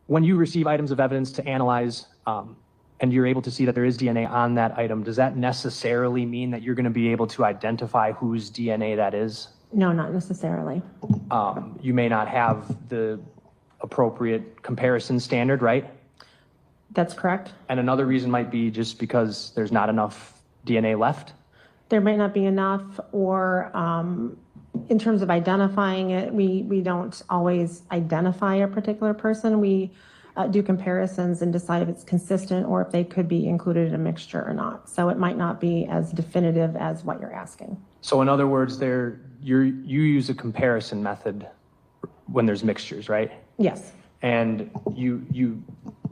when you receive items of evidence to analyze, and you're able to see that there is DNA on that item, does that necessarily mean that you're going to be able to identify whose DNA that is? No, not necessarily. You may not have the appropriate comparison standard, right? That's correct. And another reason might be just because there's not enough DNA left? There might not be enough, or in terms of identifying it, we don't always identify a particular person. We do comparisons and decide if it's consistent or if they could be included in a mixture or not. So it might not be as definitive as what you're asking. So in other words, you use a comparison method when there's mixtures, right? Yes. And you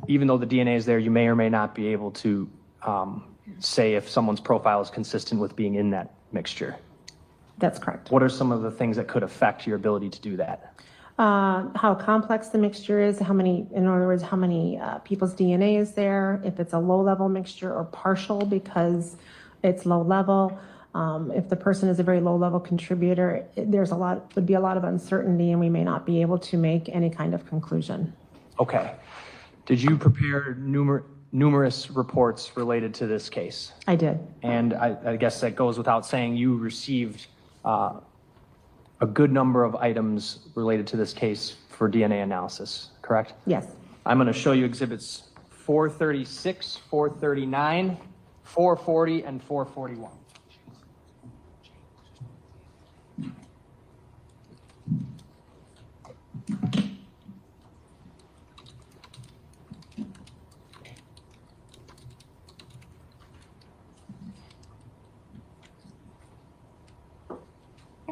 even though the DNA is there, you may or may not be able to say if someone's profile is consistent with being in that mixture. That's correct. What are some of the things that could affect your ability to do that? How complex the mixture is, in other words, how many people's DNA is there, if it's a low-level mixture or partial because it's low-level. If the person is a very low-level contributor, would be a lot of uncertainty, and we may not be able to make any kind of conclusion. Okay. Did you prepare numerous reports related to this case? I did. And I guess that goes without saying you received a good number of items related to this case for DNA analysis, correct? Yes. I'm going to show you exhibits 436, 439, 440, and 441.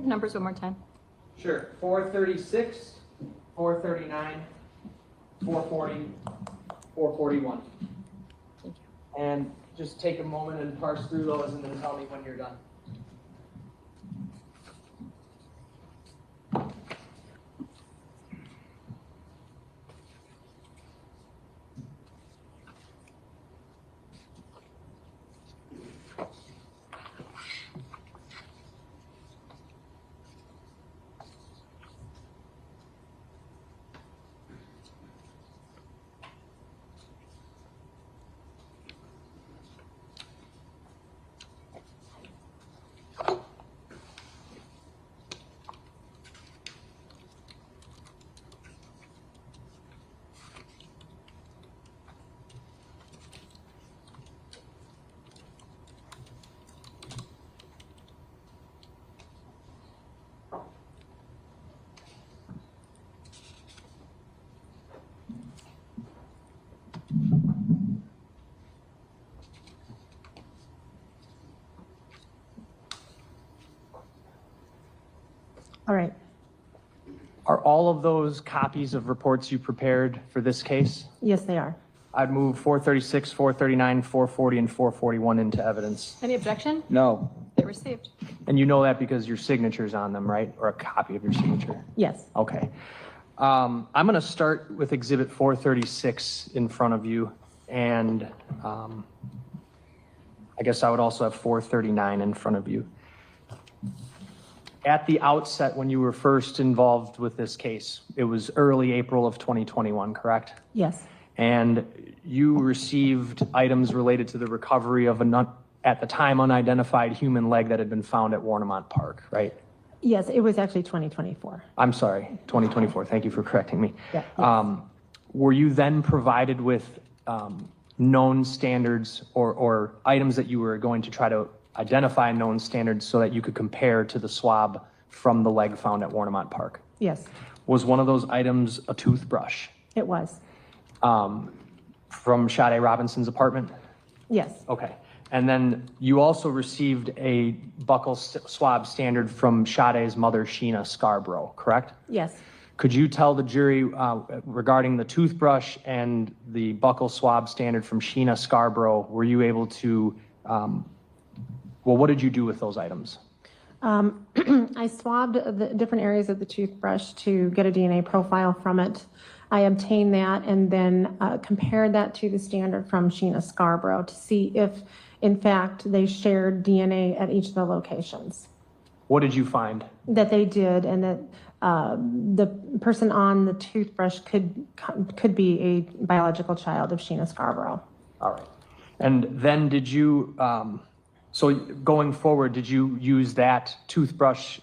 Numbers one more time. Sure. 436, 439, 440, 441. Thank you. And just take a moment and parse through those and then tell me when you're done. All right. Are all of those copies of reports you prepared for this case? Yes, they are. I'd move 436, 439, 440, and 441 into evidence. Any objection? No. They're received. And you know that because your signature's on them, right? Or a copy of your signature? Yes. Okay. I'm going to start with exhibit 436 in front of you. And I guess I would also have 439 in front of you. At the outset, when you were first involved with this case, it was early April of 2021, correct? Yes. And you received items related to the recovery of at the time, unidentified human leg that had been found at Warnemont Park, right? Yes, it was actually 2024. I'm sorry, 2024. Thank you for correcting me. Yeah. Were you then provided with known standards or items that you were going to try to identify known standards so that you could compare to the swab from the leg found at Warnemont Park? Yes, Was one of those items a toothbrush it was. from Sade Robinson's apartment? Yes. Okay. And then you also received a buccal swab standard from Sade's mother, Sheena Scarborough, correct? Yes. Could you tell the jury regarding the toothbrush and the buccal swab standard from Sheena Scarborough, were you able to, well, what did you do with those items? I swabbed the different areas of the toothbrush to get a DNA profile from it. I obtained that and then compared that to the standard from Sheena Scarborough to see if, in fact, they shared DNA at each of the locations. What did you find? That they did, and that The person on the toothbrush could be a biological child of Sheena Scarborough. All right. And then did you, so going forward, did you use that toothbrush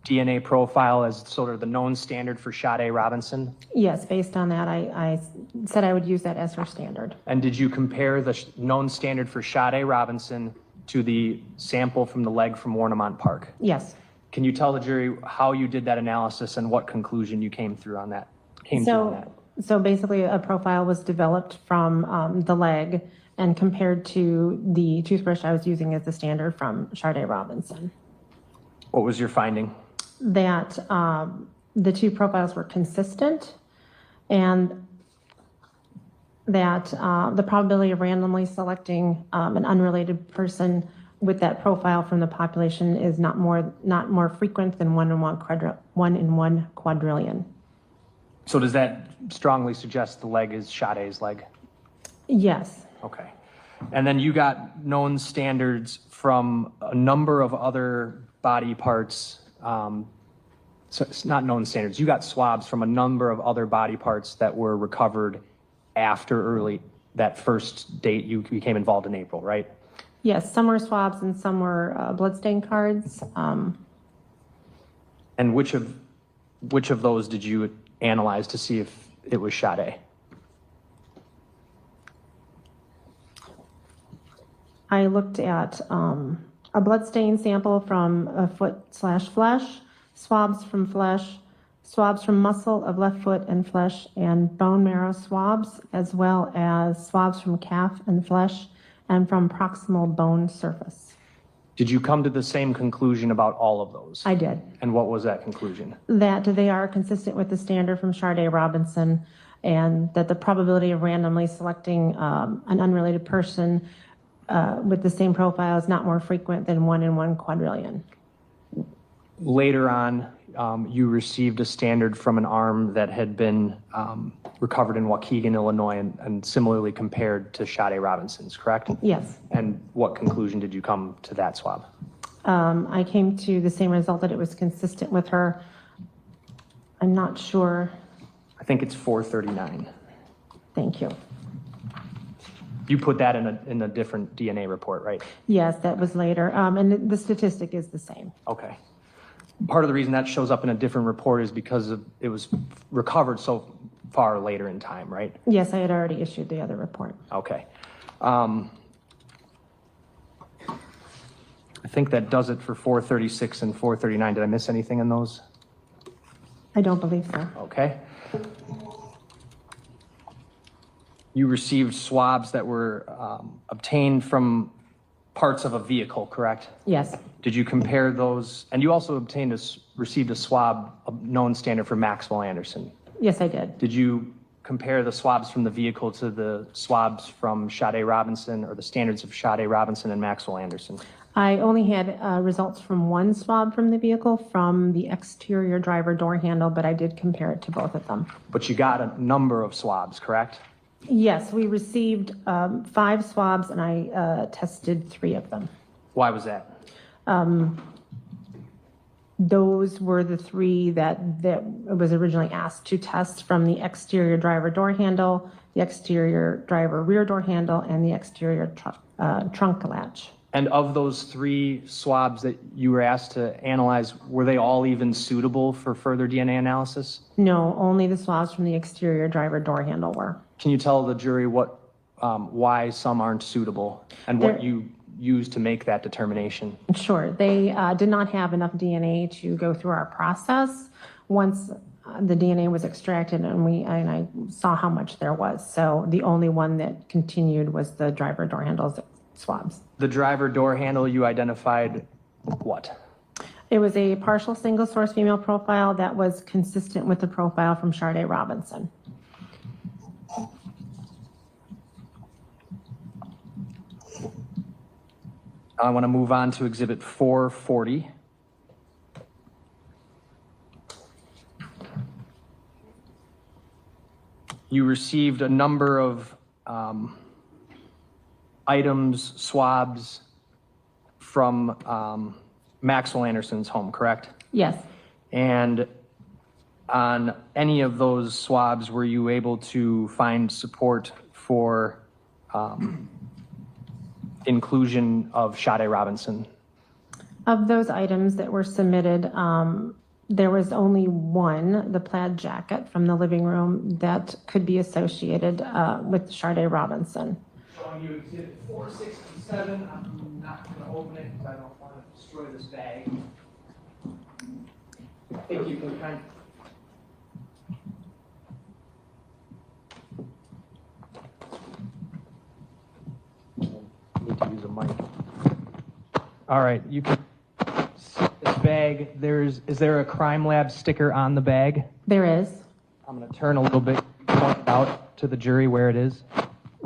DNA profile as sort of the known standard for Sade Robinson? Yes, based on that, I said I would use that as her standard. And did you compare the known standard for Sade Robinson to the sample from the leg from Warnemont Park? Yes. Can you tell the jury how you did that analysis and what conclusion you came through on that? So basically, a profile was developed from the leg and compared to the toothbrush I was using as the standard from Sade Robinson. What was your finding? That the two profiles were consistent and that the probability of randomly selecting an unrelated person with that profile from the population is not more frequent than 1 in 1 quadrillion. So does that strongly suggest the leg is Sade's leg? Yes. Okay. And then you got known standards from a number of other body parts. So it's not known standards. You got swabs from a number of other body parts that were recovered after that first date you became involved in April, right? Yes, some were swabs and some were bloodstain cards. And which of those did you analyze to see if it was Sade? I looked at a bloodstain sample from a foot/flesh, swabs from flesh, swabs from muscle of left foot and flesh, and bone marrow swabs, as well as swabs from calf and flesh, and from proximal bone surface. Did you come to the same conclusion about all of those? I did. And what was that conclusion? That they are consistent with the standard from Sade Robinson, and that the probability of randomly selecting an unrelated person with the same profile is not more frequent than 1 in 1 quadrillion. Later on, you received a standard from an arm that had been recovered in Waukegan, Illinois, and similarly compared to Sade Robinson's, correct? Yes. And what conclusion did you come to that swab? I came to the same result, that it was consistent with her. I'm not sure. I think it's 439. Thank you. You put that in a different DNA report, right? Yes, that was later. And the statistic is the same. Okay. Part of the reason that shows up in a different report is because it was recovered so far later in time, right? Yes, I had already issued the other report. Okay. I think that does it for 436 and 439. Did I miss anything in those? I don't believe so. Okay. You received swabs that were obtained from parts of a vehicle, correct? Yes. Did you compare those? And you also received a swab, a known standard for Maxwell Anderson. Yes, I did. Did you compare the swabs from the vehicle to the swabs from Sade Robinson, or the standards of Sade Robinson and Maxwell Anderson? I only had results from one swab from the vehicle, from the exterior driver door handle, but I did compare it to both of them. But you got a number of swabs, correct? Yes, we received 5 swabs, and I tested 3 of them. Why was that? Those were the 3 that was originally asked to test, from the exterior driver door handle, the exterior driver rear door handle, and the exterior trunk latch. And of those 3 swabs that you were asked to analyze, were they all even suitable for further DNA analysis? No, only the swabs from the exterior driver door handle were. Can you tell the jury why some aren't suitable and what you used to make that determination? Sure. They did not have enough DNA to go through our process once the DNA was extracted, and I saw how much there was. So the only one that continued was the driver door handles swabs. The driver door handle, you identified what? It was a partial single source female profile that was consistent with the profile from Sade Robinson. I want to move on to Exhibit 440. You received a number of items, swabs from Maxwell Anderson's home, correct? Yes. And on any of those swabs were you able to find support for inclusion of Sade Robinson? Of those items that were submitted, there was only one, the plaid jacket from the living room, that could be associated with Sade Robinson. Showing you exhibit 467. I'm not going to open it because I don't want to destroy this bag. I think you can kind need to use a mic. All right, you can see this bag. Is there a crime lab sticker on the bag? There is. I'm going to turn a little bit, point it out to the jury where it is.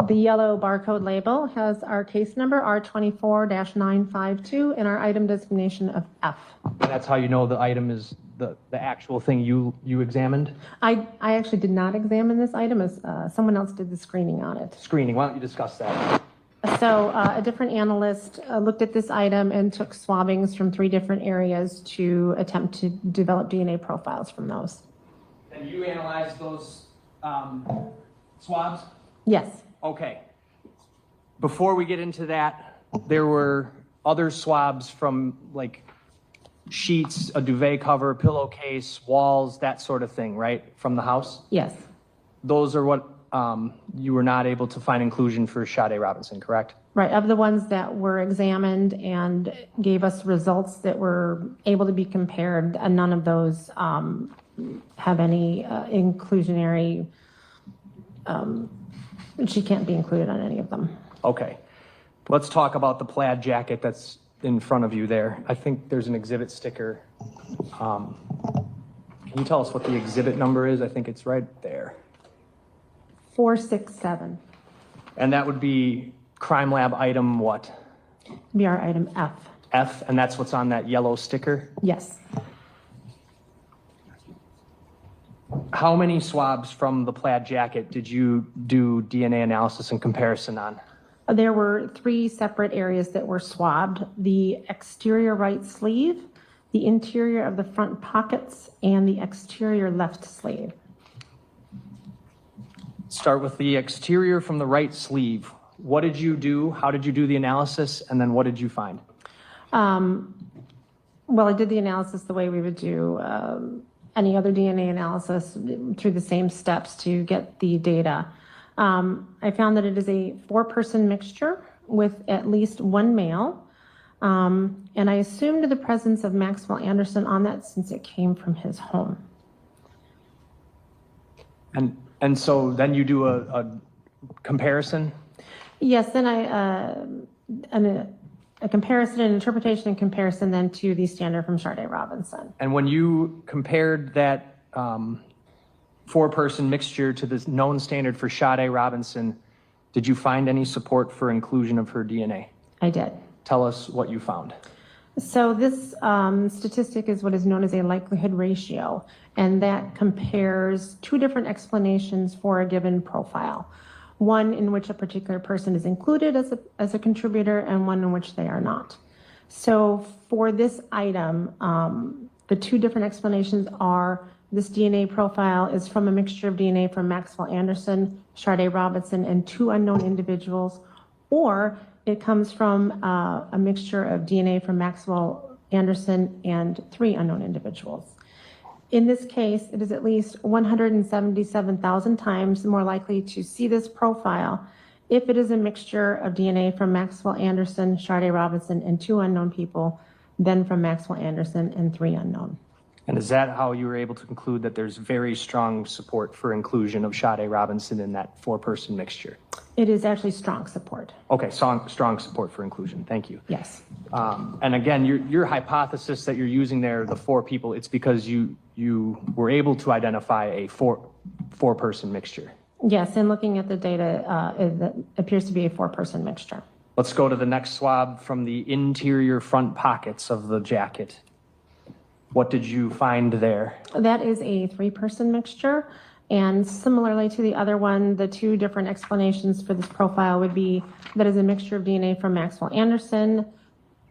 The yellow barcode label has our case number, R24-952, and our item designation of F. And that's how you know the item is the actual thing you examined? I actually did not examine this item, as someone else did the screening on it. Screening, why don't you discuss that? So a different analyst looked at this item and took swabbings from 3 different areas to attempt to develop DNA profiles from those. And you analyzed those swabs? Yes. Okay. Before we get into that, there were other swabs from like sheets, a duvet cover, pillowcase, walls, that sort of thing, right? From the house? Yes. Those are what you were not able to find inclusion for Sade Robinson, correct? Right. Of the ones that were examined and gave us results that were able to be compared, none of those have any inclusionary. She can't be included on any of them. Okay. Let's talk about the plaid jacket that's in front of you there. I think there's an exhibit sticker. Can you tell us what the exhibit number is? I think it's right there. 467. And that would be crime lab item what? Be our item F. F, and that's what's on that yellow sticker? Yes. How many swabs from the plaid jacket did you do DNA analysis and comparison on? There were 3 separate areas that were swabbed: the exterior right sleeve, the interior of the front pockets, and the exterior left sleeve. Start with the exterior from the right sleeve. What did you do? How did you do the analysis? And then what did you find? Well, I did the analysis the way we would do any other DNA analysis, through the same steps to get the data. I found that it is a 4-person mixture with at least 1 male. And I assumed the presence of Maxwell Anderson on that since it came from his home. And so then you do a comparison? Yes, then a comparison, an interpretation and comparison then to the standard from Sade Robinson. And when you compared that 4-person mixture to the known standard for Sade Robinson, did you find any support for inclusion of her DNA? I did. Tell us what you found. So this statistic is what is known as a likelihood ratio, and that compares 2 different explanations for a given profile. One in which a particular person is included as a contributor, and one in which they are not. So for this item, the 2 different explanations are: this DNA profile is from a mixture of DNA from Maxwell Anderson, Sade Robinson, and 2 unknown individuals, or it comes from a mixture of DNA from Maxwell Anderson and 3 unknown individuals. In this case, it is at least 177,000 times more likely to see this profile if it is a mixture of DNA from Maxwell Anderson, Sade Robinson, and 2 unknown people than from Maxwell Anderson and 3 unknown. And is that how you were able to conclude that there's very strong support for inclusion of Sade Robinson in that 4-person mixture? It is actually strong support. Okay, strong support for inclusion. Thank you. Yes. And again, your hypothesis that you're using there, the 4 people, it's because you were able to identify a 4-person mixture. Yes, and looking at the data, it appears to be a 4-person mixture. Let's go to the next swab from the interior front pockets of the jacket. What did you find there? That is a 3-person mixture. And similarly to the other one, the 2 different explanations for this profile would be that is a mixture of DNA from Maxwell Anderson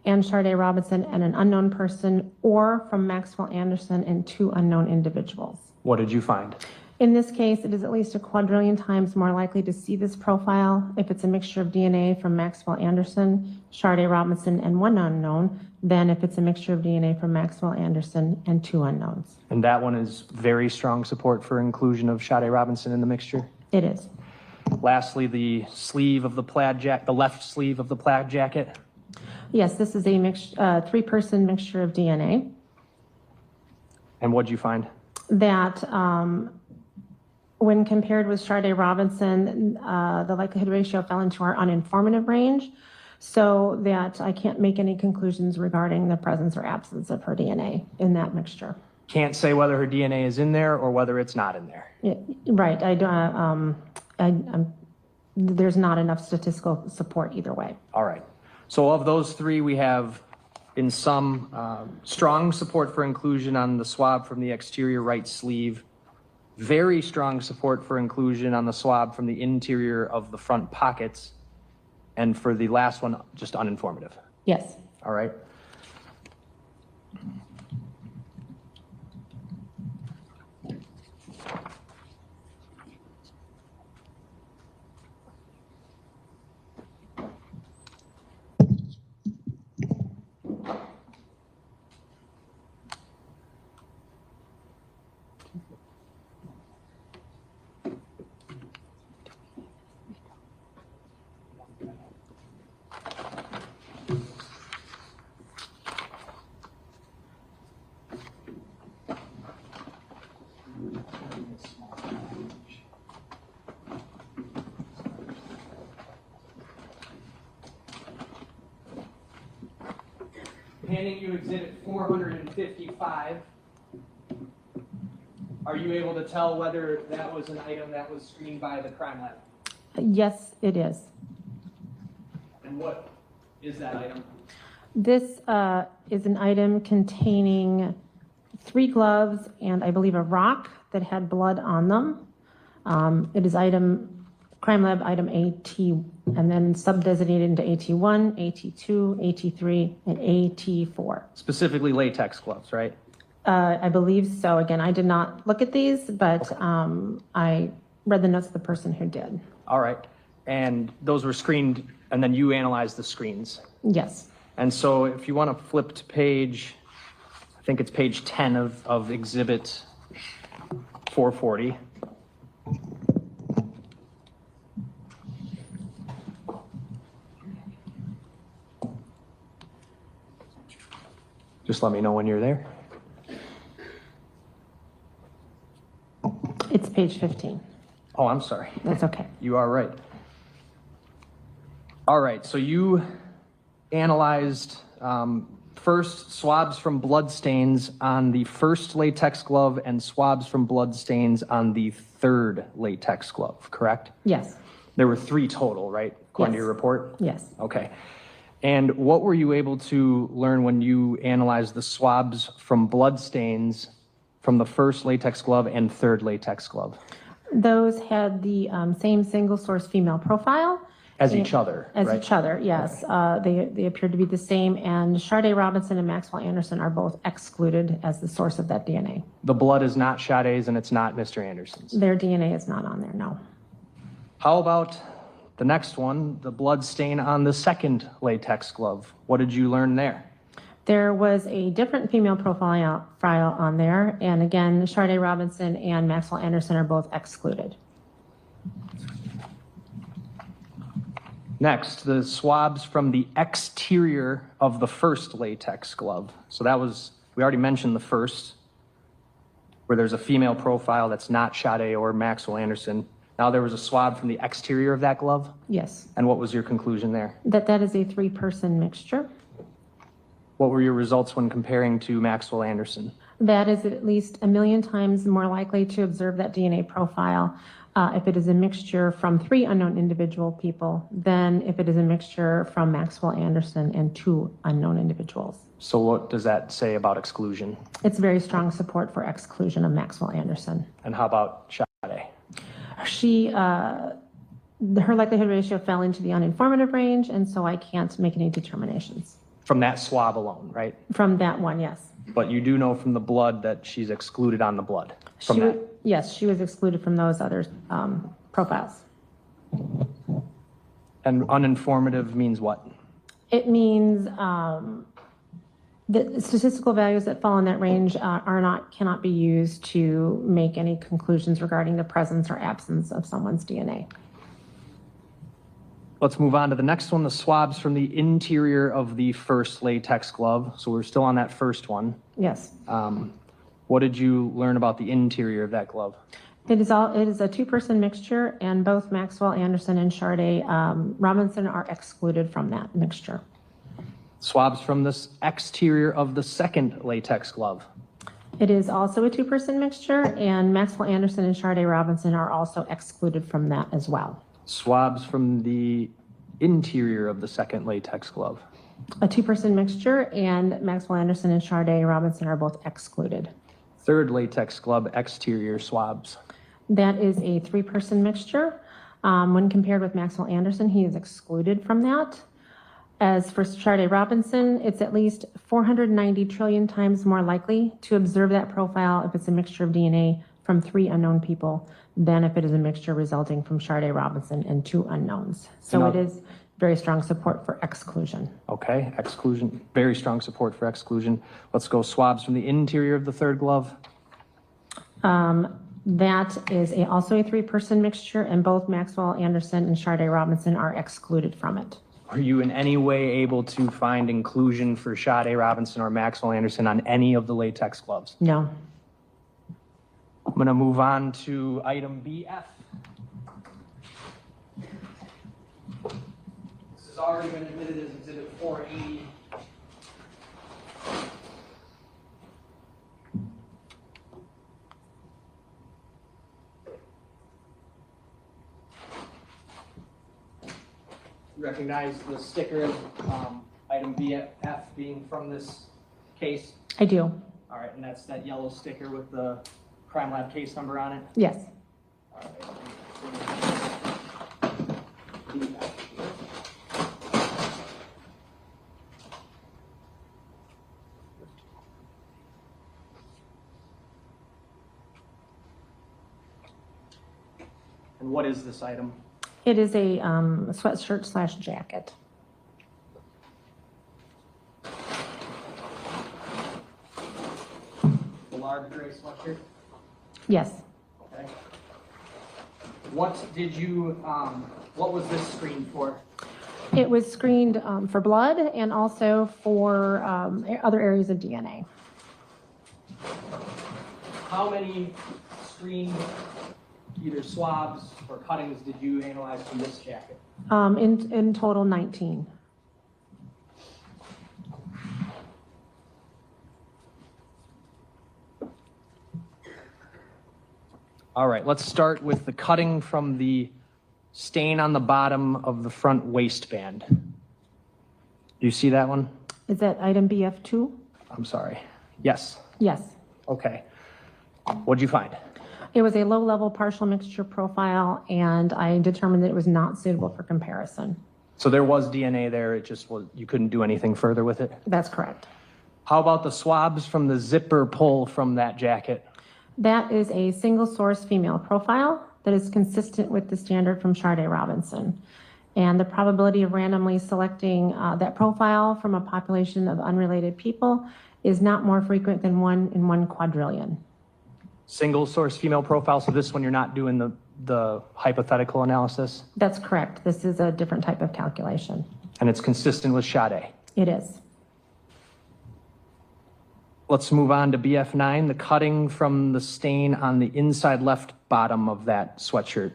and Sade Robinson and an unknown person, or from Maxwell Anderson and 2 unknown individuals. What did you find? In this case, it is at least a quadrillion times more likely to see this profile if it's a mixture of DNA from Maxwell Anderson, Sade Robinson, and one unknown than if it's a mixture of DNA from Maxwell Anderson and two unknowns. And that one is very strong support for inclusion of Sade Robinson in the mixture. It is. Lastly, the sleeve of the plaid jacket, the left sleeve of the plaid jacket. Yes, this is a three-person mixture of DNA And what'd you find? that when compared with Sade Robinson, the likelihood ratio fell into our uninformative range, so that I can't make any conclusions regarding the presence or absence of her DNA in that mixture. Can't say whether her DNA is in there or whether it's not in there. Yeah, right, there's not enough statistical support either way. All right. So of those three, we have in some strong support for inclusion on the swab from the exterior right sleeve, very strong support for inclusion on the swab from the interior of the front pockets, and for the last one, just uninformative. Yes. All right. Handing you exhibit 455. Are you able to tell whether that was an item that was screened by the crime lab? Yes, it is. And what is that item? This is an item containing 3 gloves and I believe a rock that had blood on them. It is crime lab item AT, and then sub-designated into AT1, AT2, AT3, and AT4. Specifically latex gloves, right? I believe so. Again, I did not look at these, but I read the notes of the person who did. All right. And those were screened, and then you analyzed the screens. Yes. And so if you want to flip to page, I think it's page 10 of exhibit 440. Just let me know when you're there. It's page 15. Oh, I'm sorry. That's okay. You are right. All right, so you analyzed first swabs from blood stains on the first latex glove and swabs from blood stains on the third latex glove, correct? Yes. There were 3 total, right? According to Yes. your report? Yes. Okay. And what were you able to learn when you analyzed the swabs from blood stains from the first latex glove and third latex glove? Those had the same single source female profile. As each other, As right? each other, yes. They appeared to be the same, and Sade Robinson and Maxwell Anderson are both excluded as the source of that DNA. The blood is not Sade's and it's not Mr. Anderson's. Their DNA is not on there, no. How about the next one, the blood stain on the second latex glove? What did you learn there? There was a different female profile on there, and again, Sade Robinson and Maxwell Anderson are both excluded. Next, the swabs from the exterior of the first latex glove. So that was, we already mentioned the first, where there's a female profile that's not Sade or Maxwell Anderson. Now there was a swab from the exterior of that glove? Yes. And what was your conclusion there? That is a 3-person mixture. What were your results when comparing to Maxwell Anderson? That is at least 1,000,000 times more likely to observe that DNA profile if it is a mixture from 3 unknown individual people than if it is a mixture from Maxwell Anderson and 2 unknown individuals. So what does that say about exclusion? It's very strong support for exclusion of Maxwell Anderson. And how about Sade? Her likelihood ratio fell into the uninformative range, and so I can't make any determinations. From that swab alone, right? From that one, yes. But you do know from the blood that she's excluded on the blood. from that? Yes, she was excluded from those other profiles. And uninformative means what? It means the statistical values that fall in that range cannot be used to make any conclusions regarding the presence or absence of someone's DNA. Let's move on to the next one, the swabs from the interior of the first latex glove. So we're still on that first one. Yes. What did you learn about the interior of that glove? It is a two-person mixture, and both Maxwell Anderson and Sade Robinson are excluded from that mixture. Swabs from this exterior of the second latex glove. It is also a two-person mixture, and Maxwell Anderson and Sade Robinson are also excluded from that as well. Swabs from the interior of the second latex glove. A two-person mixture, and Maxwell Anderson and Sade Robinson are both excluded. Third latex glove exterior swabs. That is a three-person mixture. When compared with Maxwell Anderson, he is excluded from that. As for Sade Robinson, it's at least 490 trillion times more likely to observe that profile if it's a mixture of DNA from 3 unknown people than if it is a mixture resulting from Sade Robinson and 2 unknowns. So it is very strong support for exclusion. Okay, exclusion, very strong support for exclusion. Let's go swabs from the interior of the third glove. That is also a three-person mixture, and both Maxwell Anderson and Sade Robinson are excluded from it. Are you in any way able to find inclusion for Sade Robinson or Maxwell Anderson on any of the latex gloves? No. I'm going to move on to item BF. This has already been admitted as Exhibit 480. Recognize the sticker of item BF being from this case? I do. All right, and that's that yellow sticker with the crime lab case number on it? Yes. All right. And what is this item? It is a sweatshirt / jacket. The large gray sweatshirt? Yes. Okay. What did you, what was this screened for? It was screened for blood and also for other areas of DNA. How many screened either swabs or cuttings did you analyze from this jacket? In total, 19. All right, let's start with the cutting from the stain on the bottom of the front waistband. Do you see that one? Is that item BF2? I'm sorry. Yes. Yes. Okay. What'd you find? It was a low-level partial mixture profile, and I determined that it was not suitable for comparison. So there was DNA there, it just was, you couldn't do anything further with it? That's correct. How about the swabs from the zipper pull from that jacket? That is a single-source female profile that is consistent with the standard from Sade Robinson. And the probability of randomly selecting that profile from a population of unrelated people is not more frequent than 1 in 1 quadrillion. Single source female profile, so this one you're not doing the hypothetical analysis? That's correct. This is a different type of calculation. And it's consistent with Sade? It is. Let's move on to BF9, the cutting from the stain on the inside left bottom of that sweatshirt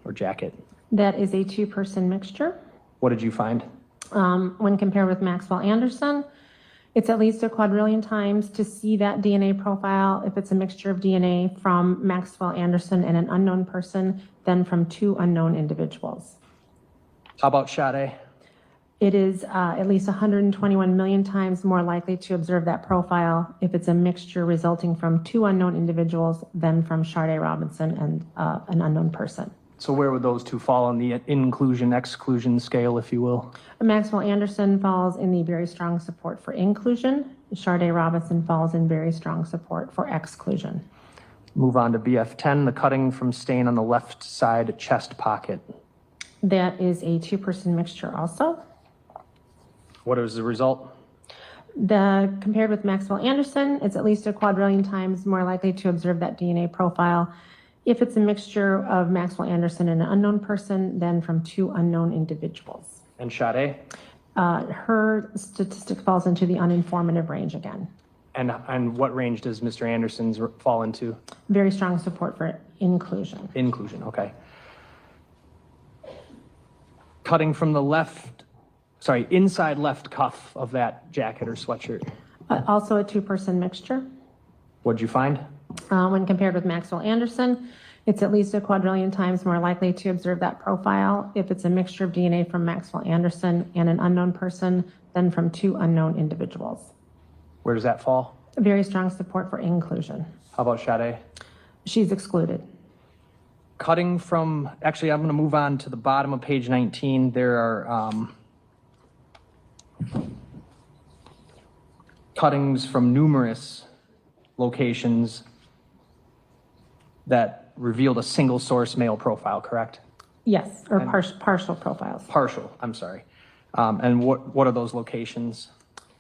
or jacket. That is a 2-person mixture. What did you find? When compared with Maxwell Anderson, it's at least a quadrillion times to see that DNA profile if it's a mixture of DNA from Maxwell Anderson and an unknown person than from 2 unknown individuals. How about Sade? It is at least 121 million times more likely to observe that profile if it's a mixture resulting from 2 unknown individuals than from Sade Robinson and an unknown person. So where would those two fall on the inclusion-exclusion scale, if you will? Maxwell Anderson falls in the very strong support for inclusion. Sade Robinson falls in very strong support for exclusion. Move on to BF10, the cutting from stain on the left side chest pocket. That is a two-person mixture also. What is the result? Compared with Maxwell Anderson, it's at least a quadrillion times more likely to observe that DNA profile if it's a mixture of Maxwell Anderson and an unknown person than from two unknown individuals. And Sade? Her statistic falls into the uninformative range again. And what range does Mr. Anderson's fall into? Very strong support for inclusion. Inclusion, okay. Cutting from the inside left cuff of that jacket or sweatshirt. Also a two-person mixture. What'd you find? When compared with Maxwell Anderson, it's at least a quadrillion times more likely to observe that profile if it's a mixture of DNA from Maxwell Anderson and an unknown person than from two unknown individuals. Where does that fall? Very strong support for inclusion. How about Sade? She's excluded. Cutting from, actually, I'm going to move on to the bottom of page 19. There are cuttings from numerous locations that revealed a single source male profile, correct? Yes, or partial profiles. Partial, I'm sorry. And what are those locations?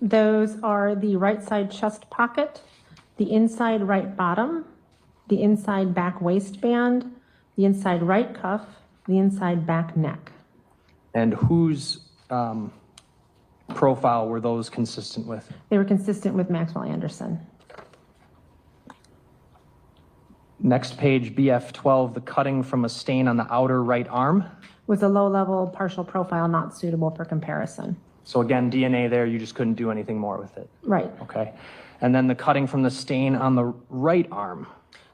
Those are the right side chest pocket, the inside right bottom, the inside back waistband, the inside right cuff, the inside back neck. And whose profile were those consistent with? They were consistent with Maxwell Anderson. Next page, BF12, the cutting from a stain on the outer right arm. Was a low-level partial profile not suitable for comparison. So again, DNA there, you just couldn't do anything more with it. Right. Okay. And then the cutting from the stain on the right arm.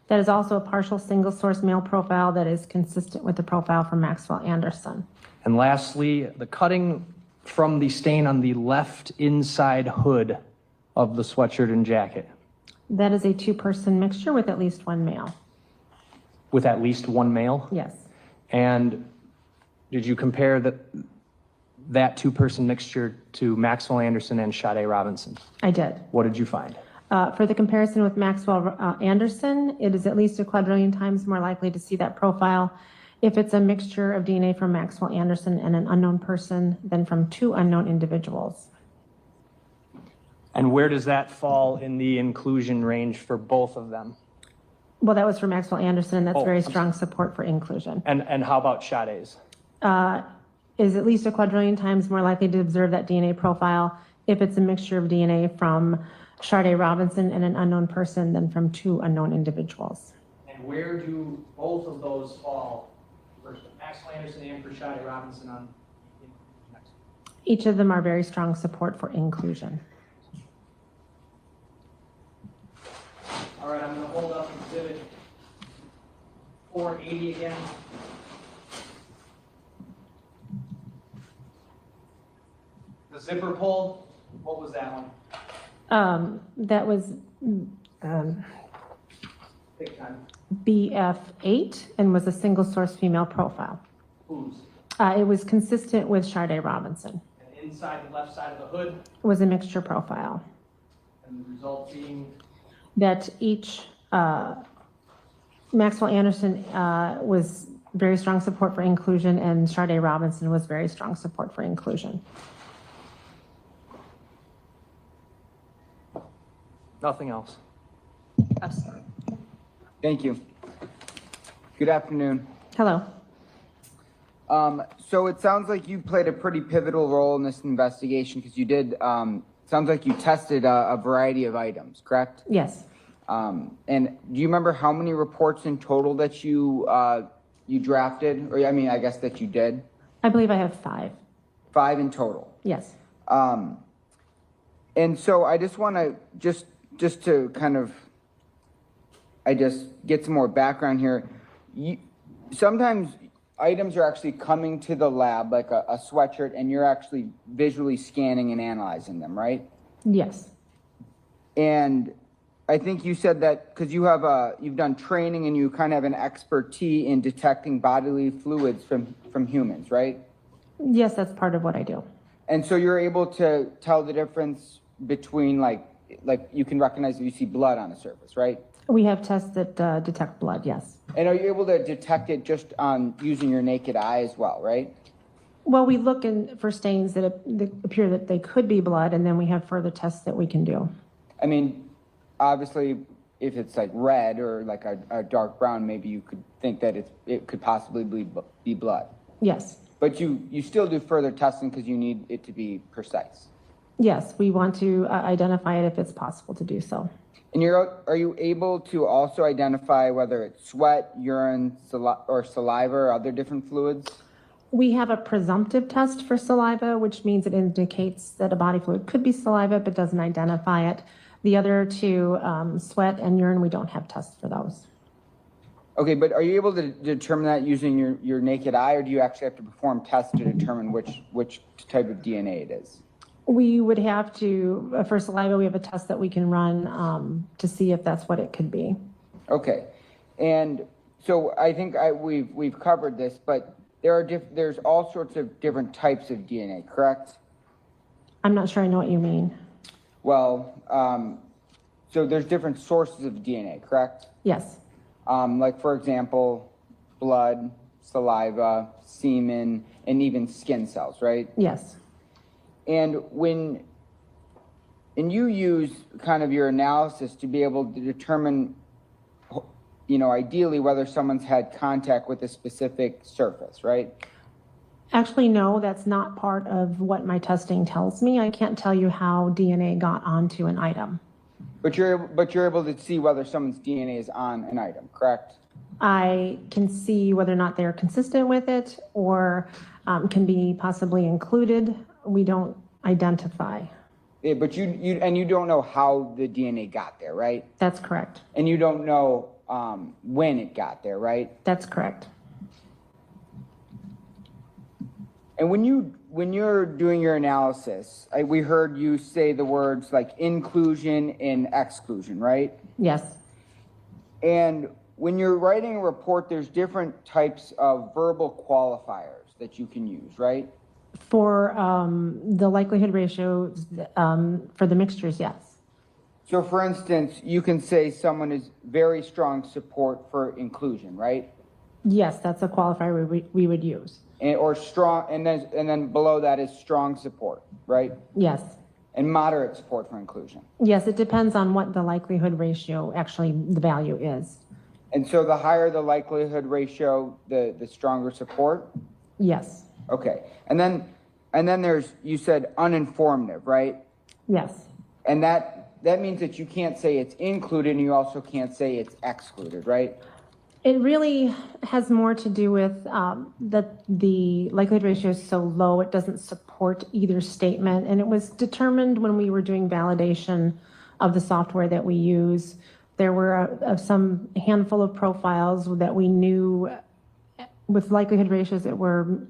That is also a partial single source male profile that is consistent with the profile from Maxwell Anderson. And lastly, the cutting from the stain on the left inside hood of the sweatshirt and jacket. That is a two-person mixture with at least one male. With at least one male? Yes. And did you compare that two-person mixture to Maxwell Anderson and Sade Robinson? I did. What did you find? For the comparison with Maxwell Anderson, it is at least a quadrillion times more likely to see that profile if it's a mixture of DNA from Maxwell Anderson and an unknown person than from two unknown individuals. And where does that fall in the inclusion range for both of them? Well, that was for Maxwell Anderson. That's Oh, very I'm strong support for inclusion. And how about Sade's? Is at least a quadrillion times more likely to observe that DNA profile if it's a mixture of DNA from Sade Robinson and an unknown person than from two unknown individuals. And where do both of those fall for Maxwell Anderson and for Sade Robinson on? Each of them are very strong support for inclusion. All right, I'm going to hold up exhibit 480 again. The zipper pull, what was that one? That was Big time. BF8 and was a single source female profile. Whose? It was consistent with Sade Robinson. And inside the left side of the hood, It was a mixture profile. and the result being That each, Maxwell Anderson was very strong support for inclusion and Sade Robinson was very strong support for inclusion. nothing else. Yes. Thank you. Good afternoon. Hello. So it sounds like you played a pretty pivotal role in this investigation because you did, sounds like you tested a variety of items, correct? Yes. And do you remember how many reports in total that you drafted? Or I mean, I guess that you did? I believe I have 5. 5 in total. Yes. And so I just want to just to kind of, I just get some more background here. Sometimes items are actually coming to the lab, like a sweatshirt, and you're actually visually scanning and analyzing them, right? Yes. And I think you said that because you've done training and you kind of have an expertise in detecting bodily fluids from humans, right? Yes, that's part of what I do. And so you're able to tell the difference between like you can recognize if you see blood on the surface, right? We have tests that detect blood, yes. And are you able to detect it just on using your naked eye as well, right? Well, we look for stains that appear that they could be blood, and then we have further tests that we can do. I mean, obviously, if it's like red or like a dark brown, maybe you could think that it could possibly be blood. Yes. But you still do further testing because you need it to be precise. Yes, we want to identify it if it's possible to do so. And are you able to also identify whether it's sweat, urine, or saliva or other different fluids? We have a presumptive test for saliva, which means it indicates that a body fluid could be saliva, but doesn't identify it. The other two, sweat and urine, we don't have tests for those. Okay, but are you able to determine that using your naked eye, or do you actually have to perform tests to determine which type of DNA it is? We would have to, for saliva, we have a test that we can run to see if that's what it could be. Okay, and so I think we've covered this, but there's all sorts of different types of DNA, correct? I'm not sure I know what you mean. Well, so there's different sources of DNA, correct? Yes. Like for example, blood, saliva, semen, and even skin cells, right? Yes. And you use kind of your analysis to be able to determine, ideally whether someone's had contact with a specific surface, right? Actually, no, that's not part of what my testing tells me. I can't tell you how DNA got onto an item. But you're able to see whether someone's DNA is on an item, correct? I can see whether or not they're consistent with it or can be possibly included. We don't identify. Yeah, but you don't know how the DNA got there, right? That's correct. And you don't know when it got there, right? That's correct. And when you're doing your analysis, we heard you say the words like inclusion and exclusion, right? Yes. And when you're writing a report, there's different types of verbal qualifiers that you can use, right? For the likelihood ratio for the mixtures, yes. So for instance, you can say someone is very strong support for inclusion, right? Yes, that's a qualifier we would use. Or strong, and then below that is strong support, right? Yes. And moderate support for inclusion. Yes, it depends on what the likelihood ratio actually the value is. And so the higher the likelihood ratio, the stronger support? Yes. Okay. And then there's, you said uninformative, right? Yes. And that means that you can't say it's included and you also can't say it's excluded, right? It really has more to do with that the likelihood ratio is so low, it doesn't support either statement. And it was determined when we were doing validation of the software that we use. There were some handful of profiles that we knew with likelihood ratios that were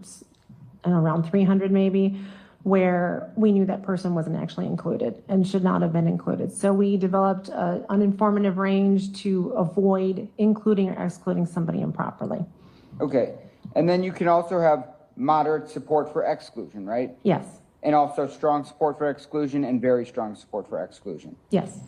around 300 maybe, where we knew that person wasn't actually included and should not have been included. So we developed an uninformative range to avoid including or excluding somebody improperly. Okay. And then you can also have moderate support for exclusion, right? Yes. And also strong support for exclusion and very strong support for exclusion. Yes.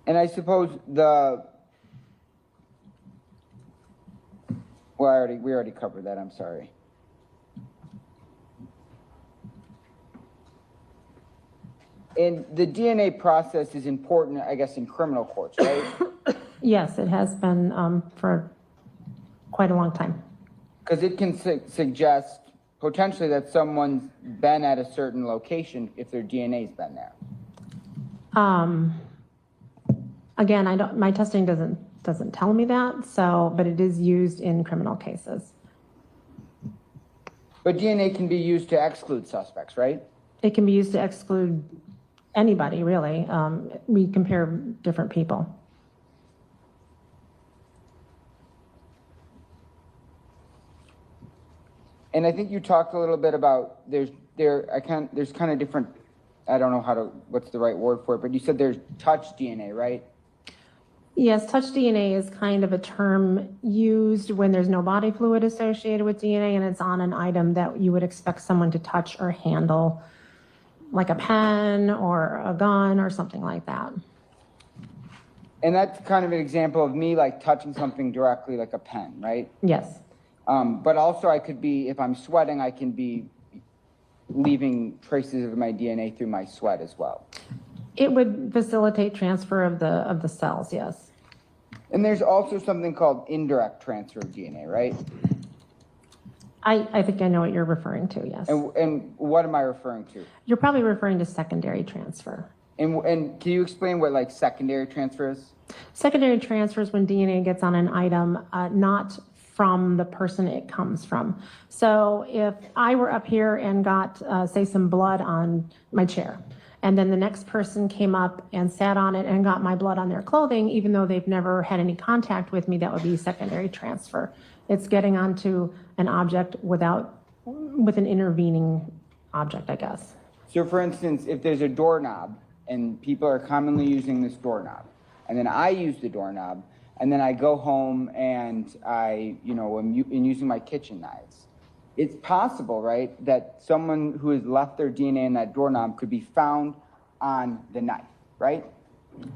And I suppose we already covered that, I'm sorry. And the DNA process is important, I guess, in criminal courts, right? Yes, it has been for quite a long time. Because it can suggest potentially that someone's been at a certain location if their DNA's been there. Again, my testing doesn't tell me that, but it is used in criminal cases. But DNA can be used to exclude suspects, right? It can be used to exclude anybody, really. We compare different people. And I think you talked a little bit about there's kind of different, I don't know what's the right word for it, but you said there's touch DNA, right? Yes, touch DNA is kind of a term used when there's no body fluid associated with DNA and it's on an item that you would expect someone to touch or handle, like a pen or a gun or something like that. And that's kind of an example of me like touching something directly like a pen, right? Yes, But also I could be, if I'm sweating, I can be leaving traces of my DNA through my sweat as well. it would facilitate transfer of the cells, yes. And there's also something called indirect transfer of DNA, right? I think I know what you're referring to, yes. And what am I referring to? You're probably referring to secondary transfer. And can you explain what like secondary transfer is? Secondary transfer is when DNA gets on an item, not from the person it comes from. So if I were up here and got, say, some blood on my chair, and then the next person came up and sat on it and got my blood on their clothing, even though they've never had any contact with me, that would be secondary transfer. It's getting onto an object with an intervening object, I guess. So for instance, if there's a doorknob and people are commonly using this doorknob, and then I use the doorknob, and then I go home and I, am using my kitchen knives. It's possible, right, that someone who has left their DNA in that doorknob could be found on the knife, right?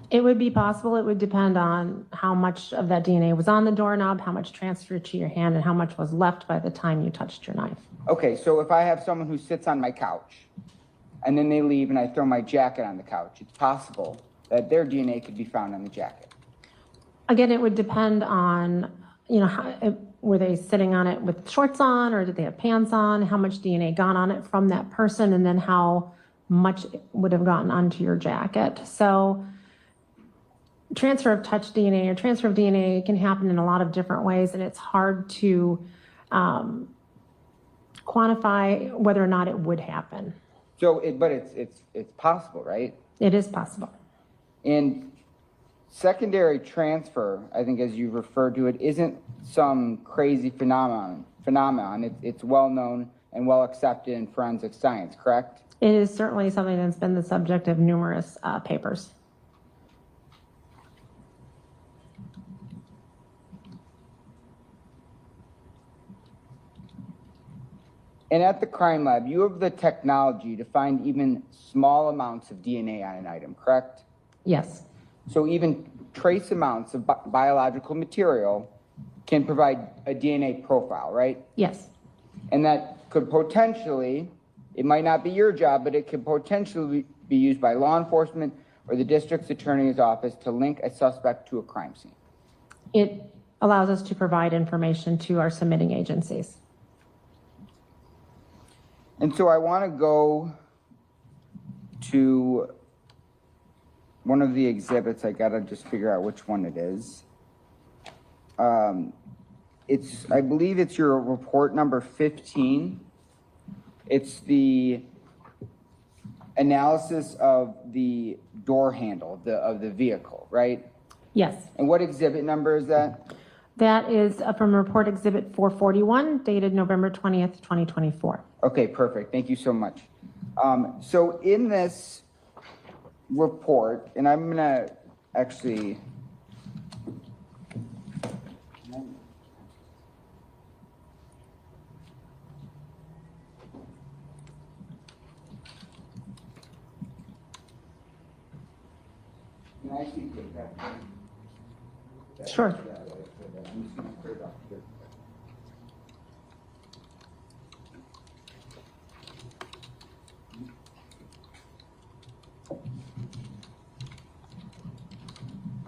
It would be possible. It would depend on how much of that DNA was on the doorknob, how much transferred to your hand, and how much was left by the time you touched your knife. Okay, so if I have someone who sits on my couch, and then they leave and I throw my jacket on the couch, it's possible that their DNA could be found on the jacket. Again, it would depend on, were they sitting on it with shorts on, or did they have pants on? How much DNA got on it from that person, and then how much would have gotten onto your jacket. So transfer of touch DNA or transfer of DNA can happen in a lot of different ways, and it's hard to quantify whether or not it would happen. So, but it's possible, right? It is possible. And secondary transfer, I think as you referred to it, isn't some crazy phenomenon. It's well known and well accepted in forensic science, correct? It is certainly something that's been the subject of numerous papers. And at the crime lab, you have the technology to find even small amounts of DNA on an item, correct? Yes. So even trace amounts of biological material can provide a DNA profile, right? Yes. And that could potentially, it might not be your job, but it could potentially be used by law enforcement or the district's attorney's office to link a suspect to a crime scene. It allows us to provide information to our submitting agencies. And so I want to go to one of the exhibits. I got to just figure out which one it is. I believe it's your report number 15. It's the analysis of the door handle of the vehicle, right? Yes. And what exhibit number is that? That is from Report Exhibit 441, dated November 20th, 2024. Okay, perfect. Thank you so much. So in this report, and I'm going to actually... Can I actually take that? Sure. I'm just going to put it up here.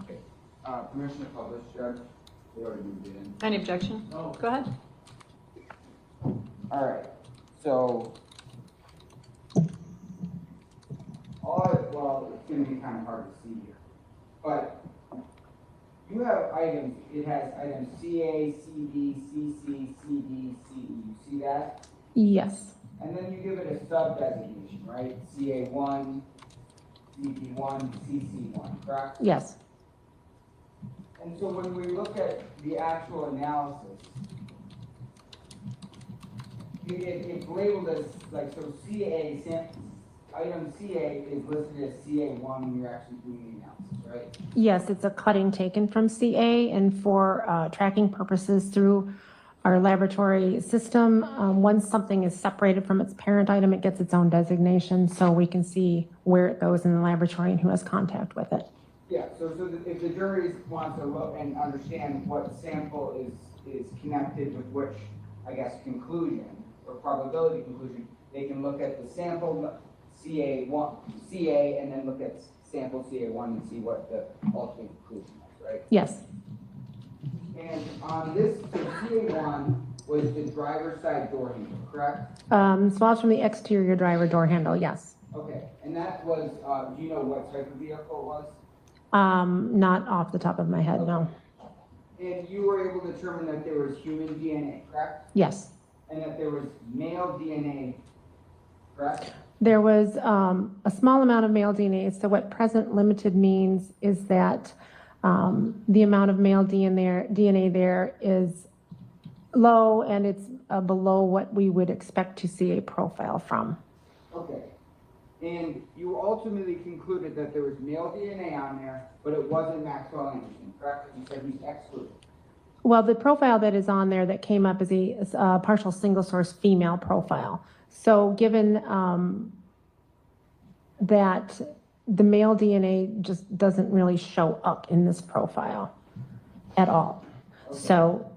Okay. Permission to publish, Judge? They already moved it in. Any objection? Oh. Go ahead. All right. So, well, it's going to be kind of hard to see here. But you have items, it has items CA, CD, CC, CD, CE. You see that? Yes. And then you give it a sub-designation, right? CA1, CB1, CC1, correct? Yes. And so when we look at the actual analysis, it's labeled as, like, so CA, item CA is listed as CA1 when you're actually doing the analysis, right? Yes, it's a cutting taken from CA, and for tracking purposes through our laboratory system, once something is separated from its parent item, it gets its own designation, so we can see where it goes in the laboratory and who has contact with it. Yeah, so if the jury wants to look and understand what sample is connected with which, I guess, conclusion or probability conclusion, they can look at the sample CA, and then look at sample CA1 and see what the ultimate conclusion is, right? Yes, And on this, so CA1 was the driver's side door handle, correct? swabs from the exterior driver door handle, yes. Okay, and that was, do you know what type of vehicle it was? Not off the top of my head, no. And you were able to determine that there was human DNA, correct? Yes. And that there was male DNA, correct? There was a small amount of male DNA. So what present limited means is that the amount of male DNA there is low, and it's below what we would expect to see a profile from. Okay. And you ultimately concluded that there was male DNA on there, but it wasn't Maxwell Anderson, correct? You said he's excluded. Well, the profile that is on there that came up is a partial single source female profile. So given that the male DNA just doesn't really show up in this profile at all. Okay. So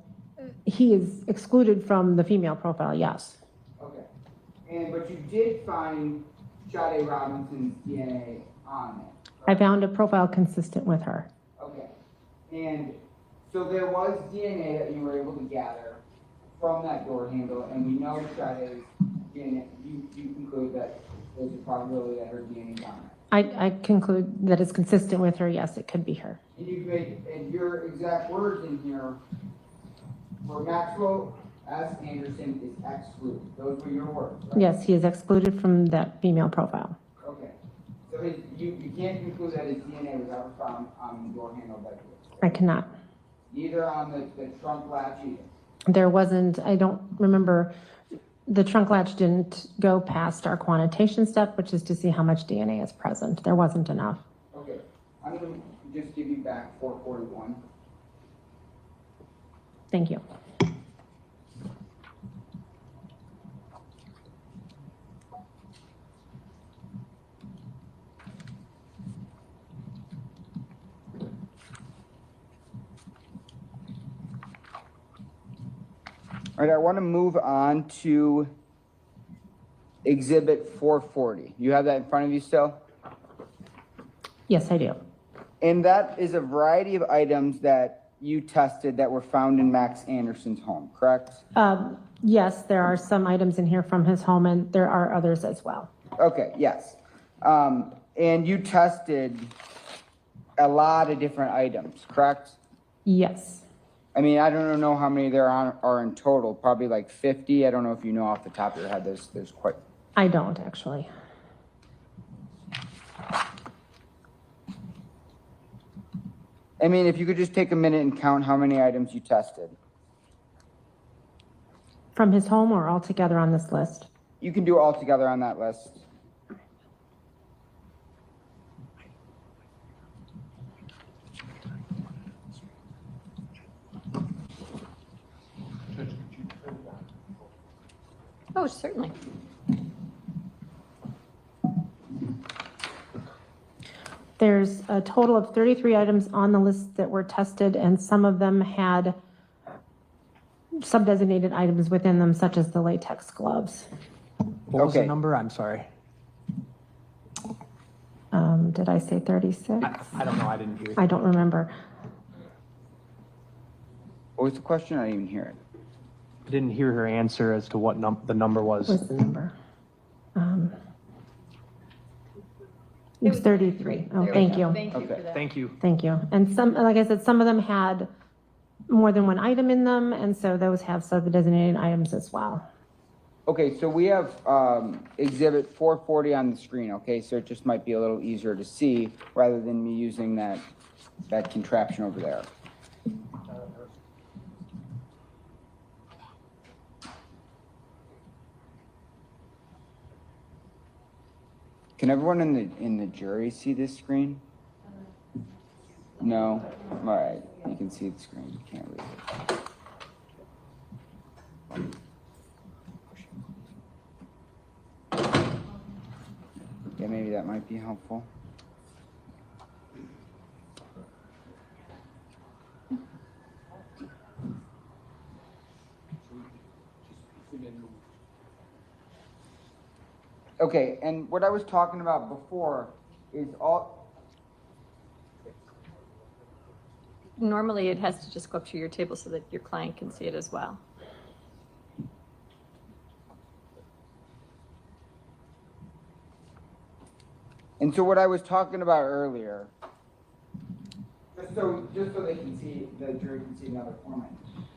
he is excluded from the female profile, yes. Okay. But you did find Sade Robinson's DNA on there. I found a profile consistent with her. Okay. And so there was DNA that you were able to gather from that door handle, and we know Sade's DNA, you conclude that there's a probability that her DNA is on there. I conclude that it's consistent with her, yes, it could be her. And you made, and your exact words in here, for Maxwell S. Anderson is excluded. Those were your words, right? Yes, he is excluded from that female profile. Okay. So you can't conclude that his DNA was ever found on the door handle that way. I cannot. Neither on the trunk latch either. There wasn't, I don't remember, the trunk latch didn't go past our quantitation step, which is to see how much DNA is present. There wasn't enough. Okay. I'm going to just give you back 441. Thank you. All right, I want to move on to Exhibit 440. You have that in front of you still? Yes, I do. And that is a variety of items that you tested that were found in Max Anderson's home, correct? Yes, there are some items in here from his home, and there are others as well. Okay, yes. And you tested a lot of different items, correct? Yes. I mean, I don't know how many there are in total, probably like 50. I don't know if you know off the top of your head, there's quite. I don't, actually. I mean, if you could just take a minute and count how many items you tested. From his home or all together on this list? You can do all together on that list. Oh, certainly. There's a total of 33 items on the list that were tested, and some of them had sub-designated items within them, such as the latex gloves. What was the Okay. number? I'm sorry. Did I say 36? I don't know. I didn't hear. I don't remember. What was the question? I didn't even hear it. I didn't hear her answer as to what the number was. What's the number? It was 33. Oh, There we thank go. you. Thank you Okay. for that. Thank you. Thank you. And some, like I said, some of them had more than one item in them, and so those have sub-designated items as well. Okay, so we have Exhibit 440 on the screen, okay? So it just might be a little easier to see rather than me using that contraption over there. Can everyone in the jury see this screen? No? All right, you can see the screen, you can't read it. Yeah, maybe that might be helpful. Okay, and what I was talking about before is Normally, it has to just go up to your table so that your client can see it as well. And so what I was talking about earlier, just so they can see, the jury can see another format.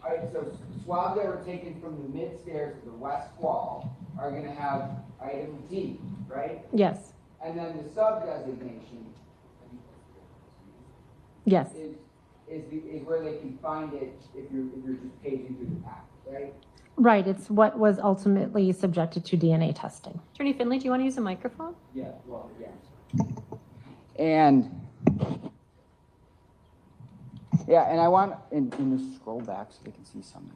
All right, so swabs that were taken from the mid stairs of the west wall are going to have item D, right? Yes, And then the sub designation yes, is where they can find it if you're just paging through the pack, right? right. It's what was ultimately subjected to DNA testing. Attorney Finley, do you want to use a microphone? Yeah, well, yeah. And and I want and just scroll back so they can see some.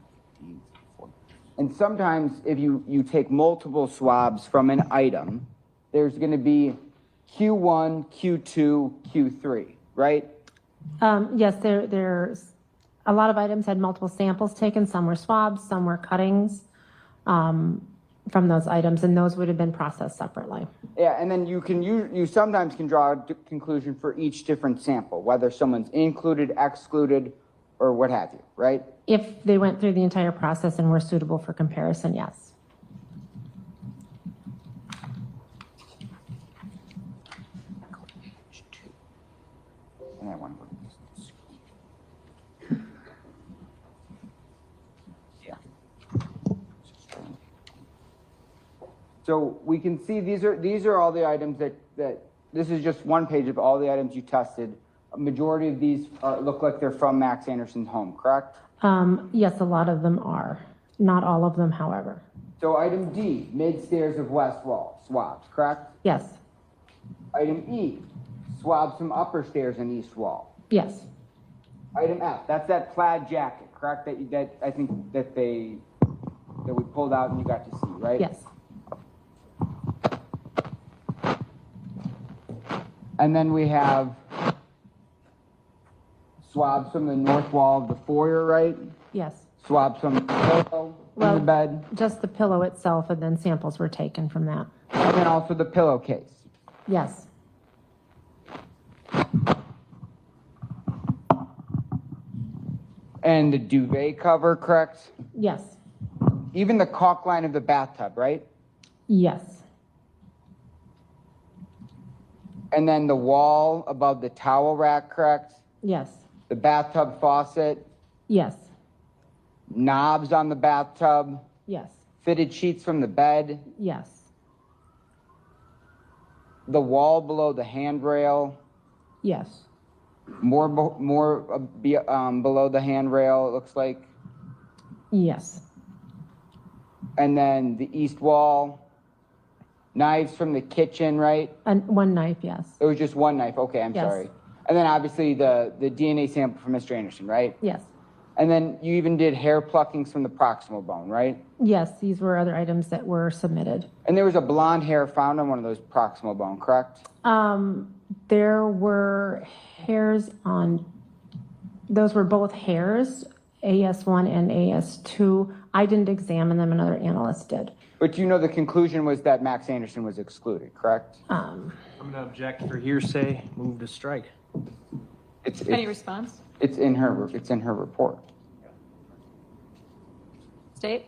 And sometimes if you take multiple swabs from an item, there's going to be Q1, Q2, Q3, right? Yes, there's a lot of items had multiple samples taken. Some were swabs, some were cuttings from those items, and those would have been processed separately. Yeah, and then you sometimes can draw a conclusion for each different sample, whether someone's included, excluded, or what have you, right? If they went through the entire process and were suitable for comparison, yes. And I want to So we can see these are all the items that this is just one page of all the items you tested. A majority of these look like they're from Max Anderson's home, correct? Yes, a lot of them are. Not all of them, however. So item D, mid stairs of west wall, swabs, correct? Yes, Item E, swabs from upper stairs and east wall. yes, Item F, that's that plaid jacket, correct? That I think that we pulled out and you got to see, right? yes, And then we have swabs from the north wall of the foyer, right? yes. Swabs from the pillow in the bed, Just the pillow itself, and then samples were taken from that. and then also the pillowcase. Yes, And the duvet cover, correct? yes, Even the caulk line of the bathtub, right? yes, And then the wall above the towel rack, correct? yes, The bathtub faucet, yes, knobs on the bathtub, yes, fitted sheets from the bed, yes, the wall below the handrail, yes, more below the handrail, it looks like. yes, And then the east wall, knives from the kitchen, right? and one knife, yes, It was just one knife. Okay, I'm Yes. sorry. And then obviously the DNA sample from Mr. Anderson, right? yes, And then you even did hair pluckings from the proximal bone, right? yes, these were other items that were submitted. And there was a blonde hair found on one of those proximal bone, correct? There were hairs on, those were both hairs, AS1 and AS2. I didn't examine them, another analyst did. But you know the conclusion was that Max Anderson was excluded, correct? I'm going to object for hearsay, move to strike. Any response? It's in her report. State?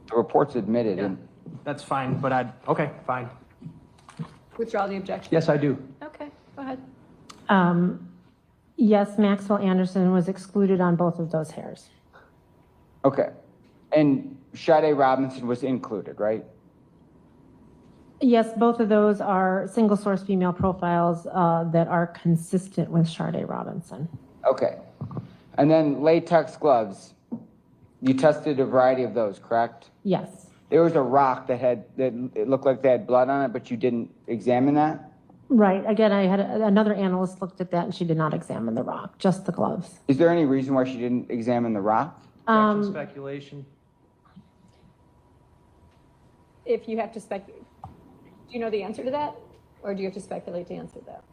The report's admitted Yeah, and that's fine, but okay, fine. Withdraw the objection? Yes, I do. Okay, go ahead. Yes, Maxwell Anderson was excluded on both of those hairs. okay. And Sade Robinson was included, right? Yes, both of those are single source female profiles that are consistent with Sade Robinson. Okay. And then latex gloves. You tested a variety of those, correct? Yes, there was a rock that it looked like they had blood on it, but you didn't examine that? Right, again, I had another analyst looked at that and she did not examine the rock, just the gloves. Is there any reason why she didn't examine the rock? Objection, speculation. If you have to do you know the answer to that? Or do you have to speculate to answer that?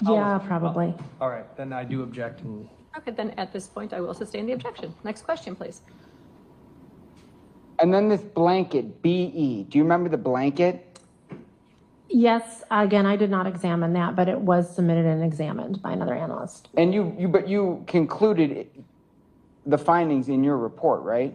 Yeah, probably. All right, then I do object. And Okay, then at this point, I will sustain the objection. Next question, please. And then this blanket, BE, do you remember the blanket? Yes, again, I did not examine that, but it was submitted and examined by another analyst. And but you concluded the findings in your report, right?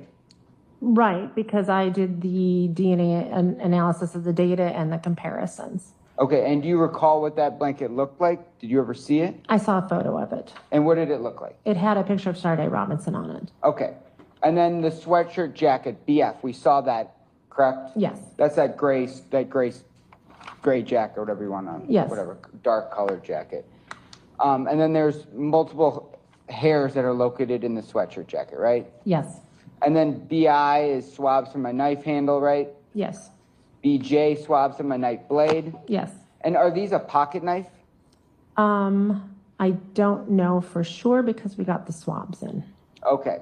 Right, because I did the DNA analysis of the data and the comparisons. Okay, and do you recall what that blanket looked like? Did you ever see it? I saw a photo of it. And what did it look like? It had a picture of Sade Robinson on it. Okay, and then the sweatshirt jacket, BF, we saw that, correct? Yes, That's that gray jacket, whatever you want on. Yes. Whatever, dark colored jacket. And then there's multiple hairs that are located in the sweatshirt jacket, right? yes, And then BI is swabs from my knife handle, right? yes, BJ swabs from my knife blade. yes. And are these a pocket knife? I don't know for sure because we got the swabs in. Okay.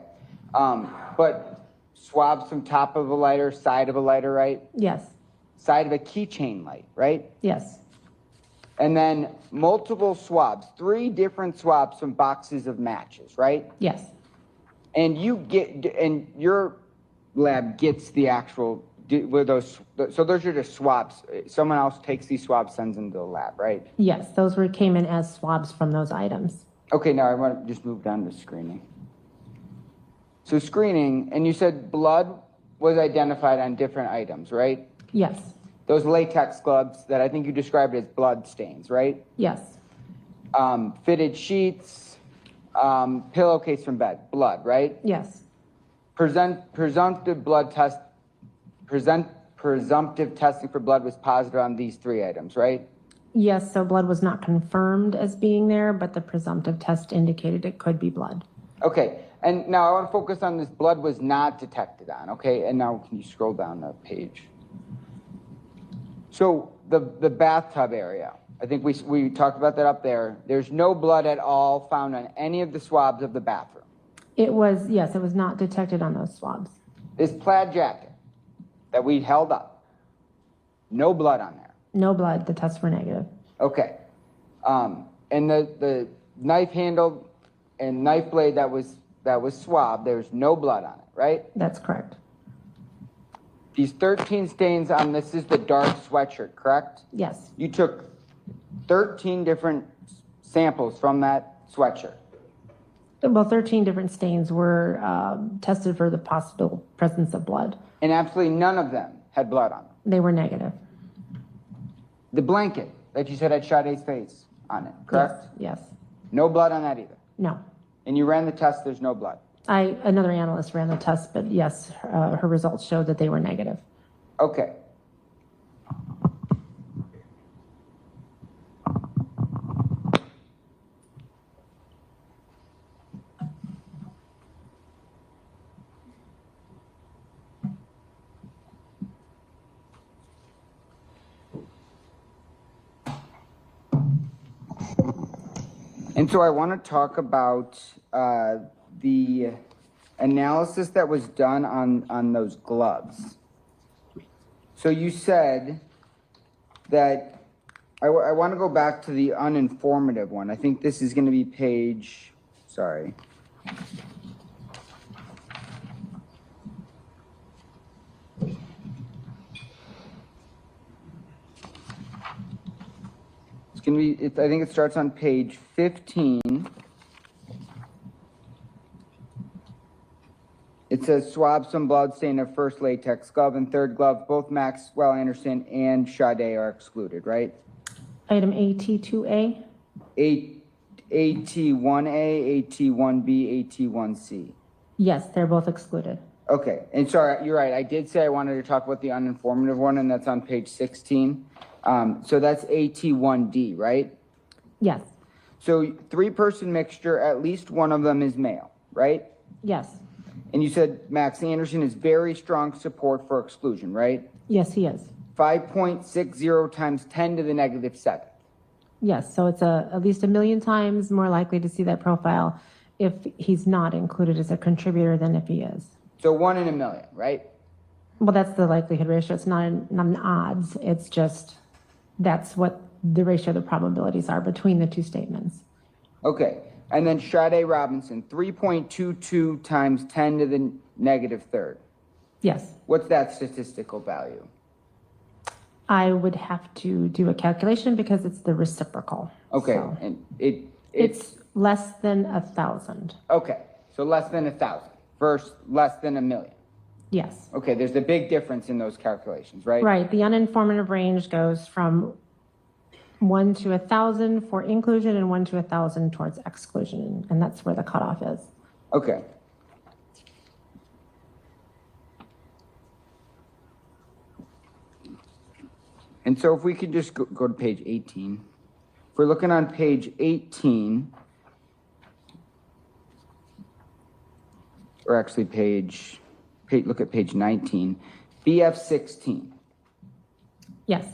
But swabs from top of a lighter, side of a lighter, right? Yes, Side of a keychain light, right? yes, And then multiple swabs, 3 different swabs from boxes of matches, right? yes, And your lab gets the actual, so those are just swabs. Someone else takes these swabs, sends them to the lab, right? yes. Those came in as swabs from those items. Okay, now I want to just move down to screening. So screening, and you said blood was identified on different items, right? Yes, Those latex gloves that I think you described as blood stains, right? yes, Fitted sheets, pillowcase from bed, blood, right? yes, Presumptive testing for blood was positive on these 3 items, right? yes. So blood was not confirmed as being there, but the presumptive test indicated it could be blood. Okay, and now I want to focus on this blood was not detected on, okay? And now can you scroll down the page? So the bathtub area, I think we talked about that up there. There's no blood at all found on any of the swabs of the bathroom. It was, yes, it was not detected on those swabs. This plaid jacket that we held up, no blood on there. No blood, the tests were negative. Okay. And the knife handle and knife blade that was swabbed, there's no blood on it, right? That's correct. These 13 stains on this is the dark sweatshirt, correct? Yes, You took 13 different samples from that sweatshirt. well, 13 different stains were tested for the possible presence of blood. And absolutely none of them had blood on them. They were negative. The blanket that you said had Sade's face on it, correct? Yes, No blood on that either. no. And you ran the test, there's no blood. Another analyst ran the test, but yes, her results showed that they were negative. Okay. And so I want to talk about the analysis that was done on those gloves. So you said that, I want to go back to the uninformative one. I think this is going to be page, sorry. It's going to be, I think it starts on page 15. It says swab some blood stain of first latex glove and third glove. Both Maxwell Anderson and Sade are excluded, right? Item AT2A? AT1A, AT1B, AT1C. Yes, they're both excluded. Okay, and sorry, you're right. I did say I wanted to talk about the uninformative one, and that's on page 16. So that's AT1D, right? Yes, So 3-person mixture, at least one of them is male, right? yes, And you said Max Anderson is very strong support for exclusion, right? Yes, he is. 5.60 times 10 to the negative 7. Yes, so it's at least 1 million times more likely to see that profile if he's not included as a contributor than if he is. So 1 in a million, right? Well, that's the likelihood ratio. It's not an odds. It's just, that's what the ratio of the probabilities are between the two statements. Okay. And then Sade Robinson, 3.22 times 10 to the negative 3rd. Yes, What's that statistical value? I would have to do a calculation because it's the reciprocal. Okay. So And it's less than 1,000. okay. So less than 1,000 versus less than 1 million. Yes. Okay. There's a big difference in those calculations, right? Right. The uninformative range goes from 1 to 1,000 for inclusion and 1 to 1,000 towards exclusion. And that's where the cutoff is. Okay. And so if we could just go to page 18. If we're looking on page 18, or actually look at page 19, BF 16. Yes.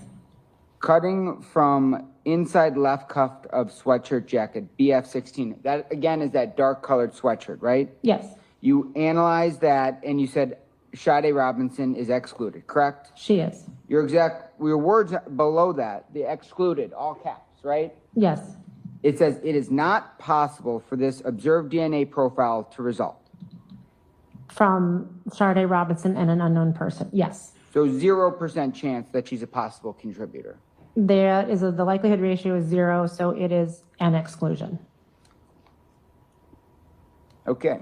Cutting from inside left cuff of sweatshirt jacket, BF 16. That again is that dark colored sweatshirt, right? Yes. You analyzed that and you said Sade Robinson is excluded, correct? She is. Your words below that, the excluded, all caps, right? Yes. It says it is not possible for this observed DNA profile to result. From Sade Robinson and an unknown person. Yes. So 0% chance that she's a possible contributor. There is the likelihood ratio is 0, so it is an exclusion. Okay.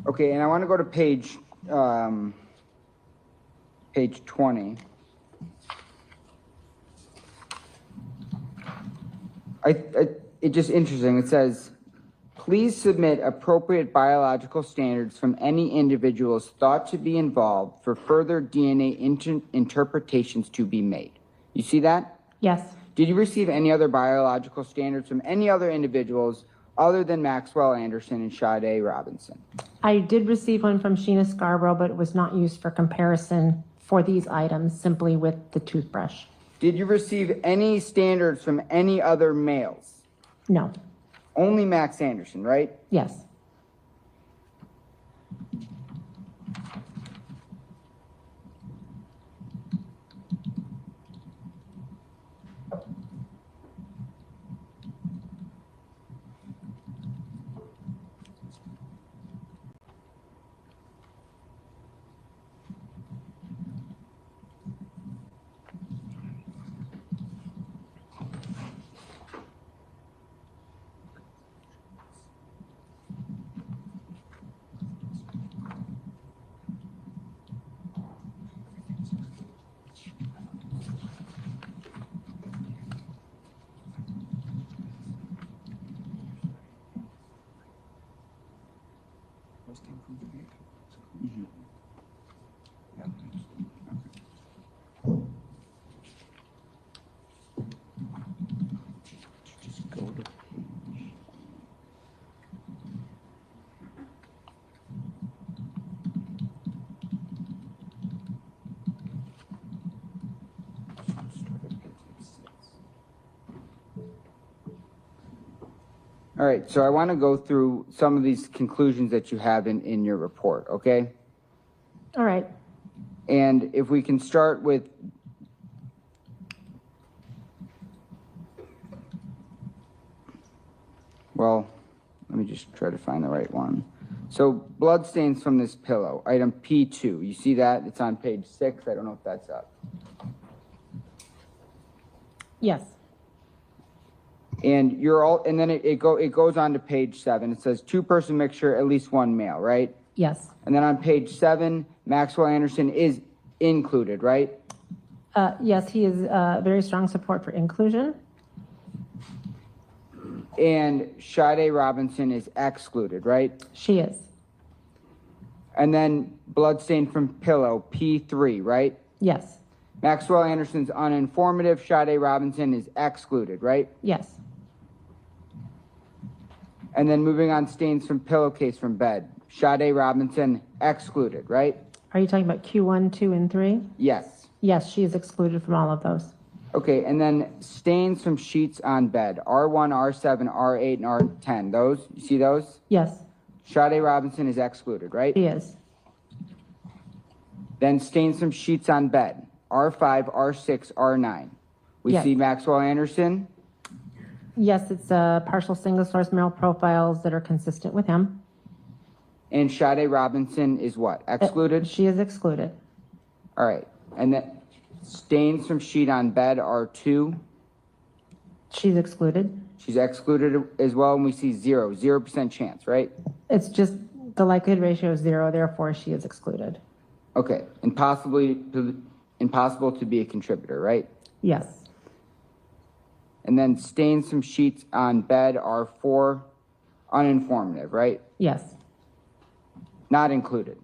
Okay, and I want to go to page 20. It's just interesting. It says, please submit appropriate biological standards from any individuals thought to be involved for further DNA interpretations to be made. You see that? Yes. Did you receive any other biological standards from any other individuals other than Maxwell Anderson and Sade Robinson? I did receive one from Sheena Scarborough, but it was not used for comparison for these items, simply with the toothbrush. Did you receive any standards from any other males? No. Only Max Anderson, right? Yes. All right, so I want to go through some of these conclusions that you have in your report, okay? All right. And if we can start with well, let me just try to find the right one. So blood stains from this pillow, item P2. You see that? It's on page 6. I don't know if that's up. Yes. And then it goes on to page 7. It says 2-person mixture, at least 1 male, right? Yes. And then on page 7, Maxwell Anderson is included, right? Yes, he is very strong support for inclusion. And Sade Robinson is excluded, right? She is. And then bloodstain from pillow, P3, right? Yes. Maxwell Anderson's uninformative, Sade Robinson is excluded, right? Yes. And then moving on, stains from pillowcase from bed, Sade Robinson excluded, right? Are you talking about Q1, 2, and 3? Yes. Yes, she is excluded from all of those. Okay, and then stains from sheets on bed, R1, R7, R8, and R10. Those, you see those? Yes, Sade Robinson is excluded, right? she is. Then stains from sheets on bed, R5, R6, R9. We Yes. see Maxwell Anderson, Yes, it's partial single source male profiles that are consistent with him. and Sade Robinson is what? Excluded? She is excluded. All right, and then stains from sheet on bed, R2. She's excluded. She's excluded as well, and we see 0% chance, right? It's just the likelihood ratio is 0, therefore she is excluded. Okay, impossible to be a contributor, right? Yes, And then stains from sheets on bed are 4, uninformative, right? yes. Not included.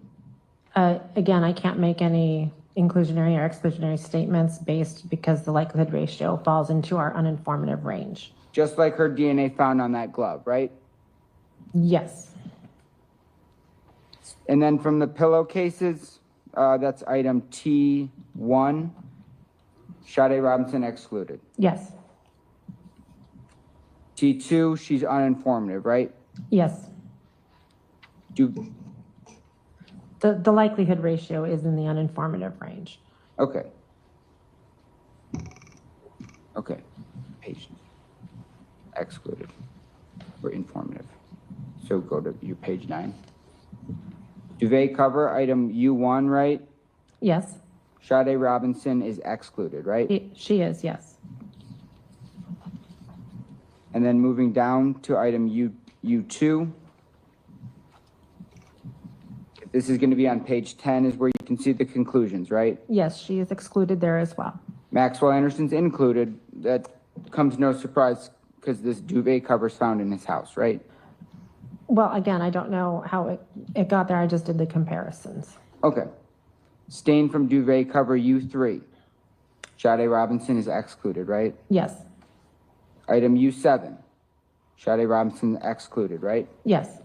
Again, I can't make any inclusionary or exclusionary statements based because the likelihood ratio falls into our uninformative range. Just like her DNA found on that glove, right? Yes, And then from the pillowcases, that's item T1, Sade Robinson excluded. yes, T2, she's uninformative, right? yes. The likelihood ratio is in the uninformative range. Okay. Okay, page excluded or informative. So go to your page 9. Duvet cover, item U1, right? Yes, Sade Robinson is excluded, right? she is, yes. And then moving down to item U2. This is going to be on page 10 is where you can see the conclusions, right? Yes, she is excluded there as well. Maxwell Anderson's included. That comes no surprise because this duvet cover is found in his house, right? Well, again, I don't know how it got there. I just did the comparisons. Okay. Stain from duvet cover U3. Sade Robinson is excluded, right? Yes, Item U7. Sade Robinson excluded, right? yes,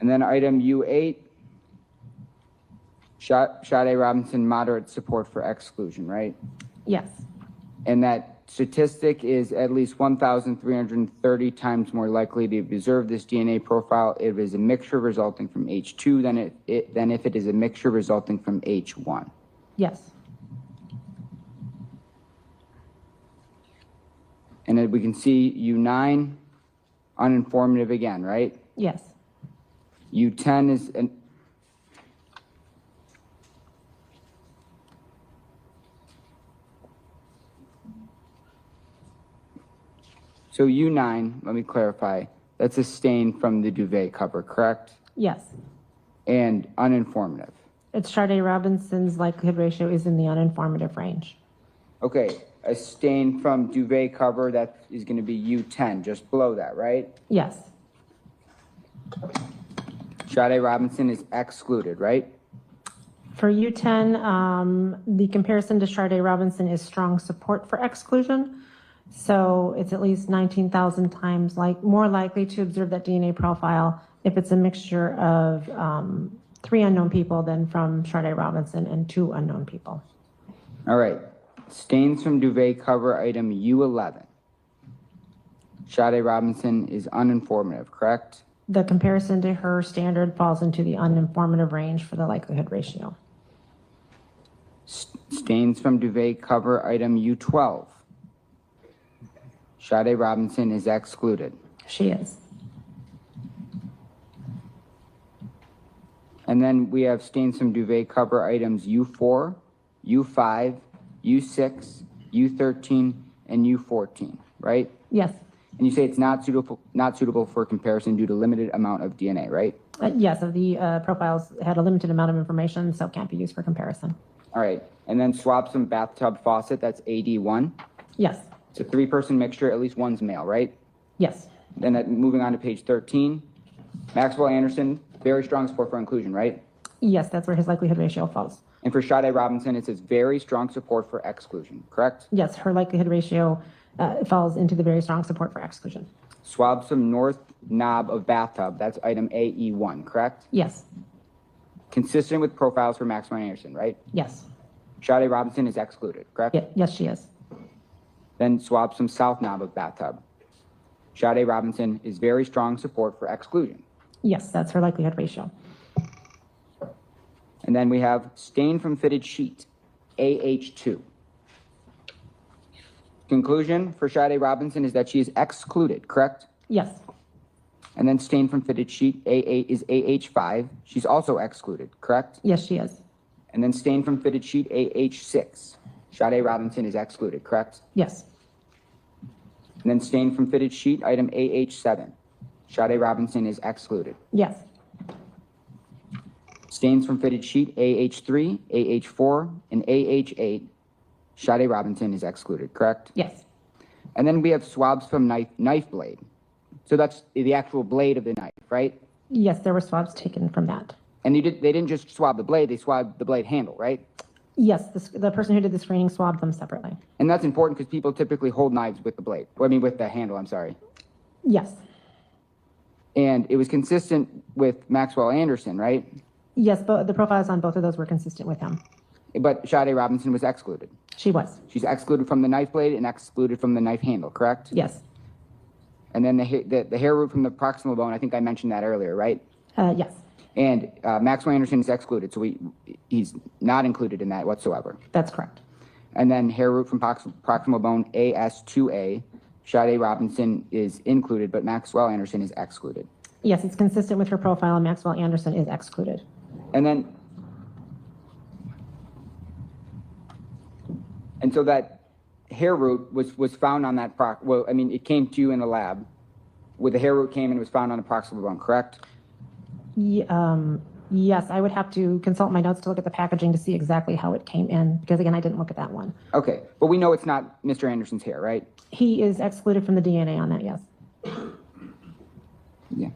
And then item U8. Sade Robinson, moderate support for exclusion, right? yes, And that statistic is at least 1,330 times more likely to observe this DNA profile if it is a mixture resulting from H2 than if it is a mixture resulting from H1. yes, And then we can see U9, uninformative again, right? yes, U10 is an So U9, let me clarify, that's a stain from the duvet cover, correct? yes. And uninformative. It's Sade Robinson's likelihood ratio is in the uninformative range. Okay, a stain from duvet cover, that is going to be U10, just below that, right? Yes, Sade Robinson is excluded, right? for U10, the comparison to Sade Robinson is strong support for exclusion. So it's at least 19,000 times more likely to observe that DNA profile if it's a mixture of 3 unknown people than from Sade Robinson and 2 unknown people. All right, stains from duvet cover, item U11. Sade Robinson is uninformative, correct? The comparison to her standard falls into the uninformative range for the likelihood ratio. Stains from duvet cover, item U12. Sade Robinson is excluded. She is. And then we have stains from duvet cover items U4, U5, U6, U13, and U14, right? Yes. And you say it's not suitable for comparison due to limited amount of DNA, right? Yes, the profiles had a limited amount of information, so can't be used for comparison. All right. And then swab some bathtub faucet, that's AD1. Yes. It's a 3-person mixture, at least one's male, right? Yes. Then moving on to page 13, Maxwell Anderson, very strong support for inclusion, right? Yes, that's where his likelihood ratio falls. And for Sade Robinson, it says very strong support for exclusion, correct? Yes, her likelihood ratio falls into the very strong support for exclusion. Swab some north knob of bathtub, that's item AE1, correct? Yes. Consistent with profiles for Maxwell Anderson, right? Yes. Sade Robinson is excluded, correct? Yes, she is. Then swab some south knob of bathtub. Sade Robinson is very strong support for exclusion. Yes, that's her likelihood ratio. And then we have stain from fitted sheet, AH2. Conclusion for Sade Robinson is that she is excluded, correct? Yes. And then stain from fitted sheet, AA is AH5. She's also excluded, correct? Yes, she is. And then stain from fitted sheet, AH6. Sade Robinson is excluded, correct? Yes. And then stain from fitted sheet, item AH7. Sade Robinson is excluded. Yes. Stains from fitted sheet, AH3, AH4, and AH8. Sade Robinson is excluded, correct? Yes. And then we have swabs from knife blade. So that's the actual blade of the knife, right? Yes, there were swabs taken from that. And they didn't just swab the blade, they swabbed the blade handle, right? Yes, the person who did the screening swabbed them separately. And that's important because people typically hold knives with the blade. I mean, with the handle, I'm sorry. Yes. And it was consistent with Maxwell Anderson, right? Yes, but the profiles on both of those were consistent with him. But Sade Robinson was excluded. She was. She's excluded from the knife blade and excluded from the knife handle, correct? Yes. And then the hair root from the proximal bone, I think I mentioned that earlier, right? Yes. And Maxwell Anderson is excluded, so he's not included in that whatsoever. That's correct. And then hair root from proximal bone AS2A, Sade Robinson is included, but Maxwell Anderson is excluded. Yes, it's consistent with her profile, and Maxwell Anderson is excluded. And so that hair root was found on that it came to you in the lab, where the hair root came and was found on the proximal bone, correct? Yes, I would have to consult my notes to look at the packaging to see exactly how it came in, because again, I didn't look at that one. Okay, but we know it's not Mr. Anderson's hair, right? He is excluded from the DNA on that, yes. Yeah.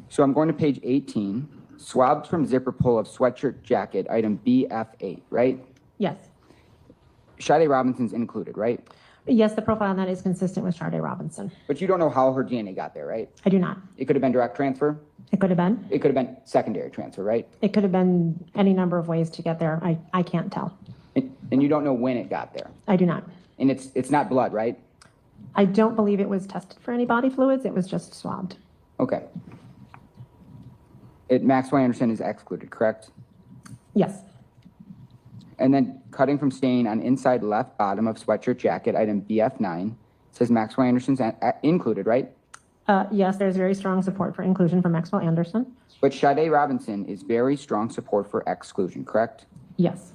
So I'm going to page 18, swabs from zipper pull of sweatshirt jacket, item BF8, right? Yes. Sade Robinson's included, right? Yes, the profile on that is consistent with Sade Robinson. But you don't know how her DNA got there, right? I do not. It could have been direct transfer. It could have been. It could have been secondary transfer, right? It could have been any number of ways to get there. I can't tell. And you don't know when it got there. I do not. And it's not blood, right? I don't believe it was tested for any body fluids. It was just swabbed. Okay. Maxwell Anderson is excluded, correct? Yes. And then cutting from stain on inside left bottom of sweatshirt jacket, item BF9, says Maxwell Anderson's included, right? Yes, there's very strong support for inclusion from Maxwell Anderson. But Sade Robinson is very strong support for exclusion, correct? Yes.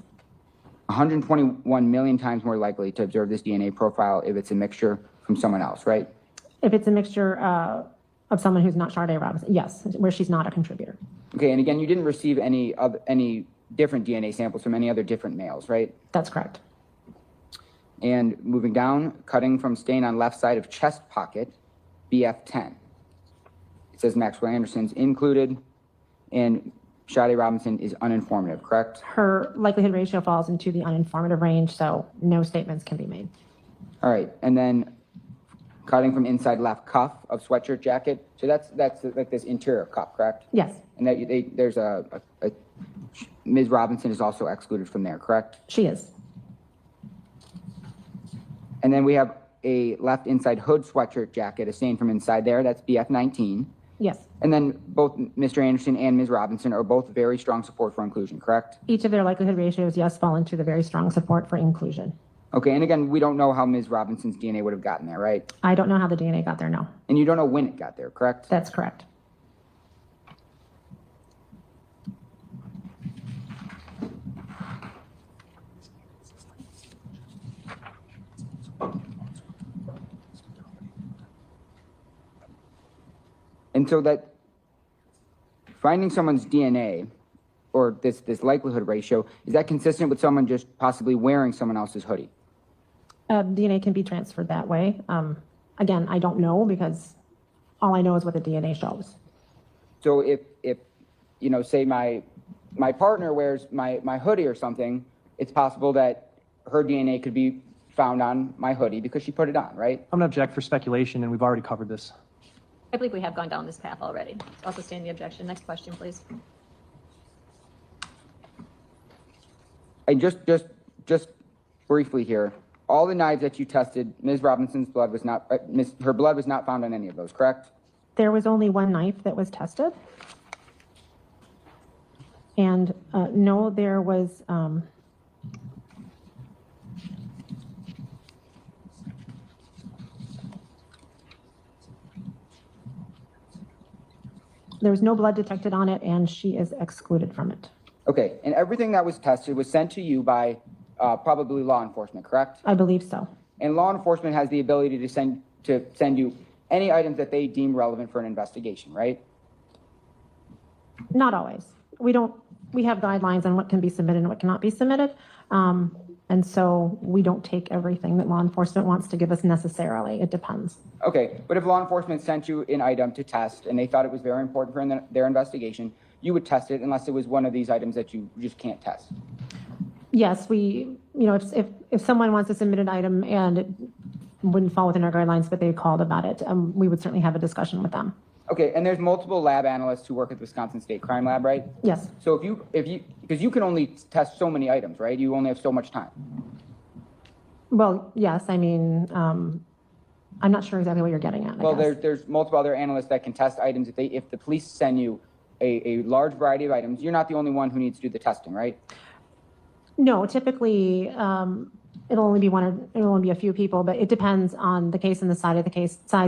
121 million times more likely to observe this DNA profile if it's a mixture from someone else, right? If it's a mixture of someone who's not Sade Robinson, yes, where she's not a contributor. Okay, and again, you didn't receive any different DNA samples from any other different males, right? That's correct. And moving down, cutting from stain on left side of chest pocket, BF10. It says Maxwell Anderson's included, and Sade Robinson is uninformative, correct? Her likelihood ratio falls into the uninformative range, so no statements can be made. All right, and then cutting from inside left cuff of sweatshirt jacket. So that's like this interior cuff, correct? Yes. And there's Ms. Robinson is also excluded from there, correct? She is. And then we have a left inside hood sweatshirt jacket, a stain from inside there. That's BF19. Yes. And then both Mr. Anderson and Ms. Robinson are both very strong support for inclusion, correct? Each of their likelihood ratios, yes, fall into the very strong support for inclusion. Okay, and again, we don't know how Ms. Robinson's DNA would have gotten there, right? I don't know how the DNA got there, no. And you don't know when it got there, correct? That's correct. And so that finding someone's DNA or this likelihood ratio, is that consistent with someone just possibly wearing someone else's hoodie? DNA can be transferred that way. Again, I don't know because all I know is what the DNA shows. So if you know, say my partner wears my hoodie or something, it's possible that her DNA could be found on my hoodie because she put it on, right? I'm gonna object for speculation, and we've already covered this. I believe we have gone down this path already. I'll sustain the objection. Next question, please. And just briefly here, all the knives that you tested, Ms. Robinson's blood was not, her blood was not found on any of those, correct? There was only one knife that was tested. And no, there was, there was no blood detected on it, and she is excluded from it. Okay, and everything that was tested was sent to you by probably law enforcement, correct? I believe so. And law enforcement has the ability to send you any items that they deem relevant for an investigation, right? Not always. We have guidelines on what can be submitted and what cannot be submitted. And so we don't take everything that law enforcement wants to give us necessarily. It depends. Okay, but if law enforcement sent you an item to test and they thought it was very important for their investigation, you would test it unless it was one of these items that you just can't test. Yes, if someone wants to submit an item and it wouldn't fall within our guidelines, but they called about it, we would certainly have a discussion with them. Okay, and there's multiple lab analysts who work at Wisconsin State Crime Lab, right? Yes. So because you can only test so many items, right? You only have so much time. Well, yes, I mean, I'm not sure exactly what you're getting at, I Well, guess. there's multiple other analysts that can test items. If the police send you a large variety of items, you're not the only one who needs to do the testing, right? No, typically, it'll only be a few people, but it depends on the case and the size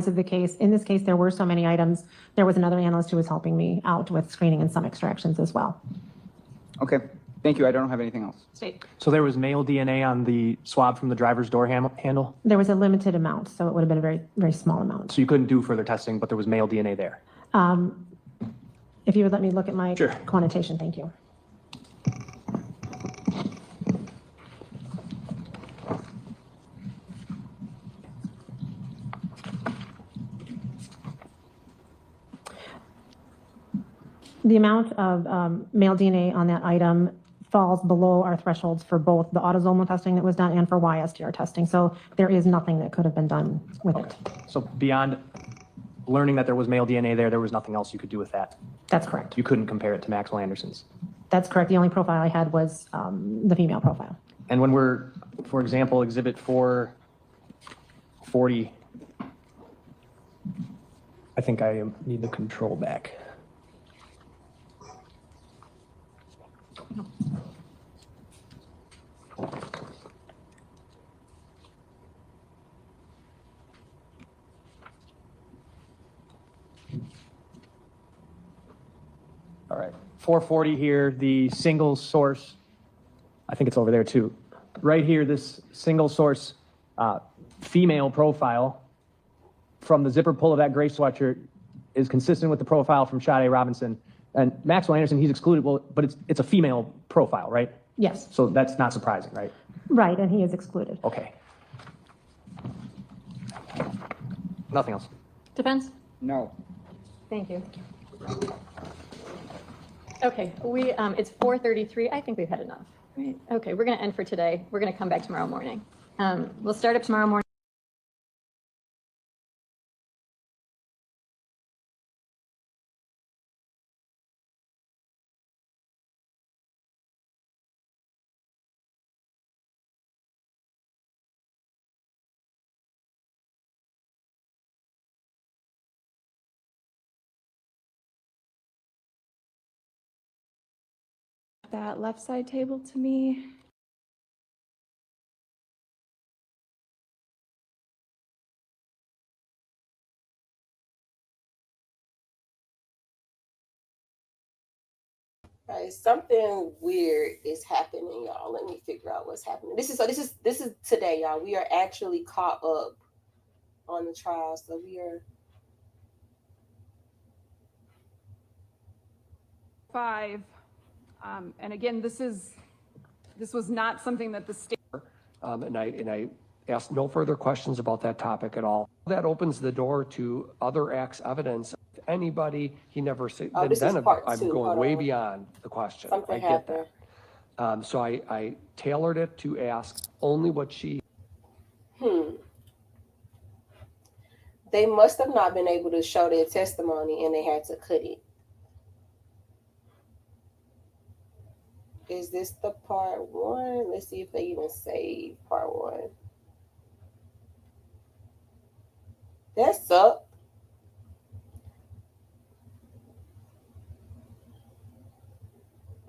of the case. In this case, there were so many items. There was another analyst who was helping me out with screening and some extractions as well. Okay, thank you. I don't have anything else. State. So there was male DNA on the swab from the driver's door handle? There was a limited amount, so it would have been a very, very small amount. So you couldn't do further testing, but there was male DNA there? If you would let me look at my Sure. quantitation, thank you. The amount of male DNA on that item falls below our thresholds for both the autosomal testing that was done and for YSTR testing. So there is nothing that could have been done with it. So beyond learning that there was male DNA there was nothing else you could do with that? That's correct. You couldn't compare it to Maxwell Anderson's? That's correct. The only profile I had was the female profile. And when we're, for example, exhibit 440, I think I need the control back. All right, 440 here, the single source, I think it's over there too. Right here, this single source female profile from the zipper pull of that gray sweatshirt is consistent with the profile from Sade Robinson. And Maxwell Anderson, he's excluded, well, but it's a female profile, right? Yes. So that's not surprising, right? Right, and he is excluded. Okay. Nothing else. Defense? No. Thank you. Okay, it's 4:33. I think we've had enough. Right. Okay, we're going to end for today. We're going to come back tomorrow morning. We'll start up tomorrow morning. That left side table to me. Right, something weird is happening, y'all. Let me figure out what's happening. This is today, y'all. We are actually caught up on the trial, so we are 5. And again, this was not something that the state. And I asked no further questions about that topic at all. That opens the door to other acts evidence. If anybody, he never said, Oh, this is then part I'm two. going Hold way on. beyond the question. Something I get that. happened. So I tailored it to ask only what she. They must have not been able to show their testimony and they had to cut it. Is this the part 1? Let's see if they even save part 1. That's up.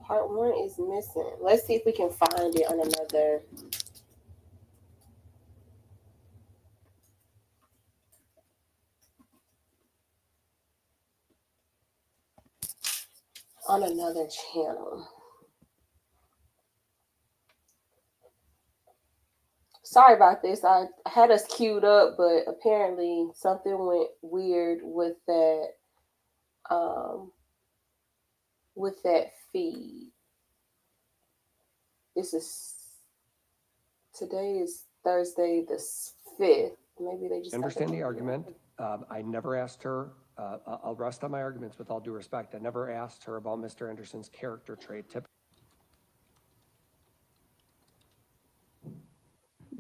Part 1 is missing. Let's see if we can find it on another. On another channel. Sorry about this. I had us queued up, but apparently something went weird with that feed. Today is Thursday the 5th. Maybe they just I understand the argument. I never asked her, I'll rest on my arguments with all due respect. I never asked her about Mr. Anderson's character trait.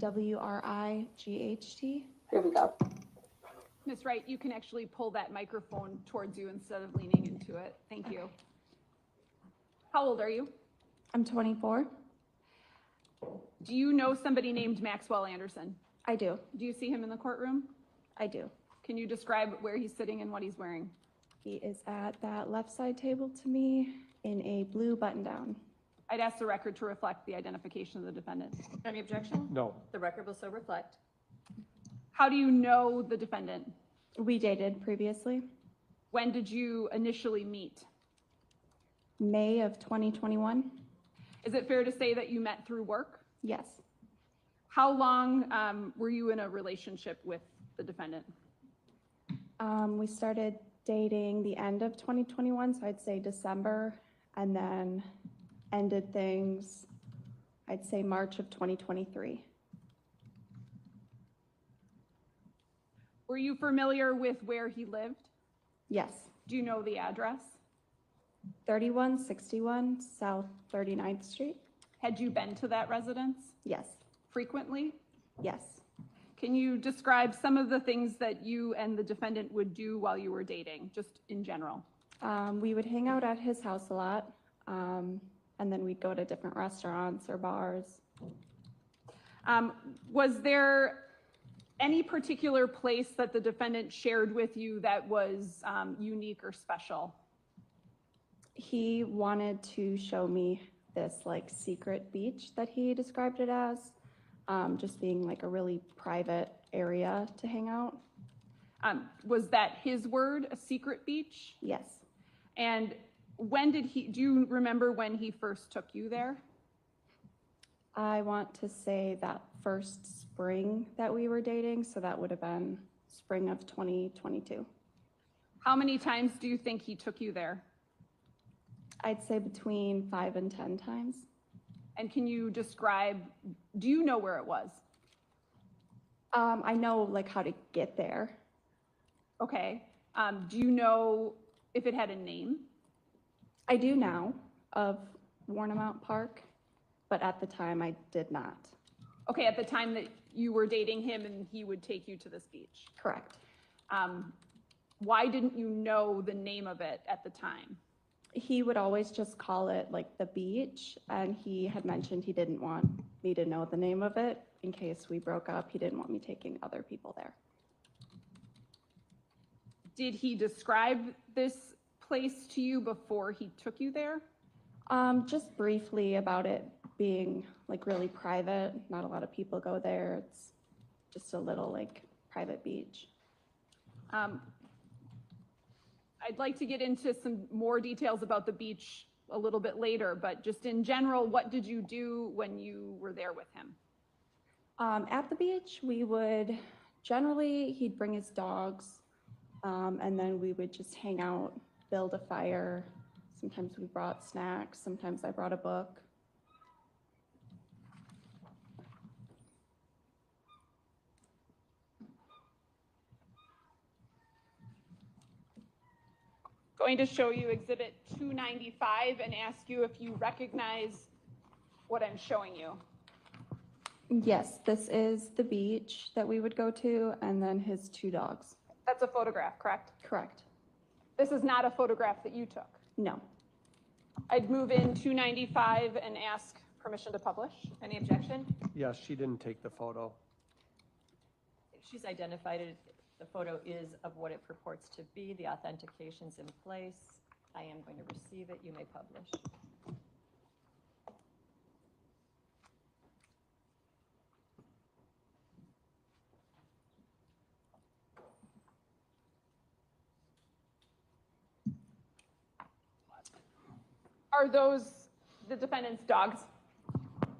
WRIGHT. Here we go. Ms. Wright, you can actually pull that microphone towards you instead of leaning into it. Thank you. How old are you? I'm 24. Do you know somebody named Maxwell Anderson? I do. Do you see him in the courtroom? I do. Can you describe where he's sitting and what he's wearing? He is at that left side table to me in a blue button down. I'd ask the record to reflect the identification of the defendant. Any objection? No. The record will so reflect. How do you know the defendant? We dated previously. When did you initially meet? May of 2021. Is it fair to say that you met through work? Yes. How long were you in a relationship with the defendant? We started dating the end of 2021, so I'd say December, and then ended things, I'd say March of 2023. Were you familiar with where he lived? Yes. Do you know the address? 3161 South 39th Street. Had you been to that residence Yes. frequently? Yes. Can you describe some of the things that you and the defendant would do while you were dating, just in general? We would hang out at his house a lot, and then we'd go to different restaurants or bars. Was there any particular place that the defendant shared with you that was unique or special? He wanted to show me this like secret beach that he described it as, just being like a really private area to hang out. Was that his word, a secret beach? Yes. And when did do you remember when he first took you there? I want to say that first spring that we were dating, so that would have been spring of 2022. How many times do you think he took you there? I'd say between 5 and 10 times. And can you describe, do you know where it was? I know like how to get there. Okay. Do you know if it had a name? I do now of Warnemount Park, but at the time I did not. Okay, at the time that you were dating him and he would take you to this beach. Correct. Why didn't you know the name of it at the time? He would always just call it like the beach, and he had mentioned he didn't want me to know the name of it in case we broke up. He didn't want me taking other people there. Did he describe this place to you before he took you there? Just briefly about it being like really private. Not a lot of people go there. It's just a little like private beach. I'd like to get into some more details about the beach a little bit later, but just in general, what did you do when you were there with him? At the beach, we would generally, he'd bring his dogs, and then we would just hang out, build a fire, Sometimes we brought snacks, sometimes I brought a book. Going to show you Exhibit 295 and ask you if you recognize what I'm showing you. Yes, this is the beach that we would go to, and then his 2 dogs. That's a photograph, correct? Correct. This is not a photograph that you took. No. I'd move in 295 and ask permission to publish. Any objection? Yes, she didn't take the photo. If she's identified it, the photo is of what it purports to be, the authentication's in place. I am going to receive it. You may publish. Are those the defendant's dogs?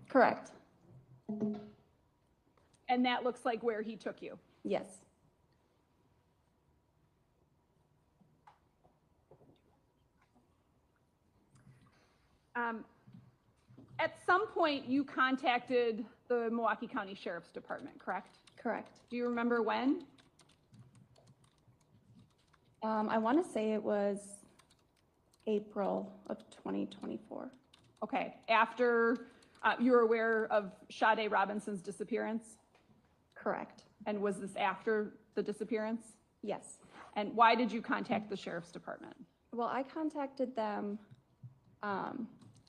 Correct. And that looks like where he took you. Yes. At some point, you contacted the Milwaukee County Sheriff's Department, correct? Correct. Do you remember when? I want to say it was April of 2024. Okay, after you were aware of Sade Robinson's disappearance? Correct. And was this after the disappearance? Yes. And why did you contact the Sheriff's Department? Well, I contacted them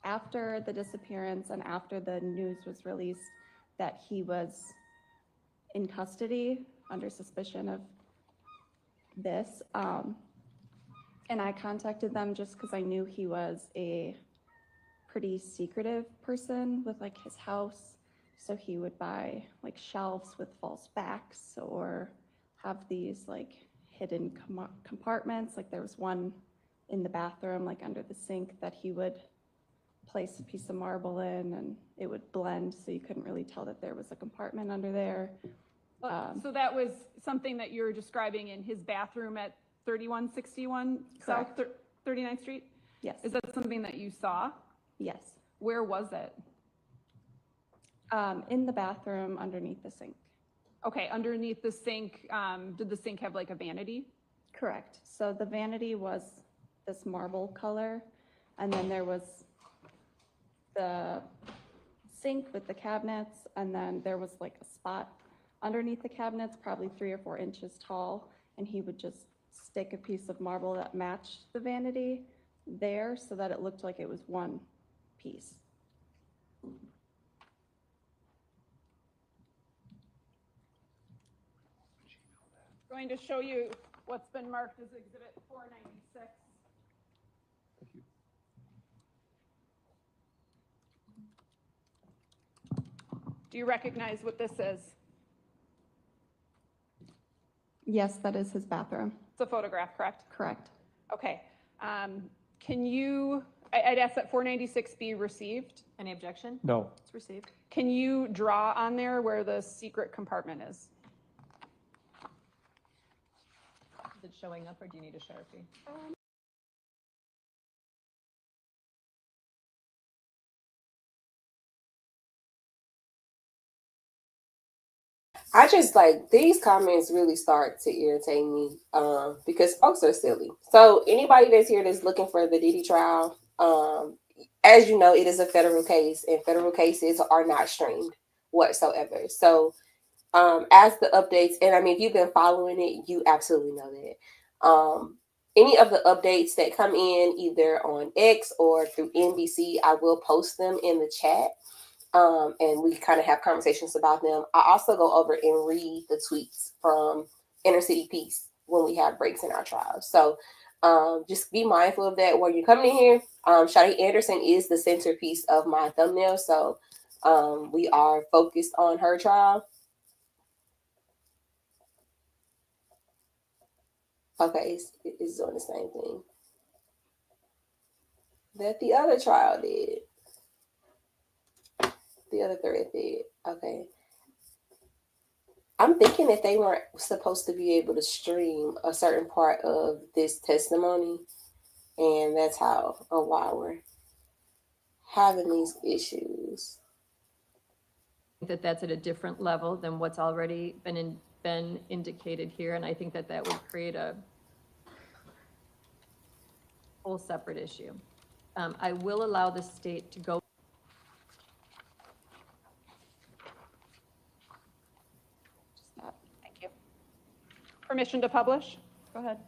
after the disappearance and after the news was released that he was in custody under suspicion of this. And I contacted them just because I knew he was a pretty secretive person with like his house. So he would buy like shelves with false backs or have these like hidden compartments. Like there was one in the bathroom, like under the sink, that he would place a piece of marble in and it would blend so you couldn't really tell that there was a compartment under there. So that was something that you're describing in his bathroom at 3161 South 39th Street? Yes. Is that something that you saw? Yes. Where was it? In the bathroom underneath the sink. Okay, underneath the sink, did the sink have like a vanity? Correct. So the vanity was this marble color, and then there was the sink with the cabinets, and then there was like a spot underneath the cabinets, probably 3 or 4 inches tall, and he would just stick a piece of marble that matched the vanity there so that it looked like it was one piece. Going to show you what's been marked as Exhibit 496. Thank you. Do you recognize what this is? Yes, that is his bathroom. It's a photograph, correct? Correct. Okay. Can you, I'd ask that 496 be received. Any objection? No. It's received. Can you draw on there where the secret compartment is? Is it showing up or do you need a Sharpie? I just like these comments really start to irritate me because folks are silly. So anybody that's here that's looking for the Diddy trial, as you know, it is a federal case and federal cases are not streamed whatsoever. So as the updates, and I mean, if you've been following it, you absolutely know that. Any of the updates that come in either on X or through NBC, I will post them in the chat. And we kind of have conversations about them. I also go over and read the tweets from Inner City Peace when we have breaks in our trials. So just be mindful of that while you're coming in here. Sade Anderson is the centerpiece of my thumbnail. So we are focused on her trial. Okay, it's doing the same thing that the other trial did. The other thread did. Okay. I'm thinking that they weren't supposed to be able to stream a certain part of this testimony. And that's how or why we're having these issues. That that's at a different level than what's already been indicated here, and I think that that would create a whole separate issue. I will allow the state to go. Thank you. Permission to publish? Go ahead.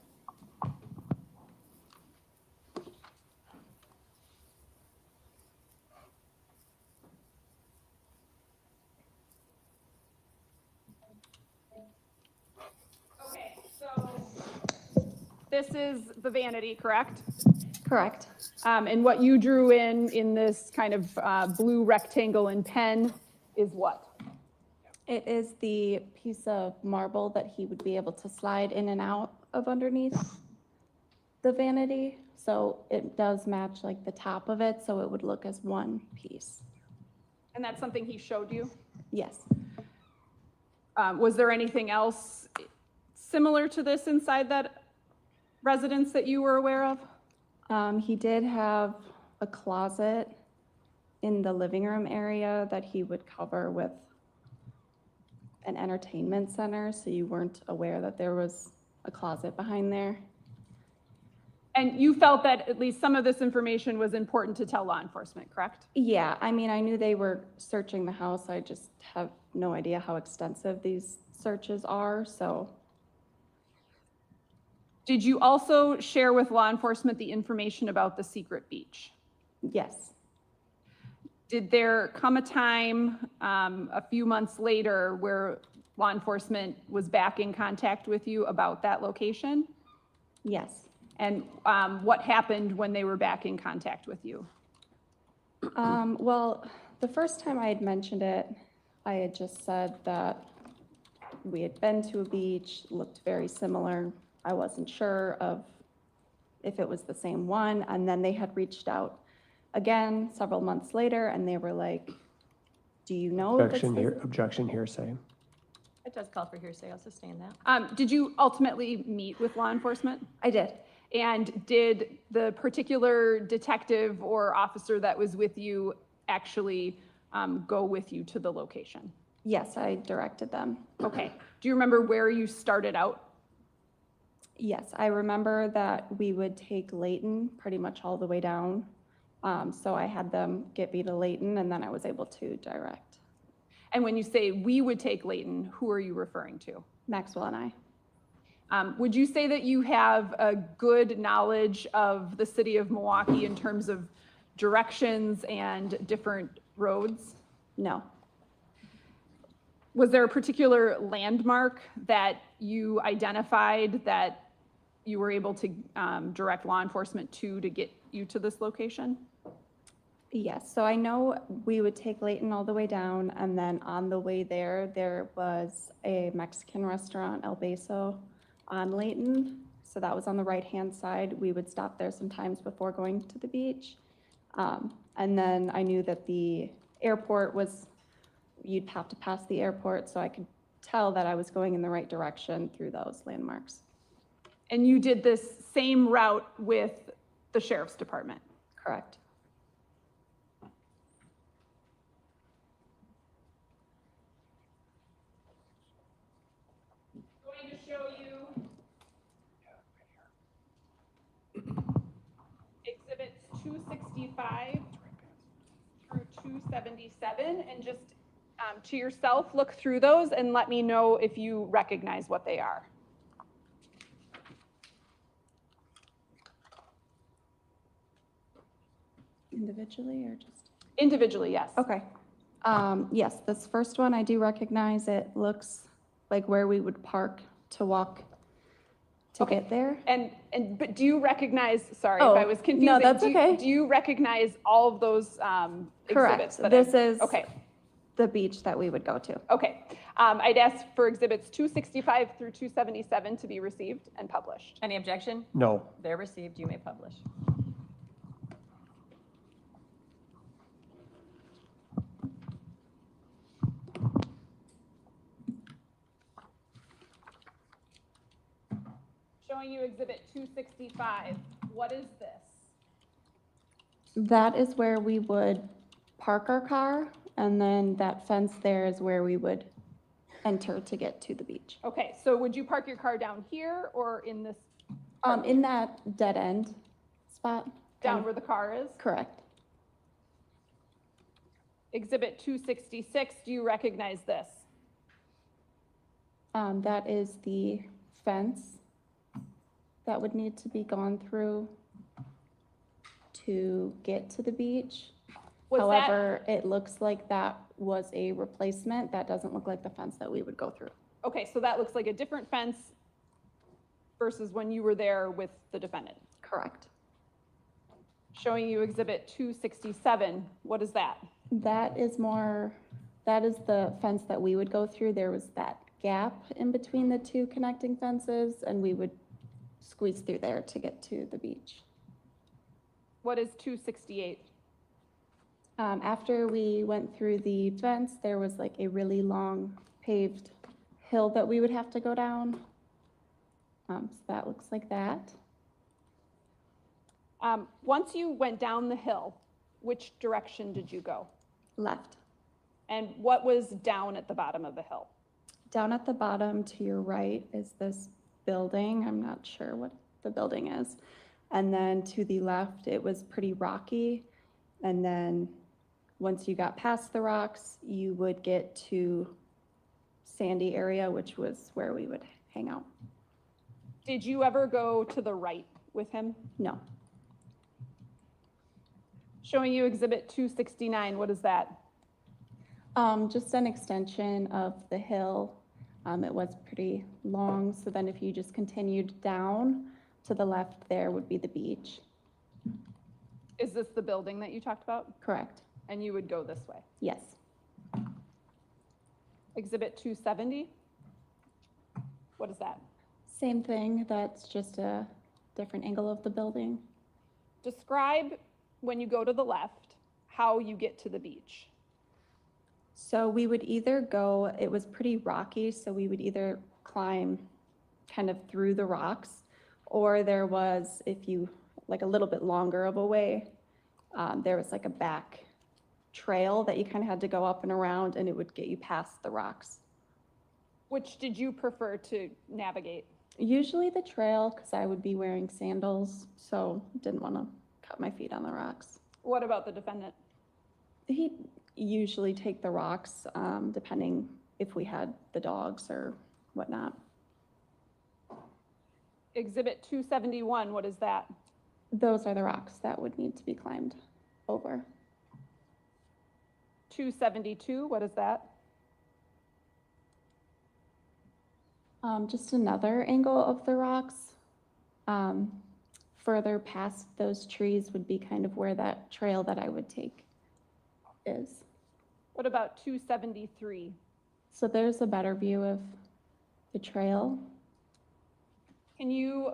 Okay, so this is the vanity, correct? Correct. And what you drew in this kind of blue rectangle in pen is what? It is the piece of marble that he would be able to slide in and out of underneath the vanity. So it does match like the top of it, so it would look as one piece. And that's something he showed you? Yes. Was there anything else similar to this inside that residence that you were aware of? He did have a closet in the living room area that he would cover with an entertainment center, so you weren't aware that there was a closet behind there. And you felt that at least some of this information was important to tell law enforcement, correct? Yeah, I mean, I knew they were searching the house. I just have no idea how extensive these searches are, so. Did you also share with law enforcement the information about the secret beach? Yes. Did there come a time a few months later where law enforcement was back in contact with you about that location? Yes. And what happened when they were back in contact with you? Well, the first time I had mentioned it, I had just said that we had been to a beach, looked very similar. I wasn't sure of if it was the same one. And then they had reached out again several months later, and they were like, do you know if it's Objection hearsay. It does call for hearsay, I'll sustain that. Did you ultimately meet with law enforcement? I did. And did the particular detective or officer that was with you actually go with you to the location? Yes, I directed them. Okay. Do you remember where you started out? Yes, I remember that we would take Layton pretty much all the way down. So I had them get me to Layton, and then I was able to direct. And when you say we would take Layton, who are you referring to? Maxwell and I. Would you say that you have a good knowledge of the city of Milwaukee in terms of directions and different roads? No. Was there a particular landmark that you identified that you were able to direct law enforcement to get you to this location? Yes, so I know we would take Layton all the way down, and then on the way there, there was a Mexican restaurant, El Beso, on Layton. So that was on the right-hand side. We would stop there sometimes before going to the beach. And then I knew that the airport was, you'd have to pass the airport, so I could tell that I was going in the right direction through those landmarks. And you did this same route with the sheriff's department? Correct. Going to show you exhibits 265 through 277, and just to yourself, look through those and let me know if you recognize what they are. Individually or just? Individually, yes. Okay. Yes, this first one I do recognize. It looks like where we would park to walk to get there. But do you recognize, sorry Oh, if I was confusing. no, that's okay. Do you recognize all of those Correct. exhibits? That This is okay. the beach that we would go to. Okay. I'd ask for exhibits 265 through 277 to be received and published. Any objection? No. They're received, you may publish. Showing you exhibit 265. What is this? That is where we would park our car, and then that fence there is where we would enter to get to the beach. Okay, so would you park your car down here or in this, In that dead end spot. down where the car is? Correct. Exhibit 266, do you recognize this? That is the fence that would need to be gone through to get to the beach. Was that, However, it looks like that was a replacement. That doesn't look like the fence that we would go through. okay, so that looks like a different fence versus when you were there with the defendant. Correct. Showing you exhibit 267, what is that? That is the fence that we would go through. There was that gap in between the two connecting fences, and we would squeeze through there to get to the beach. What is 268? After we went through the fence, there was like a really long paved hill that we would have to go down. So that looks like that. Once you went down the hill, which direction did you go? Left. And what was down at the bottom of the hill? Down at the bottom to your right is this building. I'm not sure what the building is. And then to the left, it was pretty rocky. And then once you got past the rocks, you would get to sandy area, which was where we would hang out. Did you ever go to the right with him? No. Showing you exhibit 269, what is that? Just an extension of the hill. It was pretty long. So then if you just continued down to the left, there would be the beach. Is this the building that you talked about? Correct. And you would go this way? Yes. Exhibit 270? What is that? Same thing. That's just a different angle of the building. Describe, when you go to the left, how you get to the beach. So we would either go, it was pretty rocky, so we would either climb kind of through the rocks, or there was, if you, like a little bit longer of a way, there was like a back trail that you kind of had to go up and around, and it would get you past the rocks. Which did you prefer to navigate? Usually the trail, because I would be wearing sandals, so didn't want to cut my feet on the rocks. What about the defendant? He'd usually take the rocks, depending if we had the dogs or whatnot. Exhibit 271, what is that? Those are the rocks that would need to be climbed over. 272, what is that? Just another angle of the rocks. Further past those trees would be kind of where that trail that I would take is. What about 273? So there's a better view of the trail. Can you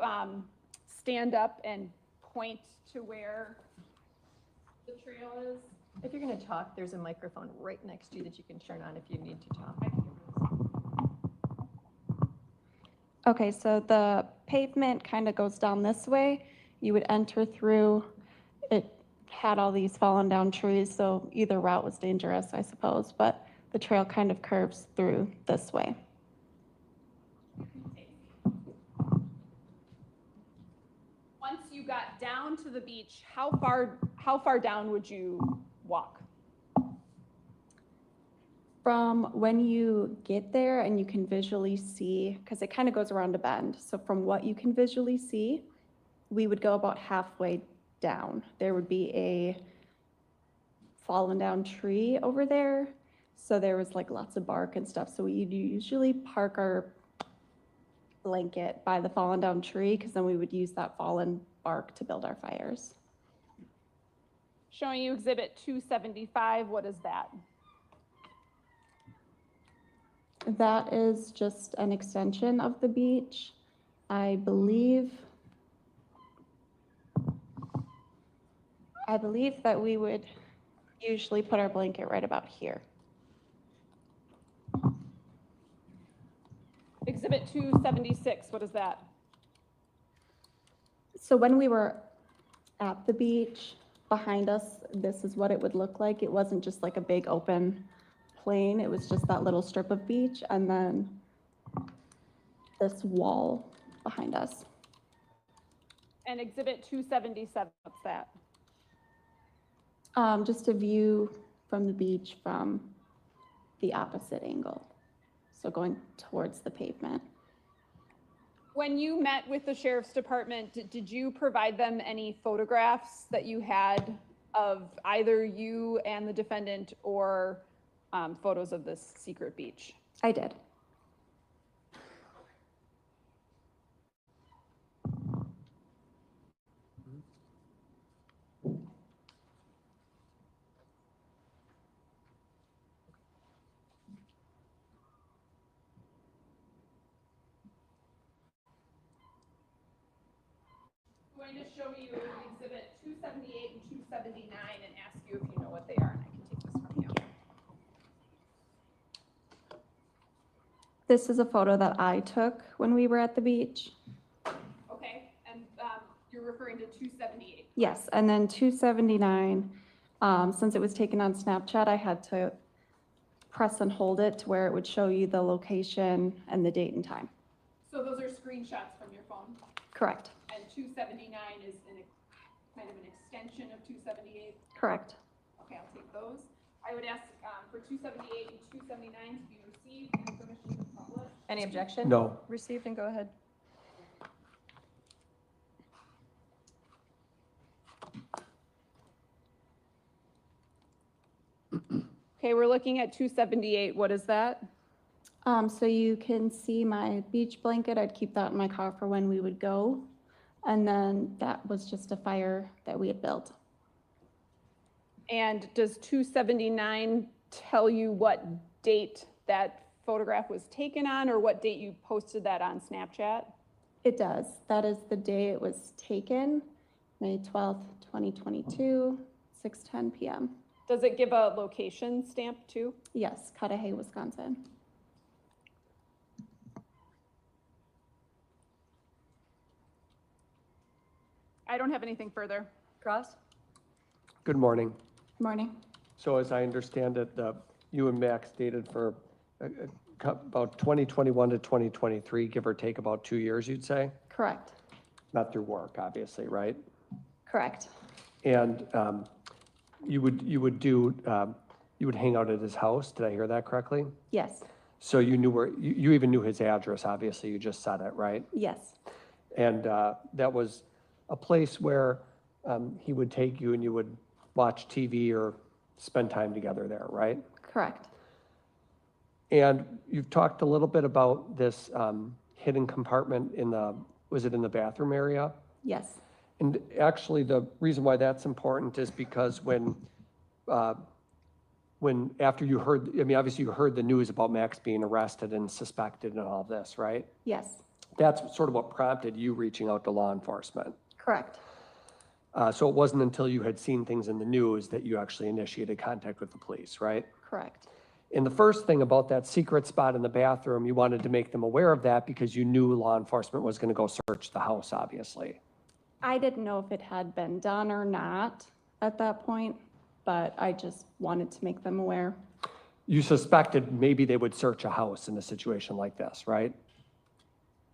stand up and point to where the trail is? If you're going to talk, there's a microphone right next to you that you can turn on if you need to talk. Okay, so the pavement kind of goes down this way. You would enter through, it had all these fallen down trees, so either route was dangerous, I suppose, but the trail kind of curves through this way. Once you got down to the beach, how far down would you walk? From when you get there and you can visually see, because it kind of goes around a bend, so from what you can visually see, we would go about halfway down. There would be a fallen down tree over there, so there was like lots of bark and stuff, so we'd usually park our blanket by the fallen down tree, because then we would use that fallen bark to build our fires. Showing you exhibit 275, what is that? That is just an extension of the beach. I believe that we would usually put our blanket right about here. Exhibit 276, what is that? So when we were at the beach, behind us, this is what it would look like. It wasn't just like a big open plain. It was just that little strip of beach and then this wall behind us. And Exhibit 277, what's that? Just a view from the beach from the opposite angle. So going towards the pavement. When you met with the sheriff's department, did you provide them any photographs that you had of either you and the defendant or photos of this secret beach? I did. I'm going to show you Exhibit 278 and 279 and ask you if you know what they are, and I can take this from you. This is a photo that I took when we were at the beach. Okay, and you're referring to 278. Yes, and then 279, since it was taken on Snapchat, I had to press and hold it to where it would show you the location and the date and time. So those are screenshots from your phone, Correct. and 279 is kind of an extension of 278? Correct. Okay, I'll take those. I would ask for 278 and 279 to be received and permission to publish. Any objection? No. Received, and go ahead. Okay, we're looking at 278. What is that? So you can see my beach blanket. I'd keep that in my car for when we would go. And then that was just a fire that we had built. And does 279 tell you what date that photograph was taken on, or what date you posted that on Snapchat? It does. That is the day it was taken, May 12th, 2022, 6:10 p.m. Does it give a location stamp too? Yes, Cudahy, Wisconsin. I don't have anything further. Cross? Good morning. Morning. So as I understand it, you and Max dated for about 2021 to 2023, give or take about 2 years, you'd say? Correct. Not through work, obviously, right? Correct. And you would hang out at his house, did I hear that correctly? Yes. So you knew where, you even knew his address, obviously, you just said it, right? Yes. And that was a place where he would take you and you would watch TV or spend time together there, right? Correct. And you've talked a little bit about this hidden compartment was it in the bathroom area? Yes. And actually, the reason why that's important is because when after you heard, I mean, obviously you heard the news about Max being arrested and suspected and all this, right? Yes. That's sort of what prompted you reaching out to law enforcement. Correct. So it wasn't until you had seen things in the news that you actually initiated contact with the police, right? Correct. And the first thing about that secret spot in the bathroom, you wanted to make them aware of that because you knew law enforcement was going to go search the house, obviously. I didn't know if it had been done or not at that point, but I just wanted to make them aware. You suspected maybe they would search a house in a situation like this, right?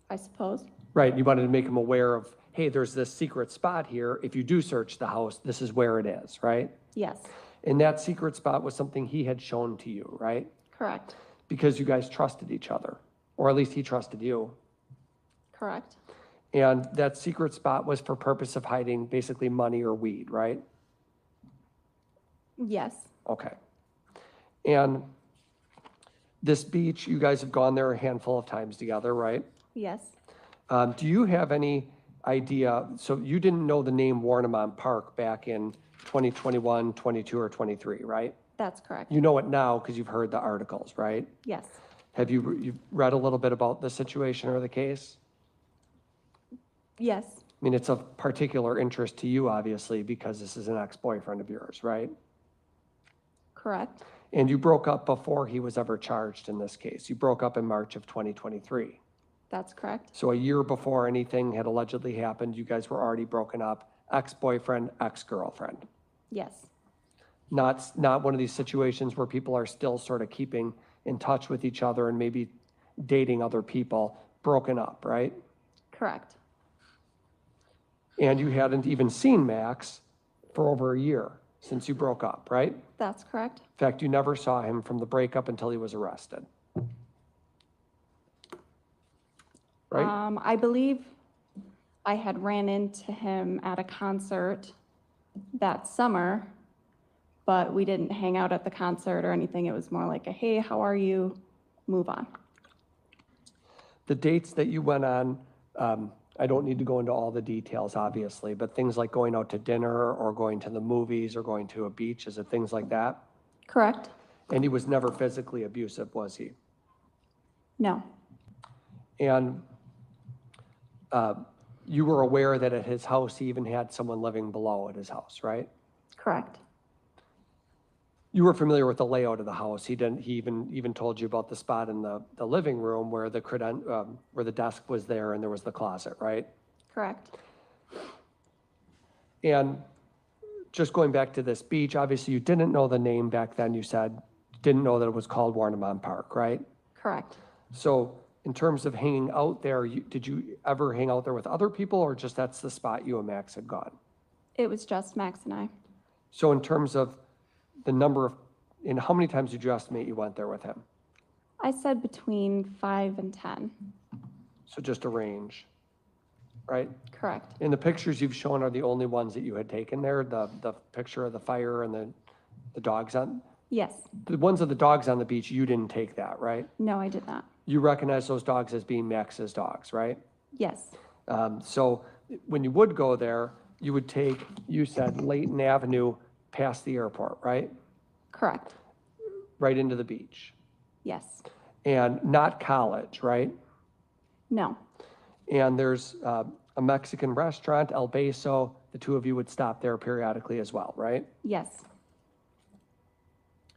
I suppose. Right, you wanted to make them aware of, hey, there's this secret spot here. If you do search the house, this is where it is, right? Yes. And that secret spot was something he had shown to you, right? Correct. Because you guys trusted each other, or at least he trusted you. Correct. And that secret spot was for purpose of hiding basically money or weed, right? Yes. Okay. And this beach, you guys have gone there a handful of times together, right? Yes. Do you have any idea, so you didn't know the name Warnemont Park back in 2021, 22, or 23, right? That's correct. You know it now because you've heard the articles, right? Yes. Have you've read a little bit about the situation or the case? Yes. I mean, it's of particular interest to you, obviously, because this is an ex-boyfriend of yours, right? Correct. And you broke up before he was ever charged in this case. You broke up in March of 2023. That's correct. So a year before anything had allegedly happened, you guys were already broken up, ex-boyfriend, ex-girlfriend. Yes, Not one of these situations where people are still sort of keeping in touch with each other and maybe dating other people, broken up, right? correct. And you hadn't even seen Max for over a year since you broke up, right? That's correct. In fact, you never saw him from the breakup until he was arrested. Right? I believe I had ran into him at a concert that summer, but we didn't hang out at the concert or anything. It was more like a, hey, how are you? Move on. The dates that you went on, I don't need to go into all the details, obviously, but things like going out to dinner or going to the movies or going to a beach, is it things like that? Correct? And he was never physically abusive, was he? No, And you were aware that at his house, he even had someone living below at his house, right? correct. You were familiar with the layout of the house. He even told you about the spot in the living room where where the desk was there and there was the closet, right? Correct. And just going back to this beach, obviously you didn't know the name back then, you said, didn't know that it was called Warnemont Park, right? Correct. So in terms of hanging out there, did you ever hang out there with other people or just that's the spot you and Max had gone? It was just Max and I. So in terms of the number of, and how many times did you estimate you went there with him? I said between 5 and 10. So just a range, right? Correct. And the pictures you've shown are the only ones that you had taken there, the picture of the fire and the dogs on, Yes. the ones of the dogs on the beach, you didn't take that, right? No, I did not. You recognize those dogs as being Max's dogs, right? Yes. So when you would go there, you would take, you said Layton Avenue past the airport, right? Correct. Right into the beach. Yes. And not College, right? No. And there's a Mexican restaurant, El Beso. The two of you would stop there periodically as well, right? Yes.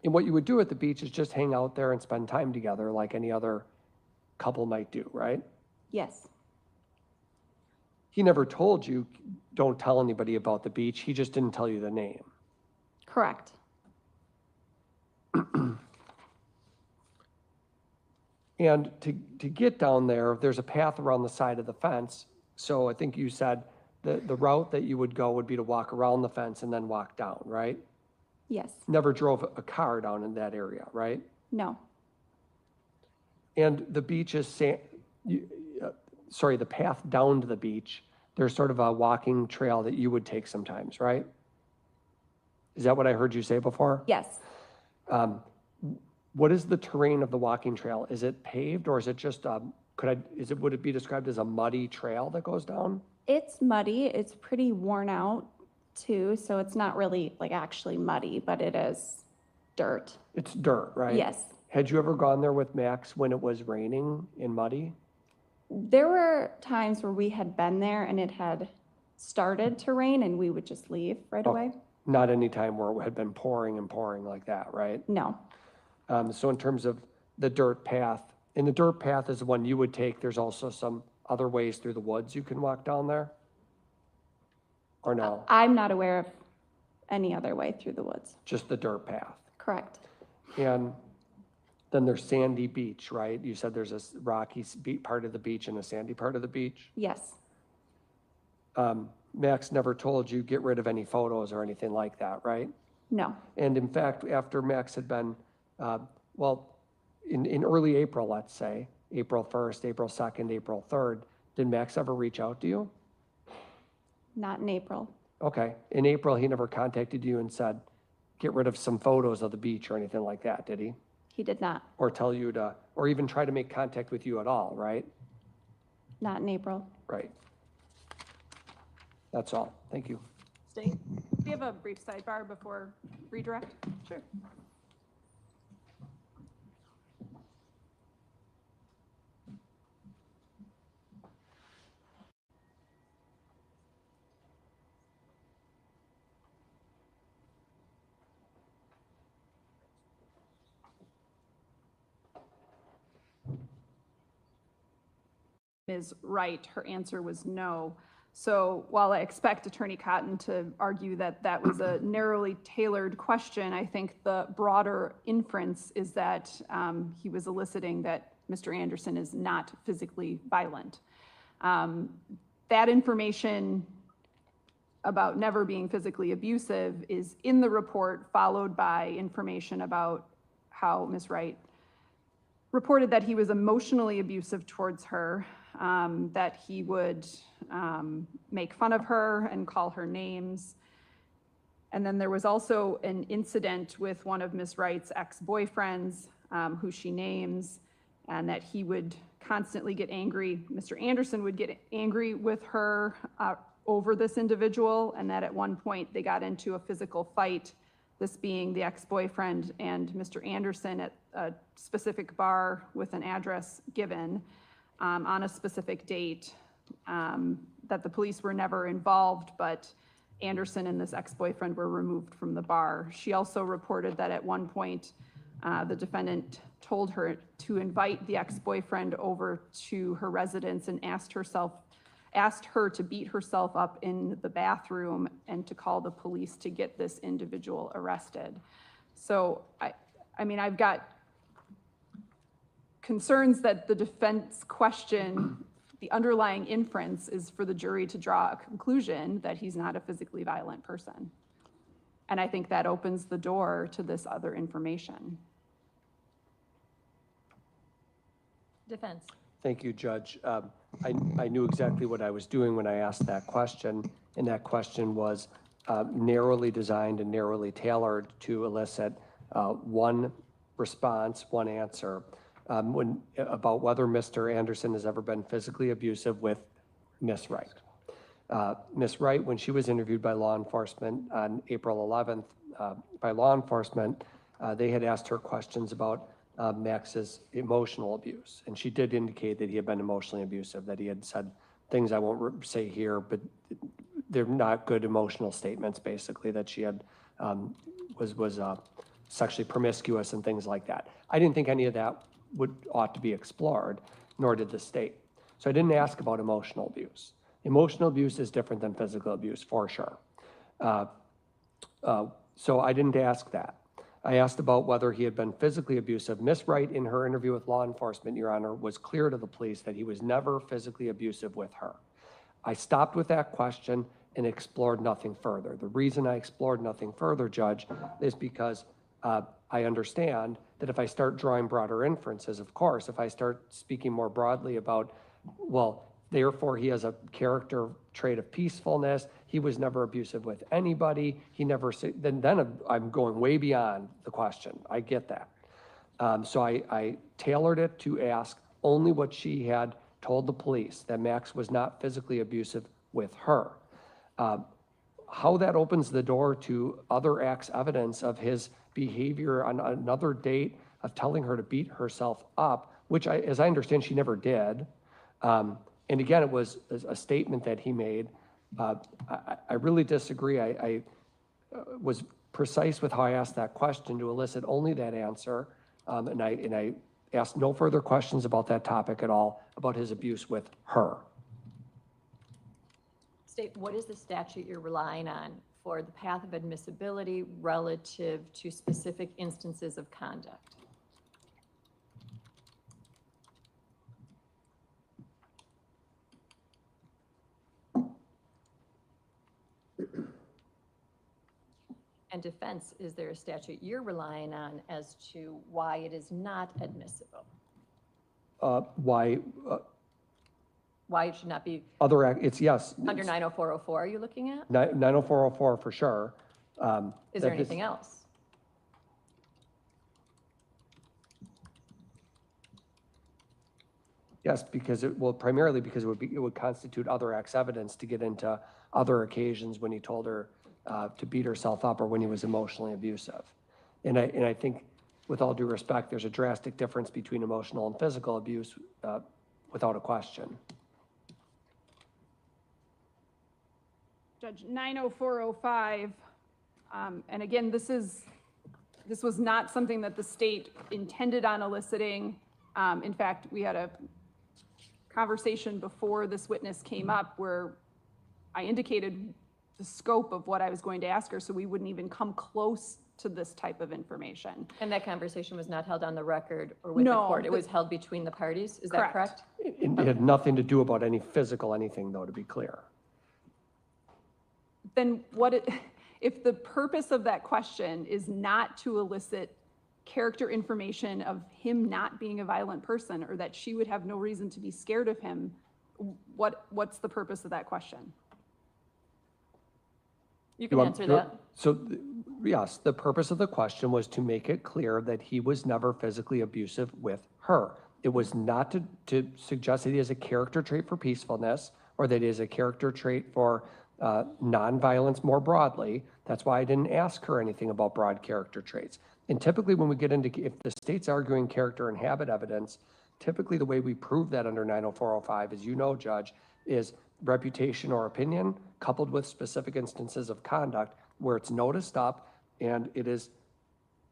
And what you would do at the beach is just hang out there and spend time together like any other couple might do, right? Yes. He never told you, don't tell anybody about the beach. He just didn't tell you the name. Correct. And to get down there, there's a path around the side of the fence. So I think you said the route that you would go would be to walk around the fence and then walk down, right? Yes. Never drove a car down in that area, right? No. And the beach is, the path down to the beach, there's sort of a walking trail that you would take sometimes, right? Is that what I heard you say before? Yes. What is the terrain of the walking trail? Is it paved or is it just, would it be described as a muddy trail that goes down? It's muddy. It's pretty worn out too. So it's not really like actually muddy, but it is dirt. It's dirt, right? Yes. Had you ever gone there with Max when it was raining and muddy? There were times where we had been there and it had started to rain and we would just leave right away. Not any time where it had been pouring and pouring like that, right? No. So in terms of the dirt path, and the dirt path is the one you would take, there's also some other ways through the woods you can walk down there? Or no? I'm not aware of any other way through the woods. Just the dirt path? Correct. And then there's sandy beach, right? You said there's a rocky part of the beach and a sandy part of the beach? Yes. Max never told you get rid of any photos or anything like that, right? No. And in fact, after Max had been, in early April, let's say, April 1st, April 2nd, April 3rd, did Max ever reach out to you? Not in April. Okay. In April, he never contacted you and said, get rid of some photos of the beach or anything like that, did he? He did not. Or tell you to, or even try to make contact with you at all, right? Not in April. Right. That's all. Thank you. State, do you have a brief sidebar before redirect? Sure. Ms. Wright, her answer was no. So while I expect Attorney Cotton to argue that that was a narrowly tailored question, I think the broader inference is that he was eliciting that Mr. Anderson is not physically violent. That information about never being physically abusive is in the report, followed by information about how Ms. Wright reported that he was emotionally abusive towards her, that he would make fun of her and call her names. And then there was also an incident with one of Ms. Wright's ex-boyfriends, who she names, and that he would constantly get angry. Mr. Anderson would get angry with her over this individual, and that at one point they got into a physical fight, this being the ex-boyfriend and Mr. Anderson at a specific bar with an address given on a specific date, that the police were never involved, but Anderson and this ex-boyfriend were removed from the bar. She also reported that at one point, the defendant told her to invite the ex-boyfriend over to her residence and asked her to beat herself up in the bathroom and to call the police to get this individual arrested. So, I mean, I've got concerns that the defense question, the underlying inference is for the jury to draw a conclusion that he's not a physically violent person. And I think that opens the door to this other information. Defense. Thank you, Judge. I knew exactly what I was doing when I asked that question, and that question was narrowly designed and narrowly tailored to elicit one response, one answer, about whether Mr. Anderson has ever been physically abusive with Ms. Wright. Ms. Wright, when she was interviewed by law enforcement on April 11th, by law enforcement, they had asked her questions about Max's emotional abuse. And she did indicate that he had been emotionally abusive, that he had said things I won't say here, but they're not good emotional statements, basically, that she had was sexually promiscuous and things like that. I didn't think any of that ought to be explored, nor did the state. So I didn't ask about emotional abuse. Emotional abuse is different than physical abuse, for sure. So I didn't ask that. I asked about whether he had been physically abusive. Ms. Wright, in her interview with law enforcement, Your Honor, was clear to the police that he was never physically abusive with her. I stopped with that question and explored nothing further. The reason I explored nothing further, Judge, is because I understand that if I start drawing broader inferences, of course, if I start speaking more broadly about, well, therefore he has a character trait of peacefulness, he was never abusive with anybody, he never, then I'm going way beyond the question. I get that. So I tailored it to ask only what she had told the police, that Max was not physically abusive with her. How that opens the door to other acts evidence of his behavior on another date of telling her to beat herself up, which as I understand, she never did. And again, it was a statement that he made. I really disagree. I was precise with how I asked that question to elicit only that answer. And I asked no further questions about that topic at all, about his abuse with her. State, what is the statute you're relying on for the path of admissibility relative to specific instances of conduct? And defense, is there a statute you're relying on as to why it is not admissible? Why Why it should not be it's yes. under 90404 are you looking at? 90404 for sure. Is there anything else? Yes, because primarily because it would constitute other acts evidence to get into other occasions when he told her to beat herself up or when he was emotionally abusive. And I think, with all due respect, there's a drastic difference between emotional and physical abuse, without a question. Judge, 90405, and again, this was not something that the state intended on eliciting. In fact, we had a conversation before this witness came up where I indicated the scope of what I was going to ask her, so we wouldn't even come close to this type of information. And that conversation was not held on the record or with the No, court? It was held between the parties? Is that Correct. correct? It had nothing to do about any physical anything, though, to be clear. Then if the purpose of that question is not to elicit character information of him not being a violent person, or that she would have no reason to be scared of him, what's the purpose of that question? You can answer that. So, yes, the purpose of the question was to make it clear that he was never physically abusive with her. It was not to suggest that he has a character trait for peacefulness, or that he has a character trait for nonviolence more broadly. That's why I didn't ask her anything about broad character traits. And typically when we get into, if the state's arguing character and habit evidence, typically the way we prove that under 90405, as you know, Judge, is reputation or opinion coupled with specific instances of conduct where it's noticed up and it is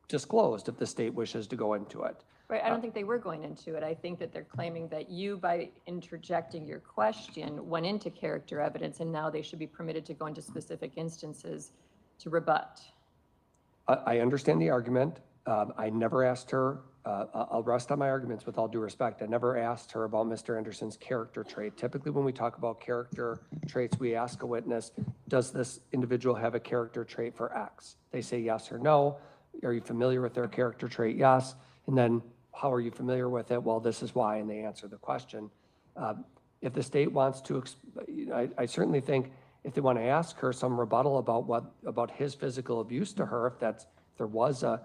disclosed if the state wishes to go into it. Right, I don't think they were going into it. I think that they're claiming that you, by interjecting your question, went into character evidence, and now they should be permitted to go into specific instances to rebut. I understand the argument. I never asked her, I'll rest on my arguments with all due respect. I never asked her about Mr. Anderson's character trait. Typically, when we talk about character traits, we ask a witness, does this individual have a character trait for X? They say yes or no. Are you familiar with their character trait? Yes. And then, how are you familiar with it? Well, this is why, and they answer the question. If the state wants to, I certainly think if they want to ask her some rebuttal about his physical abuse to her, if there was a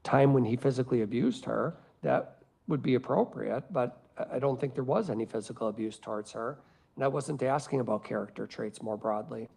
time when he physically abused her, that would be appropriate, but I don't think there was any physical abuse towards her. And I wasn't asking about character traits more broadly.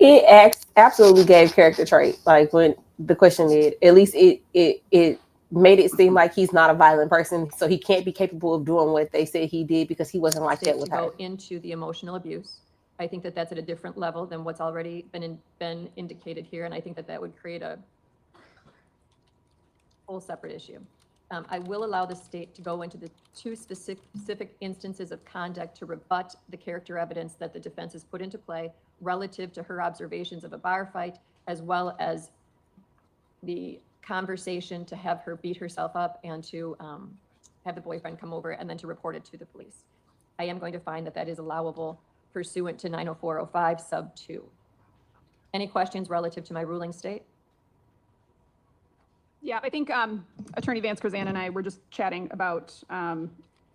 It absolutely gave character trait. Like when the question did, at least it made it seem like he's not a violent person, so he can't be capable of doing what they said he did because he wasn't like that To with her. go into the emotional abuse. I think that that's at a different level than what's already been indicated here, and I think that that would create a whole separate issue. I will allow the state to go into the two specific instances of conduct to rebut the character evidence that the defense has put into play relative to her observations of a bar fight, as well as the conversation to have her beat herself up and to have the boyfriend come over and then to report it to the police. I am going to find that that is allowable pursuant to 90405 sub 2. Any questions relative to my ruling, state? Yeah, I think Attorney Vance Krzan and I were just chatting about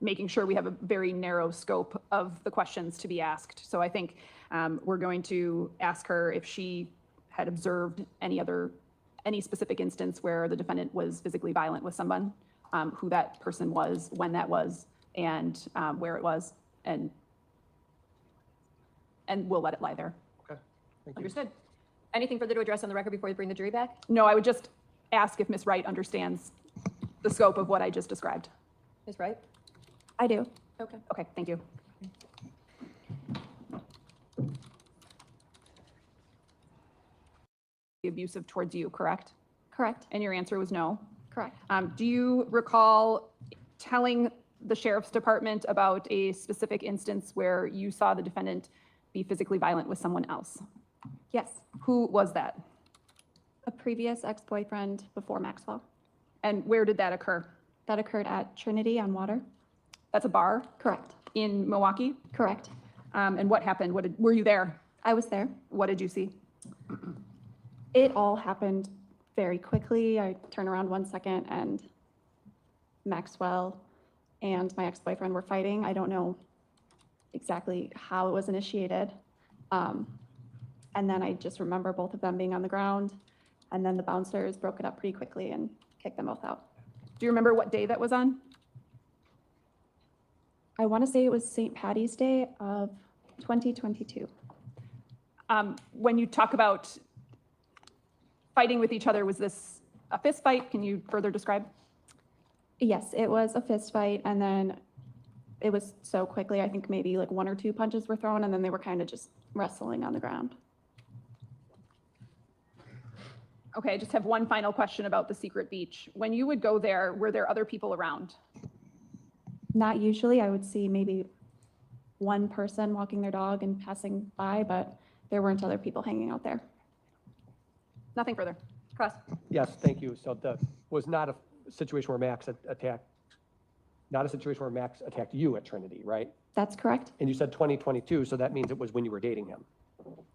making sure we have a very narrow scope of the questions to be asked. So I think we're going to ask her if she had observed any specific instance where the defendant was physically violent with someone, who that person was, when that was, and where it was, and we'll let it lie there. Okay, thank you. Understood. Anything further to address on the record before we bring the jury back? No, I would just ask if Ms. Wright understands the scope of what I just described. Ms. Wright? I do. Okay. Okay, thank you. Abusive towards you, correct? Correct. And your answer was no. Correct. Do you recall telling the sheriff's department about a specific instance where you saw the defendant be physically violent with someone else? Yes. Who was that? A previous ex-boyfriend before Maxwell. And where did that occur? That occurred at Trinity on Water. That's a bar Correct. in Milwaukee? Correct. And what happened? Were you there? I was there. What did you see? It all happened very quickly. I turn around 1 second and Maxwell and my ex-boyfriend were fighting. I don't know exactly how it was initiated. And then I just remember both of them being on the ground, and then the bouncers broke it up pretty quickly and kicked them both out. Do you remember what day that was on? I want to say it was St. Patty's Day of 2022. When you talk about fighting with each other, was this a fist fight? Can you further describe? Yes, it was a fist fight, and then it was so quickly, I think maybe like 1 or 2 punches were thrown, and then they were kind of just wrestling on the ground. Okay, I just have one final question about the secret beach. When you would go there, were there other people around? Not usually. I would see maybe one person walking their dog and passing by, but there weren't other people hanging out there. Nothing further. Cross. Yes, thank you. So the was not a situation where Max attacked, not a situation where Max attacked you at Trinity, right? That's correct. And you said 2022, so that means it was when you were dating him.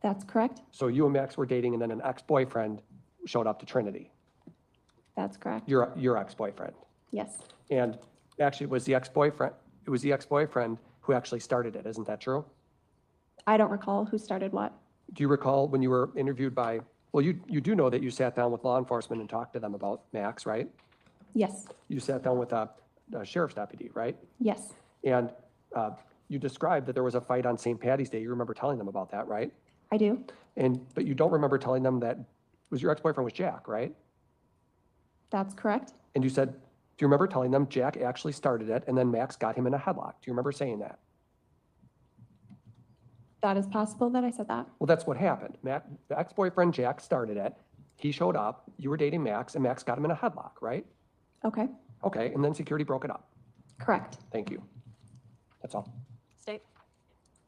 That's correct. So you and Max were dating, and then an ex-boyfriend showed up to Trinity. That's correct. Your ex-boyfriend. Yes, And actually, it was the ex-boyfriend who actually started it. Isn't that true? I don't recall who started what. Do you recall when you were interviewed by, well, you do know that you sat down with law enforcement and talked to them about Max, right? Yes, You sat down with a sheriff's deputy, right? yes, And you described that there was a fight on St. Patty's Day. You remember telling them about that, right? I do. But you don't remember telling them that was your ex-boyfriend was Jack, right? That's correct. And you said, do you remember telling them Jack actually started it and then Max got him in a headlock? Do you remember saying that? That is possible that I said that. Well, that's what happened. The ex-boyfriend Jack started it. He showed up. You were dating Max, and Max got him in a headlock, right? Okay, Okay, and then security broke it up. correct. Thank you. That's all. State.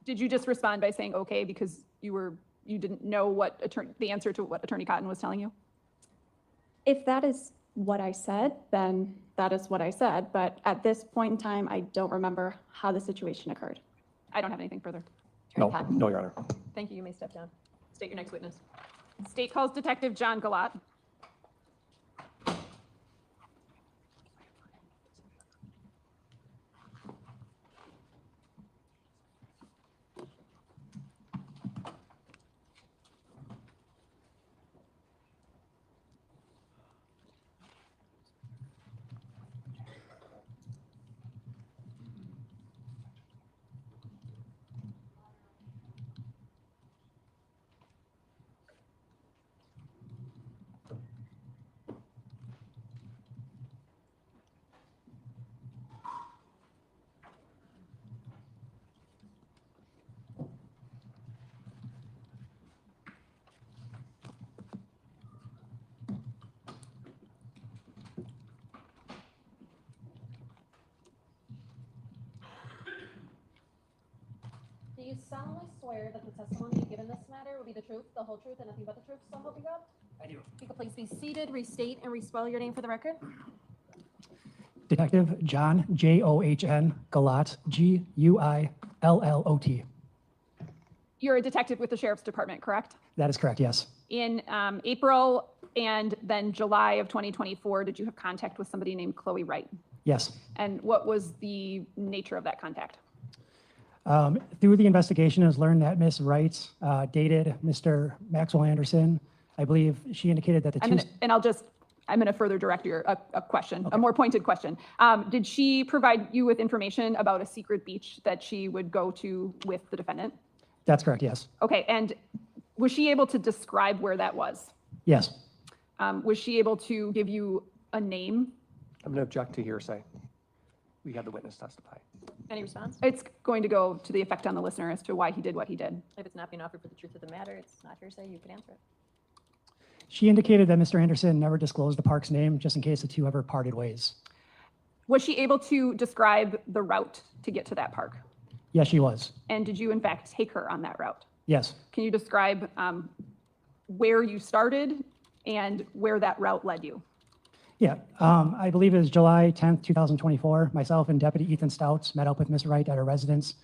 Did you just respond by saying okay because you didn't know what the answer to what Attorney Cotton was telling you? If that is what I said, then that is what I said. But at this point in time, I don't remember how the situation occurred. I don't have anything further. No, no, Your Honor. Thank you. You may step down. State your next witness. State calls Detective John Gallot. Do you solemnly swear that the testimony you give in this matter will be the truth, the whole truth, and nothing but the truth, so help you God? I do. If you could please be seated, restate, and respell your name for the record. Detective John, John, Gallot, Guillot. You're a detective with the Sheriff's Department, correct? That is correct, yes. In April and then July of 2024, did you have contact with somebody named Khloe Wright? Yes. And what was the nature of that contact? Through the investigation, it was learned that Miss Wright dated Mr. Maxwell Anderson. I believe she indicated that the two. I'm going to further direct a question, a more pointed question. Did she provide you with information about a secret beach that she would go to with the defendant? That's correct, yes. Okay, and was she able to describe where that was? Yes. Was she able to give you a name? I'm going to object to hearsay. We had the witness testify. Any response? It's going to go to the effect on the listener as to why he did what he did. If it's not being offered for the truth of the matter, it's not hearsay, you can answer it. She indicated that Mr. Anderson never disclosed the park's name just in case the two ever parted ways. Was she able to describe the route to get to that park? Yes, she was. And did you in fact take her on that route? Yes. Can you describe where you started and where that route led you? Yeah, I believe it was July 10th, 2024. Myself and Deputy Ethan Stouts met up with Ms. Wright at her residence.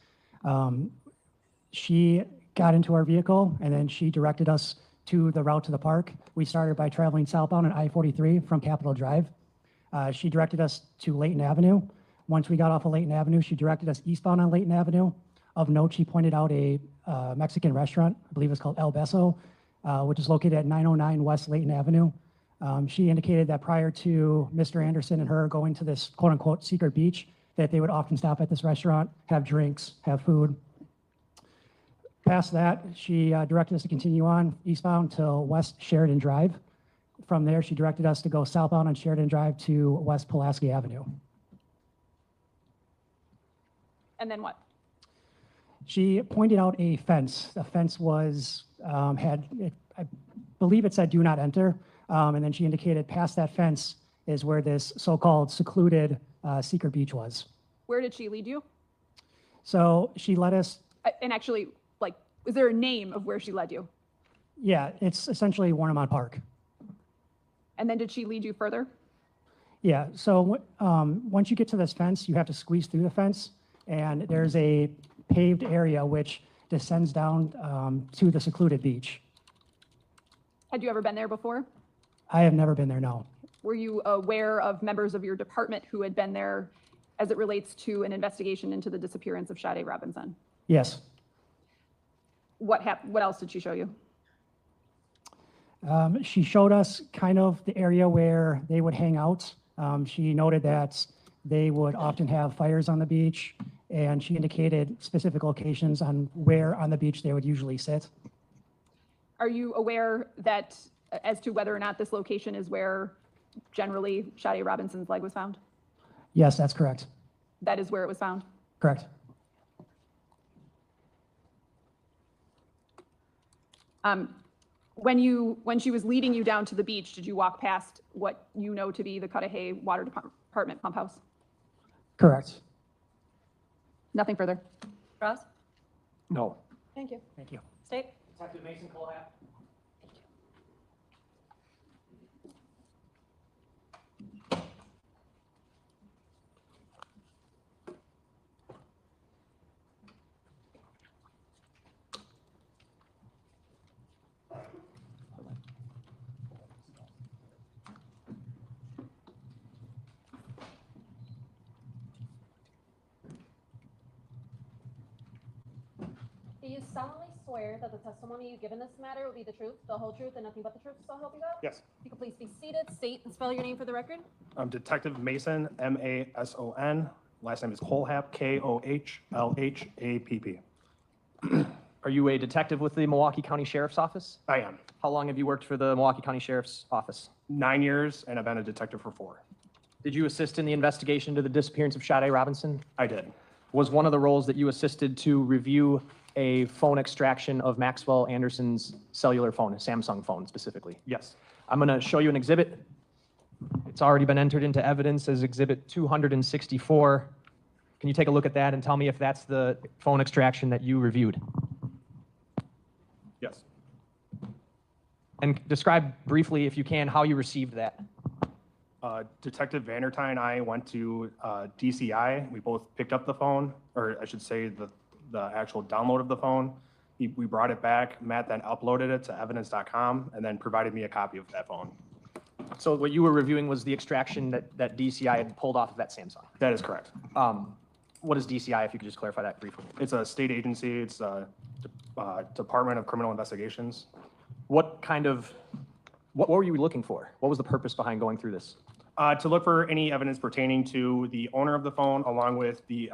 She got into our vehicle and then she directed us to the route to the park. We started by traveling southbound on I-43 from Capitol Drive. She directed us to Layton Avenue. Once we got off of Layton Avenue, she directed us eastbound on Layton Avenue. Of note, she pointed out a Mexican restaurant, I believe it's called El Beso, which is located at 909 West Layton Avenue. She indicated that prior to Mr. Anderson and her going to this quote-unquote secret beach, that they would often stop at this restaurant, have drinks, have food. Past that, she directed us to continue on eastbound till West Sheridan Drive. From there, she directed us to go southbound on Sheridan Drive to West Pulaski Avenue. And then what? She pointed out a fence. The fence was, I believe it said do not enter. And then she indicated past that fence is where this so-called secluded secret beach was. Where did she lead you? So she led us, And actually, like, is there a name of where she led you? yeah, it's essentially Warnemont Park. And then did she lead you further? Yeah, so once you get to this fence, you have to squeeze through the fence, and there's a paved area which descends down to the secluded beach. Had you ever been there before? I have never been there, no. Were you aware of members of your department who had been there as it relates to an investigation into the disappearance of Sade Robinson? Yes. What else did she show you? She showed us kind of the area where they would hang out. She noted that they would often have fires on the beach, and she indicated specific locations on where on the beach they would usually sit. Are you aware that as to whether or not this location is where generally Sade Robinson's leg was found? Yes, that's correct. That is where it was found? Correct. When she was leading you down to the beach, did you walk past what you know to be the Cudahy Water Department pump house? Correct. Nothing further. Ross? No. Thank you. Thank you. State? Detective Mason Kohlhapp. Do you solemnly swear that the testimony you give in this matter will be the truth, the whole truth, and nothing but the truth, so help you God? Yes. You can please be seated, state and spell your name for the record. I'm Detective Mason, Mason. Last name is Kohlhapp, Kohlhapp. Are you a detective with the Milwaukee County Sheriff's Office? I am. How long have you worked for the Milwaukee County Sheriff's Office? 9 years, and I've been a detective for 4. Did you assist in the investigation into the disappearance of Sade Robinson? I did. Was one of the roles that you assisted to review a phone extraction of Maxwell Anderson's cellular phone, a Samsung phone specifically? Yes. I'm going to show you an exhibit. It's already been entered into evidence as Exhibit 264. Can you take a look at that and tell me if that's the phone extraction that you reviewed? Yes. And describe briefly, if you can, how you received that. Detective Vandertine and I went to DCI. We both picked up the phone, or I should say the actual download of the phone. We brought it back. Matt then uploaded it to evidence.com and then provided me a copy of that phone. So what you were reviewing was the extraction that DCI had pulled off of that Samsung. That is correct. What is DCI, if you could just clarify that briefly? It's a state agency. It's a Department of Criminal Investigations. What were you looking for? What was the purpose behind going through this? To look for any evidence pertaining to the owner of the phone, along with the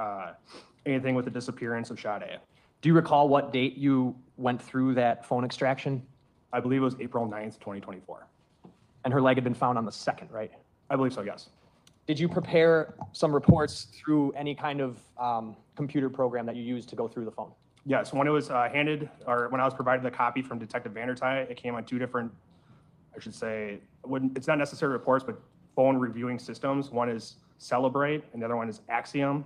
anything with the disappearance of Sade. Do you recall what date you went through that phone extraction? I believe it was April 9th, 2024. And her leg had been found on the 2nd, right? I believe so, yes. Did you prepare some reports through any kind of computer program that you used to go through the phone? Yes, when it was handed, or when I was provided the copy from Detective Vandertine, it came on 2 different, I should say, it's not necessarily reports, but phone reviewing systems. One is Celebrate, and the other one is Axiom,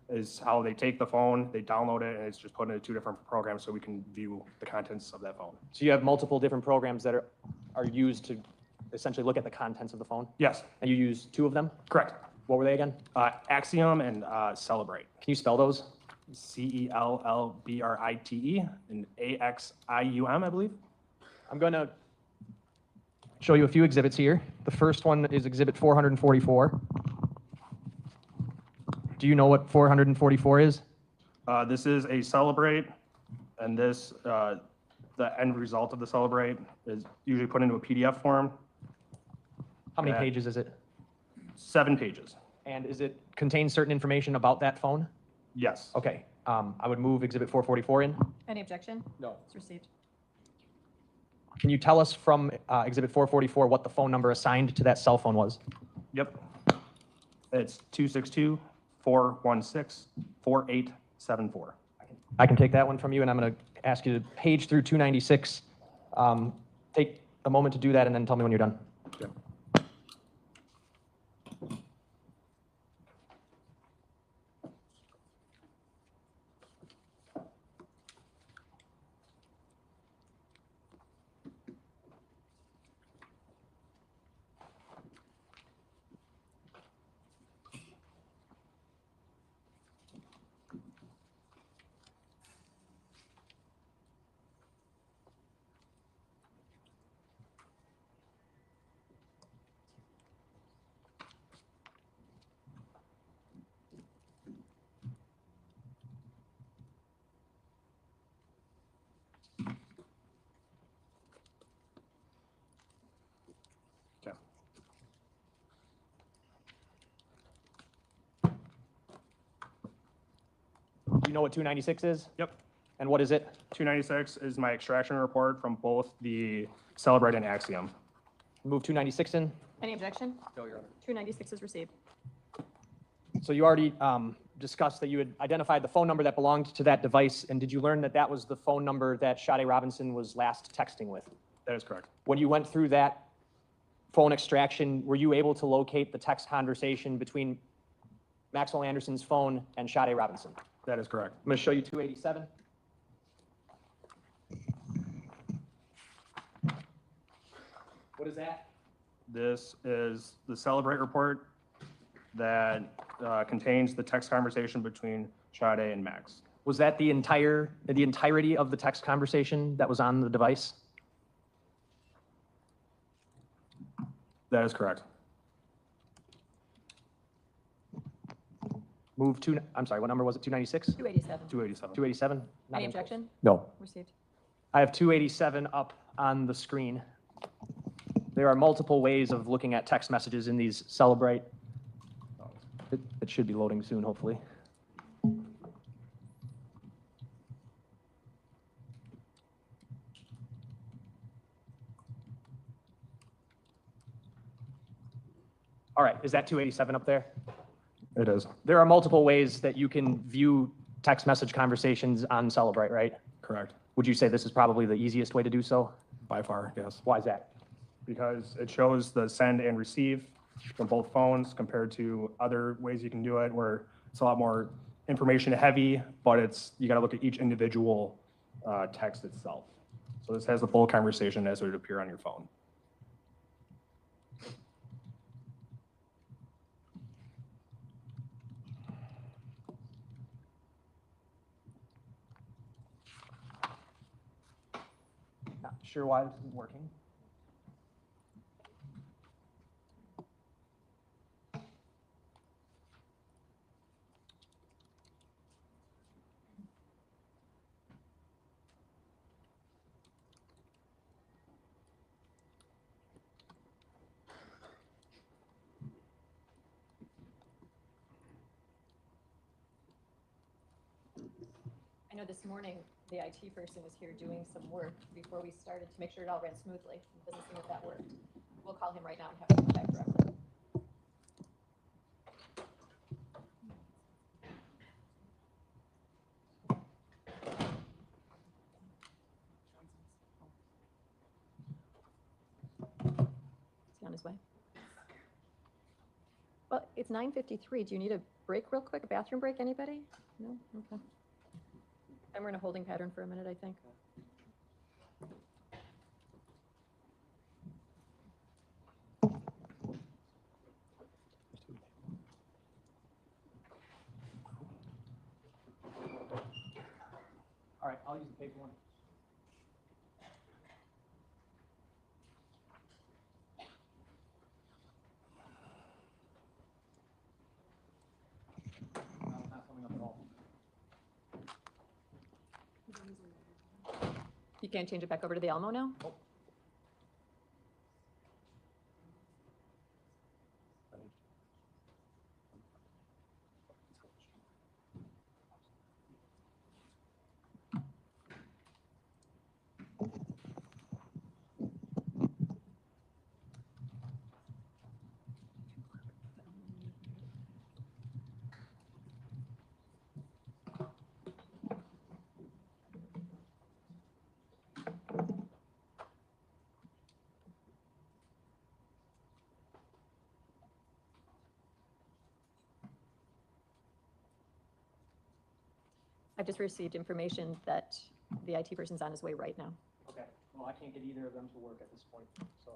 is how they take the phone, they download it, and it's just put into 2 different programs so we can view the contents of that phone. So you have multiple different programs that are used to essentially look at the contents of the phone? Yes. And you use 2 of them? Correct. What were they again? Axiom and Celebrate. Can you spell those? Cellbrite and Axium, I believe. I'm going to show you a few exhibits here. The first one is exhibit 444. Do you know what 444 is? This is a celebrate, and this, the end result of the celebrate is usually put into a PDF form. How many Yeah. pages is it? 7 pages. And is it contain certain information about that phone? Yes. Okay, I would move exhibit 444 in. Any objection? No. It's received. Can you tell us from exhibit 444 what the phone number assigned to that cell phone was? Yep. It's 262-416-4874. I can take that one from you, and I'm going to ask you to page through 296. Take a moment to do that, and then tell me when you're done. Yep. Okay. Do you know what 296 is? Yep. And what is it? 296 is my extraction report from both the Celebrate and Axiom. Move 296 in. Any objection? No, Your Honor. 296 is received. So you already discussed that you had identified the phone number that belonged to that device, and did you learn that that was the phone number that Sade Robinson was last texting with? That is correct. When you went through that phone extraction, were you able to locate the text conversation between Maxwell Anderson's phone and Sade Robinson? That is correct. I'm going to show you 287. What is that? This is the Celebrate report that contains the text conversation between Sade and Max. Was that the entirety of the text conversation that was on the device? That is correct. Move to, I'm sorry, what number was it? 296? 287. 287. 287? Not Any in- objection? No. Received. I have 287 up on the screen. There are multiple ways of looking at text messages in these Celebrate. It should be loading soon, hopefully. All right, is that 287 up there? It is. There are multiple ways that you can view text message conversations on Celebrate, right? Correct. Would you say this is probably the easiest way to do so? By far, yes. Why is that? Because it shows the send and receive from both phones compared to other ways you can do it where it's a lot more information heavy, but you got to look at each individual text itself. So this has the full conversation as it would appear on your phone. Not sure why this isn't working. I know this morning, the IT person was here doing some work before we started to make sure it all ran smoothly. It doesn't seem that worked. We'll call him right now and have him come back directly. Is he on his way? Well, it's 9:53. Do you need a break real quick? A bathroom break, anybody? No? Okay. And we're in a holding pattern for a minute, I think. All right, I'll use the paper one. You can't change it back over to the Elmo now? I've just received information that the IT person's on his way right now. Okay, well, I can't get either of them to work at this point, so.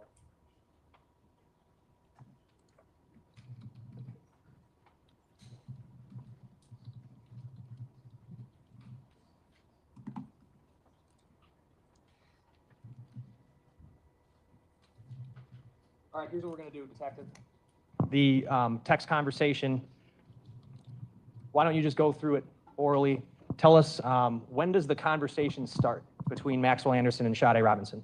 All right, here's what we're gonna do, Detective. The text conversation, why don't you just go through it orally? Tell us, when does the conversation start between Maxwell Anderson and Sade Robinson?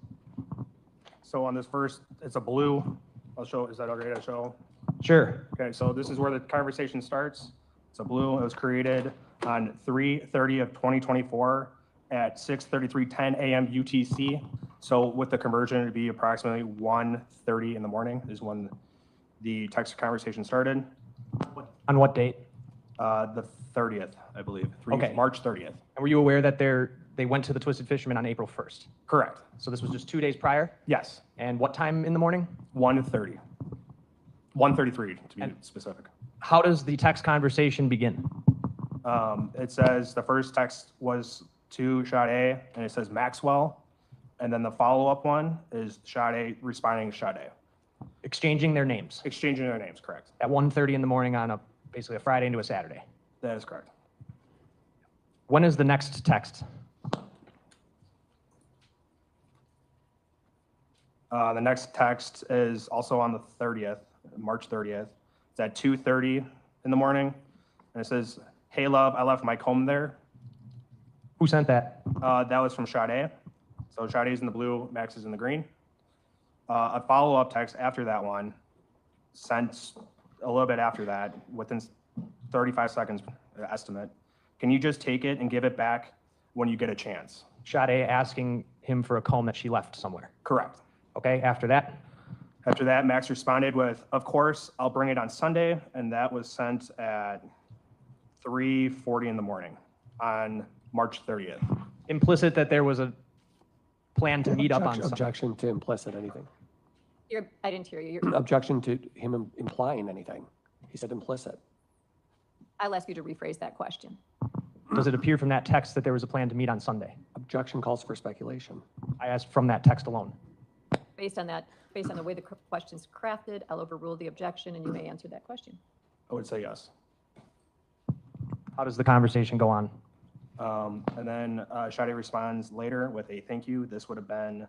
So on this first, it's a blue. I'll show, is that okay to show? Sure. Okay, so this is where the conversation starts. It's a blue. It was created on 3/30 of 2024 at 6:33:10 a.m. UTC. So with the conversion, it'd be approximately 1:30 in the morning is when the text conversation started. On what date? The 30th, I believe. Okay. March 30th. And were you aware that they went to the Twisted Fisherman on April 1st? Correct. So this was just 2 days prior? Yes. And what time in the morning? 1:30. 1:33 to be And- specific. How does the text conversation begin? It says the first text was to Sade, and it says Maxwell. And then the follow-up one is Sade responding to Sade. Exchanging their names Exchanging their names, correct. at 1:30 in the morning on basically a Friday into a Saturday. That is correct. When is the next text? The next text is also on the 30th, March 30th. It's at 2:30 in the morning. And it says, "Hey, love, I left my comb there." Who sent that? That was from Sade. So Sade's in the blue, Max is in the green. A follow-up text after that one, sent a little bit after that, within 35 seconds estimate. Can you just take it and give it back when you get a chance? Sade asking him for a comb that she left somewhere. Correct. Okay, after that? After that, Max responded with, "Of course, I'll bring it on Sunday," and that was sent at 3:40 in the morning on March 30th. Implicit that there was a plan to meet up on something. Objection to implicit anything. I didn't hear you. Objection to him implying anything. He said implicit. I'll ask you to rephrase that question. Does it appear from that text that there was a plan to meet on Sunday? Objection calls for speculation. I asked from that text alone. Based on the way the question's crafted, I'll overrule the objection and you may answer that question. I would say yes. How does the conversation go on? And then Sade responds later with a thank you. This would have been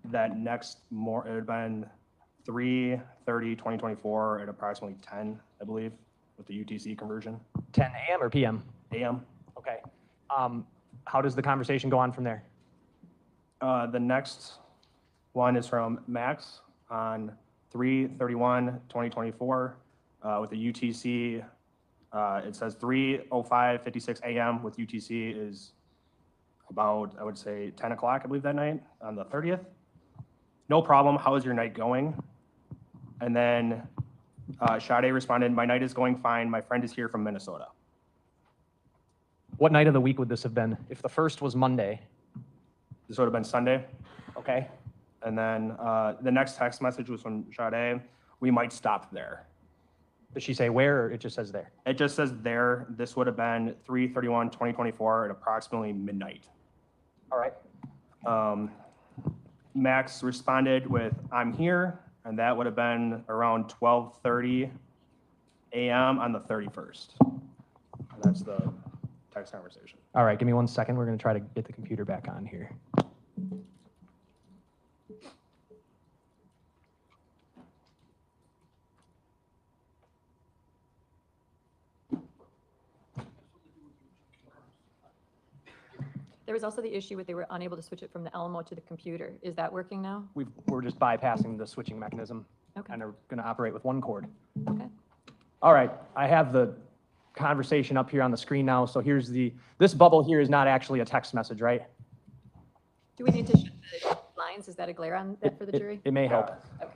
that next it would have been 3:30, 2024 at approximately 10, I believe, with the UTC conversion. 10 a.m. or p.m.? AM. Okay. How does the conversation go on from there? The next one is from Max on 3/31, 2024 with the UTC. It says 3:05:56 a.m. with UTC is about, I would say, 10 o'clock, I believe, that night on the 30th. No problem. How is your night going? And then Sade responded, "My night is going fine. My friend is here from Minnesota." What night of the week would this have been? If the first was Monday, This would have been Sunday. okay? And then the next text message was from Sade. "We might stop there." Does she say where, or it just says there? It just says there. This would have been 3/31, 2024 at approximately midnight. All right. Max responded with, "I'm here," and that would have been around 12:30 a.m. on the 31st. And that's the text conversation. All right, give me 1 second. We're going to try to get the computer back on here. There was also the issue with they were unable to switch it from the Elmo to the computer. Is that working now? We're just bypassing the switching mechanism Okay. and are going to operate with one cord. Okay. All right, I have the conversation up here on the screen now. So here's this bubble here is not actually a text message, right? Do we need to shut the lines? Is that a glare on that for the jury? It may help. Okay.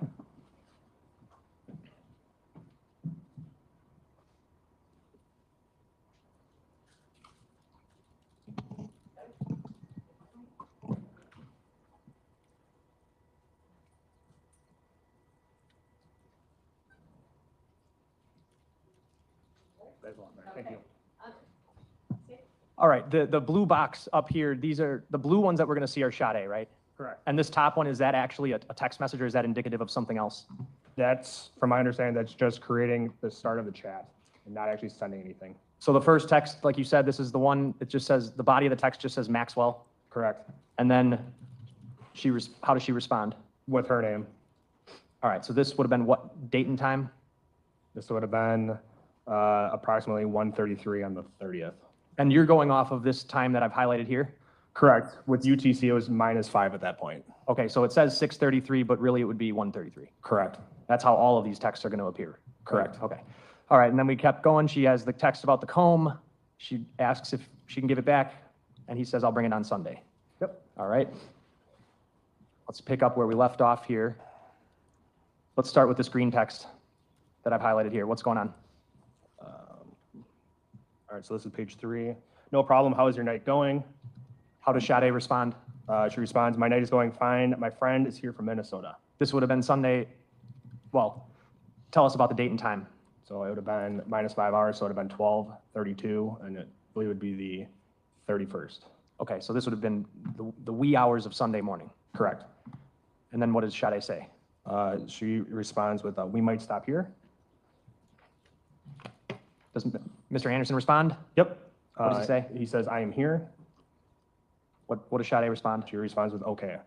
Thank you. All right, the blue box up here, these are, the blue ones that we're going to see are Sade, right? Correct. And this top one, is that actually a text message or is that indicative of something else? That's, from my understanding, that's just creating the start of the chat and not actually sending anything. So the first text, like you said, this is the one, it just says, the body of the text just says Maxwell. Correct. And then how does she respond? With her name. All right, so this would have been what date and time? This would have been approximately 1:33 on the 30th. And you're going off of this time that I've highlighted here? Correct. With UTC, it was -5 at that point. Okay, so it says 6:33, but really it would be 1:33. Correct. That's how all of these texts are going to appear. Correct. Okay. All right, and then we kept going. She has the text about the comb. She asks if she can give it back, and he says, I'll bring it on Sunday. Yep. All right. Let's pick up where we left off here. Let's start with this green text that I've highlighted here. What's going on? All right, so this is page 3. No problem. How is your night going? How does Sade respond? She responds, my night is going fine. My friend is here from Minnesota. This would have been Sunday. Well, tell us about the date and time. So it would have been -5 hours, so it would have been 12:32, and I believe it would be the 31st. Okay, so this would have been the wee hours of Sunday morning. Correct. And then what does Sade say? She responds with, we might stop here. Does Mr. Anderson respond? Yep. What does he say? He says, I am here. What does Sade respond? She responds with, okay.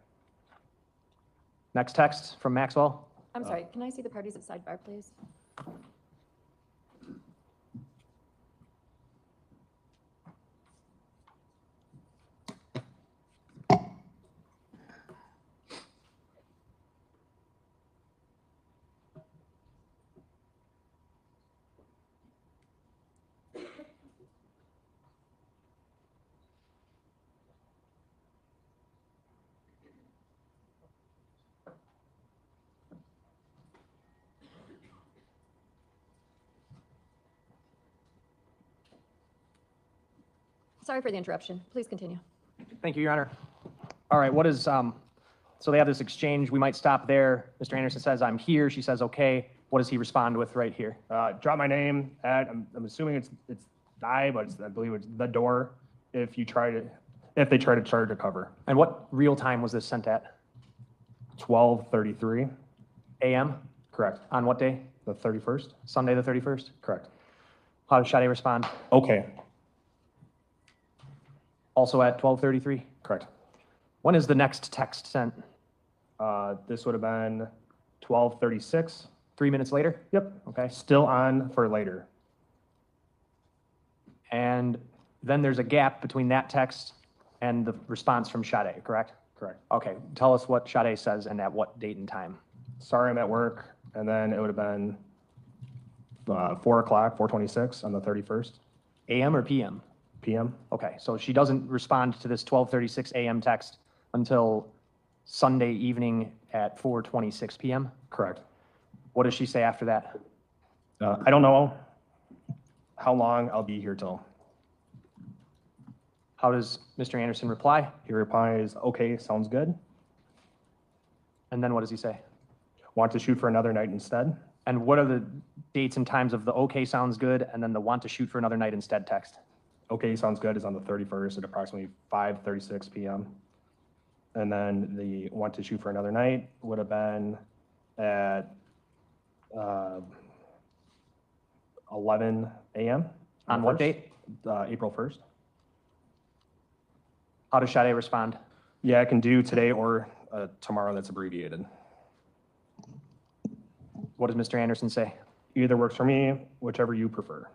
Next text from Maxwell. I'm sorry, can I see the parties at Sidebar, please? Sorry for the interruption. Please continue. Thank you, Your Honor. All right, what is, so they have this exchange. We might stop there. Mr. Anderson says, I'm here. She says, okay. What does he respond with right here? Drop my name at, I'm assuming it's die, but I believe it's the door if they try to charge a cover. And what real time was this sent at? 12:33. AM? Correct. On what day? The 31st? Sunday, the 31st? Correct. How does Sade respond? Okay. Also at 12:33? Correct. When is the next text sent? This would have been 12:36. 3 minutes later? Yep. Okay. Still on for later. And then there's a gap between that text and the response from Sade, correct? Correct. Okay, tell us what Sade says and at what date and time. Sorry, I'm at work. And then it would have been 4 o'clock, 4:26 on the 31st. AM or PM? PM. Okay, so she doesn't respond to this 12:36 AM text until Sunday evening at 4:26 PM? Correct. What does she say after that? I don't know how long I'll be here till. How does Mr. Anderson reply? He replies, okay, sounds good. And then what does he say? Want to shoot for another night instead? And what are the dates and times of the okay sounds good and then the want to shoot for another night instead text? Okay, sounds good is on the 31st at approximately 5:36 PM. And then the want to shoot for another night would have been at 11 AM. On what date? April 1st. How does Sade respond? Yeah, I can do today or tomorrow that's abbreviated. What does Mr. Anderson say? Either works for me, whichever you prefer.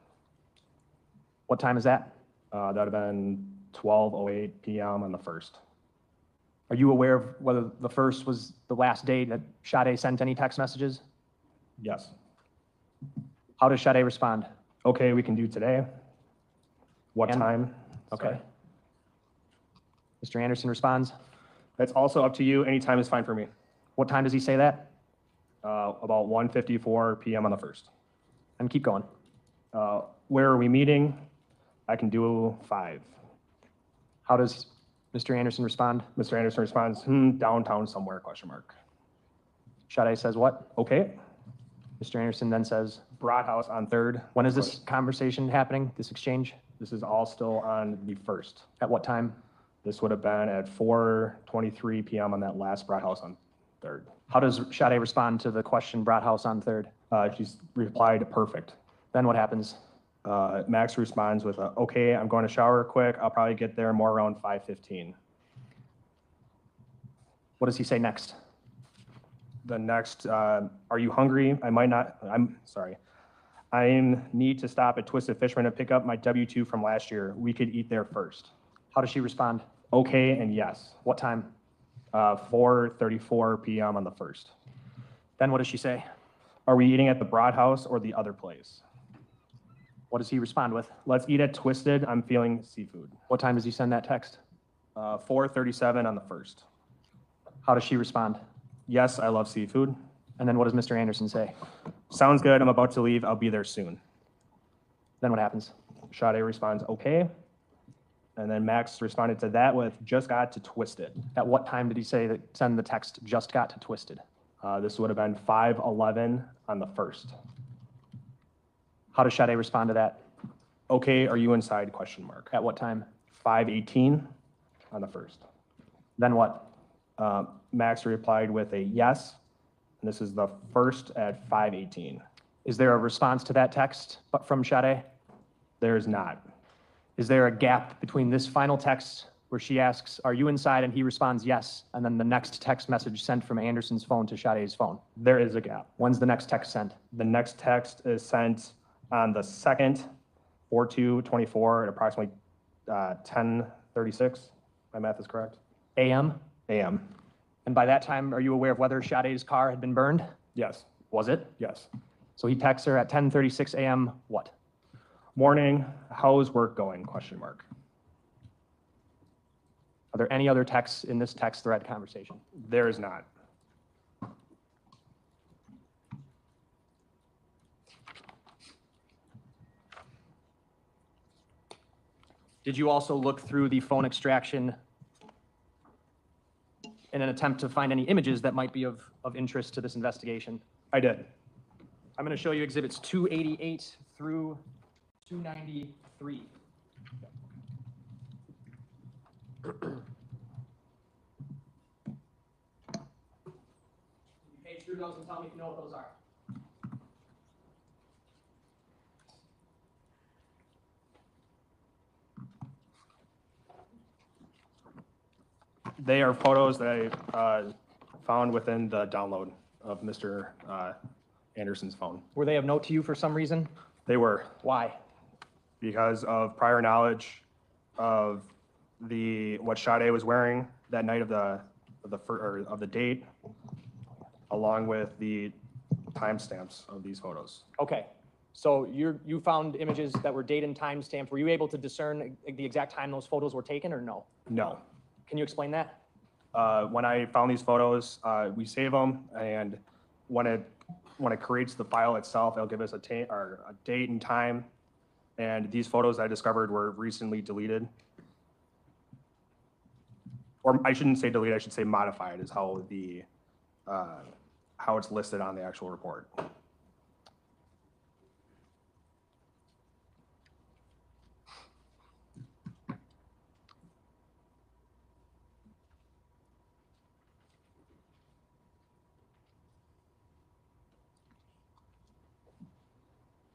What time is that? That would have been 12:08 PM on the 1st. Are you aware of whether the 1st was the last day that Sade sent any text messages? Yes. How does Sade respond? Okay, we can do today. What And- time? Okay. Sorry. Mr. Anderson responds. That's also up to you. Any time is fine for me. What time does he say that? About 1:54 PM on the 1st. And keep going. Where are we meeting? I can do 5. How does Mr. Anderson respond? Mr. Anderson responds, downtown somewhere, question mark. Sade says what? Okay. Mr. Anderson then says, Broad House on 3rd. when is this conversation happening, this exchange? This is all still on the 1st. At what time? This would have been at 4:23 PM on that last Broad House on 3rd. How does Sade respond to the question brought house on 3rd? She's replied, perfect. Then what happens? Max responds with, okay, I'm going to shower quick. I'll probably get there more around 5:15. What does he say next? The next, are you hungry? I'm sorry. I need to stop at Twisted Fisherman to pick up my W-2 from last year. We could eat there first. How does she respond? Okay and yes. What time? 4:34 PM on the 1st. Then what does she say? Are we eating at the Broad House or the other place? What does he respond with? Let's eat at Twisted. I'm feeling seafood. What time does he send that text? 4:37 on the 1st. How does she respond? Yes, I love seafood. And then what does Mr. Anderson say? Sounds good. I'm about to leave. I'll be there soon. Then what happens? Sade responds, okay. And then Max responded to that with, just got to Twisted. At what time did he say that send the text just got to Twisted? This would have been 5:11 on the 1st. How does Sade respond to that? Okay, are you inside, question mark. At what time? 5:18 on the 1st. Then what? Max replied with a yes, and this is the 1st at 5:18. Is there a response to that text from Sade? There is not. Is there a gap between this final text where she asks, are you inside? And he responds, yes. And then the next text message sent from Anderson's phone to Sade's phone. There is a gap. When's the next text sent? The next text is sent on the 2nd, 4/2/24 at approximately 10:36. My math is correct. AM? AM. And by that time, are you aware of whether Sade's car had been burned? Yes. Was it? Yes. So he texts her at 10:36 AM, what? Morning, how's work going, question mark. Are there any other texts in this text thread conversation? There is not. Did you also look through the phone extraction in an attempt to find any images that might be of interest to this investigation? I did. I'm going to show you exhibits 288 through 293. Page through those and tell me if you know what those are. They are photos that I found within the download of Mr. Anderson's phone. Were they of note to you for some reason? They were, Why? because of prior knowledge of what Sade was wearing that night of the date, along with the timestamps of these photos. Okay, so you found images that were date and time stamped. Were you able to discern the exact time those photos were taken or no? No. Can you explain that? When I found these photos, we save them, and when it creates the file itself, it'll give us a date and time. And these photos I discovered were recently deleted. Or I shouldn't say deleted, I should say modified is how it's listed on the actual report.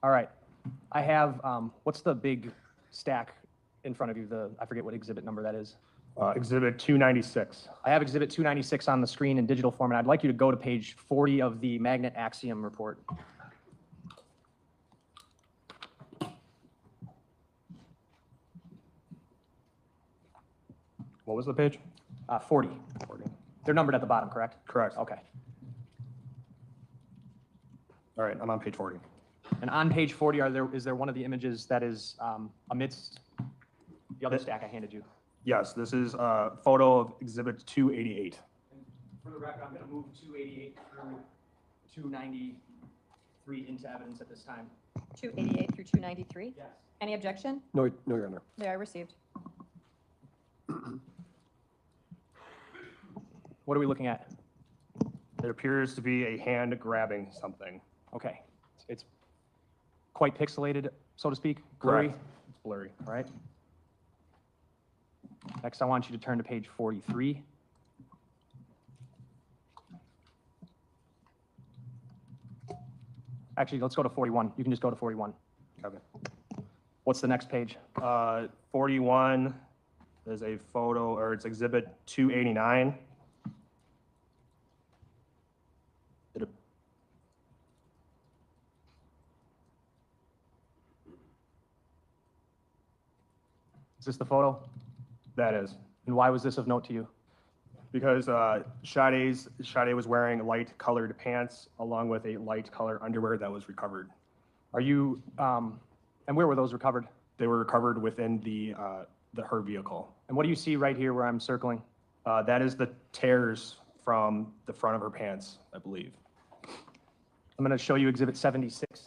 All right, I have, what's the big stack in front of you? I forget what exhibit number that is. Exhibit 296. I have exhibit 296 on the screen in digital format. I'd like you to go to page 40 of the magnet axiom report. What was the page? 40. They're numbered at the bottom, correct? Correct. Okay. All right, I'm on page 40. And on page 40, is there one of the images that is amidst the other stack I handed you? Yes, this is a photo of exhibit 288. For the record, I'm going to move 288 through 293 into evidence at this time. 288 through 293? Yes. Any objection? No, Your Honor. They are received. What are we looking at? It appears to be a hand grabbing something. Okay. It's quite pixelated, so to speak. Blurry. Correct. It's blurry. All right. Next, I want you to turn to page 43. Actually, let's go to 41. You can just go to 41. Okay. What's the next page? 41 is a photo, or it's exhibit 289. It, Is this the photo? that is. And why was this of note to you? Because Sade was wearing light colored pants along with a light color underwear that was recovered. Are you, and where were those recovered? They were recovered within her vehicle. And what do you see right here where I'm circling? That is the tears from the front of her pants, I believe. I'm going to show you exhibit 76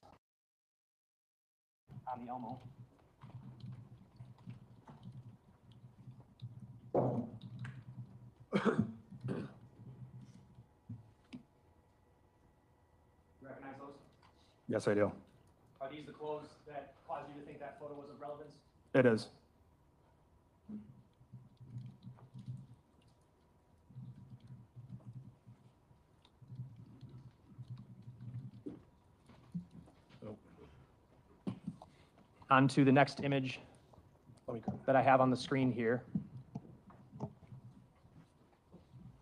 on the Elmo. Recognize those? Yes, I do. Are these the clothes that caused you to think that photo was of relevance? It is. On to the next image that I have on the screen here.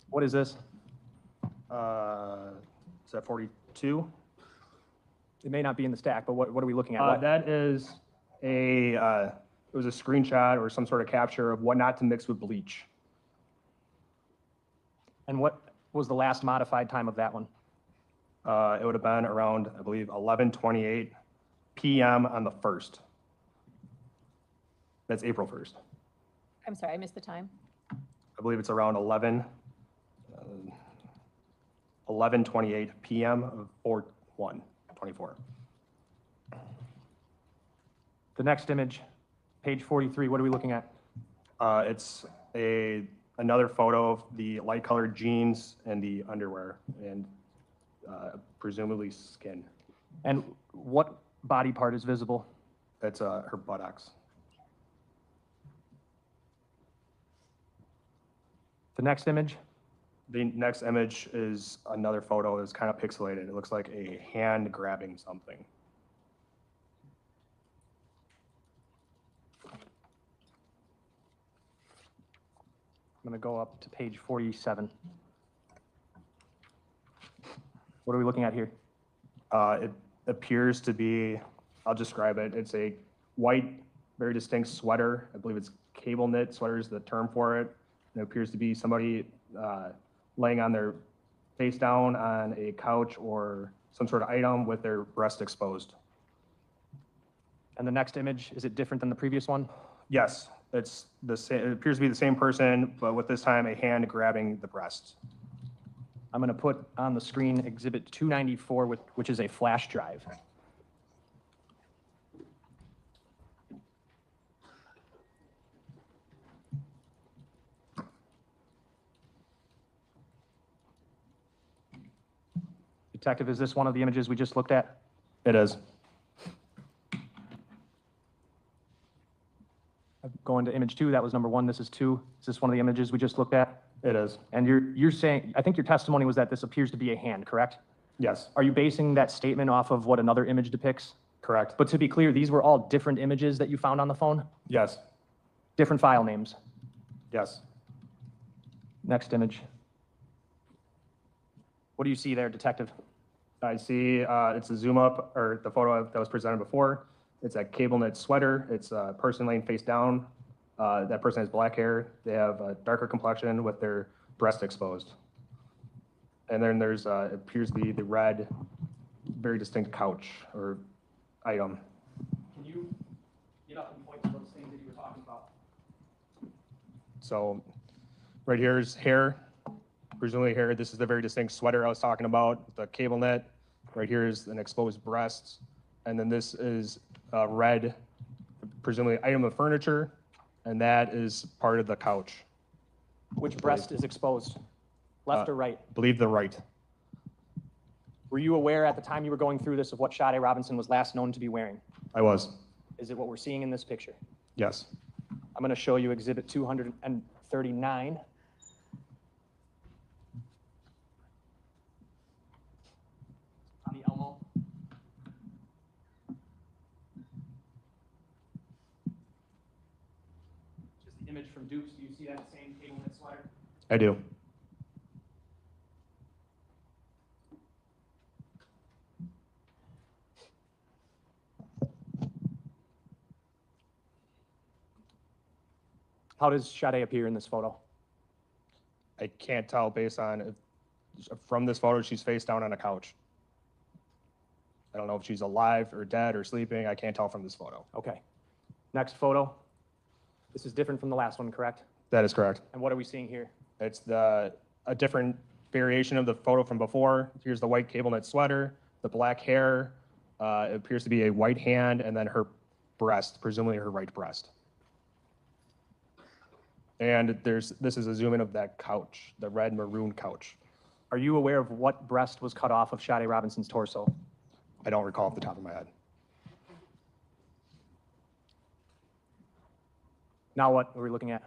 What is this? Is that 42? It may not be in the stack, but what are we looking at? What- That is it was a screenshot or some sort of capture of what not to mix with bleach. And what was the last modified time of that one? It would have been around, I believe, 11:28 p.m. on the 1st. That's April 1st. I'm sorry, I missed the time. I believe it's around 11:28 p.m. of 4/1/24. The next image, page 43, what are we looking at? It's another photo of the light colored jeans and the underwear and presumably skin. And what body part is visible? That's her buttocks. The next image? The next image is another photo that's kind of pixelated. It looks like a hand grabbing something. I'm going to go up to page 47. What are we looking at here? It appears to be, I'll describe it. It's a white, very distinct sweater. I believe it's cable knit sweater is the term for it. It appears to be somebody laying on their face down on a couch or some sort of item with their breast exposed. And the next image, is it different than the previous one? Yes, it's the same. It appears to be the same person, but with this time a hand grabbing the breast. I'm going to put on the screen exhibit 294, which is a flash drive. Detective, is this one of the images we just looked at? It is. Going to image 2, that was number 1, this is 2. Is this one of the images we just looked at? It is. And you're saying, I think your testimony was that this appears to be a hand, correct? Yes, Are you basing that statement off of what another image depicts? correct. But to be clear, these were all different images that you found on the phone? Yes, Different file names. yes. Next image. What do you see there, detective? I see it's a zoom up, or the photo that was presented before. It's a cable knit sweater. It's a person laying face down That person has black hair. They have a darker complexion with their breast exposed. And then there's, it appears to be the red, very distinct couch or item. Can you get up and point to those things that you were talking about? So right here is hair, presumably hair. This is the very distinct sweater I was talking about, the cable net. Right here is an exposed breast. And then this is a red, presumably item of furniture, and that is part of the couch. Which breast is exposed? Left or right? I believe the right. Were you aware at the time you were going through this of what Sade Robinson was last known to be wearing? I was, Is it what we're seeing in this picture? yes. I'm going to show you exhibit 239. On the Elmo. Just the image from Duke's. Do you see that same cable knit sweater? I do. How does Sade appear in this photo? I can't tell based on, from this photo, she's face down on a couch. I don't know if she's alive or dead or sleeping. I can't tell from this photo. Okay. Next photo. This is different from the last one, correct? That is correct. And what are we seeing here? It's a different variation of the photo from before. Here's the white cable knit sweater, the black hair. It appears to be a white hand, and then her breast, presumably her right breast. And this is a zoom in of that couch, the red maroon couch. Are you aware of what breast was cut off of Sade Robinson's torso? I don't recall off the top of my head. Now what are we looking at?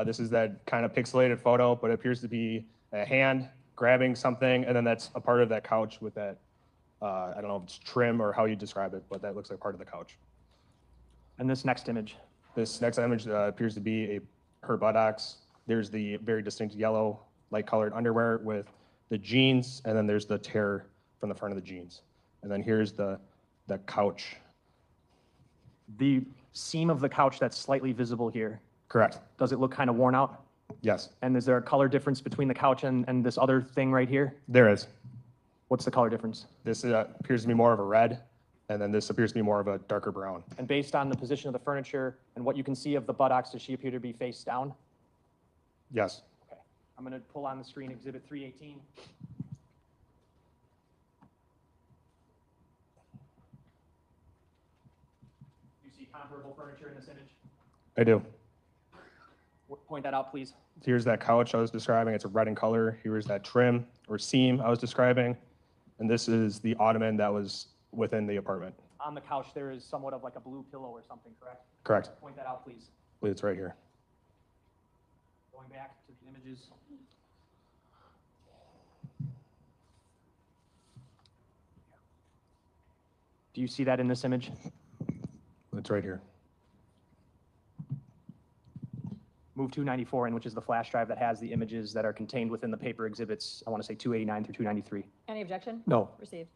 This is that kind of pixelated photo, but it appears to be a hand grabbing something, and then that's a part of that couch with that, I don't know if it's trim or how you describe it, but that looks like part of the couch. And this next image? This next image appears to be her buttocks. There's the very distinct yellow, light-colored underwear with the jeans, and then there's the tear from the front of the jeans. And then here's the couch. The seam of the couch that's slightly visible here, Correct. does it look kind of worn out? Yes, And is there a color difference between the couch and this other thing right here? there is. What's the color difference? This appears to be more of a red, and then this appears to be more of a darker brown. And based on the position of the furniture and what you can see of the buttocks, does she appear to be face down? Yes. Okay. I'm going to pull on the screen exhibit 318. Do you see comparable furniture in this image? I do. Point that out, please. Here's that couch I was describing. It's a red in color. Here's that trim or seam I was describing. And this is the ottoman that was within the apartment. On the couch, there is somewhat of like a blue pillow or something, correct? Correct. Point that out, please. I believe it's right here. Going back to the images. Do you see that in this image? It's right here. Move 294 in, which is the flash drive that has the images that are contained within the paper exhibits, I want to say 289 through 293. Any objection? No. Received.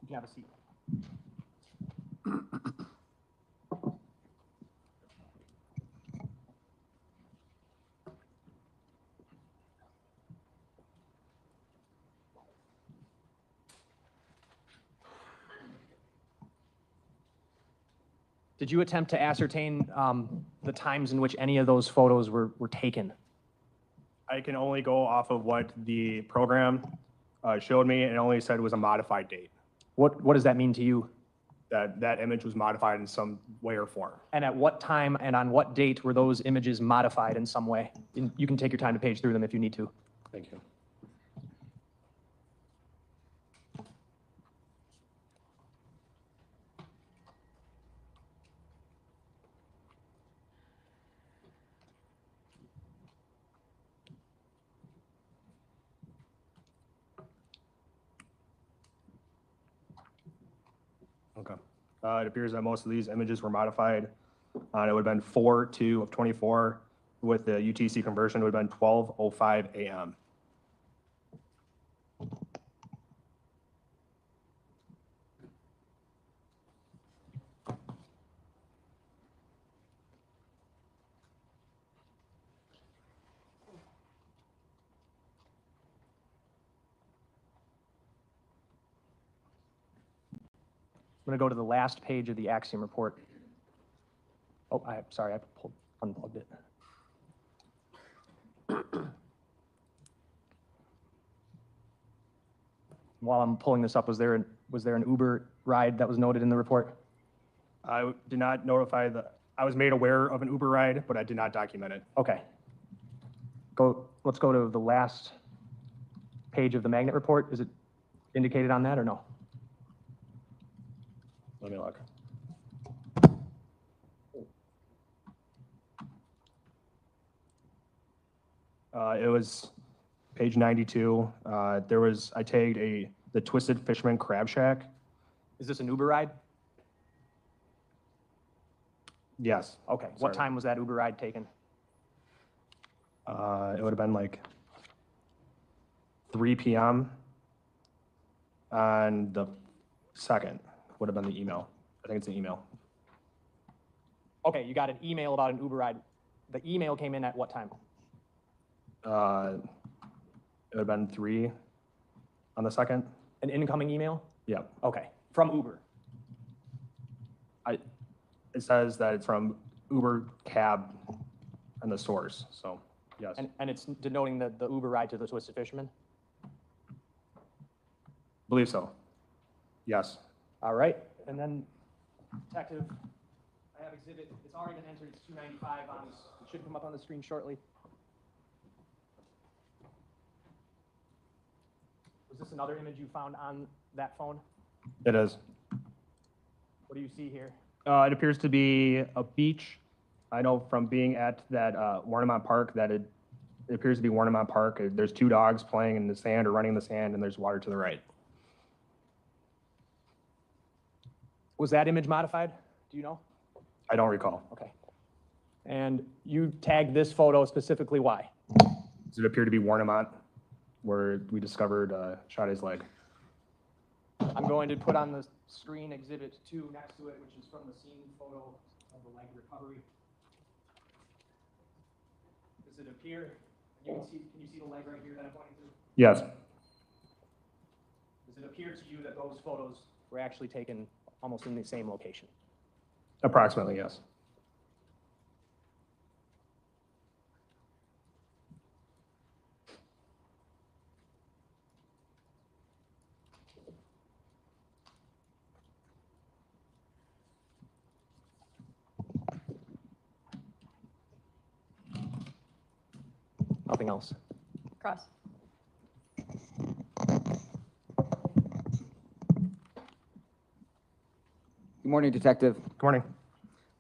You can have a seat. Did you attempt to ascertain the times in which any of those photos were taken? I can only go off of what the program showed me, and it only said it was a modified date. What does that mean to you? That image was modified in some way or form. And at what time and on what date were those images modified in some way? You can take your time to page through them if you need to. Thank you. Okay. It appears that most of these images were modified. It would have been 4/2 of 24. With the UTC conversion, it would have been 12:05 a.m. going to go to the last page of the Axiom report. Oh, sorry, I unplugged it. While I'm pulling this up, was there an Uber ride that was noted in the report? I did not notify I was made aware of an Uber ride, but I did not document it. Okay. Let's go to the last page of the magnet report. Is it indicated on that or no? Let me look. It was page 92. I tagged the Twisted Fisherman Crab Shack. Is this an Uber ride? Yes. Okay. What time was that Uber ride taken? It would have been like 3 p.m. on the 2nd, would have been the email. I think it's an email. Okay, you got an email about an Uber ride. The email came in at what time? It would have been 3 on the 2nd. An incoming email? Yeah. Okay, from Uber. It says that it's from Uber cab and the source, so yes. And it's denoting the Uber ride to the Twisted Fisherman? Believe so. Yes. All right, and then Detective, I have exhibit, it's already been entered, it's 295 it should come up on the screen shortly. Was this another image you found on that phone? It is. What do you see here? It appears to be a beach. I know from being at that Warnemont Park that it appears to be Warnemont Park. There's 2 dogs playing in the sand or running in the sand, and there's water to the right. Was that image modified? Do you know? I don't recall. Okay. And you tagged this photo specifically why? Does it appear to be Warnemont, where we discovered Sade's leg? I'm going to put on the screen exhibit 2 next to it, which is from the scene photo of the leg recovery. Does it appear, can you see the leg right here that I'm pointing to? Yes. Does it appear to you that those photos were actually taken almost in the same location? Approximately, yes. Nothing else. Cross. Good morning, Detective. Good morning.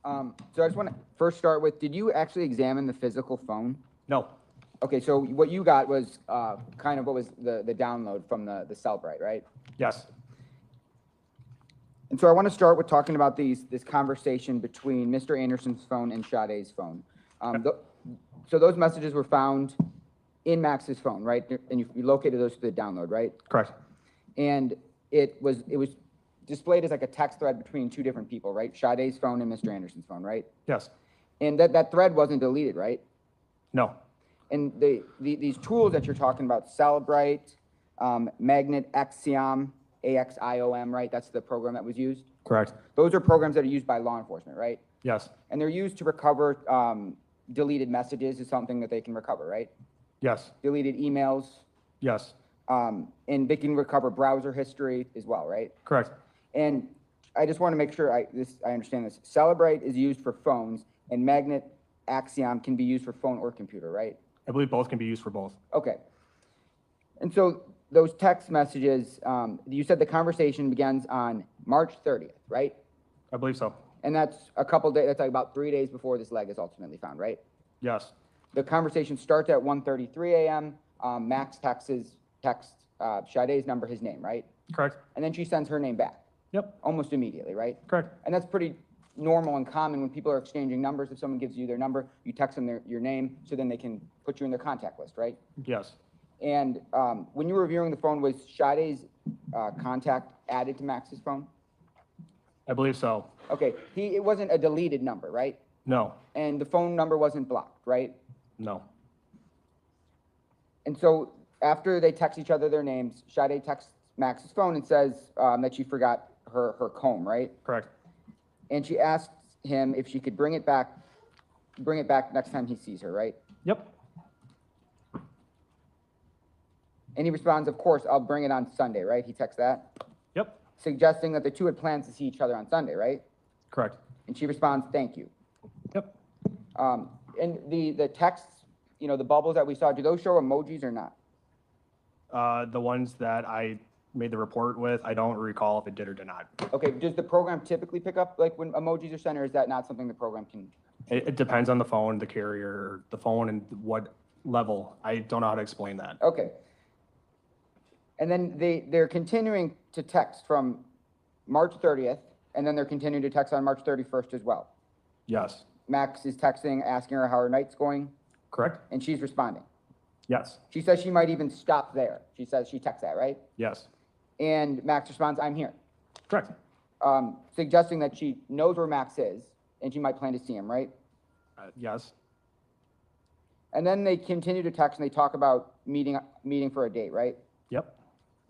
So I just want to first start with, did you actually examine the physical phone? No. Okay, so what you got was kind of what was the download from the Cellbrite, right? Yes. And so I want to start with talking about this conversation between Mr. Anderson's phone and Sade's phone. So those messages were found in Max's phone, right? And you located those to the download, right? Correct. And it was displayed as like a text thread between 2 different people, right? Sade's phone and Mr. Anderson's phone, right? Yes. And that thread wasn't deleted, right? No. And these tools that you're talking about, Cellbrite, Magnet Axiom, AXIOM, right? That's the program that was used. Correct. Those are programs that are used by law enforcement, right? Yes. And they're used to recover deleted messages is something that they can recover, right? Yes. Deleted emails, Yes. and they can recover browser history as well, right? Correct. And I just want to make sure I understand this. Cellbrite is used for phones, and Magnet Axiom can be used for phone or computer, right? I believe both can be used for both. Okay. And so those text messages, you said the conversation begins on March 30th, right? I believe so. And that's a couple days, that's like about 3 days before this leg is ultimately found, right? Yes. The conversation starts at 1:33 a.m. Max texts Sade's number, his name, right? Correct. And then she sends her name back. Yep. Almost immediately, right? Correct. And that's pretty normal and common when people are exchanging numbers. If someone gives you their number, you text them your name so then they can put you in their contact list, right? Yes. And when you were reviewing the phone, was Sade's contact added to Max's phone? I believe so. Okay, it wasn't a deleted number, right? No. And the phone number wasn't blocked, right? No. And so after they text each other their names, Sade texts Max's phone and says that she forgot her comb, right? Correct. And she asked him if she could bring it back next time he sees her, right? Yep. And he responds, of course, I'll bring it on Sunday, right? He texts that, Yep. suggesting that the two had plans to see each other on Sunday, right? Correct. And she responds, thank you. Yep. And the texts, the bubbles that we saw, do those show emojis or not? The ones that I made the report with, I don't recall if it did or did not. Okay, does the program typically pick up like when emojis are sent, or is that not something the program can? It depends on the phone, the carrier, the phone, and what level. I don't know how to explain that. Okay. And then they're continuing to text from March 30th, and then they're continuing to text on March 31st as well. Yes. Max is texting, asking her how her night's going, Correct? and she's responding. Yes. She says she might even stop there. She texts that, right? Yes. And Max responds, I'm here. Correct. Suggesting that she knows where Max is, and she might plan to see him, right? Yes. And then they continue to text, and they talk about meeting for a date, right? Yep.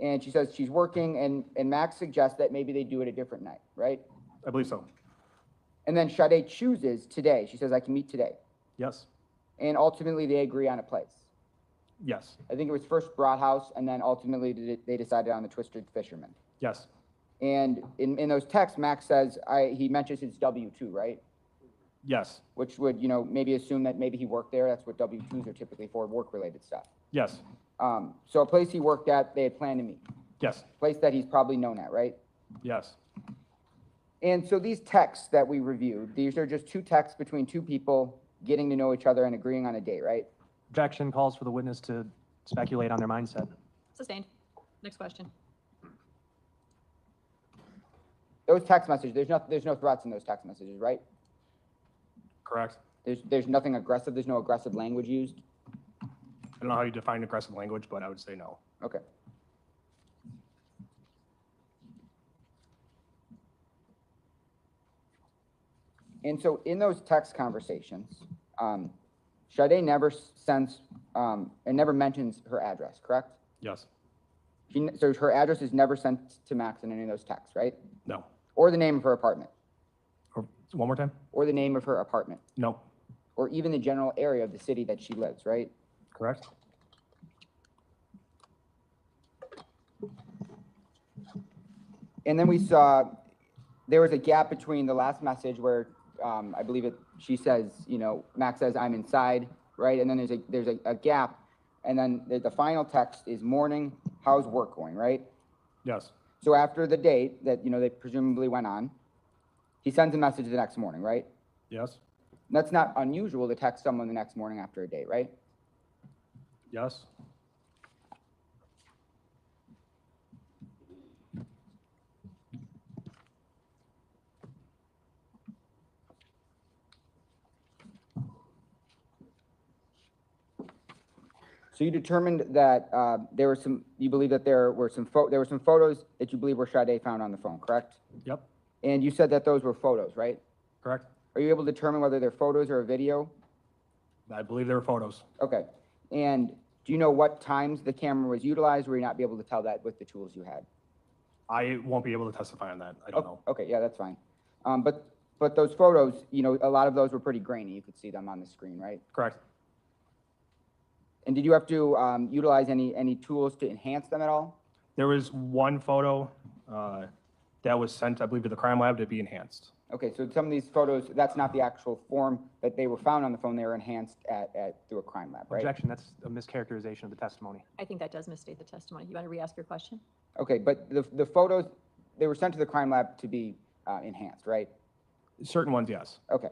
And she says she's working, and Max suggests that maybe they do it a different night, right? I believe so. And then Sade chooses today. She says, I can meet today. Yes. And ultimately, they agree on a place. Yes. I think it was first Broad House, and then ultimately they decided on the Twisted Fisherman. Yes. And in those texts, Max says, he mentions his W-2, right? Yes. Which would, maybe assume that maybe he worked there. That's what W-2s are typically for, work-related stuff. Yes. So a place he worked at, they had planned to meet. Yes. Place that he's probably known at, right? Yes. And so these texts that we reviewed, these are just two texts between two people getting to know each other and agreeing on a date, right? Objection calls for the witness to speculate on their mindset. Sustained. Next question. Those text messages, there's no threats in those text messages, right? Correct. There's nothing aggressive. There's no aggressive language used. I don't know how you define aggressive language, but I would say no. Okay. And so in those text conversations, Sade never sends and never mentions her address, correct? Yes. So her address is never sent to Max in any of those texts, right? No. Or the name of her apartment, Or one more time? or the name of her apartment, No. or even the general area of the city that she lives, right? Correct? And then we saw there was a gap between the last message where I believe she says, Max says, I'm inside, right? And then there's a gap. And then the final text is morning, how's work going, right? Yes. So after the date that, they presumably went on, he sends a message the next morning, right? Yes. That's not unusual to text someone the next morning after a date, right? Yes. So you determined that you believe that there were some photos that you believe were Sade found on the phone, correct? Yep. And you said that those were photos, right? Correct. Are you able to determine whether they're photos or a video? I believe there were photos. Okay. And do you know what times the camera was utilized, or will you not be able to tell that with the tools you had? I won't be able to testify on that. I don't know. Okay, yeah, that's fine. But those photos, a lot of those were pretty grainy. You could see them on the screen, right? Correct. And did you have to utilize any tools to enhance them at all? There was one photo that was sent, I believe, to the crime lab to be enhanced. Okay, so some of these photos, that's not the actual form that they were found on the phone. They were enhanced through a crime lab, right? Objection, that's a mischaracterization of the testimony. I think that does misstate the testimony. You want to re-ask your question? Okay, but the photos, they were sent to the crime lab to be enhanced, right? Certain ones, yes. Okay.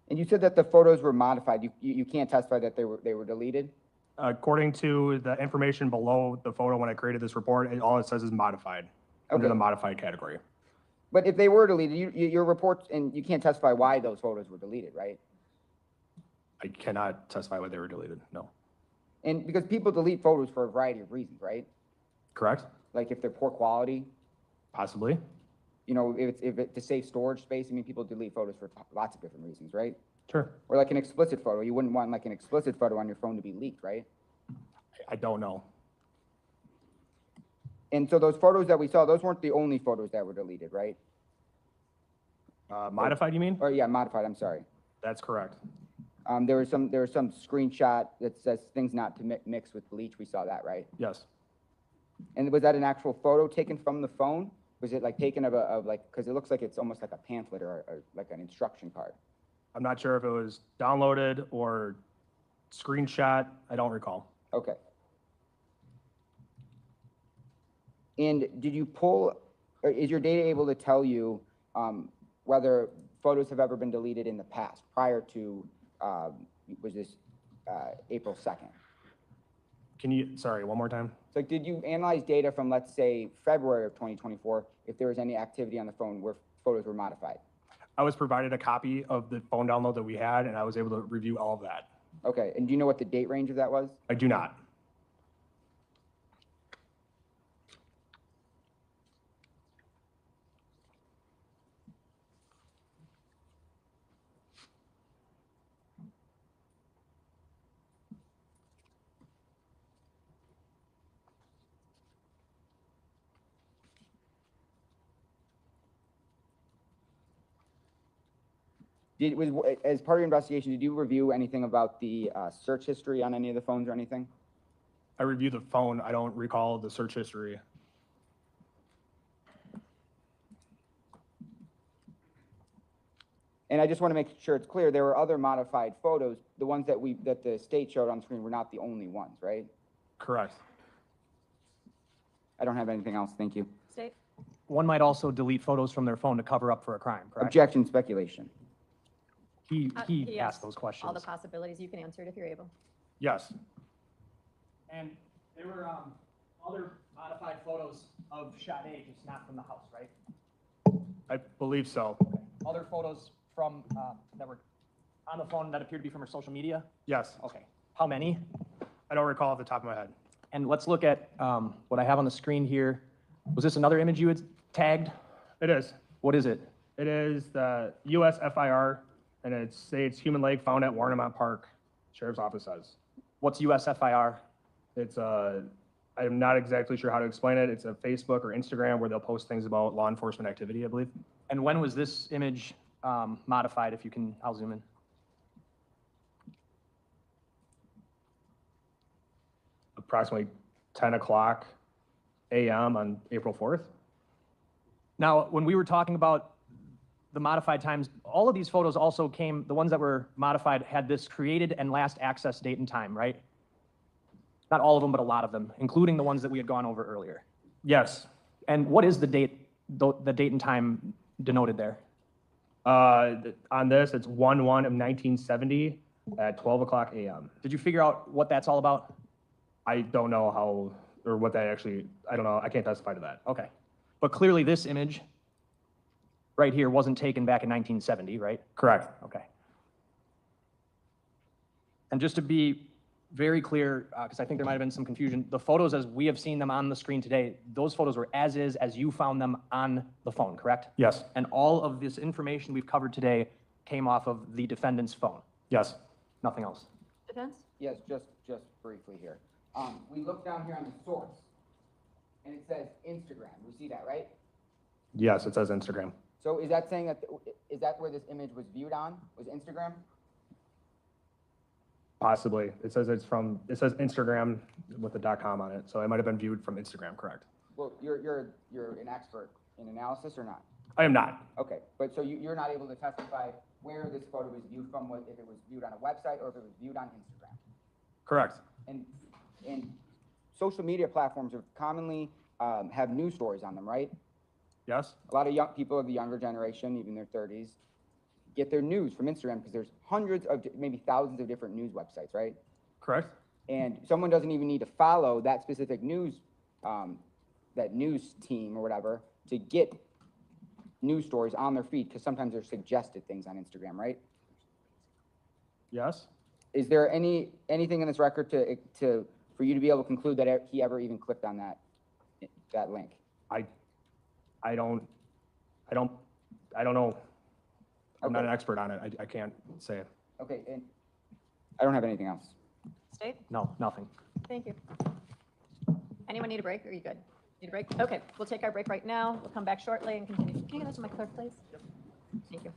And you said that the photos were modified. You can't testify that they were deleted? According to the information below the photo when I created this report, all it says is modified, under Okay. the modified category. But if they were deleted, your reports, and you can't testify why those photos were deleted, right? I cannot testify why they were deleted, no. And because people delete photos for a variety of reasons, right? Correct? Like if they're poor quality, Possibly. if it's to save storage space. I mean, people delete photos for lots of different reasons, right? Sure. Or like an explicit photo. You wouldn't want like an explicit photo on your phone to be leaked, right? I don't know. And so those photos that we saw, those weren't the only photos that were deleted, right? Modified, you mean? Or yeah, modified, I'm sorry. That's correct. There was some screenshot that says things not to mix with bleach. We saw that, right? Yes. And was that an actual photo taken from the phone? Was it like taken of like, because it looks like it's almost like a pamphlet or like an instruction card? I'm not sure if it was downloaded or screenshot. I don't recall. Okay. And did you pull, or is your data able to tell you whether photos have ever been deleted in the past prior to, was this April 2nd? Can you, sorry, one more time? So did you analyze data from, let's say, February of 2024, if there was any activity on the phone where photos were modified? I was provided a copy of the phone download that we had, and I was able to review all of that. Okay, and do you know what the date range of that was? I do not. As part of your investigation, did you review anything about the search history on any of the phones or anything? I reviewed the phone. I don't recall the search history. And I just want to make sure it's clear, there were other modified photos. The ones that the state showed on screen were not the only ones, right? Correct. I don't have anything else, thank you. State? One might also delete photos from their phone to cover up for a crime, correct? Objection, speculation. He asked those questions. All the possibilities. You can answer it if you're able. Yes. And there were other modified photos of Sade, just not from the house, right? I believe so. Other photos from, that were on the phone that appeared to be from her social media? Yes. Okay. How many? I don't recall off the top of my head. And let's look at what I have on the screen here. Was this another image you had tagged? It is. What is it? It is the US FIR, and it's human leg found at Warnemont Park. Sheriff's Office says. What's USFIR? It's I'm not exactly sure how to explain it. It's a Facebook or Instagram where they'll post things about law enforcement activity, I believe. And when was this image modified? If you can, I'll zoom in. Approximately 10 o'clock a.m. on April 4th. Now, when we were talking about the modified times, all of these photos also came, the ones that were modified had this created and last access date and time, right? Not all of them, but a lot of them, including the ones that we had gone over earlier. Yes. And what is the date and time denoted there? On this, it's 1/1 of 1970 at 12 o'clock a.m. Did you figure out what that's all about? I don't know how, or what that actually, I don't know. I can't testify to that. Okay. But clearly this image right here wasn't taken back in 1970, right? Correct. Okay. And just to be very clear, because I think there might have been some confusion, the photos as we have seen them on the screen today, those photos were as is, as you found them on the phone, correct? Yes. And all of this information we've covered today came off of the defendant's phone, Yes. nothing else. Defense? Yes, just briefly here. We look down here on the source, and it says Instagram. We see that, right? Yes, it says Instagram. So is that saying that, is that where this image was viewed on, was Instagram? Possibly. It says Instagram with the .com on it. So it might have been viewed from Instagram, correct? Well, you're an expert in analysis or not? I am not. Okay, but so you're not able to testify where this photo was viewed from, if it was viewed on a website or if it was viewed on Instagram? Correct. And social media platforms are commonly have news stories on them, right? Yes. A lot of young people of the younger generation, even their 30s, get their news from Instagram because there's hundreds of, maybe thousands of different news websites, right? Correct. And someone doesn't even need to follow that specific news, that news team or whatever to get news stories on their feed because sometimes they're suggested things on Instagram, right? Yes. Is there anything in this record for you to be able to conclude that he ever even clicked on that link? I don't know. I'm not an expert on it. I can't say it. Okay, and I don't have anything else. State? No, nothing. Thank you. Anyone need a break, or are you good? Need a break? Okay, we'll take our break right now. We'll come back shortly and continue. Can you give that to my clerk, please? Thank you.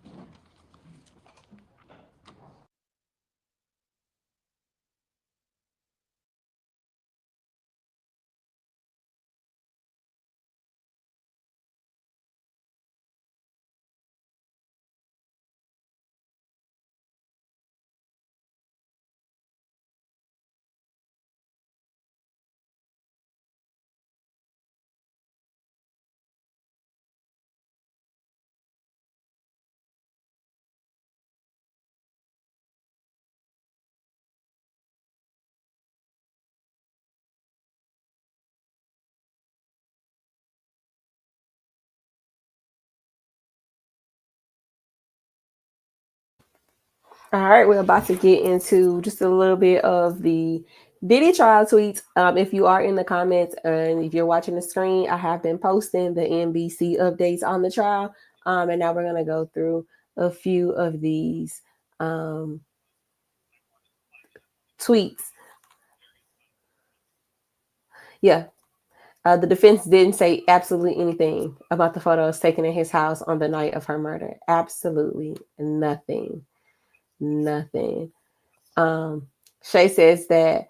All right, we're about to get into just a little bit of the Diddy trial tweets. If you are in the comments and if you're watching the screen, I have been posting the NBC updates on the trial. And now we're going to go through a few of these tweets. Yeah. The defense didn't say absolutely anything about the photos taken in his house on the night of her murder. Absolutely nothing. Nothing. Shay says that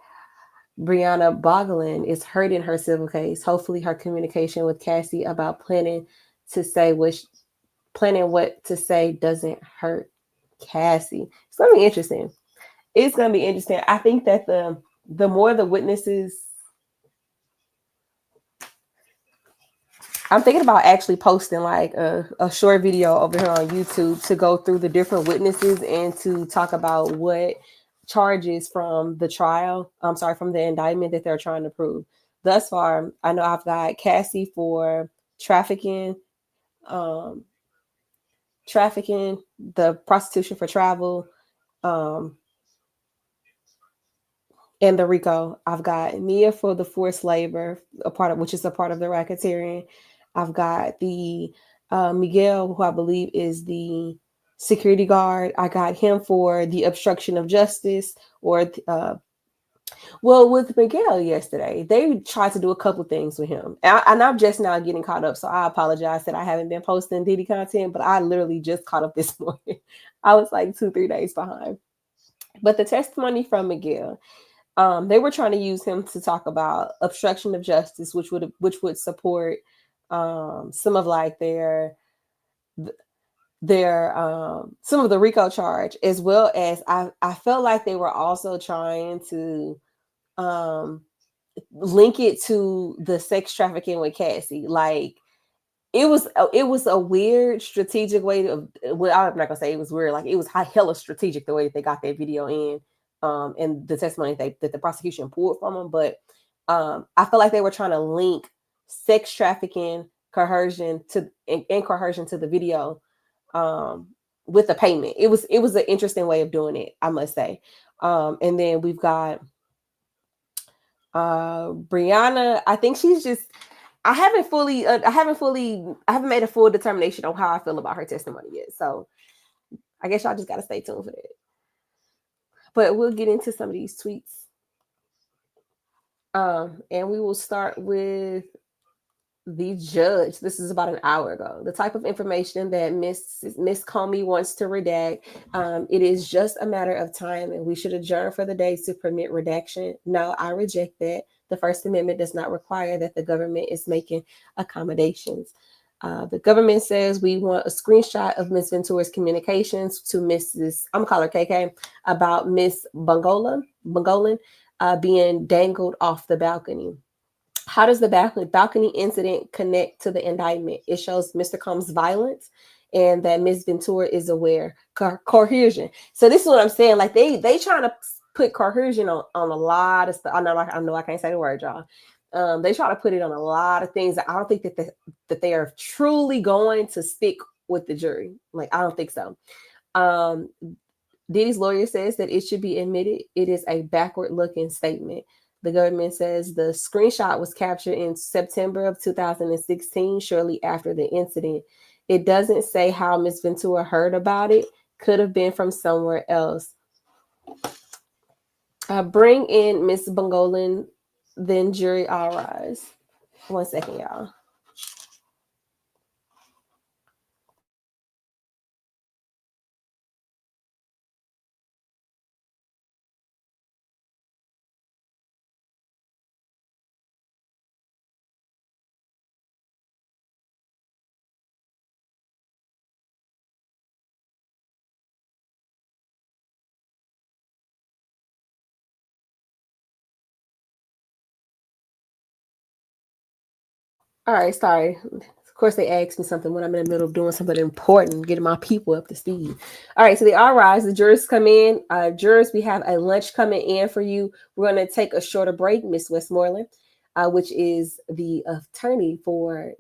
Brianna Boglin is hurt in her civil case. Hopefully her communication with Cassie about planning what to say doesn't hurt Cassie. It's going to be interesting. It's going to be interesting. I think that the more the witnesses, I'm thinking about actually posting like a short video over here on YouTube to go through the different witnesses and to talk about what charges from the trial, from the indictment that they're trying to prove. Thus far, I know I've got Cassie for trafficking, the prostitution for travel, and the RICO. I've got Mia for the forced labor, which is a part of the racketeering. I've got the Miguel, who I believe is the security guard. I got him for the obstruction of justice, or with Miguel yesterday, they tried to do a couple things with him. And I'm just now getting caught up, so I apologize that I haven't been posting Diddy content, but I literally just caught up this morning. I was like 2-3 days behind. But the testimony from Miguel, they were trying to use him to talk about obstruction of justice, which would support some of like their some of the RICO charge, as well as I felt like they were also trying to link it to the sex trafficking with Cassie. Like it was a weird strategic way of, well, I'm not gonna say it was weird, like it was hella strategic the way that they got that video in, and the testimony that the prosecution pulled from them. But I feel like they were trying to link sex trafficking, coercion to the video, with the payment. It was an interesting way of doing it, I must say. And then we've got Brianna. I think she's just, I haven't made a full determination on how I feel about her testimony yet. So I guess y'all just got to stay tuned for that. But we'll get into some of these tweets. And we will start with the judge. This is about an hour ago. The type of information that Miss Comey wants to redact. It is just a matter of time, and we should adjourn for the day to permit redaction. No, I reject that. The First Amendment does not require that the government is making accommodations. The government says we want a screenshot of Miss Ventura's communications to Mrs. I'm gonna call her KK about Miss Bungolin being dangled off the balcony. How does the balcony incident connect to the indictment? It shows Mr. Combs' violence and that Ms. Ventura is aware. Coercion. So this is what I'm saying. Like they trying to put coercion on a lot of stuff. I know I can't say the word, y'all. They try to put it on a lot of things that I don't think that they are truly going to stick with the jury. Like I don't think so. Diddy's lawyer says that it should be admitted. It is a backward-looking statement. The government says the screenshot was captured in September of 2016, shortly after the incident. It doesn't say how Ms. Ventura heard about it. Could have been from somewhere else. Bring in Ms. Bungolin, then jury all rise. 1 second, y'all. All right, sorry. Of course, they asked me something when I'm in the middle of doing something important, getting my people up to speed. All right, so they all rise. The jurors come in. Jurors, we have a lunch coming in for you. We're going to take a shorter break, Miss Westmoreland, which is the attorney for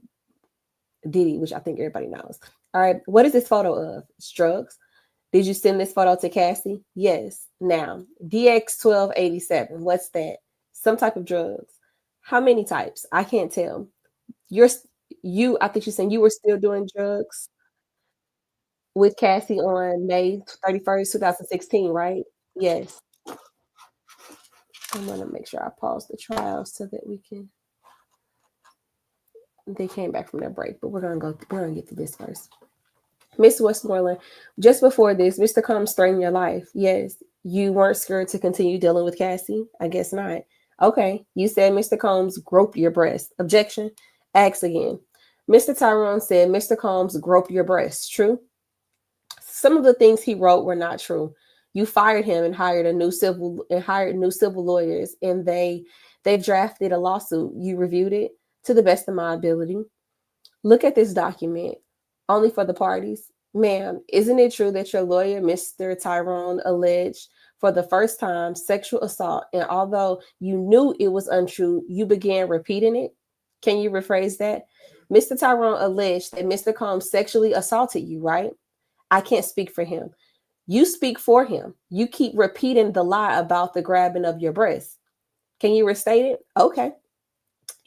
Diddy, which I think everybody knows. All right, what is this photo of? It's drugs. Did you send this photo to Cassie? Yes. Now, DX1287, what's that? Some type of drugs. How many types? I can't tell. I think you're saying you were still doing drugs with Cassie on May 31st, 2016, right? Yes. I'm gonna make sure I pause the trial so that they came back from their break, but we're gonna get to this first. Miss Westmoreland, just before this, Mr. Combs threatened your life. Yes. You weren't scared to continue dealing with Cassie? I guess not. Okay. You said Mr. Combs groped your breast. Objection. Ask again. Mr. Tyrone said Mr. Combs groped your breast. True? Some of the things he wrote were not true. You fired him and hired new civil lawyers, and they've drafted a lawsuit. You reviewed it to the best of my ability. Look at this document. Only for the parties. Ma'am, isn't it true that your lawyer, Mr. Tyrone, alleged for the first time sexual assault, and although you knew it was untrue, you began repeating it? Can you rephrase that? Mr. Tyrone alleged that Mr. Combs sexually assaulted you, right? I can't speak for him. You speak for him. You keep repeating the lie about the grabbing of your breast. Can you restate it? Okay.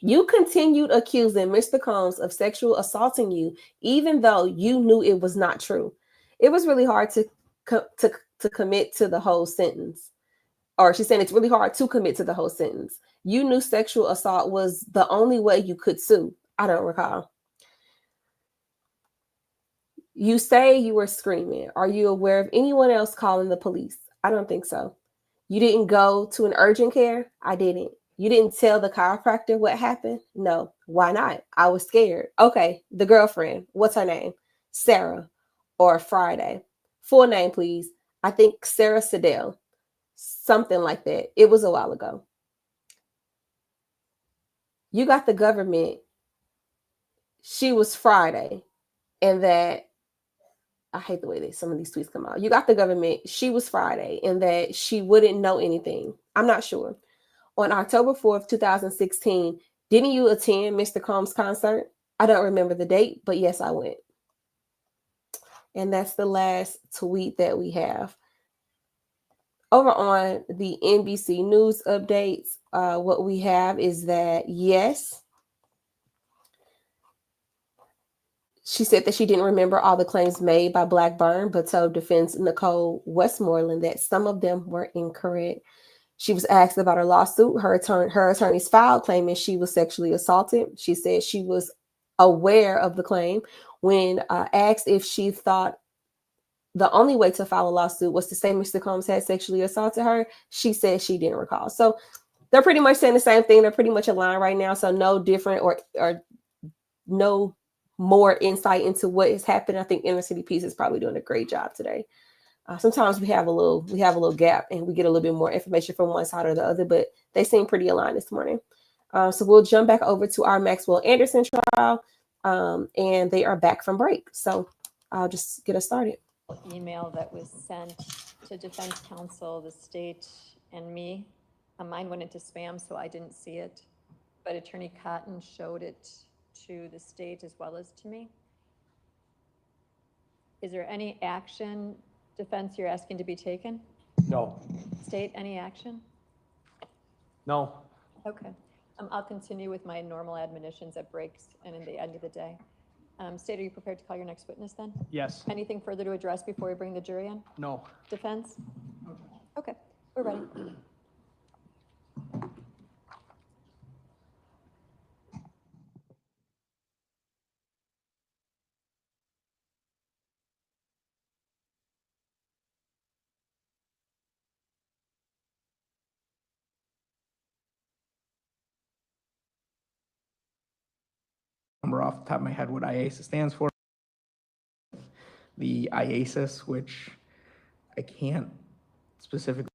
You continued accusing Mr. Combs of sexual assaulting you, even though you knew it was not true. It was really hard to commit to the whole sentence. Or she's saying it's really hard to commit to the whole sentence. You knew sexual assault was the only way you could sue. I don't recall. You say you were screaming. Are you aware of anyone else calling the police? I don't think so. You didn't go to an urgent care? I didn't. You didn't tell the chiropractor what happened? No. Why not? I was scared. Okay, the girlfriend. What's her name? Sarah or Friday. Full name, please. I think Sarah Sade. Something like that. It was a while ago. You got the government. She was Friday. And that I hate the way that some of these tweets come out. You got the government. She was Friday, and that she wouldn't know anything. I'm not sure. On October 4th, 2016, didn't you attend Mr. Combs' concert? I don't remember the date, but yes, I went. And that's the last tweet that we have. Over on the NBC News updates, what we have is that, yes, she said that she didn't remember all the claims made by Blackburn, but told defense Nicole Westmoreland that some of them were incorrect. She was asked about her lawsuit. Her attorneys filed claiming she was sexually assaulted. She said she was aware of the claim. When asked if she thought the only way to file a lawsuit was to say Mr. Combs had sexually assaulted her, she said she didn't recall. So they're pretty much saying the same thing. They're pretty much aligned right now. So no different or no more insight into what has happened. I think Inner City Peace is probably doing a great job today. Sometimes we have a little gap and we get a little bit more information from one side or the other, but they seem pretty aligned this morning. So we'll jump back over to our Maxwell Anderson trial, and they are back from break. So I'll just get us started. Email that was sent to defense counsel, the state, and me. Mine went into spam, so I didn't see it, but Attorney Cotton showed it to the state as well as to me. Is there any action, defense, you're asking to be taken? No. State, any action? No. Okay. I'll continue with my normal admonitions at breaks and in the end of the day. State, are you prepared to call your next witness then? Yes. Anything further to address before we bring the jury in? No. Defense? Okay, we're ready. remember off the top of my head what IASIS stands for. The IASIS, which I can't specifically.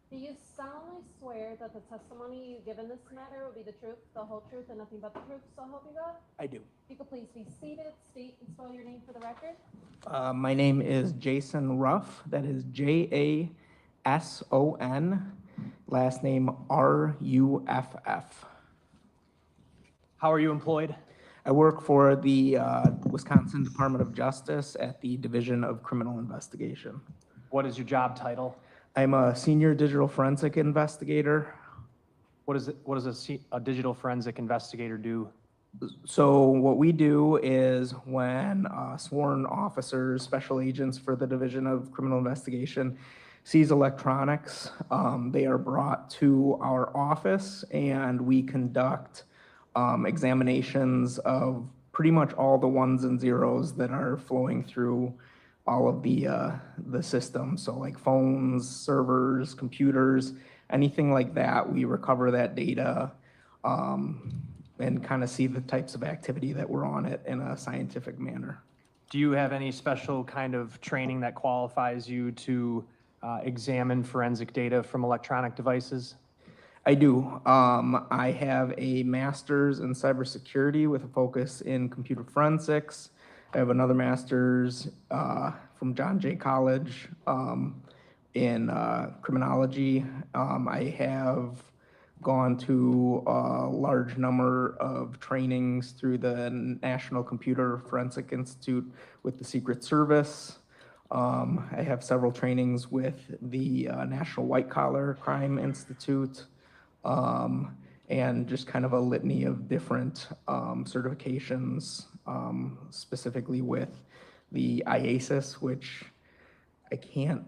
Do you solemnly swear that the testimony you give in this matter will be the truth, the whole truth, and nothing but the truth, so help you God? I do. If you could please be seated, state and spell your name for the record. My name is Jason Ruff. That is Jason. Last name Ruff. How are you employed? I work for the Wisconsin Department of Justice at the Division of Criminal Investigation. What is your job title? I'm a senior digital forensic investigator. What does a digital forensic investigator do? So what we do is when sworn officers, special agents for the Division of Criminal Investigation sees electronics, they are brought to our office and we conduct examinations of pretty much all the ones and zeros that are flowing through all of the systems. So like phones, servers, computers, anything like that, we recover that data and kind of see the types of activity that were on it in a scientific manner. Do you have any special kind of training that qualifies you to examine forensic data from electronic devices? I do. I have a master's in cybersecurity with a focus in computer forensics. I have another master's from John Jay College in criminology. I have gone to a large number of trainings through the National Computer Forensic Institute with the Secret Service. I have several trainings with the National White Collar Crime Institute, and just kind of a litany of different certifications, specifically with the IASIS, which I can't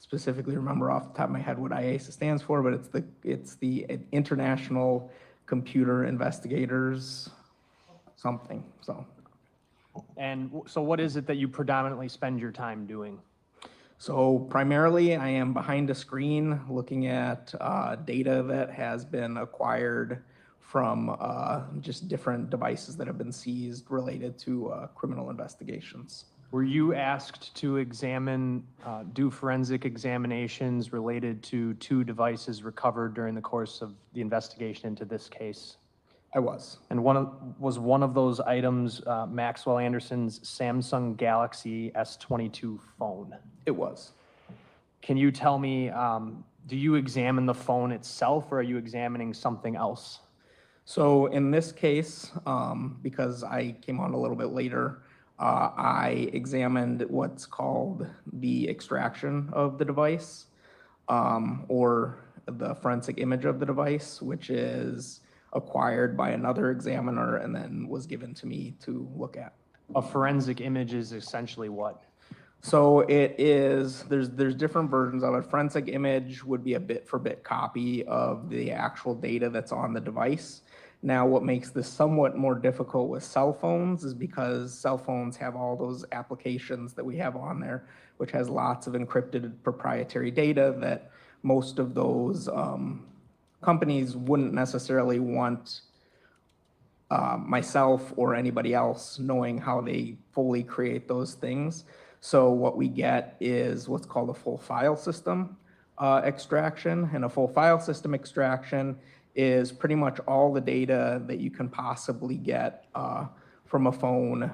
specifically remember off the top of my head what IASIS stands for, but it's the International Computer Investigators something, so. And so what is it that you predominantly spend your time doing? So primarily I am behind a screen looking at data that has been acquired from just different devices that have been seized related to criminal investigations. Were you asked to examine, do forensic examinations related to 2 devices recovered during the course of the investigation into this case? I was. And was one of those items Maxwell Anderson's Samsung Galaxy S22 phone? It was. Can you tell me, do you examine the phone itself or are you examining something else? So in this case, because I came on a little bit later, I examined what's called the extraction of the device, or the forensic image of the device, which is acquired by another examiner and then was given to me to look at. A forensic image is essentially what? So it is, there's different versions of it. Forensic image would be a bit-for-bit copy of the actual data that's on the device. Now, what makes this somewhat more difficult with cell phones is because cell phones have all those applications that we have on there, which has lots of encrypted proprietary data that most of those companies wouldn't necessarily want myself or anybody else knowing how they fully create those things. So what we get is what's called a full file system extraction, and a full file system extraction is pretty much all the data that you can possibly get from a phone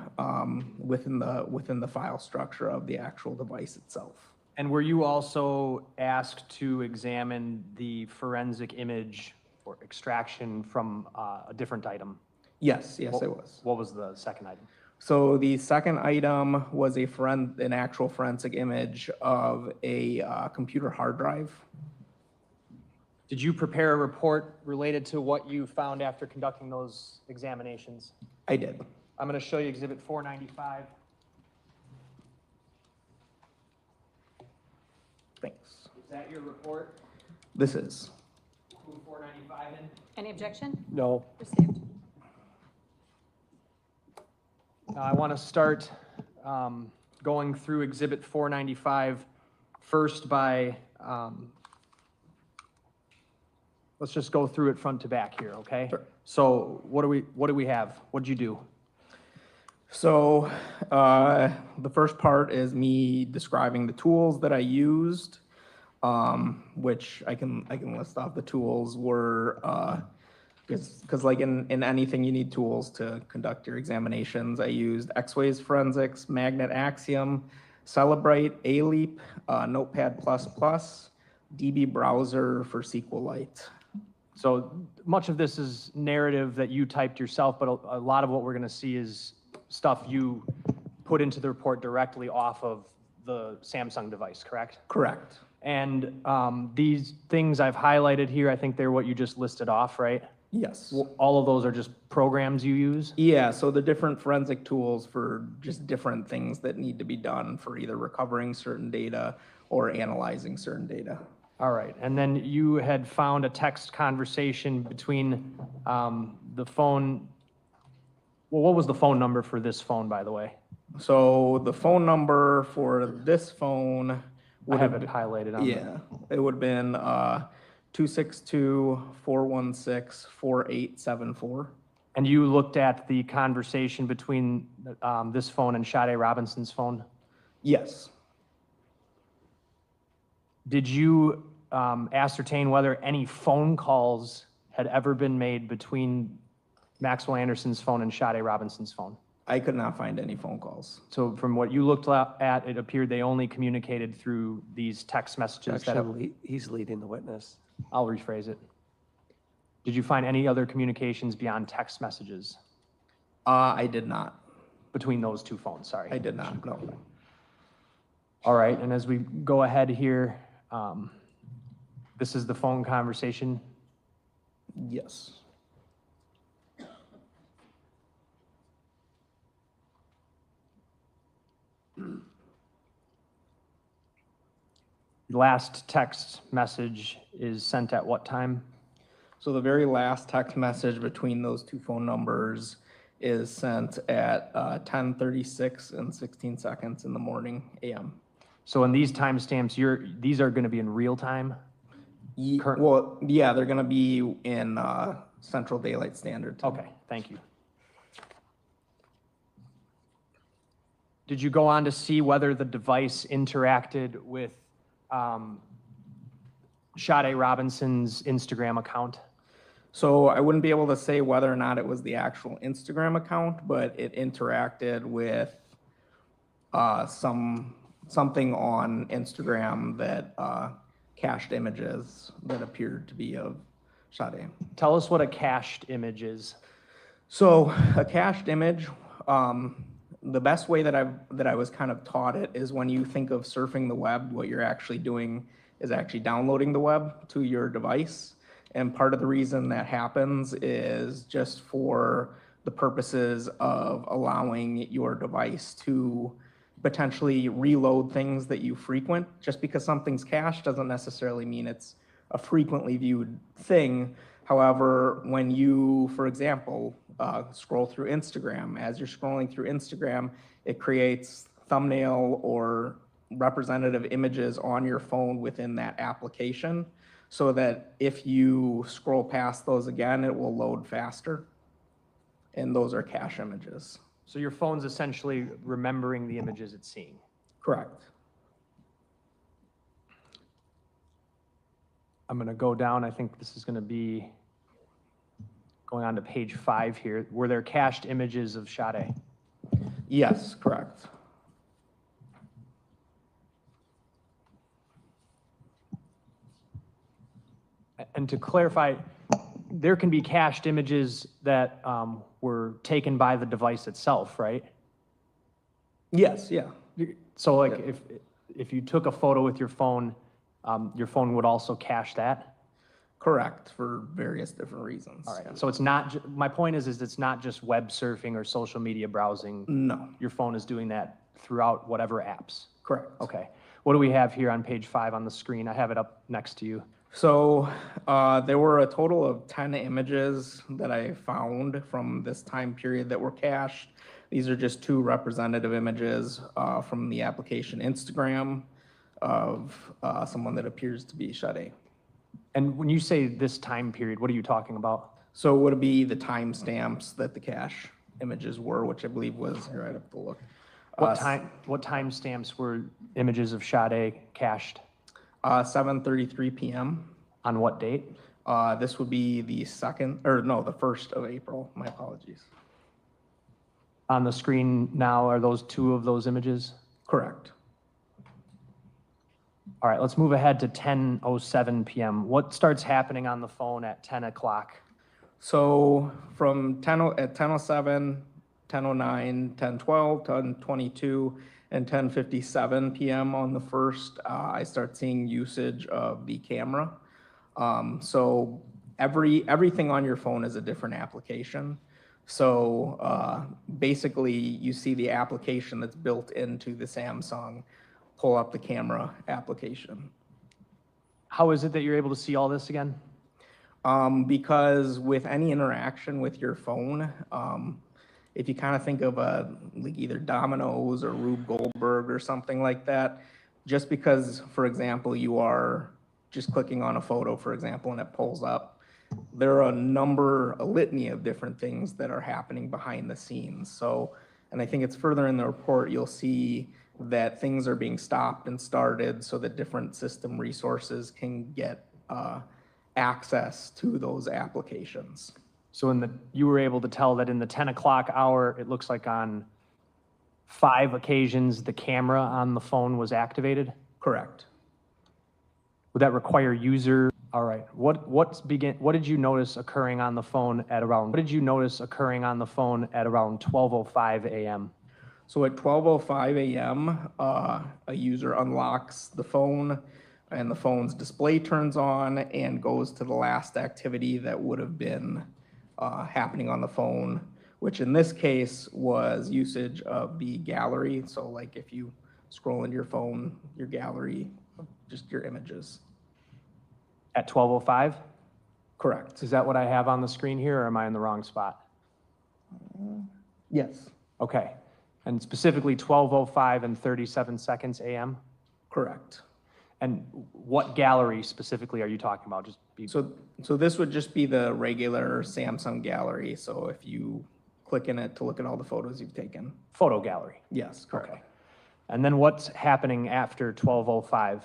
within the file structure of the actual device itself. And were you also asked to examine the forensic image or extraction from a different item? Yes, I was. What was the second item? So the second item was an actual forensic image of a computer hard drive. Did you prepare a report related to what you found after conducting those examinations? I did. I'm going to show you Exhibit 495. Thanks. Is that your report? This is. Move 495 in. Any objection? No. Received. I want to start going through Exhibit 495 first by Let's just go through it front to back here, okay? Sure. So what do we have? What'd you do? So the first part is me describing the tools that I used, which I can list off. The tools were because like in anything you need tools to conduct your examinations. I used X-Ways Forensics, Magnet Axiom, Celebrate, A-Leap, Notepad++, DB Browser for SQLite. So much of this is narrative that you typed yourself, but a lot of what we're going to see is stuff you put into the report directly off of the Samsung device, correct? Correct. And these things I've highlighted here, I think they're what you just listed off, right? Yes. All of those are just programs you use? Yeah, so the different forensic tools for just different things that need to be done for either recovering certain data or analyzing certain data. All right, and then you had found a text conversation between the phone. Well, what was the phone number for this phone, by the way? So the phone number for this phone I would have have it highlighted on yeah, it would have been 262-416-4874. And you looked at the conversation between this phone and Sade Robinson's phone? Yes. Did you ascertain whether any phone calls had ever been made between Maxwell Anderson's phone and Sade Robinson's phone? I could not find any phone calls. So from what you looked at, it appeared they only communicated through these text messages that have, Actually, he's leading the witness. I'll rephrase it. Did you find any other communications beyond text messages I did not. between those two phones? Sorry. I did not, no. All right, and as we go ahead here, this is the phone conversation. Yes. Last text message is sent at what time? So the very last text message between those two phone numbers is sent at 10:36 and 16 seconds in the morning AM. So in these timestamps, these are going to be in real time? Current- Well, yeah, they're gonna be in Central Daylight Standard Time. Okay, thank you. Did you go on to see whether the device interacted with Sade Robinson's Instagram account? So I wouldn't be able to say whether or not it was the actual Instagram account, but it interacted with something on Instagram that cached images that appeared to be of Sade. Tell us what a cached image is. So a cached image, the best way that I was kind of taught it is when you think of surfing the web, what you're actually doing is actually downloading the web to your device. And part of the reason that happens is just for the purposes of allowing your device to potentially reload things that you frequent. Just because something's cached doesn't necessarily mean it's a frequently viewed thing. However, when you, for example, scroll through Instagram, as you're scrolling through Instagram, it creates thumbnail or representative images on your phone within that application, so that if you scroll past those again, it will load faster. And those are cache images. So your phone's essentially remembering the images it's seeing. Correct. I'm going to go down. I think this is going to be going on to page 5 here. Were there cached images of Sade? Yes, correct. And to clarify, there can be cached images that were taken by the device itself, right? Yes, yeah. So like if you took a photo with your phone would also cache that? Correct, for various different reasons. All right, so it's not, my point is it's not just web surfing or social media browsing. No, Your phone is doing that throughout whatever apps. correct. Okay. What do we have here on page 5 on the screen? I have it up next to you. So there were a total of 10 images that I found from this time period that were cached. These are just 2 representative images from the application Instagram of someone that appears to be Sade. And when you say this time period, what are you talking about? So would it be the timestamps that the cache images were, which I believe was, here, I'd have to look. What timestamps were images of Sade cached? 7:33 p.m. On what date? This would be the 1st of April. My apologies. On the screen now, are those two of those images? Correct. All right, let's move ahead to 10:07 p.m. What starts happening on the phone at 10 o'clock? So from 10:07, 10:09, 10:12, 10:22, and 10:57 p.m. on the first, I start seeing usage of the camera. So everything on your phone is a different application. So basically, you see the application that's built into the Samsung pull up the camera application. How is it that you're able to see all this again? Because with any interaction with your phone, if you kind of think of like either Domino's or Rube Goldberg or something like that, just because, for example, you are just clicking on a photo, for example, and it pulls up, there are a litany of different things that are happening behind the scenes. So, and I think it's further in the report, you'll see that things are being stopped and started so that different system resources can get access to those applications. So you were able to tell that in the 10 o'clock hour, it looks like on 5 occasions, the camera on the phone was activated? Correct. Would that require user? All right. What did you notice occurring on the phone at around? What did you notice occurring on the phone at around 12:05 a.m.? So at 12:05 a.m., a user unlocks the phone, and the phone's display turns on and goes to the last activity that would have been happening on the phone, which in this case was usage of the gallery. So like if you scroll into your phone, your gallery, just your images. At 12:05? Correct. Is that what I have on the screen here, or am I in the wrong spot? Yes. Okay. And specifically 12:05 and 37 seconds a.m.? Correct. And what gallery specifically are you talking about? So this would just be the regular Samsung gallery. So if you click in it to look at all the photos you've taken. Photo gallery? Yes, correct. Okay. And then what's happening after 12:05?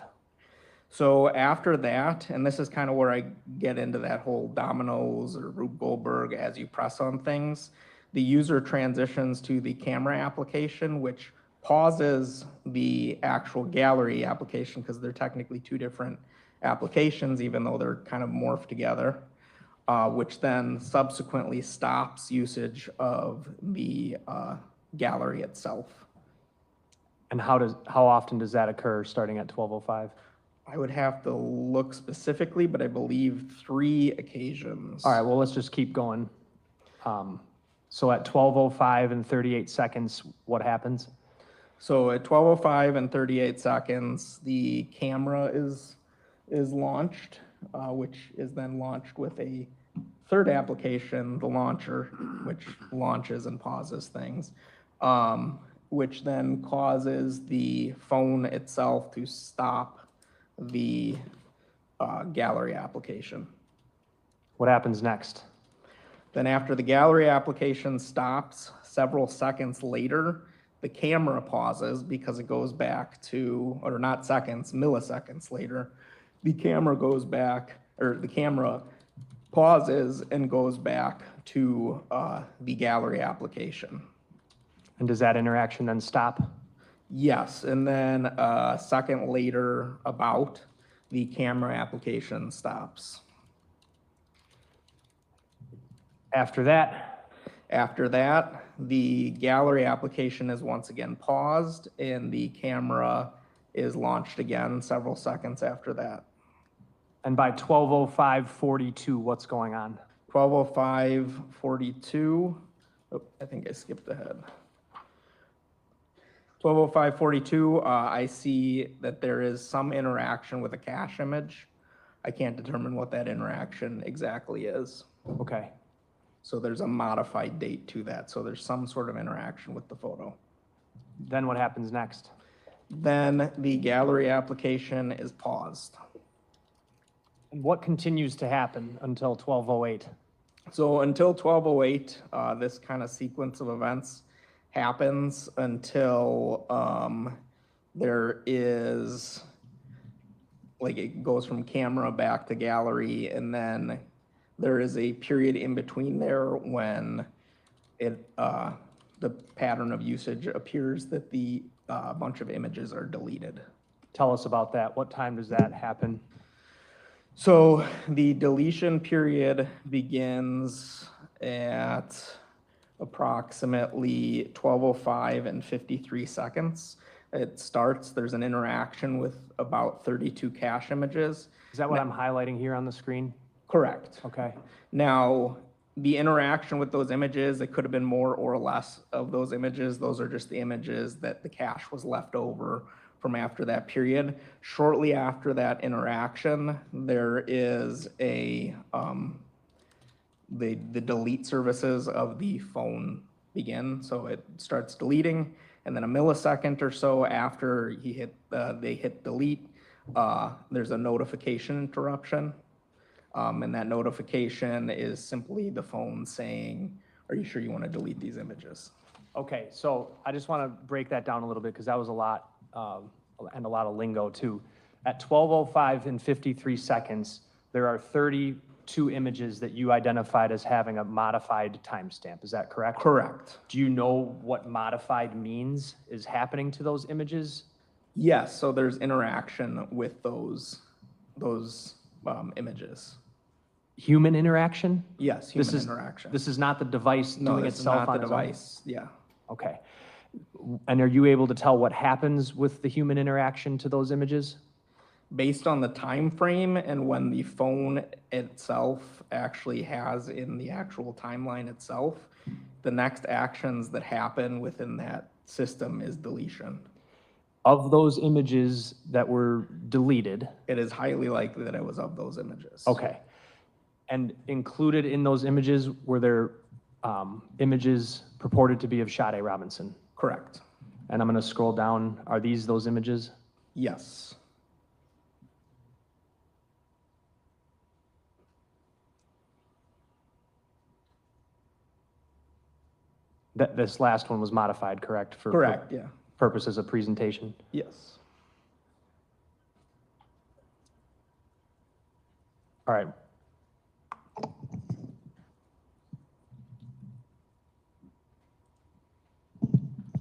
So after that, and this is kind of where I get into that whole Domino's or Rube Goldberg as you press on things, the user transitions to the camera application, which pauses the actual gallery application because they're technically two different applications, even though they're kind of morphed together, which then subsequently stops usage of the gallery itself. And how often does that occur starting at 12:05? I would have to look specifically, but I believe 3 occasions. All right, well, let's just keep going. So at 12:05 and 38 seconds, what happens? So at 12:05 and 38 seconds, the camera is launched, which is then launched with a third application, the launcher, which launches and pauses things, which then causes the phone itself to stop the gallery application. What happens next? Then after the gallery application stops, several seconds later, the camera pauses because it goes back to, or not seconds, milliseconds later, the camera goes back, or the camera pauses and goes back to the gallery application. And does that interaction then stop? Yes, and then a second later, the camera application stops. After that, the gallery application is once again paused and the camera is launched again several seconds after that. and by 12:05:42, what's going on? 12:05:42, oh, I think I skipped ahead. 12:05:42, I see that there is some interaction with a cache image. I can't determine what that interaction exactly is. Okay. So there's a modified date to that. So there's some sort of interaction with the photo. Then what happens next? Then the gallery application is paused. And what continues to happen until 12:08? So until 12:08, this kind of sequence of events happens until there is, like, it goes from camera back to gallery, and then there is a period in between there when the pattern of usage appears that the bunch of images are deleted. Tell us about that. What time does that happen? So the deletion period begins at approximately 12:05 and 53 seconds. It starts, there's an interaction with about 32 cache images. Is that what I'm highlighting here on the screen? Correct. Okay. Now, the interaction with those images, it could have been more or less of those images. Those are just the images that the cache was left over from after that period. Shortly after that interaction, there is the delete services of the phone begin. So it starts deleting, and then a millisecond or so after they hit delete, there's a notification interruption. And that notification is simply the phone saying, are you sure you want to delete these images? Okay, so I just want to break that down a little bit because that was a lot, and a lot of lingo too. At 12:05 and 53 seconds, there are 32 images that you identified as having a modified timestamp. Is that correct? Correct. Do you know what modified means is happening to those images? Yes, so there's interaction with those images. Human interaction? Yes, human interaction. This is not the device No, doing this is itself not on the its own? device. Yeah. Okay. And are you able to tell what happens with the human interaction to those images? Based on the time frame and when the phone itself actually has in the actual timeline itself, the next actions that happen within that system is deletion. Of those images that were deleted? It is highly likely that it was of those images. Okay. And included in those images, were there images purported to be of Sade Robinson? Correct. And I'm going to scroll down. Are these those images? Yes. This last one was modified, correct? For Correct, yeah. purposes of presentation? Yes. All right.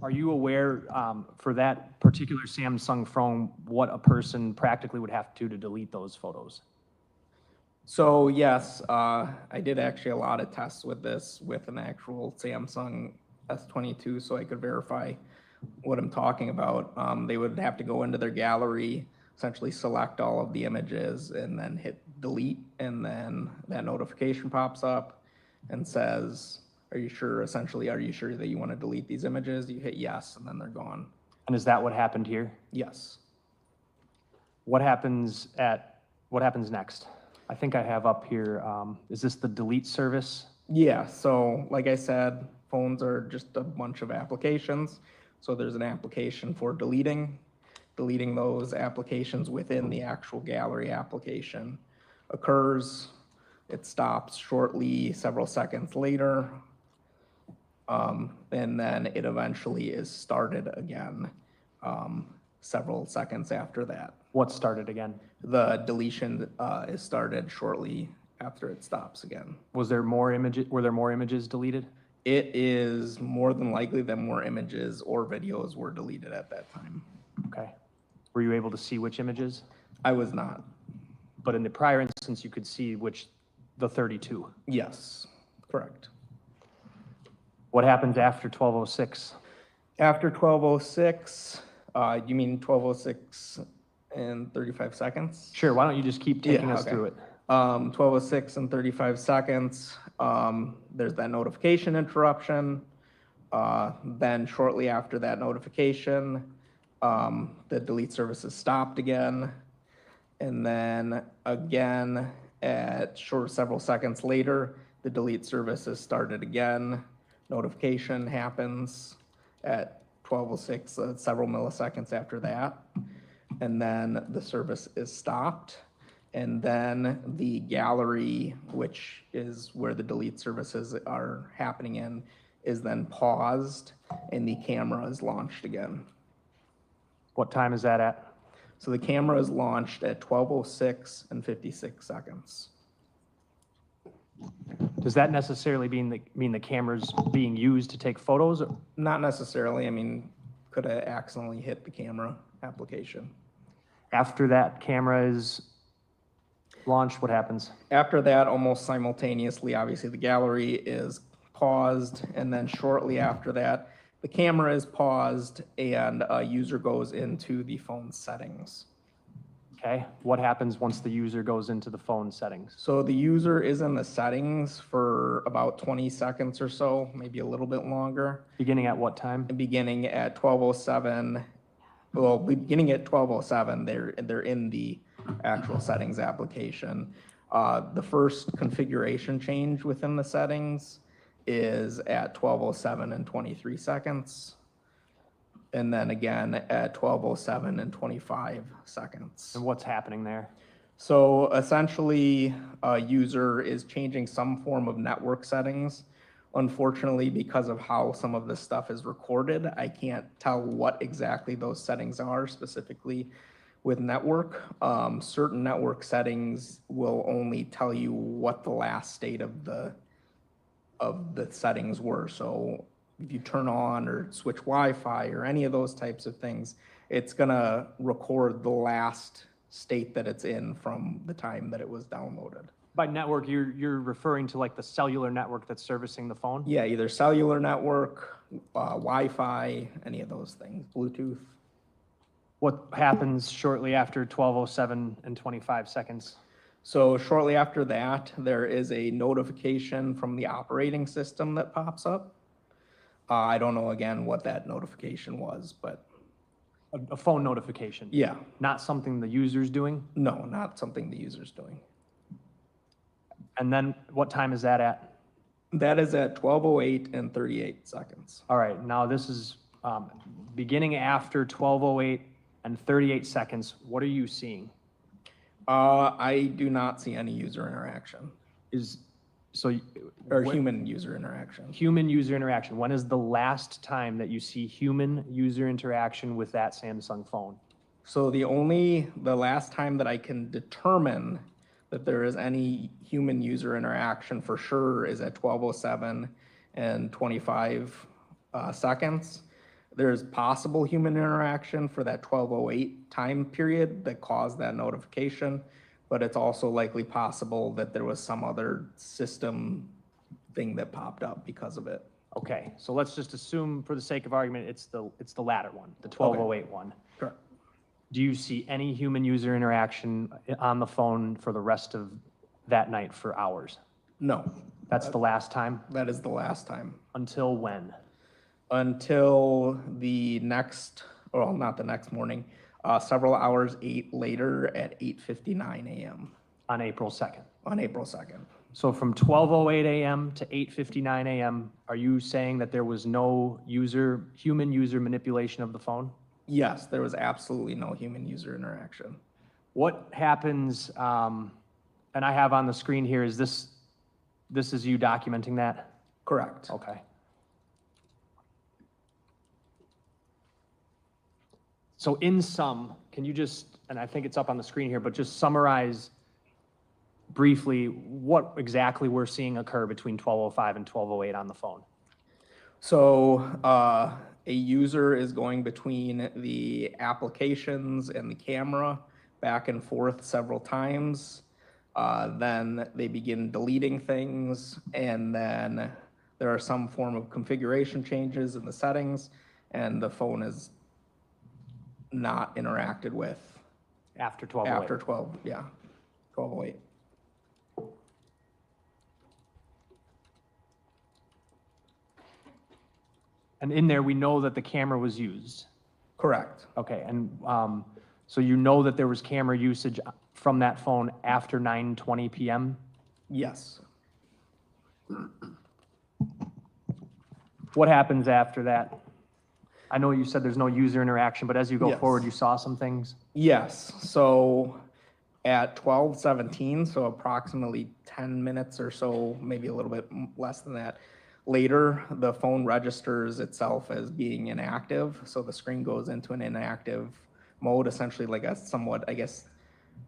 Are you aware, for that particular Samsung phone, what a person practically would have to do to delete those photos? So yes, I did actually a lot of tests with this with an actual Samsung S22, so I could verify what I'm talking about. They would have to go into their gallery, essentially select all of the images, and then hit delete, and then that notification pops up and says, are you sure, essentially, are you sure that you want to delete these images? You hit yes, and then they're gone. And is that what happened here? Yes. What happens next? I think I have up here, is this the delete service? Yeah, so like I said, phones are just a bunch of applications. So there's an application for deleting those applications within the actual gallery application occurs. It stops shortly, several seconds later. And then it eventually is started again several seconds after that. What started again? The deletion is started shortly after it stops again. Were there more images deleted? It is more than likely that more images or videos were deleted at that time. Okay. Were you able to see which images? I was not. But in the prior instance, you could see the 32? Yes, correct. What happens after 12:06? After 12:06, you mean 12:06 and 35 seconds? Sure, why don't you just keep taking us through it? 12:06 and 35 seconds, there's that notification interruption. Then shortly after that notification, the delete service is stopped again. And then again, several seconds later, the delete service is started again. Notification happens at 12:06, several milliseconds after that. And then the service is stopped. And then the gallery, which is where the delete services are happening in, is then paused and the camera is launched again. What time is that at? So the camera is launched at 12:06 and 56 seconds. Does that necessarily mean the camera's being used to take photos? Not necessarily. I mean, could have accidentally hit the camera application. After that camera is launched, what happens? After that, almost simultaneously, obviously the gallery is paused, and then shortly after that, the camera is paused and a user goes into the phone settings. Okay, what happens once the user goes into the phone settings? So the user is in the settings for about 20 seconds or so, maybe a little bit longer. Beginning at what time? Beginning at 12:07. Well, beginning at 12:07, they're in the actual settings application. The first configuration change within the settings is at 12:07 and 23 seconds. And then again at 12:07 and 25 seconds. And what's happening there? So essentially, a user is changing some form of network settings. Unfortunately, because of how some of this stuff is recorded, I can't tell what exactly those settings are specifically with network. Certain network settings will only tell you what the last state of the settings were. So if you turn on or switch Wi-Fi or any of those types of things, it's gonna record the last state that it's in from the time that it was downloaded. By network, you're referring to like the cellular network that's servicing the phone? Yeah, either cellular network, Wi-Fi, any of those things, Bluetooth. What happens shortly after 12:07 and 25 seconds? So shortly after that, there is a notification from the operating system that pops up. I don't know again what that notification was, but A phone notification? yeah, Not something the user's doing? no, not something the user's doing. And then what time is that at? That is at 12:08 and 38 seconds. All right, now this is beginning after 12:08 and 38 seconds. What are you seeing? I do not see any user interaction or human user interaction. Human user interaction. When is the last time that you see human user interaction with that Samsung phone? So the last time that I can determine that there is any human user interaction for sure is at 12:07 and 25 seconds. There's possible human interaction for that 12:08 time period that caused that notification, but it's also likely possible that there was some other system thing that popped up because of it. Okay, so let's just assume for the sake of argument, it's the latter one, the 12:08 one. Correct. Do you see any human user interaction on the phone for the rest of that night for hours? No, That's the last time? that is the last time. Until when? Until the next, well, not the next morning, several hours later at 8:59 a.m. On April 2nd. on April 2nd. So from 12:08 a.m. to 8:59 a.m., are you saying that there was no human user manipulation of the phone? Yes, there was absolutely no human user interaction. What happens, and I have on the screen here, is this is you documenting that? Correct. Okay. So in sum, can you just, and I think it's up on the screen here, but just summarize briefly what exactly we're seeing occur between 12:05 and 12:08 on the phone? So a user is going between the applications and the camera back and forth several times. Then they begin deleting things, and then there are some form of configuration changes in the settings, and the phone is not interacted with After 12:08? after 12:08. And in there, we know that the camera was used. Correct. Okay, and so you know that there was camera usage from that phone after 9:20 p.m.? Yes. What happens after that? I know you said there's no user interaction, but as you go Yes. forward, you saw some things? Yes, so At 12:17, so approximately 10 minutes or so, maybe a little bit less than that, later, the phone registers itself as being inactive. So the screen goes into an inactive mode, essentially like a somewhat, I guess,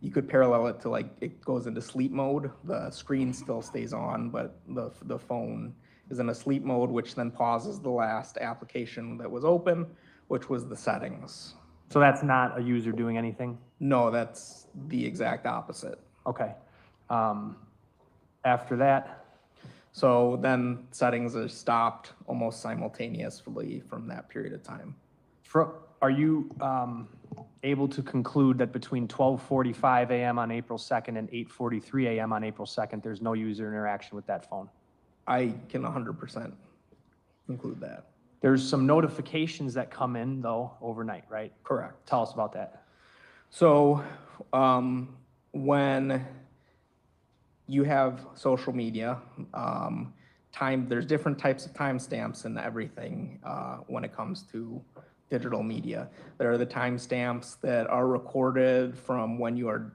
you could parallel it to like it goes into sleep mode. The screen still stays on, but the phone is in a sleep mode, which then pauses the last application that was open, which was the settings. So that's not a user doing anything? No, that's the exact opposite. Okay. After that, So then settings are stopped almost simultaneously from that period of time. are you able to conclude that between 12:45 a.m. on April 2nd and 8:43 a.m. on April 2nd, there's no user interaction with that phone? I can 100% include that. There's some notifications that come in, though, overnight, right? Correct. Tell us about that. So when you have social media, there's different types of timestamps and everything when it comes to digital media. There are the timestamps that are recorded from when you are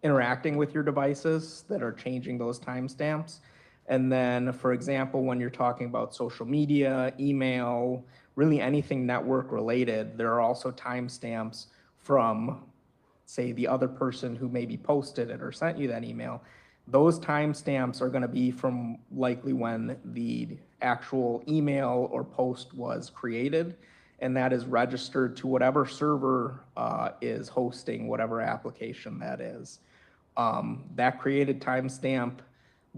interacting with your devices that are changing those timestamps. And then, for example, when you're talking about social media, email, really anything network related, there are also timestamps from, say, the other person who maybe posted it or sent you that email. Those timestamps are going to be from likely when the actual email or post was created, and that is registered to whatever server is hosting whatever application that is. That created timestamp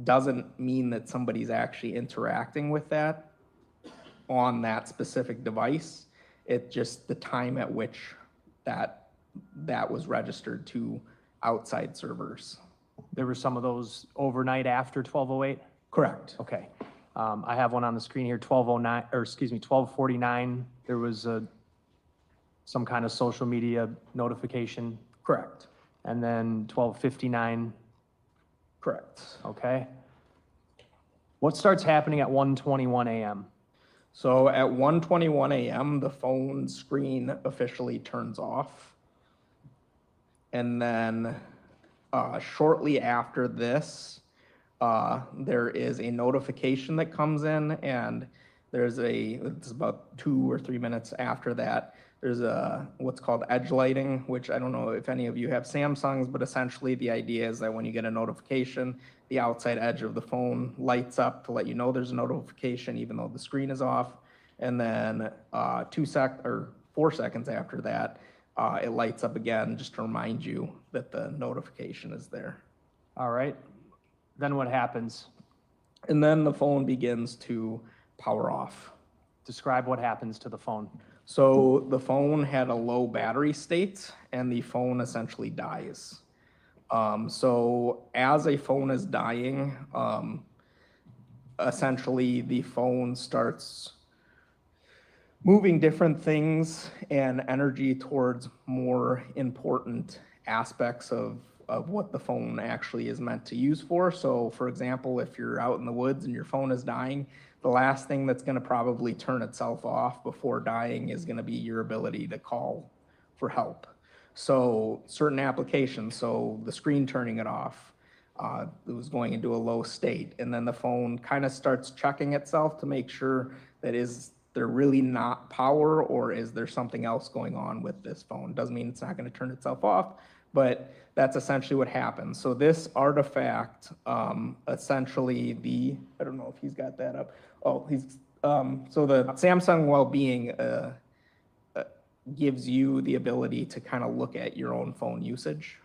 doesn't mean that somebody's actually interacting with that on that specific device. It's just the time at which that was registered to outside servers. There were some of those overnight after 12:08? Correct. Okay. I have one on the screen here, 12:09, or excuse me, 12:49. There was some kind of social media notification. Correct. And then 12:59. Correct. Okay. What starts happening at 1:21 a.m.? So at 1:21 a.m., the phone screen officially turns off. And then shortly after this, there is a notification that comes in, and it's about 2 or 3 minutes after that, there's what's called edge lighting, which I don't know if any of you have Samsungs, but essentially the idea is that when you get a notification, the outside edge of the phone lights up to let you know there's a notification, even though the screen is off. And then 4 seconds after that, it lights up again just to remind you that the notification is there. All right. Then what happens? And then the phone begins to power off. Describe what happens to the phone. So the phone had a low battery state, and the phone essentially dies. So as a phone is dying, essentially the phone starts moving different things and energy towards more important aspects of what the phone actually is meant to use for. So for example, if you're out in the woods and your phone is dying, the last thing that's going to probably turn itself off before dying is going to be your ability to call for help. So certain applications, so the screen turning it off, it was going into a low state, and then the phone kind of starts checking itself to make sure that is there really not power, or is there something else going on with this phone? Doesn't mean it's not going to turn itself off, but that's essentially what happens. So this artifact, essentially I don't know if he's got that up. Oh, so the Samsung Wellbeing gives you the ability to kind of look at your own phone usage.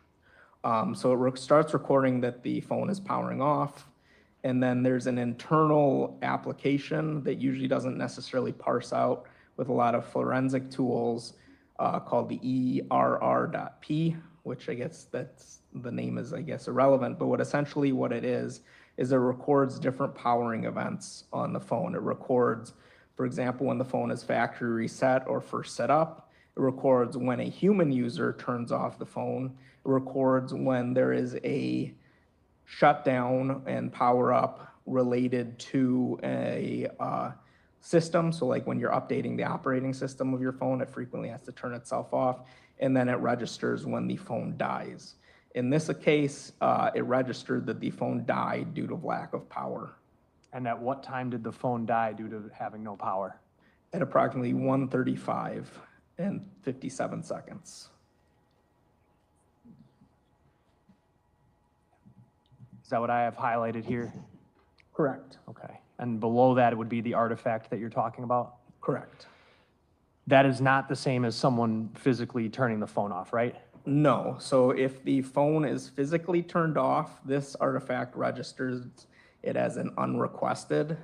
So it starts recording that the phone is powering off, and then there's an internal application that usually doesn't necessarily parse out with a lot of forensic tools called the ERR.P, which I guess that's the name is, I guess, irrelevant, but what it is it records different powering events on the phone. It records, for example, when the phone is factory reset or first set up. It records when a human user turns off the phone. It records when there is a shutdown and power up related to a system. So like when you're updating the operating system of your phone, it frequently has to turn itself off. And then it registers when the phone dies. In this case, it registered that the phone died due to lack of power And at what time did the phone die due to having no power? at approximately 1:35 and 57 seconds. Is that what I have highlighted here? Correct. Okay. And below that would be the artifact that you're talking about? Correct. That is not the same as someone physically turning the phone off, right? No, so if the phone is physically turned off, this artifact registers it as an unrequested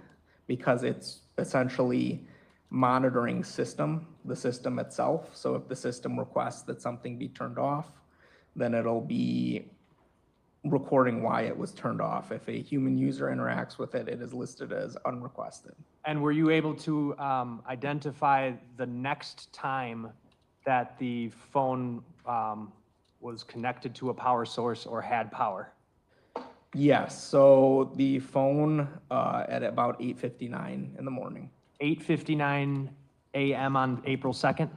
because it's essentially monitoring the system itself. So if the system requests that something be turned off, then it'll be recording why it was turned off. If a human user interacts with it, it is listed as unrequested. And were you able to identify the next time that the phone was connected to a power source or had power? Yes, so the phone at about 8:59 in the morning. 8:59 a.m. on April 2nd?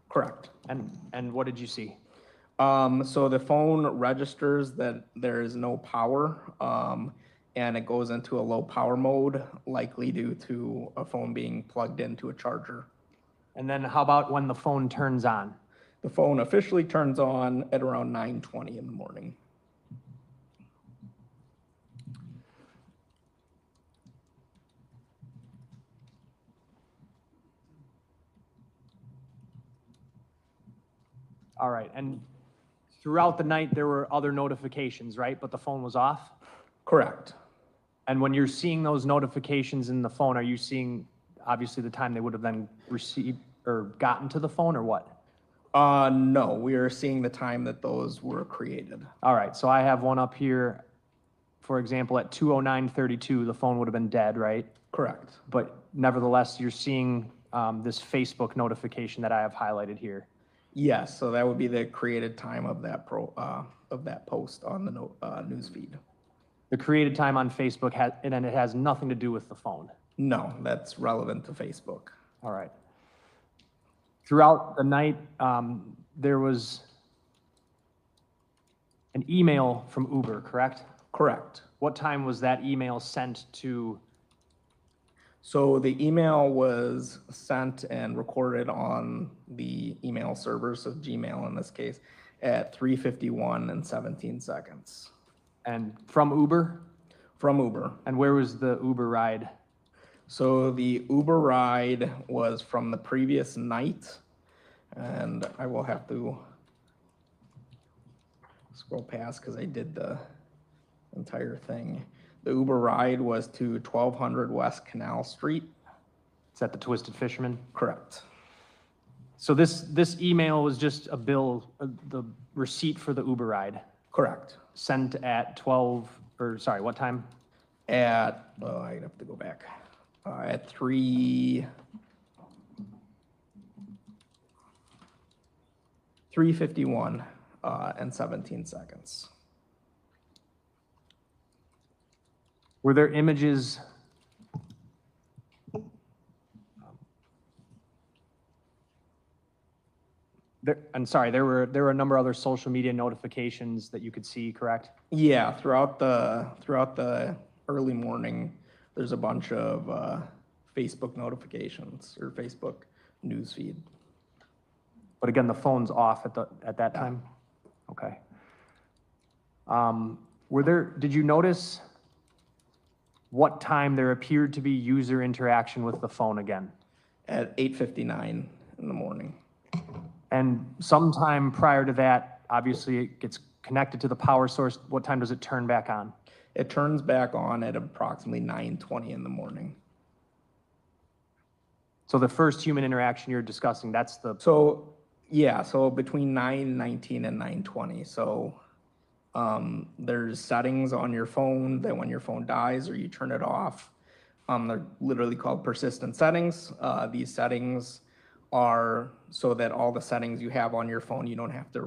Correct. And what did you see? So the phone registers that there is no power, and it goes into a low power mode, likely due to a phone being plugged into a charger. And then how about when the phone turns on? The phone officially turns on at around 9:20 in the morning. All right, and throughout the night, there were other notifications, right? But the phone was off? Correct. And when you're seeing those notifications in the phone, are you seeing obviously the time they would have then received or gotten to the phone or what? No, we are seeing the time that those were created. All right, so I have one up here. For example, at 2:09:32, the phone would have been dead, right? Correct. But nevertheless, you're seeing this Facebook notification that I have highlighted here. Yes, so that would be the created time of that post on the news feed. The created time on Facebook has, and it has nothing to do with the phone. No, that's relevant to Facebook. All right. Throughout the night, there was an email from Uber, correct? Correct. What time was that email sent to? So the email was sent and recorded on the email server, so Gmail in this case, at 3:51 and 17 seconds. And from Uber? From Uber. And where was the Uber ride? So the Uber ride was from the previous night, and I will have to scroll past because I did the entire thing. The Uber ride was to 1200 West Canal Street. Is that the Twisted Fisherman? Correct. So this email was just a bill, the receipt for the Uber ride, Correct. sent at 12, or sorry, what time? At, I'd have to go back, at 3:51 and 17 seconds. Were there images? I'm sorry, there were a number of other social media notifications that you could see, correct? Yeah, throughout the early morning, there's a bunch of Facebook notifications or Facebook newsfeed. But again, the phone's off at that time? Okay. Did you notice what time there appeared to be user interaction with the phone again? At 8:59 in the morning. And sometime prior to that, obviously it gets connected to the power source. What time does it turn back on? It turns back on at approximately 9:20 in the morning. So the first human interaction you're discussing, that's the, So, yeah, so between 9:19 and 9:20. So there's settings on your phone that when your phone dies or you turn it off, they're literally called persistent settings. These settings are so that all the settings you have on your phone, you don't have to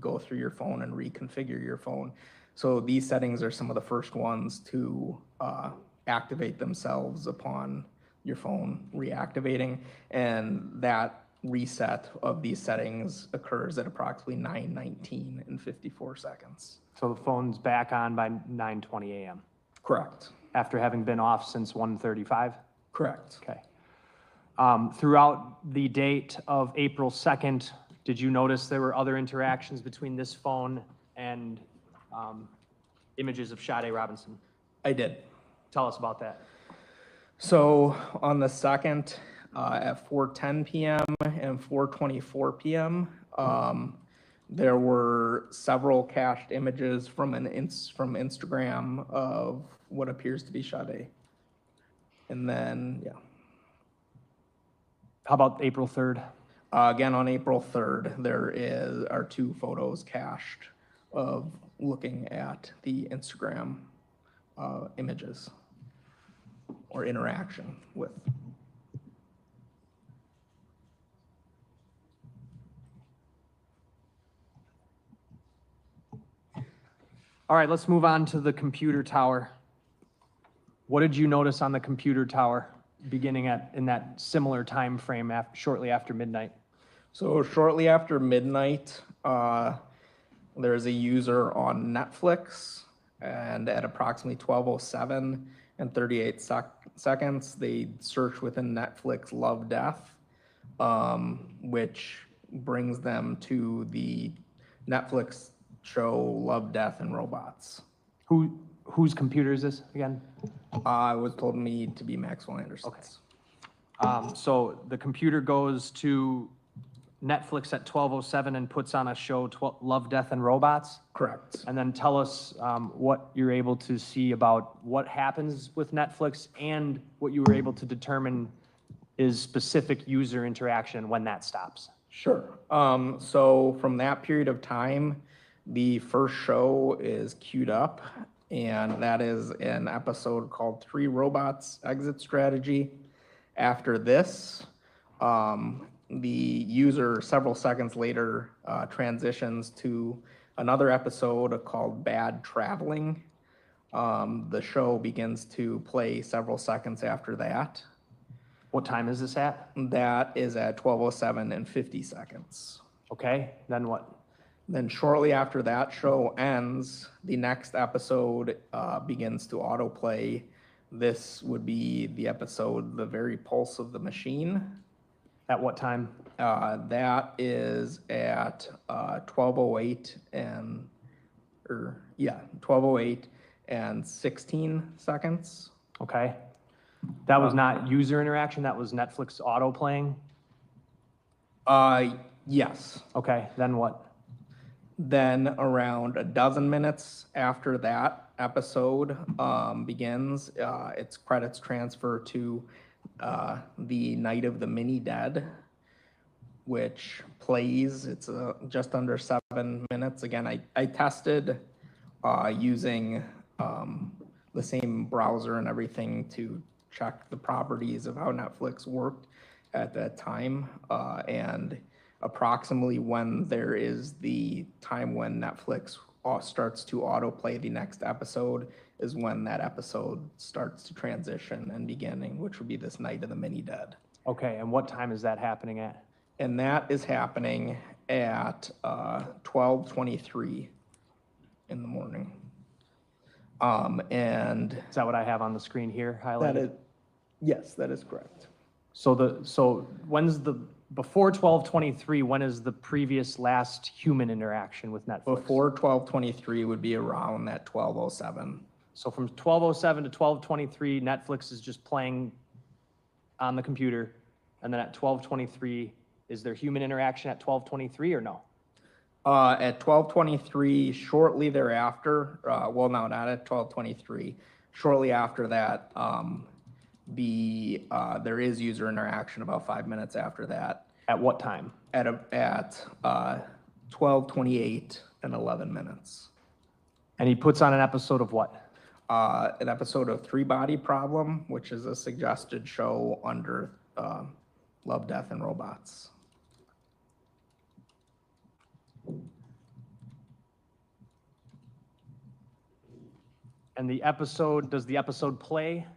go through your phone and reconfigure your phone. So these settings are some of the first ones to activate themselves upon your phone reactivating, and that reset of these settings occurs at approximately 9:19 and 54 seconds. So the phone's back on by 9:20 a.m. Correct. after having been off since 1:35? Correct. Okay. Throughout the date of April 2nd, did you notice there were other interactions between this phone and images of Sade Robinson? I did. Tell us about that. So on the 2nd, at 4:10 p.m. and 4:24 p.m., there were several cached images from from Instagram of what appears to be Sade. And then, yeah. How about April 3rd? Again, on April 3rd, are 2 photos cached of looking at the Instagram images or interaction with. All right, let's move on to the computer tower. What did you notice on the computer tower beginning in that similar time frame shortly after midnight? So shortly after midnight, there's a user on Netflix, and at approximately 12:07 and 38 seconds, they search within Netflix Love Death, which brings them to the Netflix show Love, Death, and Robots. Whose computer is this again? It was told me to be Maxwell Anderson's. Okay. So the computer goes to Netflix at 12:07 and puts on a show, Love, Death, and Robots? Correct. And then tell us what you're able to see about what happens with Netflix and what you were able to determine is specific user interaction when that stops. Sure. So from that period of time, the first show is queued up, and that is an episode called 3 Robots Exit Strategy. After this, the user several seconds later transitions to another episode called Bad Traveling. The show begins to play several seconds after that. What time is this at? That is at 12:07 and 50 seconds. Okay, then what? Then shortly after that show ends, the next episode begins to autoplay. This would be the episode, The Very Pulse of the Machine. At what time? That is at 12:08 and 12:08 and 16 seconds. Okay. That was not user interaction, that was Netflix auto playing? Yes. Okay, then what? Then around a dozen minutes after that episode begins, its credits transfer to the Night of the Mini Dead, which plays. It's just under 7 minutes. Again, I tested using the same browser and everything to check the properties of how Netflix worked at that time, and approximately when there is the time when Netflix starts to autoplay the next episode is when that episode starts to transition and beginning, which would be this Night of the Mini Dead. Okay, and what time is that happening at? And that is happening at 12:23 in the morning. And Is that what I have on the screen here highlighted? yes, that is correct. So when's before 12:23, when is the previous last human interaction with Netflix? Before 12:23 would be around that 12:07. So from 12:07 to 12:23, Netflix is just playing on the computer, and then at 12:23, is there human interaction at 12:23 or no? At 12:23, shortly thereafter, well, no, not at 12:23. Shortly after that, there is user interaction about 5 minutes after that. At what time? At 12:28 and 11 minutes. And he puts on an episode of what? An episode of 3 Body Problem, which is a suggested show under Love, Death, and Robots. And does the episode play?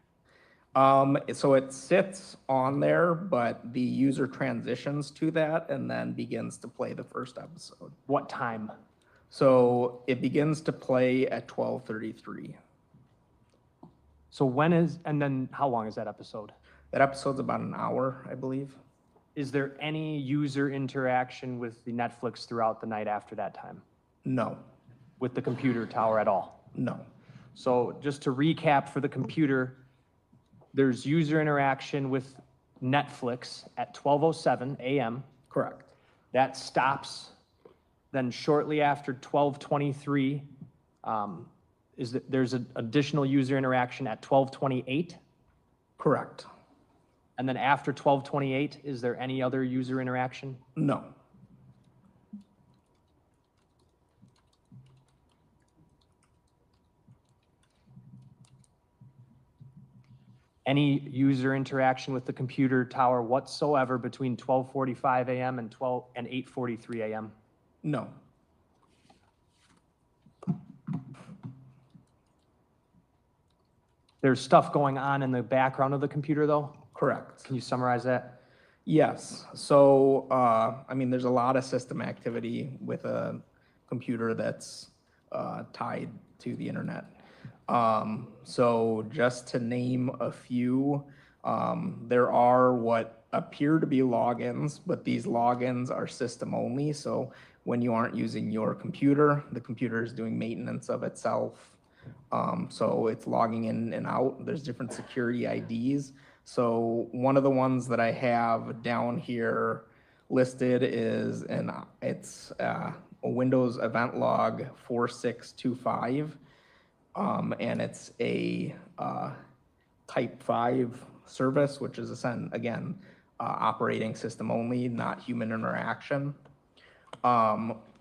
So it sits on there, but the user transitions to that and then begins to play the first episode. What time? So it begins to play at 12:33. So and then how long is that episode? That episode's about an hour, I believe. Is there any user interaction with the Netflix throughout the night after that time? No, With the computer tower at all? no, So just to recap for the computer, there's user interaction with Netflix at 12:07 a.m. correct. That stops. Then shortly after 12:23, there's an additional user interaction at 12:28? Correct. And then after 12:28, is there any other user interaction? No, Any user interaction with the computer tower whatsoever between 12:45 a.m. and 8:43 a.m.? no, There's stuff going on in the background of the computer, though? correct. Can you summarize that? Yes, so, I mean, there's a lot of system activity with a computer that's tied to the internet. So just to name a few, there are what appear to be logins, but these logins are system only. So when you aren't using your computer, the computer is doing maintenance of itself. So it's logging in and out. There's different security IDs. So one of the ones that I have down here listed is, it's a Windows event log 4625. And it's a type 5 service, which is again, operating system only, not human interaction.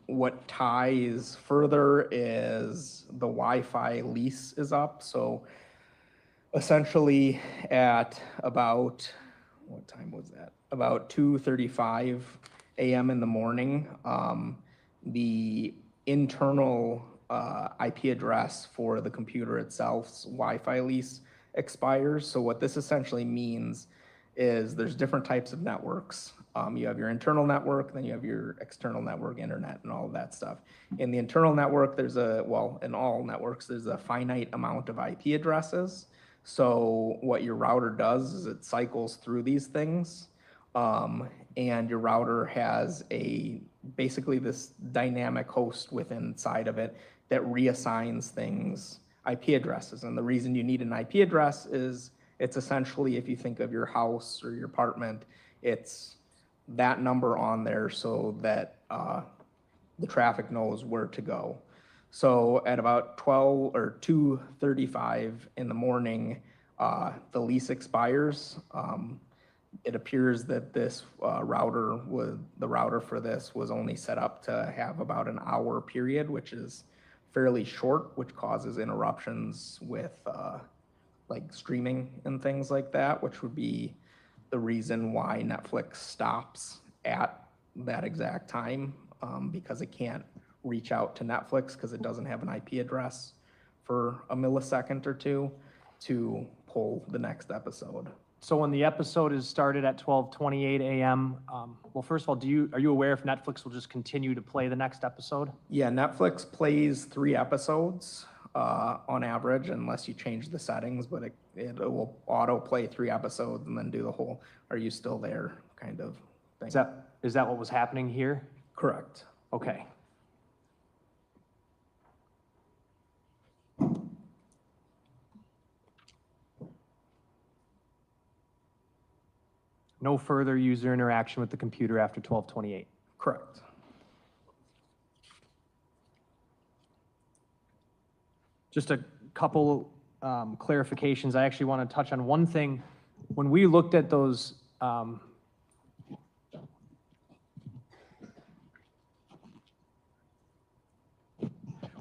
What ties further is the Wi-Fi lease is up. So essentially at about, what time was that? About 2:35 a.m. in the morning, the internal IP address for the computer itself's Wi-Fi lease expires. So what this essentially means is there's different types of networks. You have your internal network, then you have your external network, internet, and all of that stuff. In the internal network, in all networks, there's a finite amount of IP addresses. So what your router does is it cycles through these things, and your router has basically this dynamic host inside of it that reassigns things IP addresses. And the reason you need an IP address is it's essentially, if you think of your house or your apartment, it's that number on there so that the traffic knows where to go. So at about 2:35 in the morning, the lease expires. It appears that this the router for this was only set up to have about an hour period, which is fairly short, which causes interruptions with like streaming and things like that, which would be the reason why Netflix stops at that exact time, because it can't reach out to Netflix because it doesn't have an IP address for a millisecond or two to pull the next episode. So when the episode is started at 12:28 a.m., well, first of all, are you aware if Netflix will just continue to play the next episode? Yeah, Netflix plays 3 episodes on average, unless you change the settings, but it will auto play 3 episodes and then do the whole "are you still there" kind of thing. Is that what was happening here? Correct. Okay. No further user interaction with the computer after 12:28. Correct. Just a couple clarifications. I actually want to touch on one thing. When we looked at those,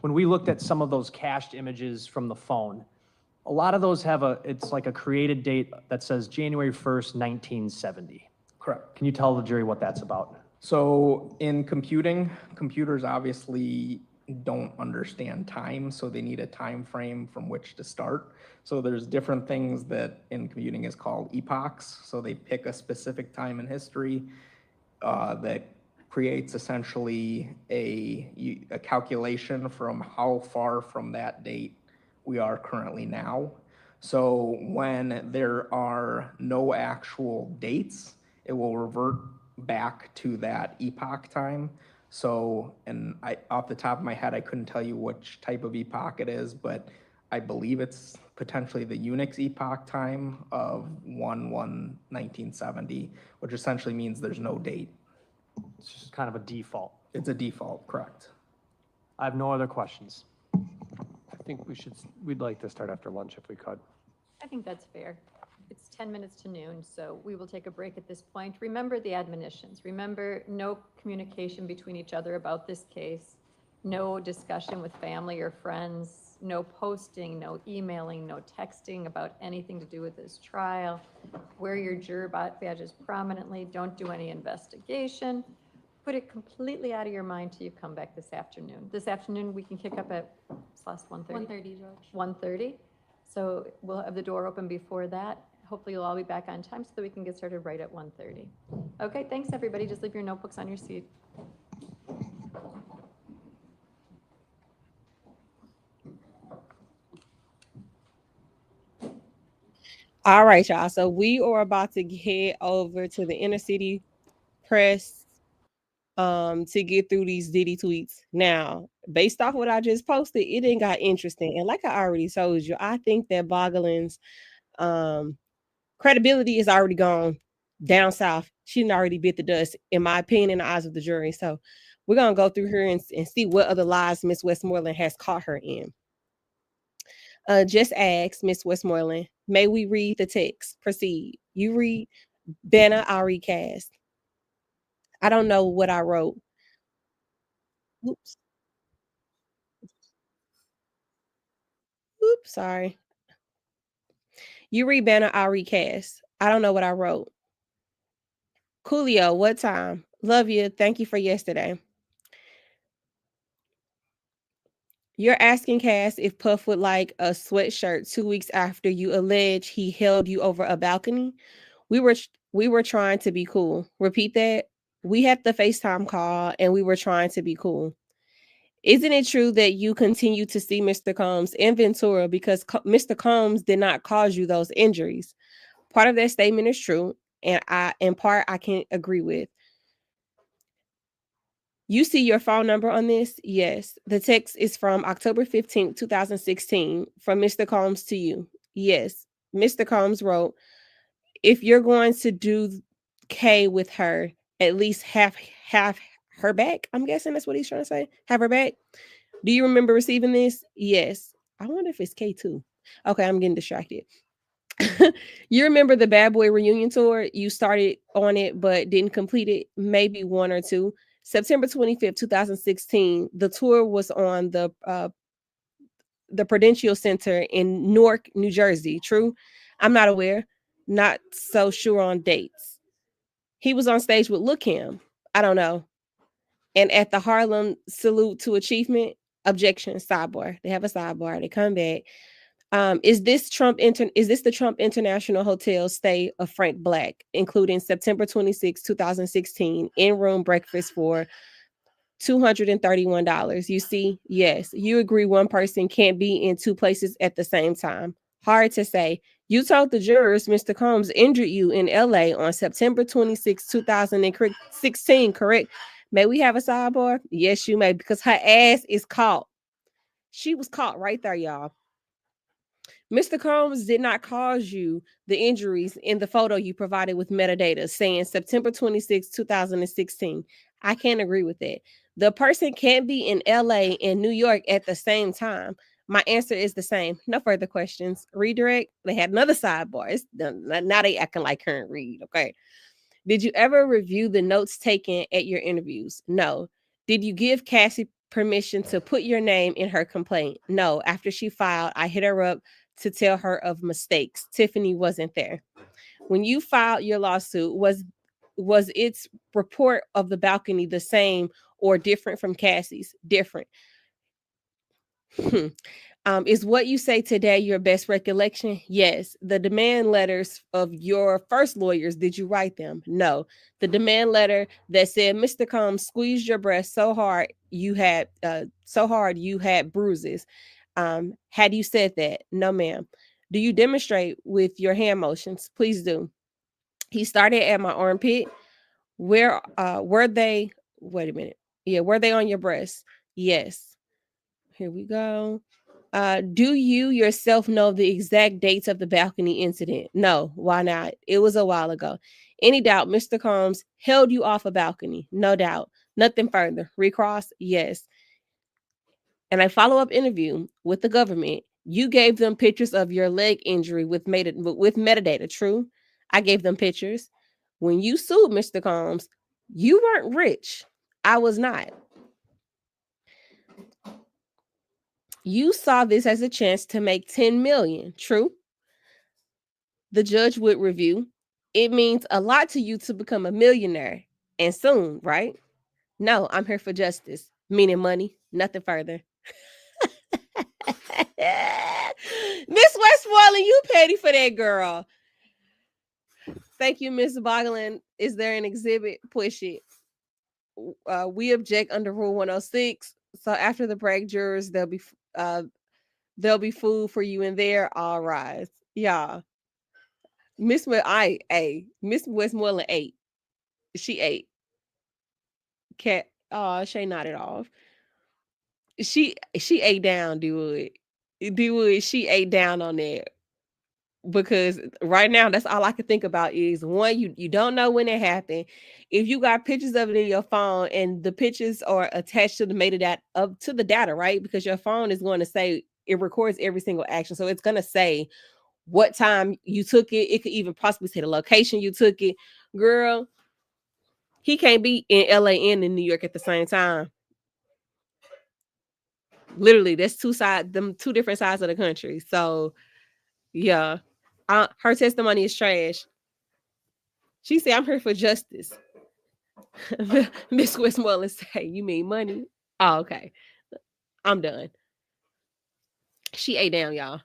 when we looked at some of those cached images from the phone, a lot of those have it's like a created date that says January 1st, 1970. Correct. Can you tell the jury what that's about? So in computing, computers obviously don't understand time, so they need a time frame from which to start. So there's different things that in computing is called epochs. So they pick a specific time in history that creates essentially a calculation from how far from that date we are currently now. So when there are no actual dates, it will revert back to that epoch time. So, and off the top of my head, I couldn't tell you which type of epoch it is, but I believe it's potentially the Unix epoch time of 1/1/1970, which essentially means there's no date. It's just kind of a default. It's a default, correct. I have no other questions. I think we'd like to start after lunch if we could. I think that's fair. It's 10 minutes to noon, so we will take a break at this point. Remember the admonitions. Remember, no communication between each other about this case, no discussion with family or friends, no posting, no emailing, no texting about anything to do with this trial. Wear your juror badges prominently. Don't do any investigation. Put it completely out of your mind till you come back this afternoon. This afternoon, we can kick up at 1:30? 1:30, Judge. 1:30. So we'll have the door open before that. Hopefully you'll all be back on time so that we can get started right at 1:30. Okay, thanks everybody. Just leave your notebooks on your seat. All right, y'all. So we are about to head over to the inner city press to get through these Diddy tweets. Now, based off what I just posted, it didn't got interesting. And like I already told you, I think that Bogglin's credibility is already gone down south. She done already bit the dust, in my opinion, in the eyes of the jury. So we're gonna go through her and see what other lies Miss Westmoreland has caught her in. Just ask Miss Westmoreland, may we read the text? Proceed. You read. Banner, I'll recast. I don't know what I wrote. Oops. Oops, sorry. You read Banner, I'll recast. I don't know what I wrote. Coolio, what time? Love you. Thank you for yesterday. You're asking Cass if Puff would like a sweatshirt 2 weeks after you allege he held you over a balcony. We were trying to be cool. Repeat that. We had the FaceTime call and we were trying to be cool. Isn't it true that you continue to see Mr. Combs in Ventura because Mr. Combs did not cause you those injuries? Part of that statement is true, and in part I can't agree with. You see your phone number on this? Yes. The text is from October 15th, 2016, from Mr. Combs to you. Yes. Mr. Combs wrote, if you're going to do K with her, at least have her back. I'm guessing that's what he's trying to say. Have her back. Do you remember receiving this? Yes. I wonder if it's K2. Okay, I'm getting distracted. You remember the Bad Boy reunion tour? You started on it but didn't complete it, maybe one or two. September 25th, 2016, the tour was on the Prudential Center in Newark, New Jersey. True? I'm not aware. Not so sure on dates. He was on stage with Look Him. I don't know. And at the Harlem Salute to Achievement, objection, sidebar. They have a sidebar. They come back. Is this the Trump International Hotel stay of Frank Black, including September 26, 2016, in-room breakfast for $231? You see, yes, you agree one person can't be in two places at the same time. Hard to say. You told the jurors Mr. Combs injured you in LA on September 26, 2016, correct? May we have a sidebar? Yes, you may, because her ass is caught. She was caught right there, y'all. Mr. Combs did not cause you the injuries in the photo you provided with metadata saying September 26, 2016. I can't agree with that. The person can't be in LA and New York at the same time. My answer is the same. No further questions. Redirect. They had another sidebar. Now they acting like current read. Okay. Did you ever review the notes taken at your interviews? No. Did you give Cassie permission to put your name in her complaint? No. After she filed, I hit her up to tell her of mistakes. Tiffany wasn't there. When you filed your lawsuit, was its report of the balcony the same or different from Cassie's? Different. Is what you say today your best recollection? Yes. The demand letters of your first lawyers, did you write them? No. The demand letter that said, Mr. Combs squeezed your breast so hard you had bruises. Had you said that? No, ma'am. Do you demonstrate with your hand motions? Please do. He started at my armpit. Where were they? Wait a minute. Yeah, were they on your breast? Yes. Here we go. Do you yourself know the exact dates of the balcony incident? No. Why not? It was a while ago. Any doubt Mr. Combs held you off a balcony? No doubt. Nothing further. Recross? Yes. And a follow-up interview with the government, you gave them pictures of your leg injury with metadata. True? I gave them pictures. When you sued Mr. Combs, you weren't rich. I was not. You saw this as a chance to make 10 million. True? The judge would review. It means a lot to you to become a millionaire, and soon, right? No, I'm here for justice, meaning money, nothing further. Miss Westmoreland, you petty for that girl. Thank you, Miss Boglin. Is there an exhibit? Push it. We object under Rule 106. So after the break, jurors, there'll be food for you in there. All rise. Yeah. Miss Westmoreland ate. She ate. Cat. Oh, she nodded off. She ate down, D-Wood. D-Wood, she ate down on that. Because right now, that's all I can think about is one, you don't know when it happened. If you got pictures of it in your phone and the pictures are attached to the metadata up to the data, right? Because your phone is going to say it records every single action. So it's going to say what time you took it. It could even possibly say the location you took it. Girl, he can't be in LA and in New York at the same time. Literally, that's two different sides of the country. So yeah. Her testimony is trash. She said, I'm here for justice. Miss Westmoreland say, you mean money? Oh, okay. I'm done. She ate down, y'all.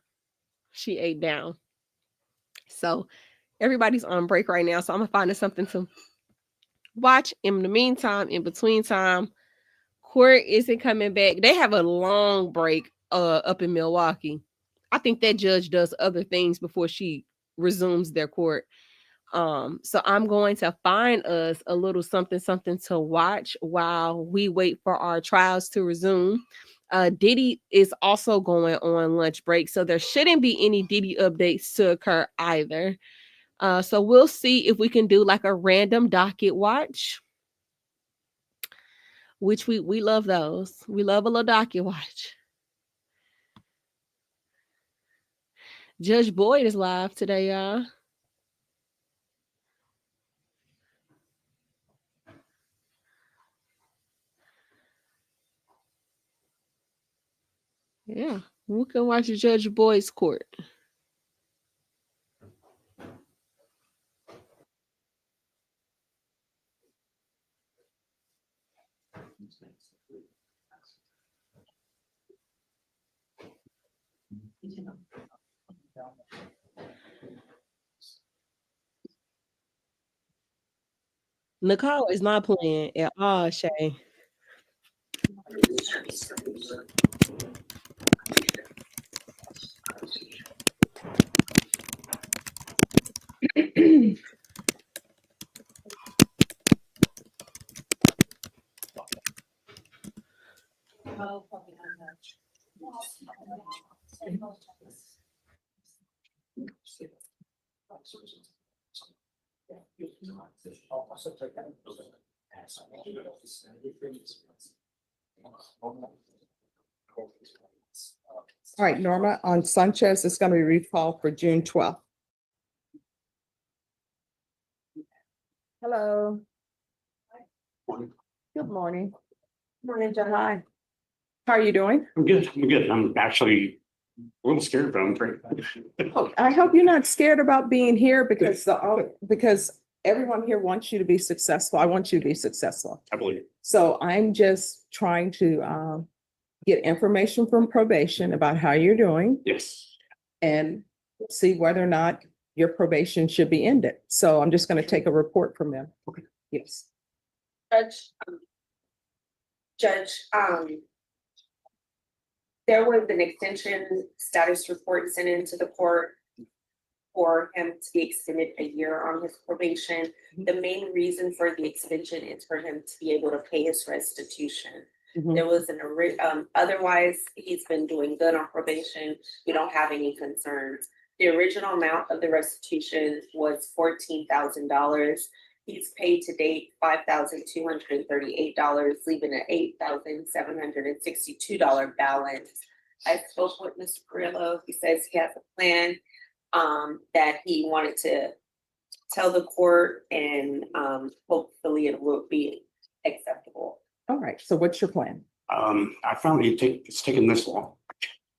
She ate down. So everybody's on break right now. So I'm going to find something to watch. In the meantime, in between time, court isn't coming back. They have a long break up in Milwaukee. I think that judge does other things before she resumes their court. So I'm going to find us a little something to watch while we wait for our trials to resume. Diddy is also going on lunch break, so there shouldn't be any Diddy updates to occur either. So we'll see if we can do like a random docket watch, which we love those. We love a little docket watch. Judge Boyd is live today, y'all. Yeah, we can watch Judge Boyd's court. Nicole is not playing at all, Shay. All right, Norma, on Sanchez, it's going to be recalled for June 12th. Hello. Good morning. Morning, John. Hi. How are you doing? I'm good. I'm actually a little scared, but I'm great. I hope you're not scared about being here because everyone here wants you to be successful. I want you to be successful. I believe it. So I'm just trying to get information from probation about how you're doing Yes. and see whether or not your probation should be ended. So I'm just going to take a report from them. Okay. Yes. Judge, there was an extension status report sent into the court for him to be extended a year on his probation. The main reason for the extension is for him to be able to pay his restitution. There was otherwise, he's been doing good on probation. We don't have any concerns. The original amount of the restitution was $14,000. He's paid to date $5,238, leaving an $8,762 balance. I spoke with Mr. Grillo. He says he has a plan that he wanted to tell the court, and hopefully it will be acceptable. All right. So what's your plan? I found it's taken this long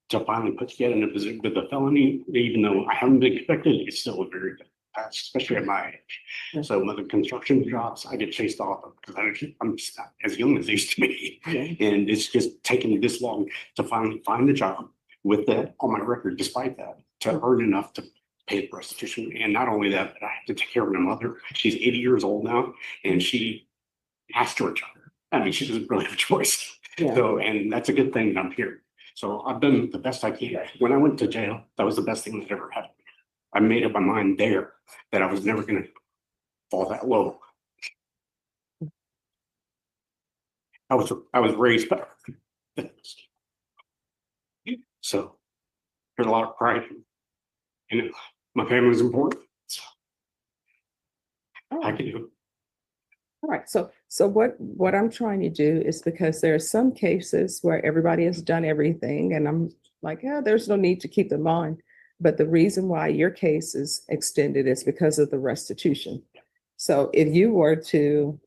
to finally put together in a position with the felony, even though I haven't been convicted, it's still a very good pass, especially at my age. So with the construction jobs, I get chased off of because I'm just not as young as they used to be. And it's just taken this long to finally find a job with that on my record, despite that, to earn enough to pay the restitution. And not only that, but I have to take care of my mother. She's 80 years old now, and she has to retire. I mean, she doesn't really have a choice. So, and that's a good thing that I'm here. So I've done the best I can. When I went to jail, that was the best thing that ever happened. I made up my mind there that I was never going to fall that low. I was raised better. So there's a lot of pride, and my family was important. So I can do it. All right. So what I'm trying to do is, because there are some cases where everybody has done everything, and I'm like, yeah, there's no need to keep them on. But the reason why your case is extended is because of the restitution. So if you were to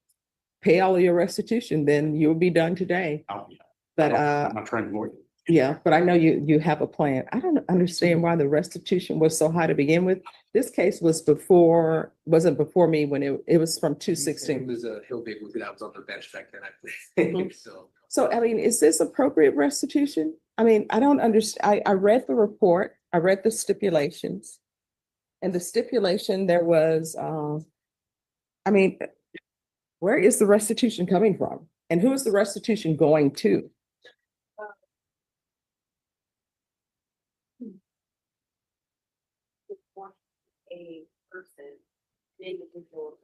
pay all of your restitution, then you'll be done today. But I'm not trying to avoid it. yeah, but I know you have a plan. I don't understand why the restitution was so high to begin with. This case wasn't before me when it was from 2016. It was a Hill Big Wicked. I was on the bench back then, I think. So, I mean, is this appropriate restitution? I mean, I don't understand. I read the report, I read the stipulations. And the stipulation there was, I mean, where is the restitution coming from? And who is the restitution going to? A person, an individual.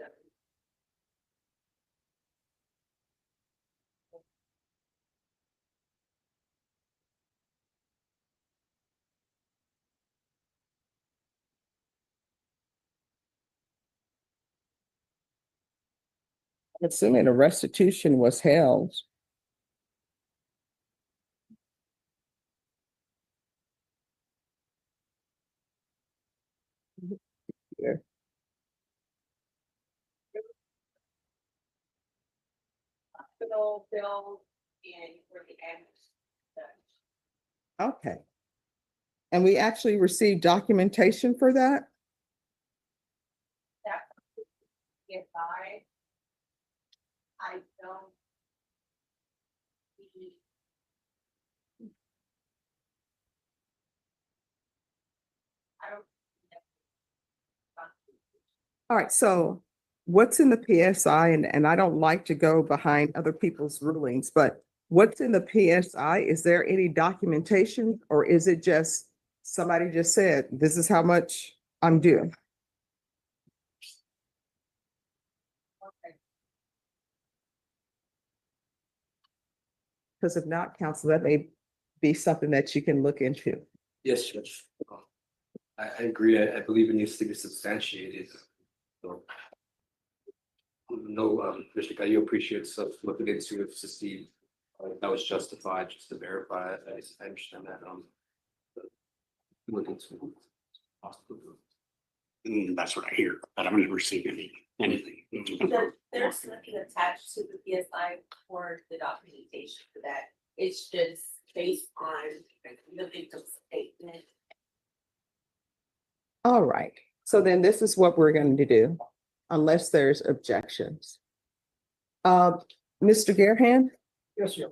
Assuming a restitution was held. Yeah. Hospital bills and for the ambulance. Okay. And we actually received documentation for that? That if I don't. I don't. All right, so what's in the PSI, and I don't like to go behind other people's rulings, but what's in the PSI? Is there any documentation, or is it just somebody just said, this is how much I'm due? Because if not, counsel, that may be something that you can look into. Yes, Judge. I agree. I believe it needs to be substantiated. So, no, Mr. Gallo appreciates us looking into it to see that was justified, just to verify it. I understand that. Look into And that's what I hear, but I've never seen anything. There's nothing attached to the PSI for the documentation for that. It's just based on the victim's statement. All right, so then this is what we're going to do, unless there's objections. Mr. Gerhan? Yes, sir.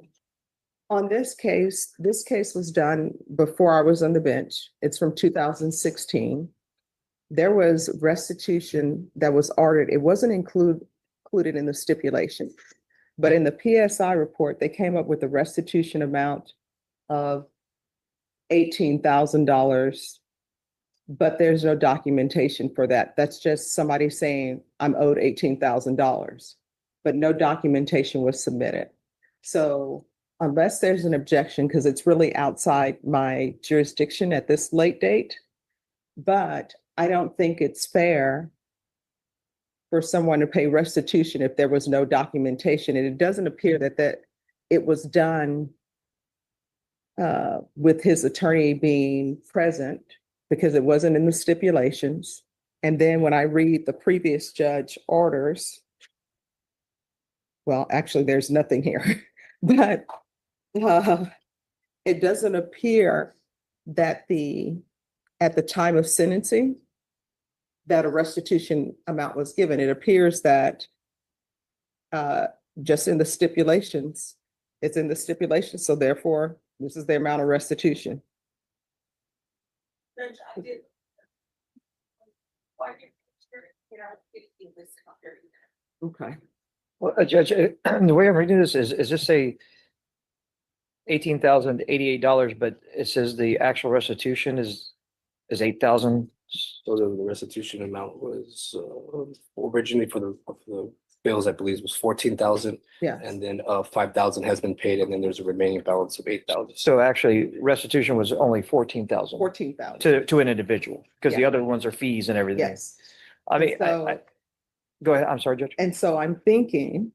On this case was done before I was on the bench. It's from 2016. There was restitution that was ordered. It wasn't included in the stipulation. But in the PSI report, they came up with a restitution amount of $18,000, but there's no documentation for that. That's just somebody saying, I'm owed $18,000, but no documentation was submitted. So unless there's an objection, because it's really outside my jurisdiction at this late date, but I don't think it's fair for someone to pay restitution if there was no documentation. And it doesn't appear that it was done with his attorney being present, because it wasn't in the stipulations. And then when I read the previous judge orders, well, actually, there's nothing here, but it doesn't appear that at the time of sentencing, that a restitution amount was given. It appears that just in the stipulations, it's in the stipulations. So therefore, this is the amount of restitution. Okay. Well, Judge, the way I'm reading this is this say $18,088, but it says the actual restitution is 8,000. So the restitution amount was originally for the bills, I believe, was 14,000. Yeah. And then 5,000 has been paid, and then there's a remaining balance of 8,000. So actually restitution was only 14,000 14,000. to an individual, because the Yeah. other ones are fees and everything. Yes. I mean, So- go ahead. I'm sorry, Judge. And so I'm thinking,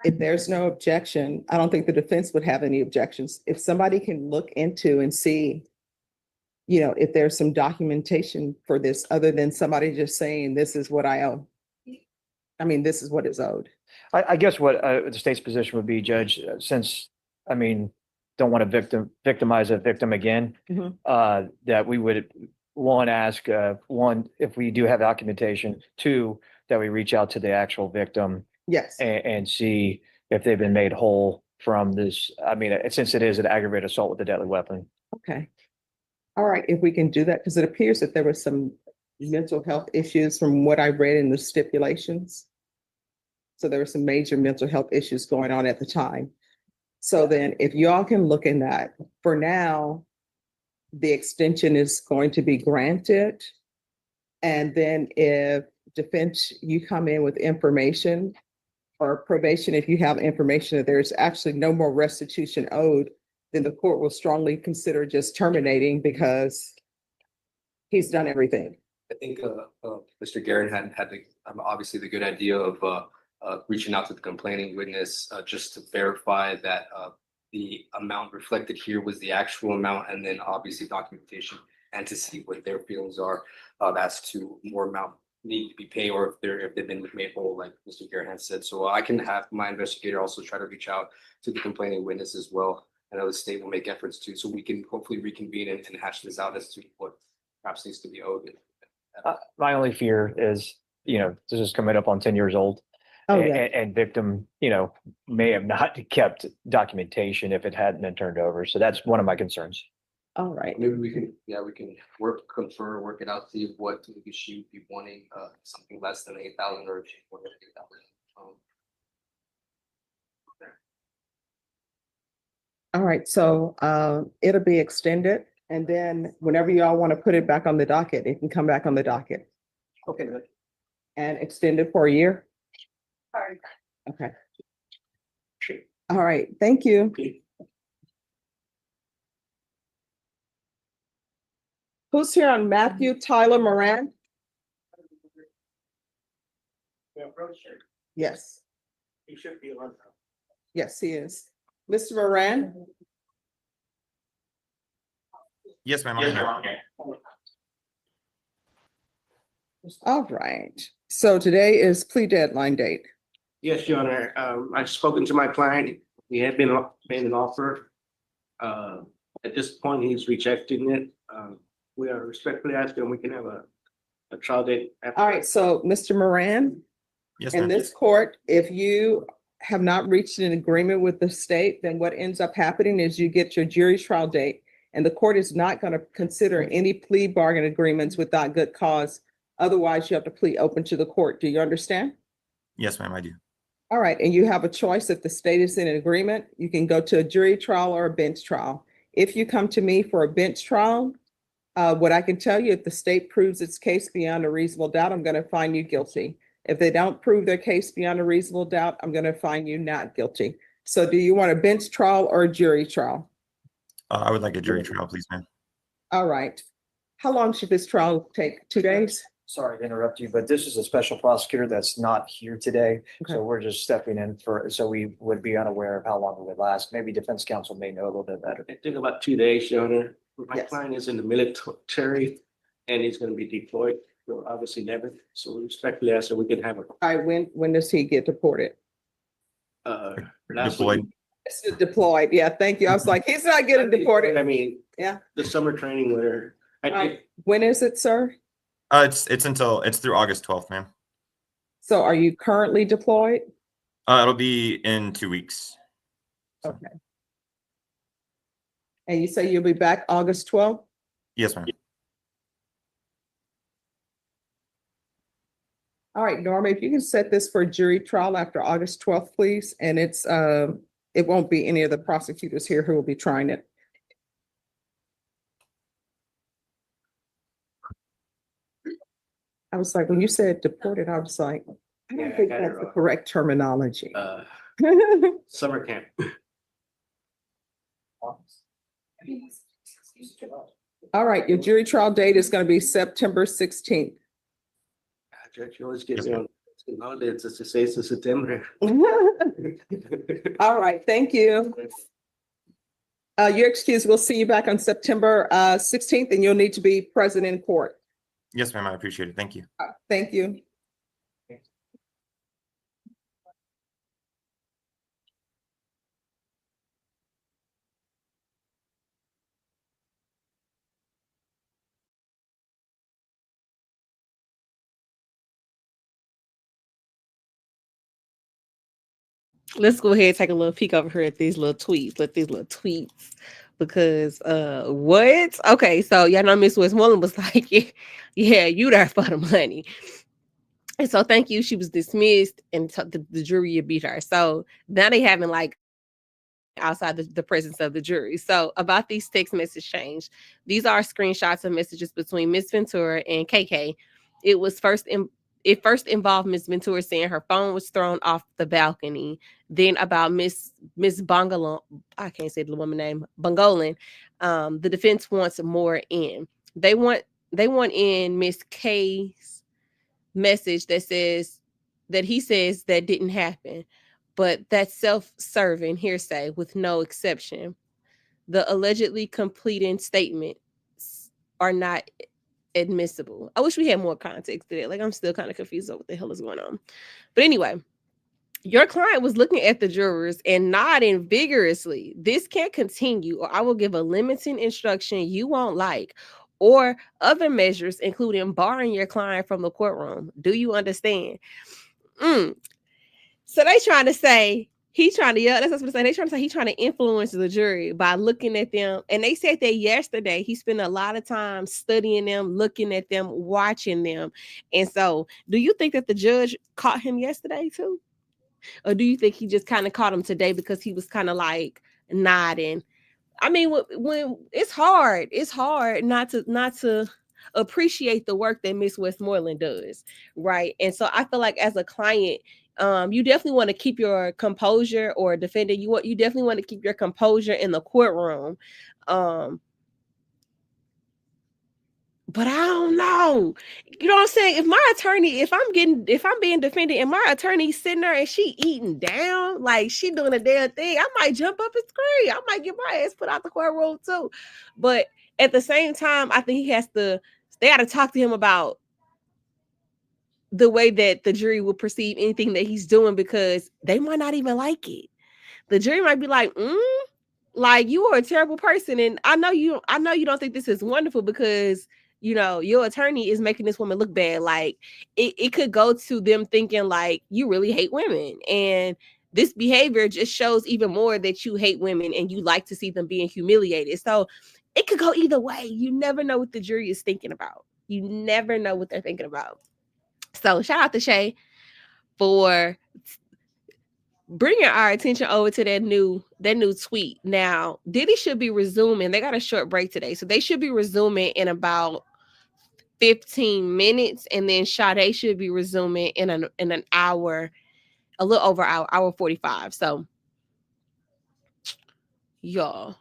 if there's no objection, I don't think the defense would have any objections. If somebody can look into and see, if there's some documentation for this, other than somebody just saying, this is what I owe. I mean, this is what is owed. I guess what the state's position would be, Judge, since, don't want to victimize a victim again, Mhm. that we would, one, ask, one, if we do have documentation, two, that we reach out to the actual victim Yes. and see if they've been made whole from this. Since it is an aggravated assault with a deadly weapon. Okay. All right, if we can do that, because it appears that there was some mental health issues from what I read in the stipulations. So there were some major mental health issues going on at the time. So then if y'all can look in that, for now, the extension is going to be granted. And then if defense, you come in with information, or probation, if you have information that there's actually no more restitution owed, then the court will strongly consider just terminating, because he's done everything. I think Mr. Guerin had obviously the good idea of reaching out to the complaining witness just to verify that the amount reflected here was the actual amount, and then obviously documentation, and to see what their feelings are as to more amount need to be paid, or if they've been made whole, like Mr. Guerin has said. So I can have my investigator also try to reach out to the complaining witness as well. I know the state will make efforts too, so we can hopefully reconvene and hash this out as to what perhaps needs to be owed. My only fear is, this is coming up on 10 years old. Oh, yeah. And victim, may have not kept documentation if it hadn't been turned over. So that's one of my concerns. All right. Maybe we can work it out, see what maybe she would be wanting, something less than 8,000, or if she wanted 8,000. All right, so it'll be extended, and then whenever y'all want to put it back on the docket, it can come back on the docket. Okay. And extend it for a year? Okay. All right, thank you. Who's here on Matthew Tyler Moran? Yes. He should be on. Yes, he is. Mr. Moran? Yes, ma'am. All right, so today is plea deadline date. Yes, Your Honor. I've spoken to my client. He had been made an offer. At this point, he's rejecting it. We are respectfully asking we can have a trial date. All right, so Mr. Moran? Yes, In ma'am. this court, if you have not reached an agreement with the state, then what ends up happening is you get your jury trial date, and the court is not going to consider any plea bargain agreements without good cause. Otherwise, you have to plead open to the court. Do you understand? Yes, ma'am, I do. All right, and you have a choice. If the state is in an agreement, you can go to a jury trial or a bench trial. If you come to me for a bench trial, what I can tell you, if the state proves its case beyond a reasonable doubt, I'm going to find you guilty. If they don't prove their case beyond a reasonable doubt, I'm going to find you not guilty. So do you want a bench trial or a jury trial? I would like a jury trial, please, ma'am. All right. How long should this trial take? 2 days? Sorry to interrupt you, but this is a special prosecutor that's not here today. So we're just stepping in so we would be unaware of how long it would last. Maybe defense counsel may know a little bit better. I think about 2 days, Your Honor. My Yes. client is in the military and he's going to be deployed. Well, obviously never. So we respectfully ask that we can have a, All right, when does he get deported? last Deployed. week. Deployed, yeah, thank you. I was like, he's not getting deported. I mean, Yeah. the summer training where I All think right, when is it, sir? It's through August 12th, ma'am. So are you currently deployed? It'll be in 2 weeks. Okay. And you say you'll be back August 12th? Yes, ma'am. All right, Norma, if you can set this for a jury trial after August 12th, please, and it won't be any of the prosecutors here who will be trying it. I was like, when you said deported, I was like, I Yeah, don't I think got it that's the wrong. correct terminology. summer camp. All right, your jury trial date is going to be September 16th. Judge, you always get me on holidays, it's the 6th of September. All right, thank you. Your excuse, we'll see you back on September 16th, and you'll need to be present in court. Yes, ma'am, I appreciate it. Thank you. Thank you. Let's go ahead and take a little peek over here at these little tweets. Because what? Okay, so y'all know Miss Westmoreland was like, yeah, you there for the money. And so thank you. She was dismissed and the jury beat her. So now they having like outside the presence of the jury. So about these text message change, these are screenshots of messages between Miss Ventura and KK. It first involved Miss Ventura saying her phone was thrown off the balcony. Then about Miss Bongolin, I can't say the woman name, Bongolin. The defense wants more in. They want in Miss K's message that says that he says that didn't happen, but that's self-serving hearsay with no exception. The allegedly completing statements are not admissible. I wish we had more context to that. Like, I'm still kind of confused on what the hell is going on. But anyway, your client was looking at the jurors and nodding vigorously. This can't continue, or I will give a limiting instruction you won't like, or other measures, including barring your client from the courtroom. Do you understand? So they trying to say he's trying to, yeah, that's what I'm saying. They trying to say he's trying to influence the jury by looking at them. And they said that yesterday he spent a lot of time studying them, looking at them, watching them. And so do you think that the judge caught him yesterday too? Or do you think he just kind of caught him today because he was kind of like nodding? I mean, when it's hard not to appreciate the work that Miss Westmoreland does, right? And so I feel like as a client, you definitely want to keep your composure, or defendant, you definitely want to keep your composure in the courtroom. But I don't know. You know what I'm saying? If my attorney, if I'm being defended and my attorney's sitting there and she eating down, like she doing a damn thing, I might jump up and scream. I might get my ass put out the courtroom too. But at the same time, I think they got to talk to him about the way that the jury will perceive anything that he's doing, because they might not even like it. The jury might be like, like, you are a terrible person. And I know you don't think this is wonderful because, you know, your attorney is making this woman look bad. Like it could go to them thinking like you really hate women, and this behavior just shows even more that you hate women and you like to see them being humiliated. So it could go either way. You never know what the jury is thinking about. You never know what they're thinking about. So shout out to Shay for bringing our attention over to that new tweet. Now, Diddy should be resuming. They got a short break today, so they should be resuming in about 15 minutes, and then Sade should be resuming in an hour, a little over hour 45. So, y'all,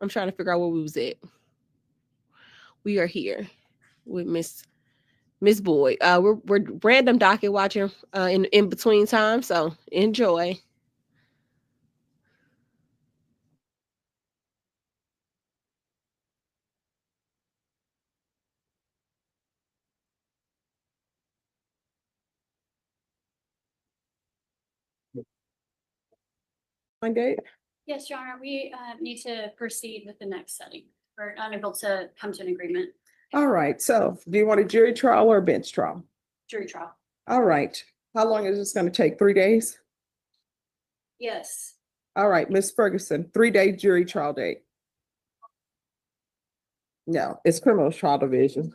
I'm trying to figure out where we was at. We are here with Miss Boyd. We're random docket watching in between time, so enjoy. Gate? Yes, Your Honor, we need to proceed with the next setting. We're unable to come to an agreement. All right, so do you want a jury trial or a bench trial? Jury trial. All right, how long is this going to take? 3 days? Yes. All right, Ms. Ferguson, 3-day jury trial date. No, it's criminal trial division.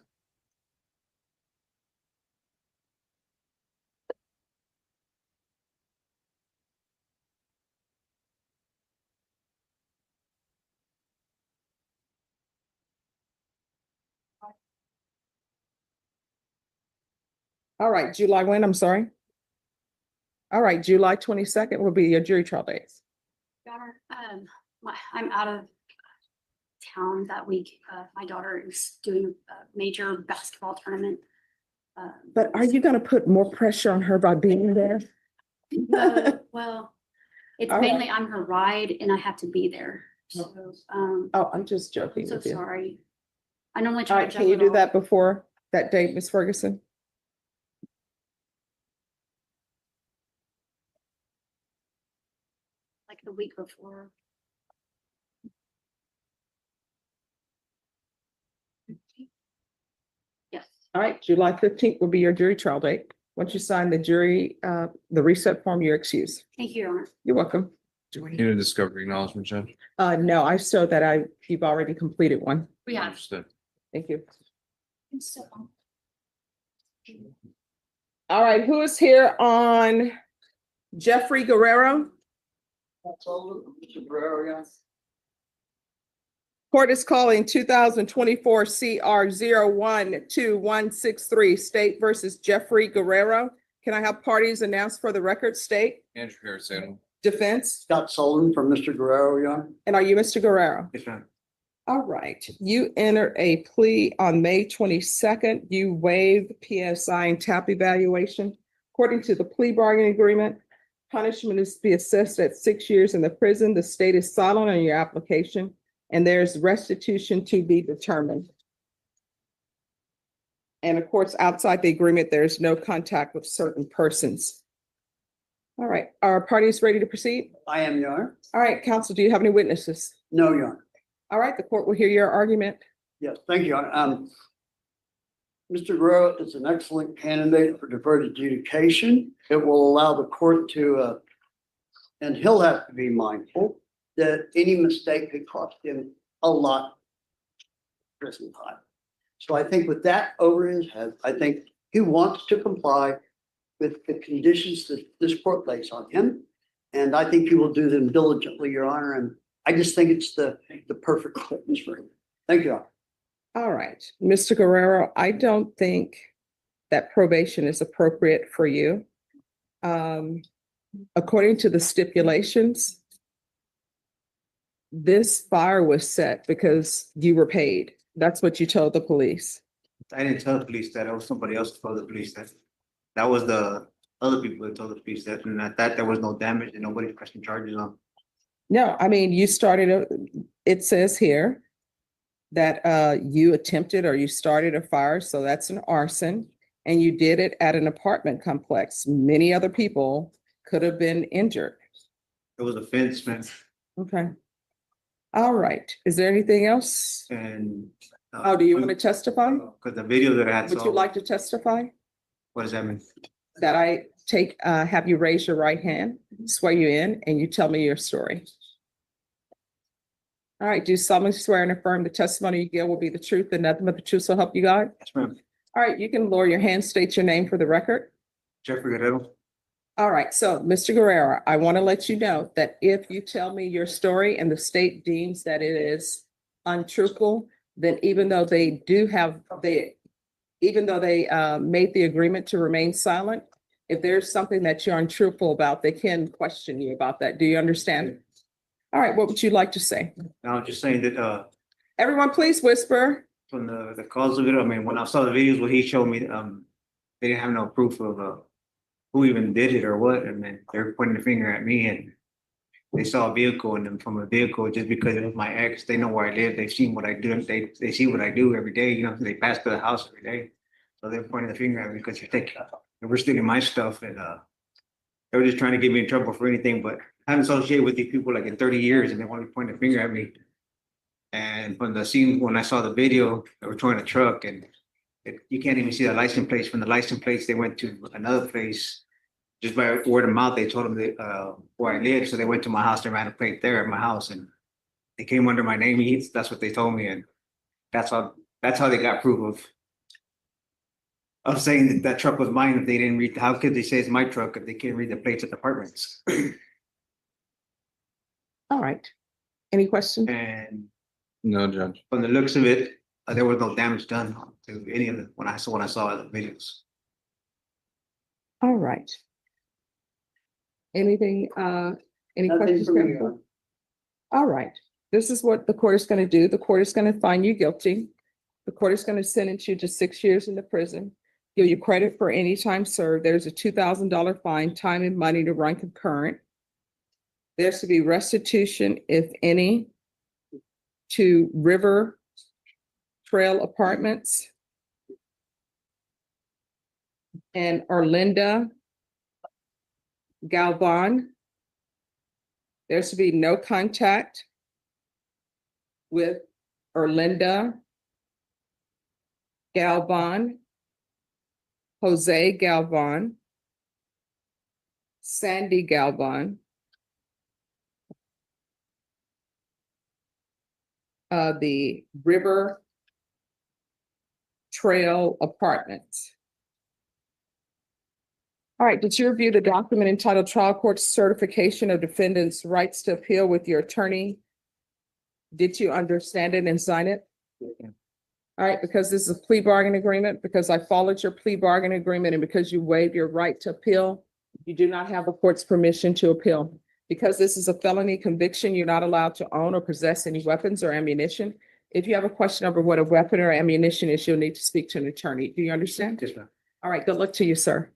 All right, July when? I'm sorry. All right, July 22nd will be your jury trial dates. Your Honor, I'm out of town that week. My daughter is doing a major basketball tournament. But are you going to put more pressure on her by being there? Well, it's All mainly right. I'm her ride and I have to be there. So, Oh, I'm just joking I'm so with you. sorry. I normally All try right, to can juggle you it do all. that before that date, Ms. Ferguson? Like the week before. Yes. All right, July 15th will be your jury trial date. Once you sign the jury, the reset form, you're excused. Thank you, Your Honor. You're welcome. Do we need a discovery acknowledgement, Judge? No, I showed that you've already completed one. We have. Understood. Thank you. All right, who is here on Jeffrey Guerrero? Court is calling 2024 CR 012163 State versus Jeffrey Guerrero. Can I have parties announced for the record? State. Andrew Harrison. Defense. Scott Sullivan from Mr. Guerrero, Your Honor. And are you Mr. Guerrero? Yes, ma'am. All right, you entered a plea on May 22nd. You waived PSI and TAP evaluation. According to the plea bargaining agreement, punishment is to be assessed at 6 years in the prison. The state is silent on your application, and there's restitution to be determined. And of course, outside the agreement, there's no contact with certain persons. All right, are parties ready to proceed? I am, Your Honor. All right, counsel, do you have any witnesses? No, Your Honor. All right, the court will hear your argument. Yes, thank you, Your Honor. Mr. Guerrero is an excellent candidate for deferred adjudication. It will allow the court to, and he'll have to be mindful that any mistake could cost him a lot of prison time. So I think with that over his head, I think he wants to comply with the conditions that this court lays on him. And I think he will do them diligently, Your Honor. And I just think it's the perfect fitness for him. Thank you, Your Honor. All right, Mr. Guerrero, I don't think that probation is appropriate for you. According to the stipulations, this fire was set because you were paid. That's what you told the police. I didn't tell the police that. It was somebody else who told the police that. That was the other people that told the police that, and at that there was no damage and nobody pressing charges on. No, I mean, you started, it says here that you attempted or you started a fire, so that's an arson, and you did it at an apartment complex. Many other people could have been injured. It was a fence, man. Okay. All right. Is there anything else? And. Oh, do you want to testify? Because the video that I had Would saw. you like to testify? What does that mean? That have you raise your right hand, swear you in, and you tell me your story. All right, do you solemnly swear and affirm the testimony you give will be the truth and nothing but the truth, so help you God? Yes, ma'am. All right, you can lower your hand, state your name for the record. Jeffrey Guerrero. All right, so Mr. Guerrero, I want to let you know that if you tell me your story and the state deems that it is untruthful, then even though they made the agreement to remain silent, if there's something that you're untruthful about, they can question you about that. Do you understand? All right, what would you like to say? I was just saying that, Everyone, please whisper. from the cause of it, I mean, when I saw the videos where he showed me, they didn't have no proof of, who even did it or what, and then they're pointing the finger at me, and they saw a vehicle, and then from a vehicle, just because it was my ex, they know where I live, they've seen what I do, they see what I do every day, you know, they pass by the house every day. So they're pointing the finger at me because we're stealing my stuff, and they were just trying to get me in trouble for anything, but I haven't associated with these people like in 30 years, and they want to point the finger at me. And from the scene, when I saw the video, they were towing a truck, and you can't even see the license plates. From the license plates, they went to another place. Just by word of mouth, they told them where I live, so they went to my house and ran a plate there at my house, and they came under my name. That's what they told me, and that's how they got proof of saying that that truck was mine. If they didn't read, how could they say it's my truck if they can't read the plates of the apartments? All right. Any questions? And No, Judge. from the looks of it, there was no damage done to any of it when I saw the videos. All right. Anything, any Nothing questions? for me, Jennifer? Your Honor. All right, this is what the court is going to do. The court is going to find you guilty. The court is going to sentence you to 6 years in the prison, give you credit for any time served. There's a $2,000 fine, time and money to run concurrent. There's to be restitution, if any, to River Trail Apartments and Orlinda Galvan. There's to be no contact with Orlinda Galvan, Jose Galvan, Sandy Galvan, the River Trail Apartments. All right, did you review the document entitled Trial Court Certification of Defendant's Rights to Appeal with your attorney? Did you understand it and sign it? Yeah. All right, because this is a plea bargain agreement, because I followed your plea bargain agreement, and because you waived your right to appeal, you do not have the court's permission to appeal. Because this is a felony conviction, you're not allowed to own or possess any weapons or ammunition. If you have a question over what a weapon or ammunition is, you'll need to speak to an attorney. Do you understand? Yes, ma'am. All right, good luck to you, sir.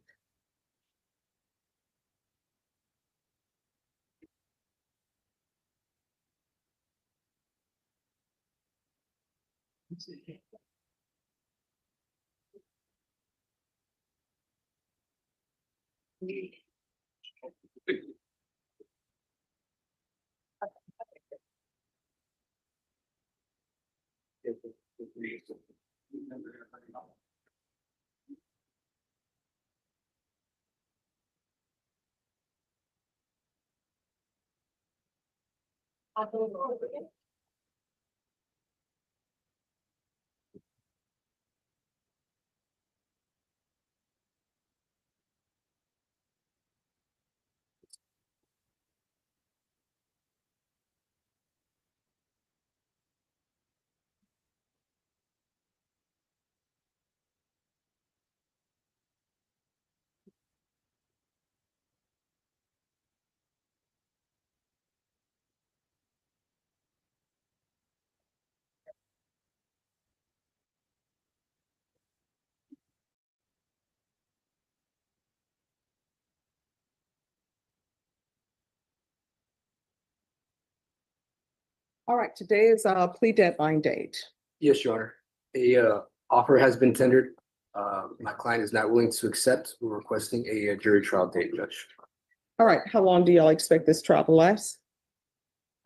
All right, today is a plea deadline date. Yes, Your Honor. A offer has been tendered. My client is not willing to accept. We're requesting a jury trial date, Judge. All right, how long do y'all expect this trial to last?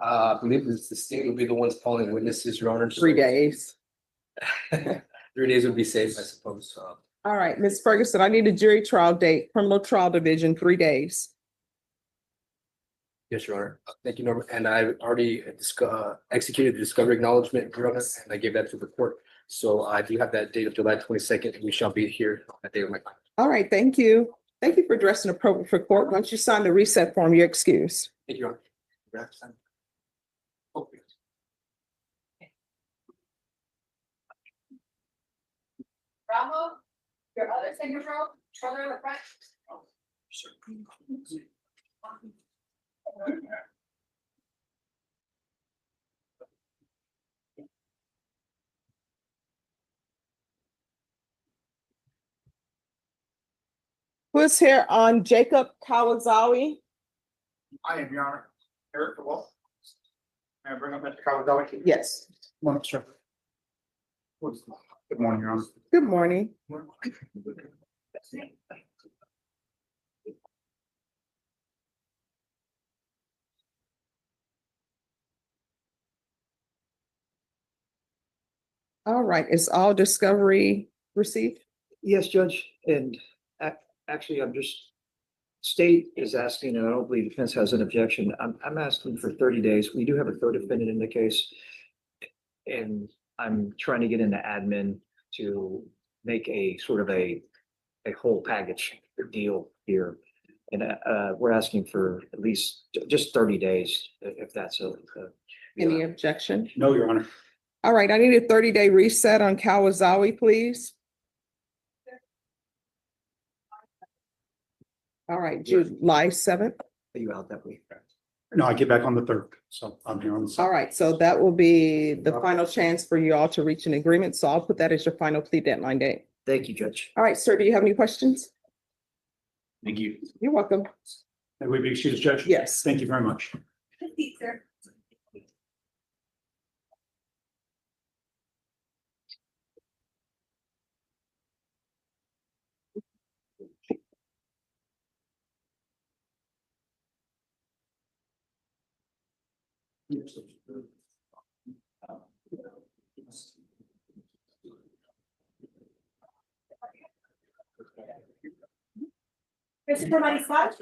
I believe the state will be the ones calling witnesses, Your Honor. 3 days. 3 days would be safe, I suppose. All right, Ms. Ferguson, I need a jury trial date, criminal trial division, 3 days. Yes, Your Honor. Thank you, Norma. And I already executed the discovery acknowledgement, Your Honor, and I gave that to the court. So I do have that date of July 22nd, and we shall be here on that day of my client. All right, thank you. Thank you for dressing appropriate for court. Once you sign the reset form, you're excused. Thank you, Your Honor. Bravo, your other signature, further in the front. Who's here on Jacob Kawazawi? I am, Your Honor. Eric DeWolf. May I bring up Mr. Kawazawa? Yes. Morning, sir. Good morning, Your Honor. Good morning. All right, is all discovery received? Yes, Judge, and actually, I'm just, state is asking, and I don't believe defense has an objection. I'm asking for 30 days. We do have a third defendant in the case. And I'm trying to get into admin to make a sort of a whole package deal here. And we're asking for at least just 30 days, if that's Any objection? No, Your Honor. All right, I need a 30-day reset on Kawazawi, please. All right, July 7th. Are you out that week? No, I get back on the 3rd, so I'm here on the 7th. All right, so that will be the final chance for you all to reach an agreement. So I'll put that as your final plea deadline date. Thank you, Judge. All right, sir, do you have any questions? Thank you. You're welcome. May we be excused, Judge? Yes. Thank you very much. Sir. Christopher, my spot.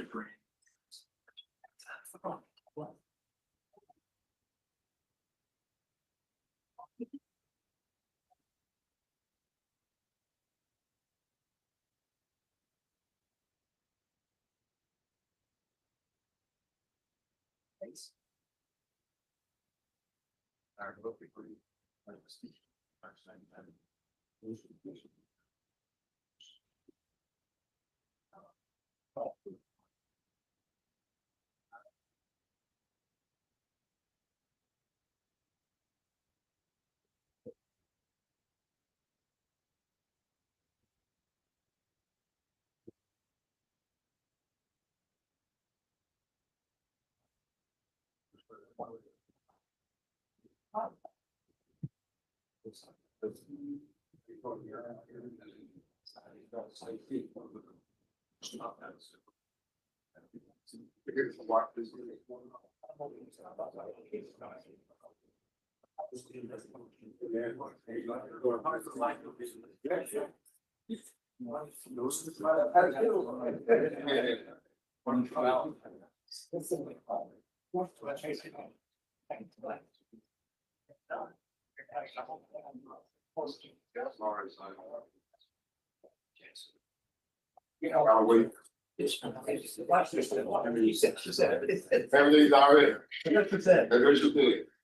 Everything's all right.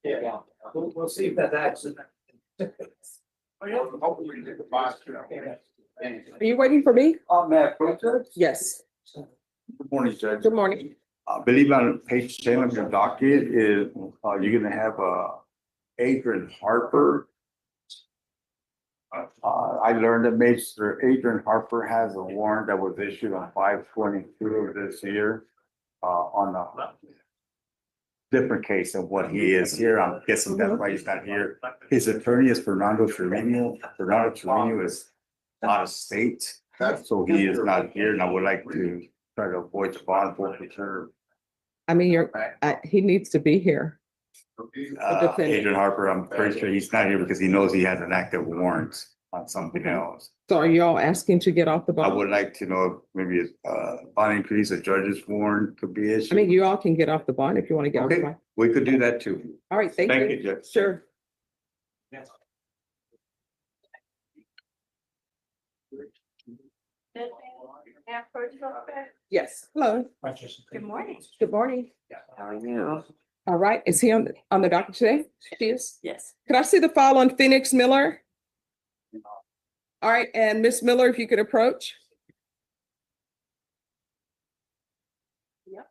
Yeah, we'll see if that's accident. Are you waiting for me? Yes. Good morning, Judge. Good morning. I believe on page 10 of your docket is, you're gonna have, Adrian Harper. I learned that Mr. Adrian Harper has a warrant that was issued on 5/22 of this year, on a different case of what he is here. I'm guessing that's why he's not here. His attorney is Fernando Trevino. Fernando Trevino is out of state, so he is not here, and I would like to try to avoid the bond forfeiture. I mean, he needs to be here. Adrian Harper, I'm pretty sure he's not here because he knows he has an active warrant on something else. So are y'all asking to get off the I bond? would like to know if maybe bond increase, a judge's warrant could be I issued. mean, you all can get off the bond if you want to get off the Okay, bond. we could do that too. All right, thank Thank you. you, Judge. Sure. Yes, hello. Good morning. Good morning. How are you? All right, is he on the docket today? She is? Yes. Can I see the file on Phoenix Miller? All right, and Miss Miller, if you could approach. Yep.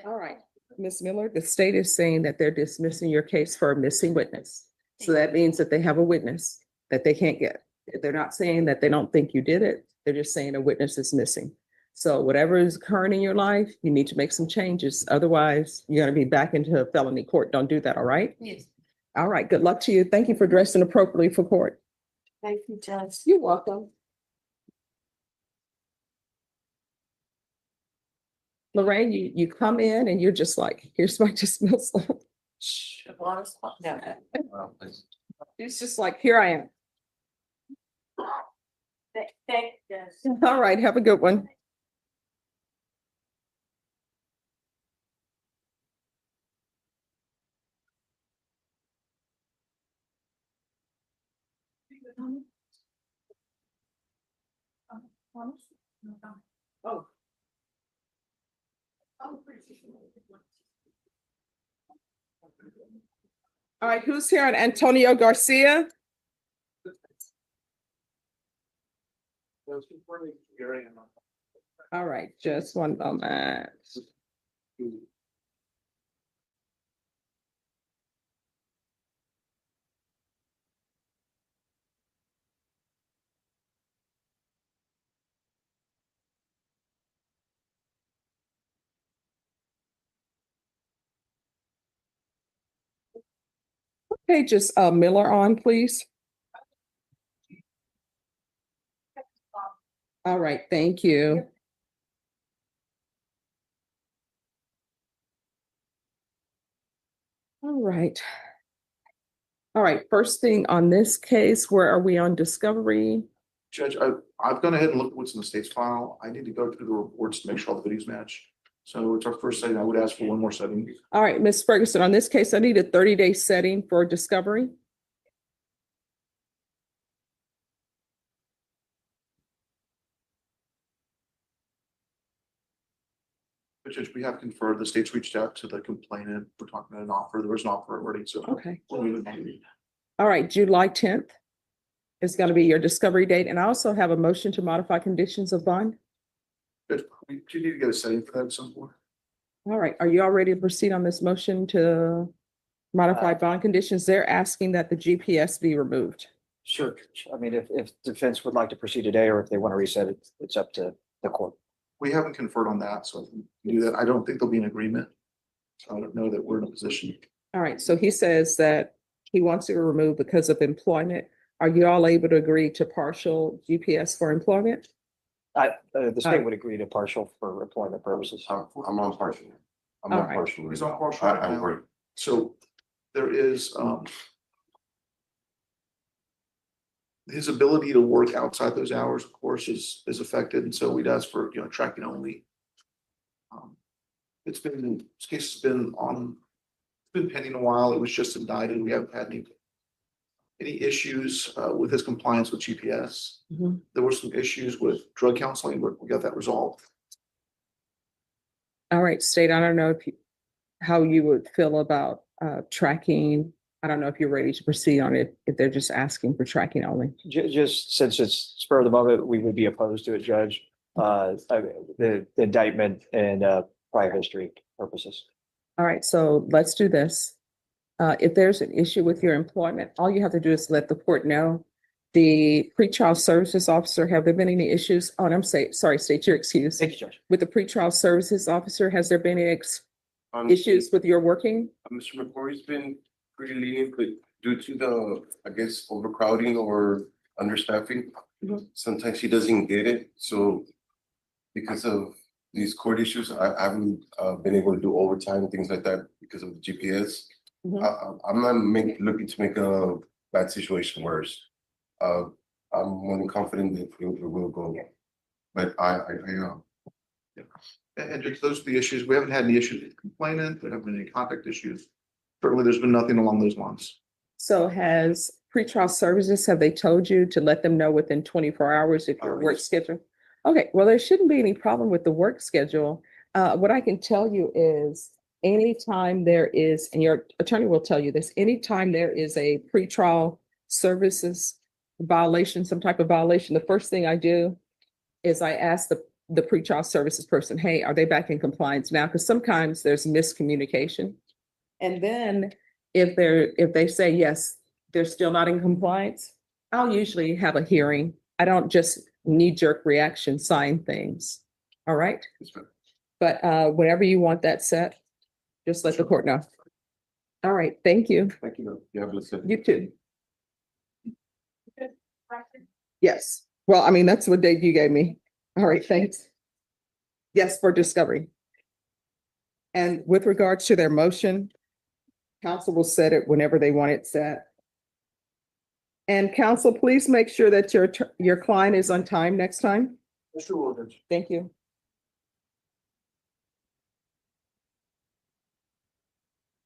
All right, Ms. Miller, the state is saying that they're dismissing your case for a missing witness. So that means that they have a witness that they can't get. They're not saying that they don't think you did it. They're just saying a witness is missing. So whatever is occurring in your life, you need to make some changes. Otherwise, you're going to be back into felony court. Don't do that, all right? Yes. All right, good luck to you. Thank you for dressing appropriately for court. Thank you, Judge. You're welcome. Lorraine, you come in and you're just like, here's my dismissal. No. It's just like, here I am. Thank you. All right, have a good one. Oh. All right, who's here on Antonio Garcia? All right, just one moment. Okay, just Miller on, please. All right, thank you. All right. All right, first thing on this case, where are we on discovery? Judge, I've gone ahead and looked at what's in the state's file. I need to go through the reports to make sure all the videos match. So it's our first setting. I would ask for one more setting. All right, Ms. Ferguson, on this case, I need a 30-day setting for discovery. But Judge, we have conferred, the state's reached out to the complainant. We're talking about an offer. There was an offer already, so. Okay. we're moving. All right, July 10th is going to be your discovery date. And I also have a motion to modify conditions of bond. Judge, we do need to get a setting for that at some point. All right, are you all ready to proceed on this motion to modify bond conditions? They're asking that the GPS be removed. Sure. I mean, if defense would like to proceed today, or if they want to reset it, it's up to the court. We haven't conferred on that, so I can do that. I don't think there'll be an agreement. So I don't know that we're in a position. All right, so he says that he wants it removed because of employment. Are you all able to agree to partial GPS for employment? The state would agree to partial for employment purposes. I'm on partial. I'm All on right. partial. He's on partial. I agree. So there is, his ability to work outside those hours, of course, is affected. And so we'd ask for, tracking only. This case has been pending a while. It was just indicted. We haven't had any issues with his compliance with GPS. Mhm. There were some issues with drug counseling, but we got that resolved. All right, state, I don't know how you would feel about tracking. I don't know if you're ready to proceed on it, if they're just asking for tracking only. Just since it's spur of the moment, we would be opposed to it, Judge. The indictment and prior history purposes. All right, so let's do this. If there's an issue with your employment, all you have to do is let the court know. The pretrial services officer, have there been any issues? Oh, and I'm sorry, state your excuse. Thank you, Judge. With the pretrial services officer, has there been any Um, issues with your working? Mr. McCory's been pretty lenient, but due to the, I guess, overcrowding or understaffing, Mhm. sometimes he doesn't get it. So because of these court issues, I haven't been able to do overtime, things like that because of the GPS. I'm not looking to make a bad situation worse. I'm more than confident that it will go, but And just those are the issues. We haven't had any issues with the complainant, there haven't been any contact issues. Certainly, there's been nothing along those lines. So has pretrial services, have they told you to let them know within 24 hours if your work schedule? Okay, well, there shouldn't be any problem with the work schedule. What I can tell you is anytime there is, and your attorney will tell you this, anytime there is a pretrial services violation, some type of violation, the first thing I do is I ask the pretrial services person, hey, are they back in compliance now? Because sometimes there's miscommunication. And then if they say, yes, they're still not in compliance, I'll usually have a hearing. I don't just knee-jerk reaction sign things. All right? But whenever you want that set, just let the court know. All right, thank you. Thank you. Yeah, listen. You too. Yes. Well, I mean, that's what date you gave me. All right, thanks. Yes, for discovery. And with regards to their motion, council will set it whenever they want it set. And council, please make sure that your client is on time next time. Thank you.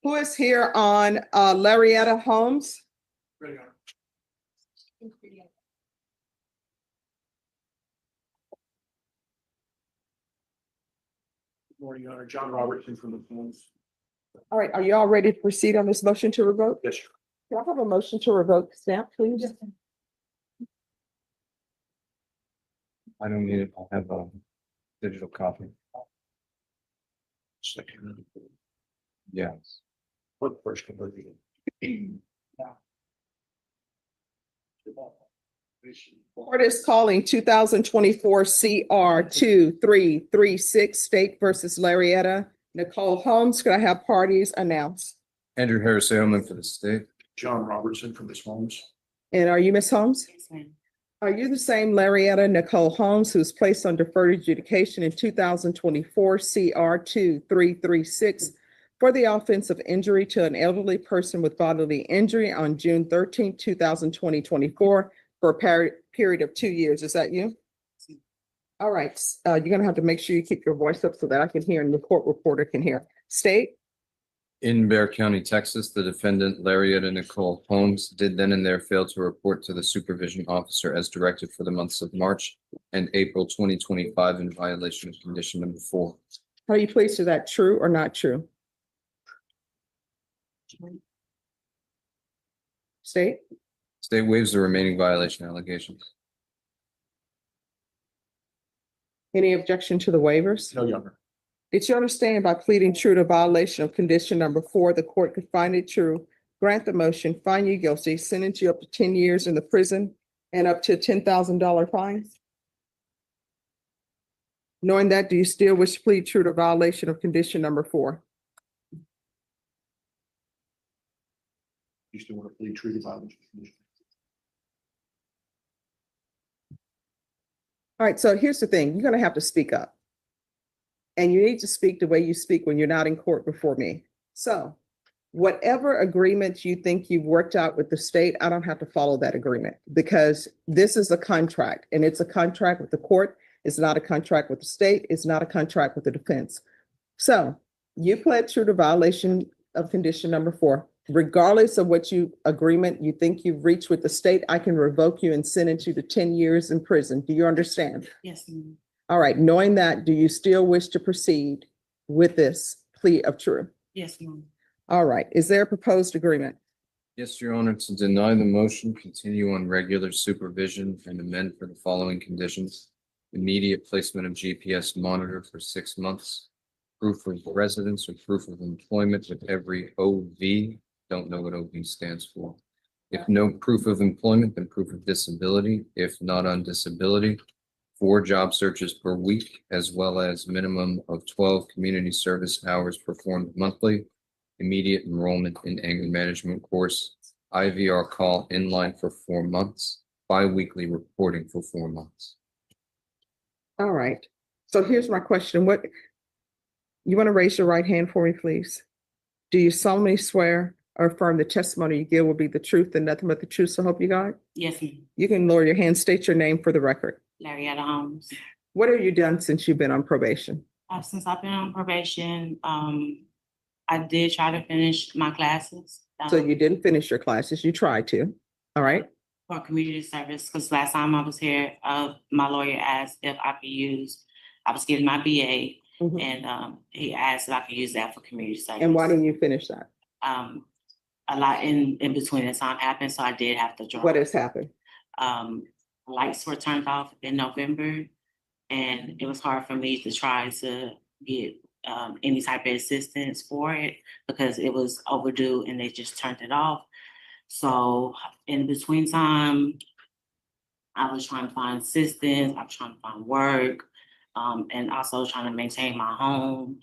Who is here on Larietta Homes? Morning, Your Honor. John Robertson from the Phones. All right, are you all ready to proceed on this motion to revoke? Yes, sir. Can I have a motion to revoke stamp, please? I don't need it. I'll have a digital copy. Second. Yes. What first conversion? Court is calling 2024 CR 2336 State versus Larietta. Nicole Holmes, could I have parties announced? Andrew Harris Ailman for the state. John Robertson from Miss Holmes. And are you Miss Holmes? Yes, ma'am. Are you the same Larietta Nicole Holmes who was placed on deferred adjudication in 2024 CR 2336 for the offense of injury to an elderly person with bodily injury on June 13, 2024 for a period of 2 years? Is that you? All right, you're gonna have to make sure you keep your voice up so that I can hear and the court reporter can hear. State? In Bexar County, Texas, the defendant Larietta Nicole Holmes did then and there fail to report to the supervision officer as directed for the months of March and April 2025 in violation of condition number 4. How do you please to that, true or not true? State? State waives the remaining violation allegations. Any objection to the waivers? No, Your Honor. Did you understand by pleading true to violation of condition number 4, the court could find it true, grant the motion, find you guilty, sentence you up to 10 years in the prison and up to a $10,000 fine? Knowing that, do you still wish to plead true to violation of condition number 4? You still want to plead true to violation? All right, so here's the thing. You're going to have to speak up. And you need to speak the way you speak when you're not in court before me. So whatever agreement you think you've worked out with the state, I don't have to follow that agreement because this is a contract and it's a contract with the court. It's not a contract with the state. It's not a contract with the defense. So you pled true to violation of condition number 4. Regardless of what agreement you think you've reached with the state, I can revoke you and sentence you to 10 years in prison. Do you understand? Yes, ma'am. All right, knowing that, do you still wish to proceed with this plea of true? Yes, ma'am. All right, is there a proposed agreement? Yes, Your Honor, to deny the motion, continue on regular supervision and amend for the following conditions. Immediate placement of GPS monitor for 6 months. Proof of residence or proof of employment with every OV. Don't know what OV stands for. If no proof of employment, then proof of disability. If not on disability, 4 job searches per week, as well as minimum of 12 community service hours performed monthly. Immediate enrollment in anger management course. IVR call inline for 4 months. Bi-weekly reporting for 4 months. All right, so here's my question. You want to raise your right hand for me, please? Do you solemnly swear or affirm the testimony you give will be the truth and nothing but the truth, so help you God? Yes, ma'am. You can lower your hand, state your name for the record. Larryetta Holmes. What have you done since you've been on probation? Since I've been on probation, I did try to finish my classes. So you didn't finish your classes, you tried to, all right? For community service, because last time I was here, my lawyer asked if I could use, I was getting my BA, and he asked if I could use that for community service. And why didn't you finish that? A lot in between the time happened, so I did have to drop. What has happened? Lights were turned off in November, and it was hard for me to try to get any type of assistance for it because it was overdue and they just turned it off. So in between time, I was trying to find assistance, I was trying to find work, and also trying to maintain my home,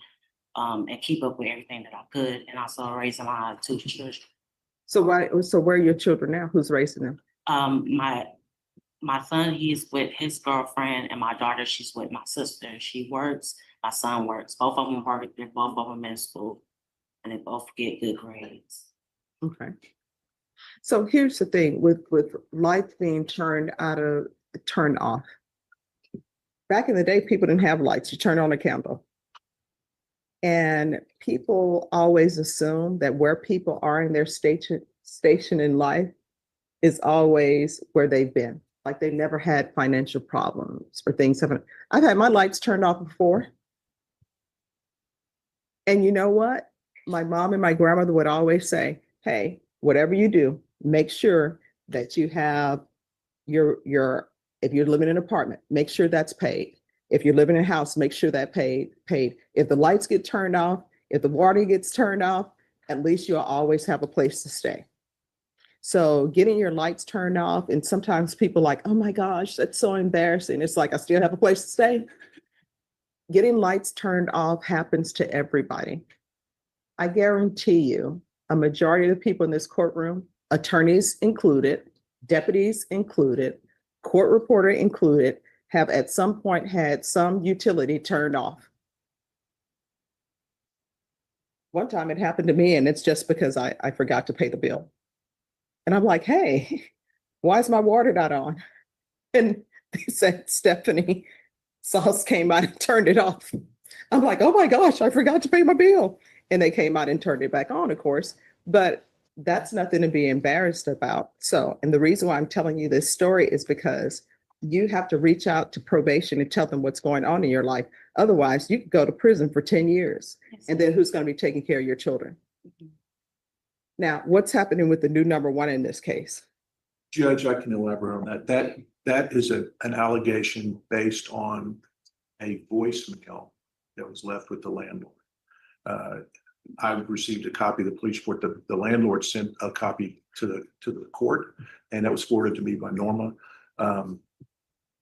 and keep up with everything that I could, and also raising my 2 children. So where are your children now? Who's raising them? My son, he's with his girlfriend, and my daughter, she's with my sister. She works, my son works. Both of them work, they're both of them in school, and they both get good grades. Okay. So here's the thing with lights being turned off. Back in the day, people didn't have lights. You turn on a candle. And people always assume that where people are in their station in life is always where they've been. Like they never had financial problems or things haven't. I've had my lights turned off before. And you know what? My mom and my grandmother would always say, hey, whatever you do, make sure that you have if you're living in an apartment, make sure that's paid. If you're living in a house, make sure that paid. If the lights get turned off, if the water gets turned off, at least you'll always have a place to stay. So getting your lights turned off, and sometimes people are like, oh my gosh, that's so embarrassing. It's like, I still have a place to stay. Getting lights turned off happens to everybody. I guarantee you, a majority of the people in this courtroom, attorneys included, deputies included, court reporter included, have at some point had some utility turned off. One time it happened to me, and it's just because I forgot to pay the bill. And I'm like, hey, why is my water not on? And they said, Stephanie Sauce came out and turned it off. I'm like, oh my gosh, I forgot to pay my bill. And they came out and turned it back on, of course. But that's nothing to be embarrassed about. So, and the reason why I'm telling you this story is because you have to reach out to probation and tell them what's going on in your life. Otherwise, you could go to prison for 10 years. Yes. And then who's going to be taking care of your children? Now, what's happening with the new number one in this case? Judge, I can elaborate on that. That is an allegation based on a voicemail that was left with the landlord. I received a copy of the police report. The landlord sent a copy to the court, and that was forwarded to me by Norma.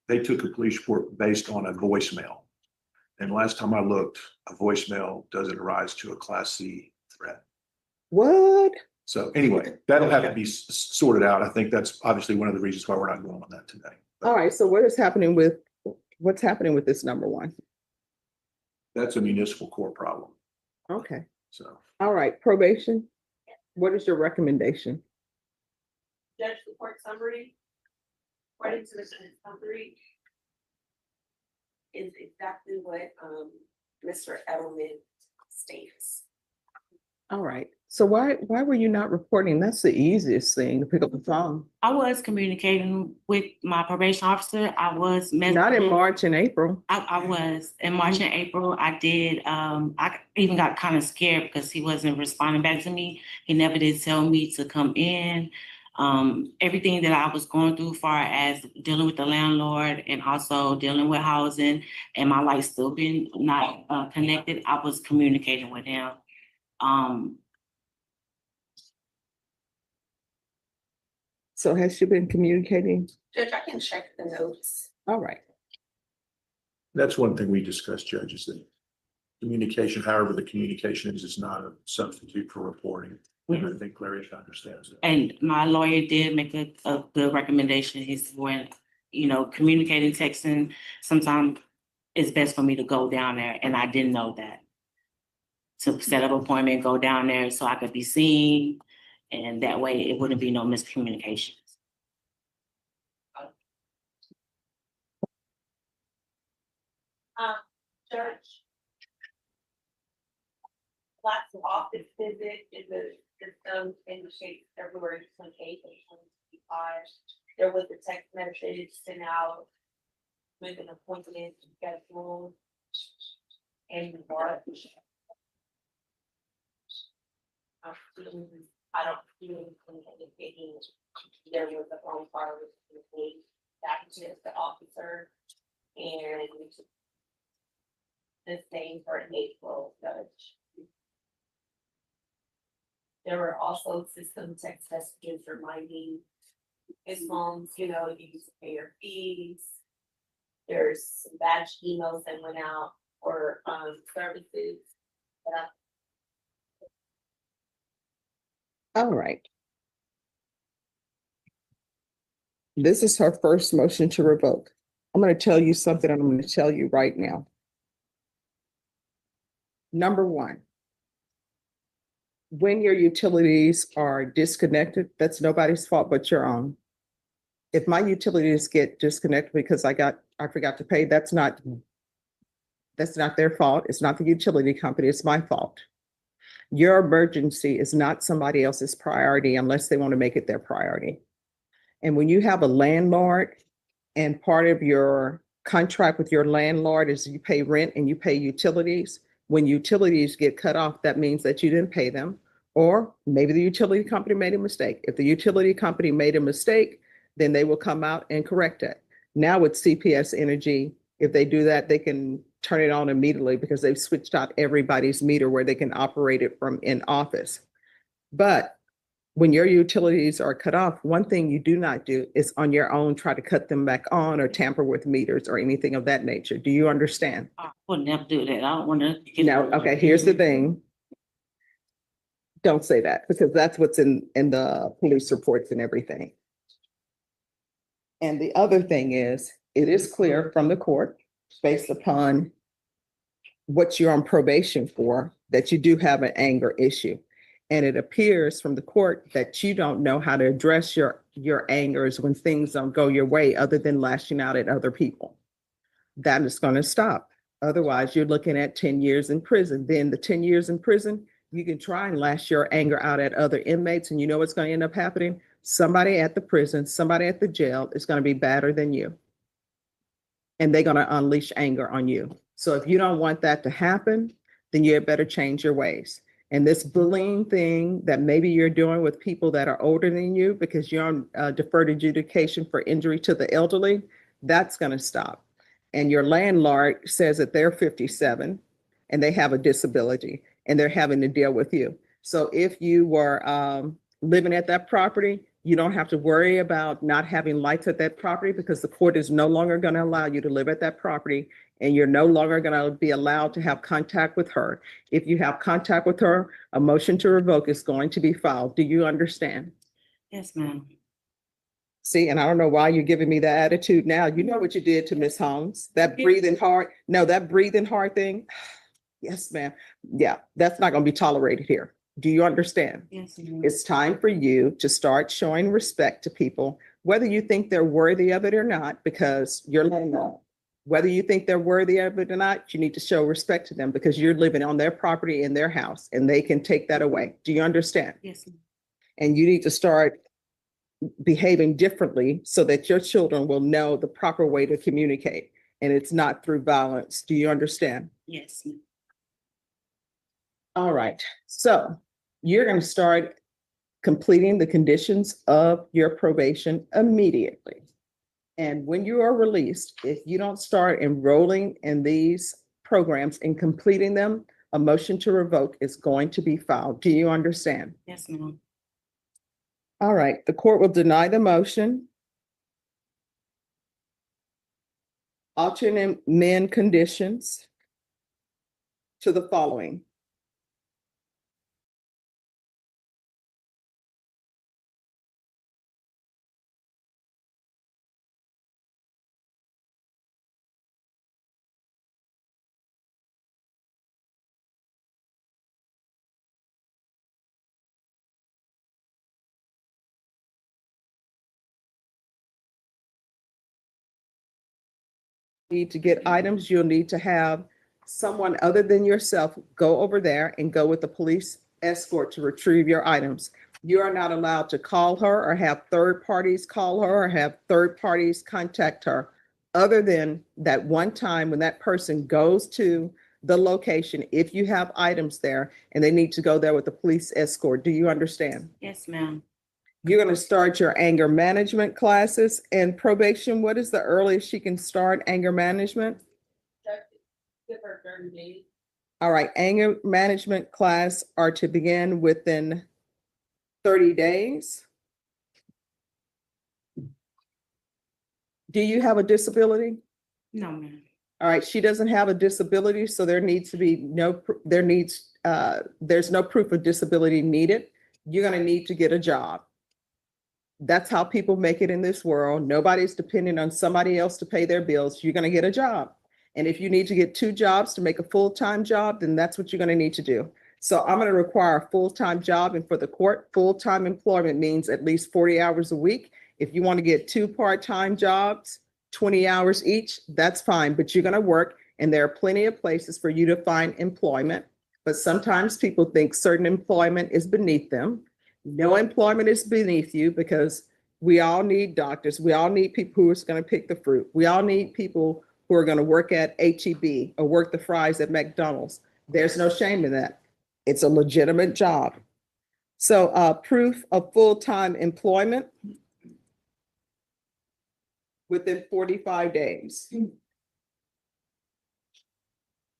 They took a police report based on a voicemail. And last time I looked, a voicemail doesn't rise to a Class C threat. What? So anyway, that'll have to be sorted out. I think that's obviously one of the reasons why we're not going on that today. All right. So what's happening with this number one? That's a municipal court problem. Okay. So. All right. Probation. What is your recommendation? Judge, the court summary, according to the summary, is exactly what Mr. Edelman states. All right. So why were you not reporting? That's the easiest thing, to pick up the phone. I was communicating with my probation officer. I was not in March and April. I was in March and April. I did. I even got kind of scared because he wasn't responding back to me. He never did tell me to come in. Everything that I was going through, far as dealing with the landlord and also dealing with housing, and my life still been not connected. I was communicating with him. So has she been communicating? Judge, I can check the notes. All right. That's one thing we discussed, Judge, is that communication, however the communication is not a substitute for reporting. I think Clarice understands that. And my lawyer did make a good recommendation. He's when, communicating, texting, sometimes it's best for me to go down there. And I didn't know that. To set up an appointment, go down there so I could be seen And that way it wouldn't be no miscommunications. Judge. Lots of office visit in the system in the shape February 28th and 2025. There was a text message sent out with an appointment scheduled in March. I don't see anything indicating there was a phone call with that was just the officer and the same for April judge. There were also system text messages reminding his moms, you know, you need to pay your fees. There's some batch emails that went out for services. All right. This is her first motion to revoke. I'm going to tell you something, and I'm going to tell you right now. Number one, when your utilities are disconnected, that's nobody's fault but your own. If my utilities get disconnected because I forgot to pay, that's not their fault. It's not the utility company, it's my fault. Your emergency is not somebody else's priority unless they want to make it their priority. And when you have a landlord and part of your contract with your landlord is you pay rent and you pay utilities, when utilities get cut off, that means that you didn't pay them, or maybe the utility company made a mistake. If the utility company made a mistake, then they will come out and correct it. Now with CPS Energy, if they do that, they can turn it on immediately because they've switched out everybody's meter where they can operate it from in office. But when your utilities are cut off, one thing you do not do is on your own try to cut them back on or tamper with meters or anything of that nature. Do you understand? I would never do that. I don't want to. No, okay, here's the thing. Don't say that because that's what's in the police reports and everything. And the other thing is, it is clear from the court, based upon what you're on probation for, that you do have an anger issue. And it appears from the court that you don't know how to address your angers when things don't go your way other than lashing out at other people. That is going to stop. Otherwise, you're looking at 10 years in prison. Then the 10 years in prison, you can try and lash your anger out at other inmates. And you know what's going to end up happening? Somebody at the prison, somebody at the jail is going to be badder than you. And they're going to unleash anger on you. So if you don't want that to happen, then you had better change your ways. And this bullying thing that maybe you're doing with people that are older than you because you're on deferred adjudication for injury to the elderly, that's going to stop. And your landlord says that they're 57 and they have a disability and they're having to deal with you. So if you were living at that property, you don't have to worry about not having lights at that property because the court is no longer going to allow you to live at that property and you're no longer going to be allowed to have contact with her. If you have contact with her, a motion to revoke is going to be filed. Do you understand? Yes, ma'am. See, and I don't know why you're giving me that attitude now. You know what you did to Miss Holmes, that breathing hard. No, that breathing hard thing. Yes, ma'am. Yeah, that's not going to be tolerated here. Do you understand? Yes, ma'am. It's time for you to start showing respect to people, whether you think they're worthy of it or not, because you're landlord. Whether you think they're worthy of it or not, you need to show respect to them because you're living on their property in their house and they can take that away. Do you understand? Yes, ma'am. And you need to start behaving differently so that your children will know the proper way to communicate and it's not through violence. Do you understand? Yes, ma'am. All right, so you're going to start completing the conditions of your probation immediately. And when you are released, if you don't start enrolling in these programs and completing them, a motion to revoke is going to be filed. Do you understand? Yes, ma'am. All right, the court will deny the motion. Alternate amend conditions to the following. Need to get items, you'll need to have someone other than yourself go over there and go with the police escort to retrieve your items. You are not allowed to call her or have third parties call her or have third parties contact her. Other than that one time when that person goes to the location, if you have items there and they need to go there with the police escort. Do you understand? Yes, ma'am. You're going to start your anger management classes and probation. What is the earliest she can start anger management? Give her 30 days. All right, anger management class are to begin within 30 days. Do you have a disability? No, ma'am. All right, she doesn't have a disability, so there needs to be there's no proof of disability needed. You're going to need to get a job. That's how people make it in this world. Nobody's depending on somebody else to pay their bills. You're going to get a job. And if you need to get 2 jobs to make a full-time job, then that's what you're going to need to do. So I'm going to require a full-time job. And for the court, full-time employment means at least 40 hours a week. If you want to get 2 part-time jobs, 20 hours each, that's fine. But you're going to work, and there are plenty of places for you to find employment. But sometimes people think certain employment is beneath them. No employment is beneath you, because we all need doctors. We all need people who are going to pick the fruit. We all need people who are going to work at HEB or work the fries at McDonald's. There's no shame in that. It's a legitimate job. So proof of full-time employment within 45 days.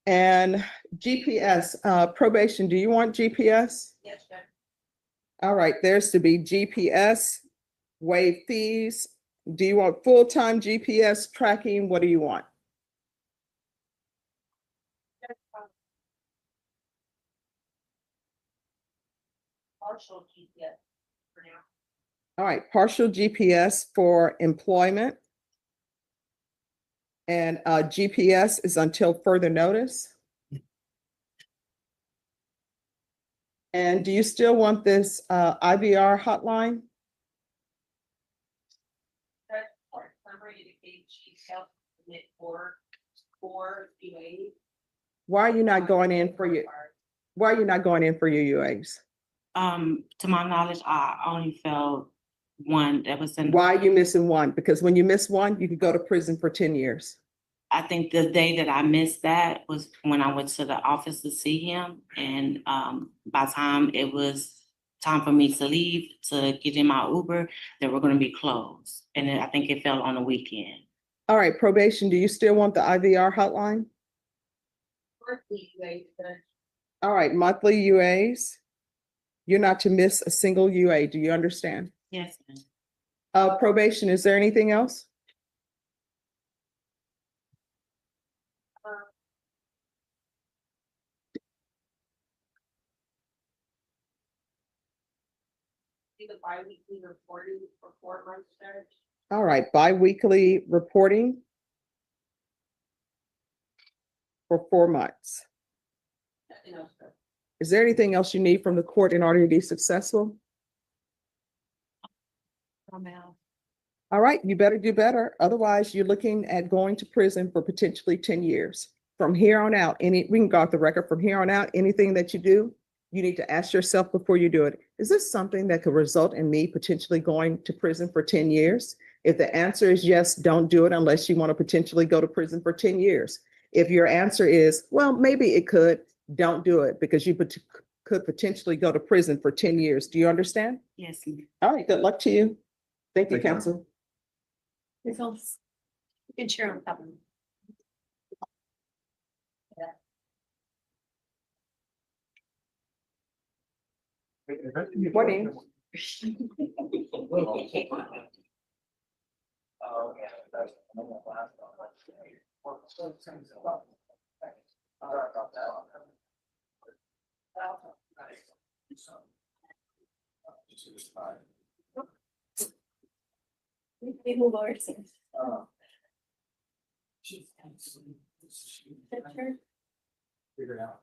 And GPS, probation, do you want GPS? Yes, sir. All right, there's to be GPS, waive fees. Do you want full-time GPS tracking? What do you want? Partial GPS for now. All right, partial GPS for employment. And GPS is until further notice. And do you still want this IVR hotline? That part summary indicates she's helped submit four UAs. Why are you not going in for your UAs? To my knowledge, I only felt one that was in. Why are you missing one? Because when you miss one, you could go to prison for 10 years. I think the day that I missed that was when I went to the office to see him. And by the time it was time for me to leave to get in my Uber, they were going to be closed. And then I think it fell on the weekend. All right, probation, do you still want the IVR hotline? Monthly UAs, sir. All right, monthly UAs. You're not to miss a single UA. Do you understand? Yes, ma'am. Probation, is there anything else? The bi-weekly reporting for 4 months, sir. All right, bi-weekly reporting for 4 months. No, sir. Is there anything else you need from the court in order to be successful? All right, you better do better. Otherwise, you're looking at going to prison for potentially 10 years. From here on out, we can go off the record, from here on out, anything that you do, you need to ask yourself before you do it, is this something that could result in me potentially going to prison for 10 years? If the answer is yes, don't do it unless you want to potentially go to prison for 10 years. If your answer is, well, maybe it could, don't do it, because you could potentially go to prison for 10 years. Do you understand? Yes, ma'am. All right, good luck to you. Thank you, counsel. You can share on that one. Good morning. We move over to. Figure it out.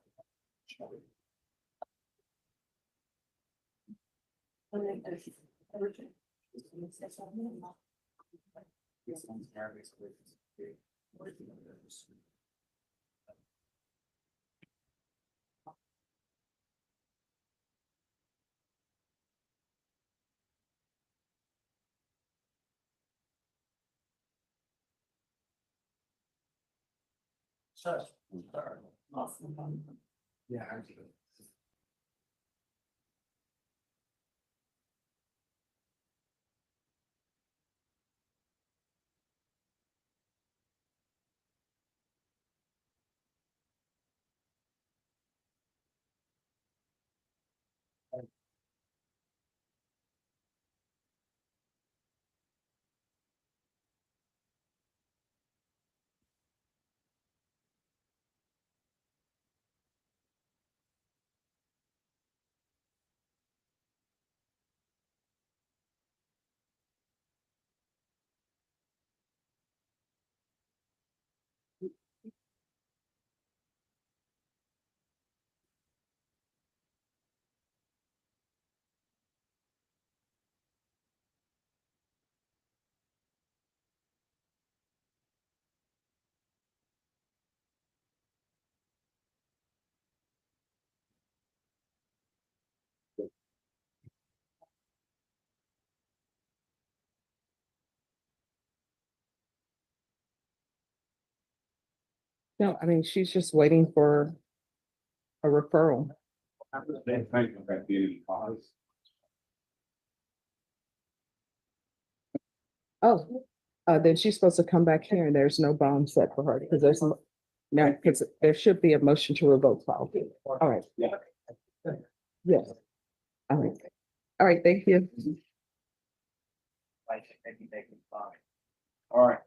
Yeah. No, I mean, she's just waiting for a referral. Oh, then she's supposed to come back here and there's no bond set for her because there's no, because there should be a motion to revoke file. All right. Yes. All right. All right, thank you. All right.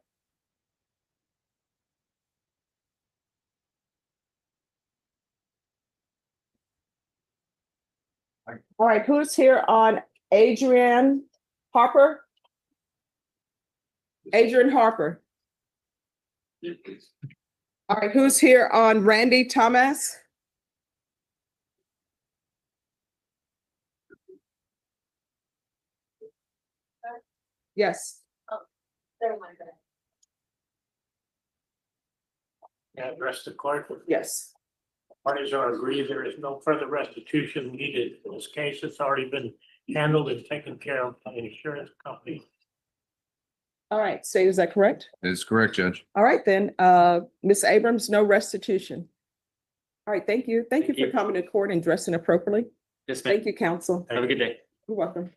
All right, who's here on Adrian Harper? Adrian Harper. All right, who's here on Randy Thomas? Yes. Address the court. Yes. Parties are agreed there is no further restitution needed in this case. It's already been handled and taken care of by an insurance company. All right, Sade, is that correct? That is correct, Judge. All right, then, Ms. Abrams, no restitution. All right, thank you. Thank you for coming to court and dressing appropriately. Yes, ma'am. Thank you, counsel. Have a good day. You're welcome.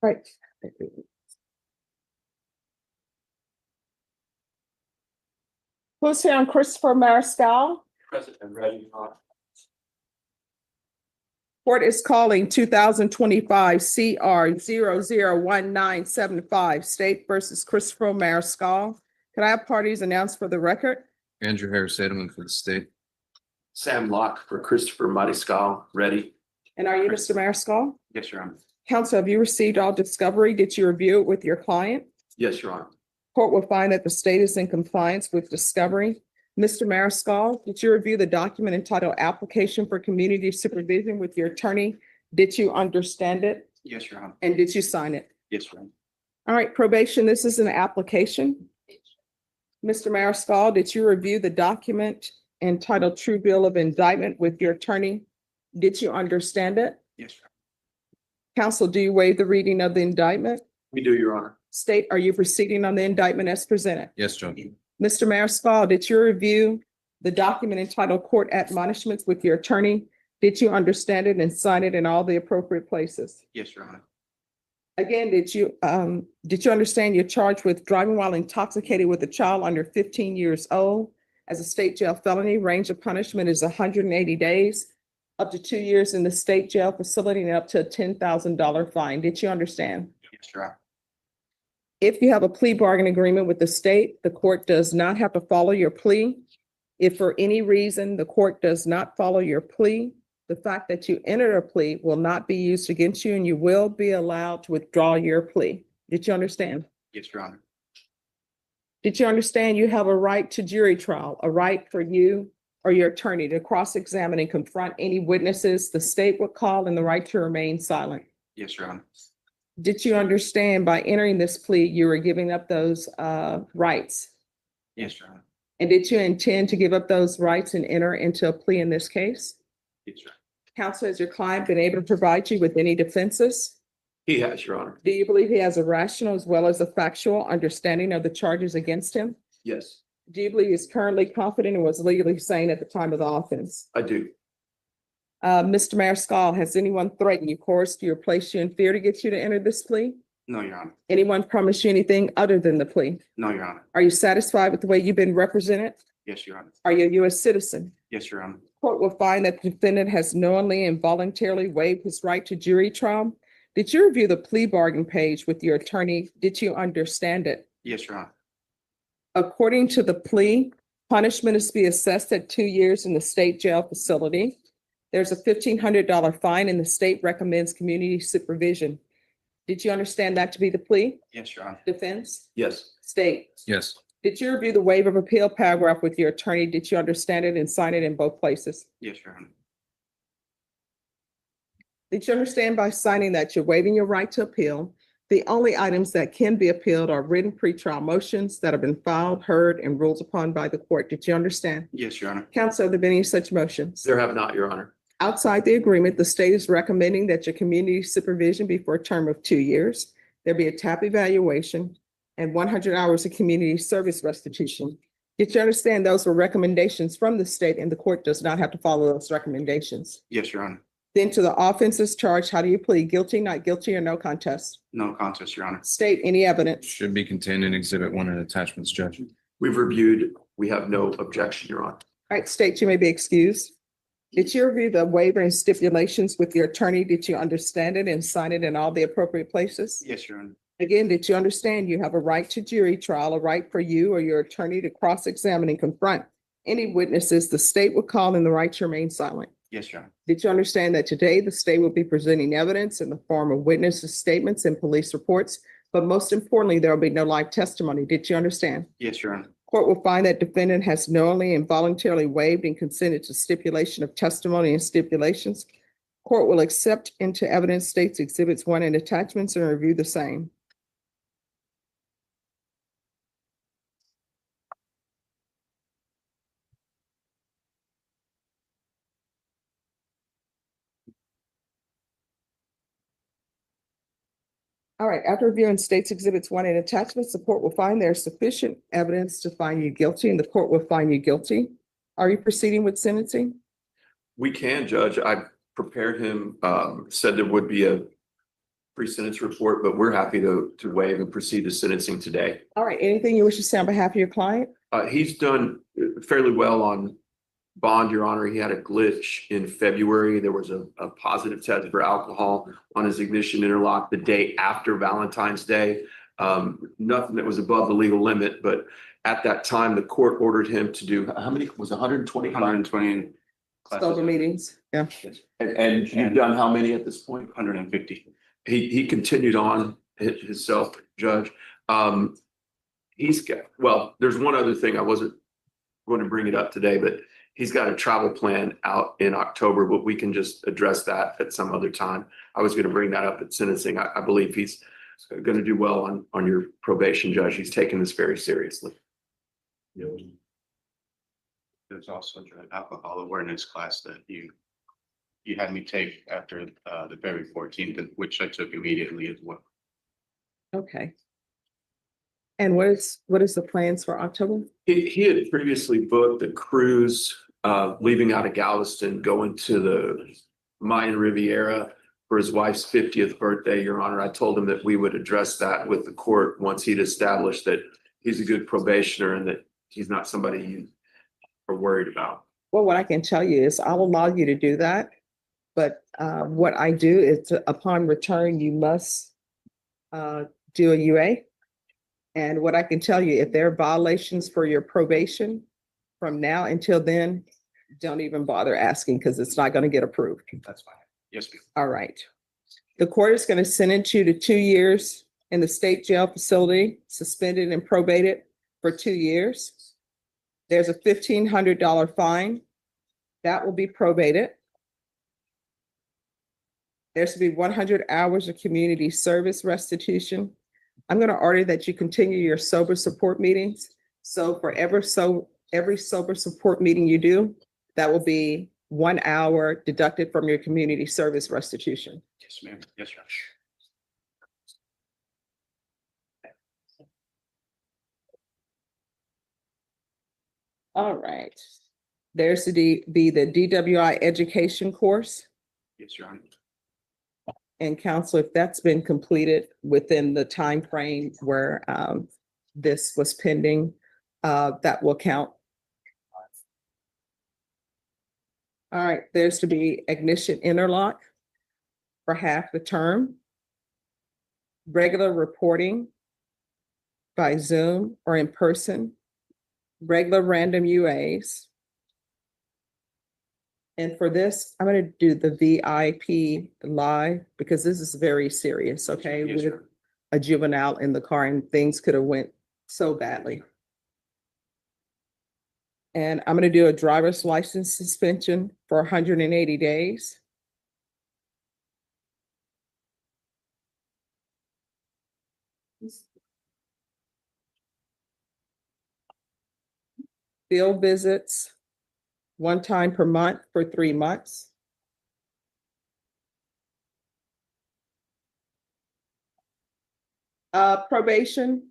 Right. Who's here on Christopher Mariscal? President, ready. Court is calling 2025 CR 001975 State versus Christopher Mariscal. Can I have parties announced for the record? Andrew Harris Edelman for the state. Sam Locke for Christopher Mariscal, ready. And are you Mr. Mariscal? Yes, Your Honor. Counsel, have you received all discovery? Did you review it with your client? Yes, Your Honor. Court will find that the state is in compliance with discovery. Mr. Mariscal, did you review the document entitled Application for Community Supervision with your attorney? Did you understand it? Yes, Your Honor. And did you sign it? Yes, Your Honor. All right, probation, this is an application. Mr. Mariscal, did you review the document entitled True Bill of Indictment with your attorney? Did you understand it? Yes, Your Honor. Counsel, do you waive the reading of the indictment? We do, Your Honor. State, are you proceeding on the indictment as presented? Yes, Judge. Mr. Mariscal, did you review the document entitled Court Admonishments with your attorney? Did you understand it and sign it in all the appropriate places? Yes, Your Honor. Again, did you understand you're charged with driving while intoxicated with a child under 15 years old? As a state jail felony, range of punishment is 180 days, up to 2 years in the state jail facility, and up to a $10,000 fine. Did you understand? Yes, Your Honor. If you have a plea bargain agreement with the state, the court does not have to follow your plea. If for any reason the court does not follow your plea, the fact that you entered a plea will not be used against you and you will be allowed to withdraw your plea. Did you understand? Yes, Your Honor. Did you understand you have a right to jury trial, a right for you or your attorney to cross-examine and confront any witnesses the state would call, and the right to remain silent? Yes, Your Honor. Did you understand by entering this plea, you were giving up those rights? Yes, Your Honor. And did you intend to give up those rights and enter into a plea in this case? Yes, Your Honor. Counsel, has your client been able to provide you with any defenses? He has, Your Honor. Do you believe he has a rational as well as a factual understanding of the charges against him? Yes, Do you believe he's currently confident and was legally sane at the time of the offense? I do. Mr. Mariscal, has anyone threatened you, coerced you, or placed you in fear to get you to enter this plea? No, Your Honor. Anyone promised you anything other than the plea? No, Your Honor. Are you satisfied with the way you've been represented? Yes, Your Honor. Are you a U.S. citizen? Yes, Your Honor. Court will find that the defendant has knowingly and voluntarily waived his right to jury trial. Did you review the plea bargain page with your attorney? Did you understand it? Yes, Your Honor. According to the plea, punishment is to be assessed at 2 years in the state jail facility. There's a $1,500 fine and the state recommends community supervision. Did you understand that to be the plea? Yes, Your Honor. Defense? Yes. State? Yes. Did you review the waiver of appeal paragraph with your attorney? Did you understand it and sign it in both places? Yes, Your Honor. Did you understand by signing that you're waiving your right to appeal? The only items that can be appealed are written pretrial motions that have been filed, heard, and ruled upon by the court. Did you understand? Yes, Your Honor. Counsel, have there been any such motions? There have not, Your Honor. Outside the agreement, the state is recommending that your community supervision be for a term of 2 years. There be a TAP evaluation and 100 hours of community service restitution. Did you understand those were recommendations from the state and the court does not have to follow those recommendations? Yes, Your Honor. Then to the offenses charged, how do you plead? Guilty, not guilty, or no contest? No contest, Your Honor. State any evidence. Should be contained in Exhibit 1 and attachments, Judge. We've reviewed. We have no objection, Your Honor. All right, state, you may be excused. Did you review the waiver and stipulations with your attorney? Did you understand it and sign it in all the appropriate places? Yes, Your Honor. Again, did you understand you have a right to jury trial, a right for you or your attorney to cross-examine and confront any witnesses the state would call and the right to remain silent? Yes, Your Honor. Did you understand that today the state will be presenting evidence in the form of witnesses' statements and police reports, but most importantly, there will be no live testimony? Did you understand? Yes, Your Honor. Court will find that defendant has knowingly and voluntarily waived and consented to stipulation of testimony and stipulations. Court will accept into evidence states exhibits 1 and attachments and review the same. All right, after reviewing states exhibits 1 and attachments, the court will find there is sufficient evidence to find you guilty and the court will find you guilty. Are you proceeding with sentencing? We can, Judge. I prepared him, said there would be a pre-sentence report, but we're happy to waive and proceed to sentencing today. All right, anything you wish to say on behalf of your client? He's done fairly well on bond, Your Honor. He had a glitch in February. There was a positive test for alcohol on his ignition interlock the day after Valentine's Day. Nothing that was above the legal limit, but at that time, the court ordered him to do, how many, was 120? 120. Sober meetings, yeah. And you've done how many at this point? 150. He continued on himself, Judge. He's got, well, there's one other thing. I wasn't going to bring it up today, but he's got a travel plan out in October, but we can just address that at some other time. I was going to bring that up at sentencing. I believe he's going to do well on your probation, Judge. He's taking this very seriously. There's also an alcohol awareness class that you had me take after the February 14th, which I took immediately as well. Okay. And what is the plans for October? He had previously booked a cruise, leaving out of Galveston, going to the Mayan Riviera for his wife's 50th birthday, Your Honor. I told him that we would address that with the court once he'd established that he's a good probationer and that he's not somebody you are worried about. Well, what I can tell you is I'll allow you to do that. But what I do is upon return, you must do a UA. And what I can tell you, if there are violations for your probation from now until then, don't even bother asking because it's not going to get approved. That's fine. Yes, ma'am. All right. The court is going to sentence you to 2 years in the state jail facility, suspended and probated for 2 years. There's a $1,500 fine. That will be probated. There's to be 100 hours of community service restitution. I'm going to order that you continue your sober support meetings. So for every sober support meeting you do, that will be 1 hour deducted from your community service restitution. Yes, ma'am. Yes, sir. All right. There's to be the DWI education course. Yes, Your Honor. And counsel, if that's been completed within the time frame where this was pending, that will count. All right, there's to be ignition interlock for half the term. Regular reporting by Zoom or in person. Regular random UAs. And for this, I'm going to do the VIP live because this is very serious, okay? Yes, With sir. a juvenile in the car and things could have went so badly. And I'm going to do a driver's license suspension for 180 days. Field visits, 1 time per month for 3 months. Probation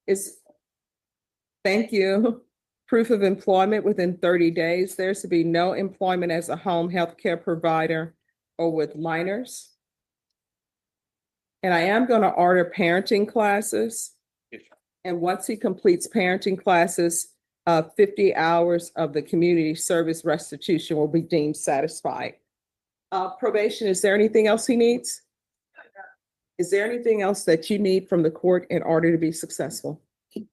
is, thank you, proof of employment within 30 days. There's to be no employment as a home health care provider or with minors. And I am going to order parenting classes. And once he completes parenting classes, 50 hours of the community service restitution will be deemed satisfied. Probation, is there anything else he needs? Is there anything else that you need from the court in order to be successful?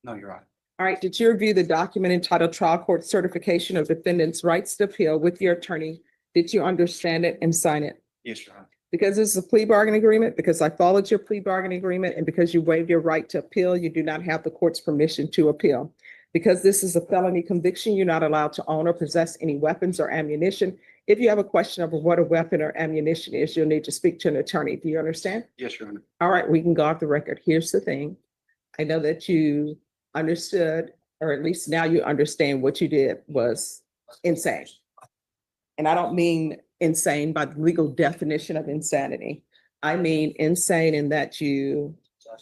No, Your Honor. All right, did you review the document entitled Trial Court Certification of Defendant's Rights to Appeal with your attorney? Did you understand it and sign it? Yes, Your Honor. Because this is a plea bargaining agreement, because I followed your plea bargaining agreement, and because you waived your right to appeal, you do not have the court's permission to appeal. Because this is a felony conviction, you're not allowed to own or possess any weapons or ammunition. If you have a question of what a weapon or ammunition is, you'll need to speak to an attorney. Do you understand? Yes, Your Honor. All right, we can go off the record. Here's the thing. I know that you understood, or at least now you understand what you did was insane. And I don't mean insane by the legal definition of insanity. I mean insane in that you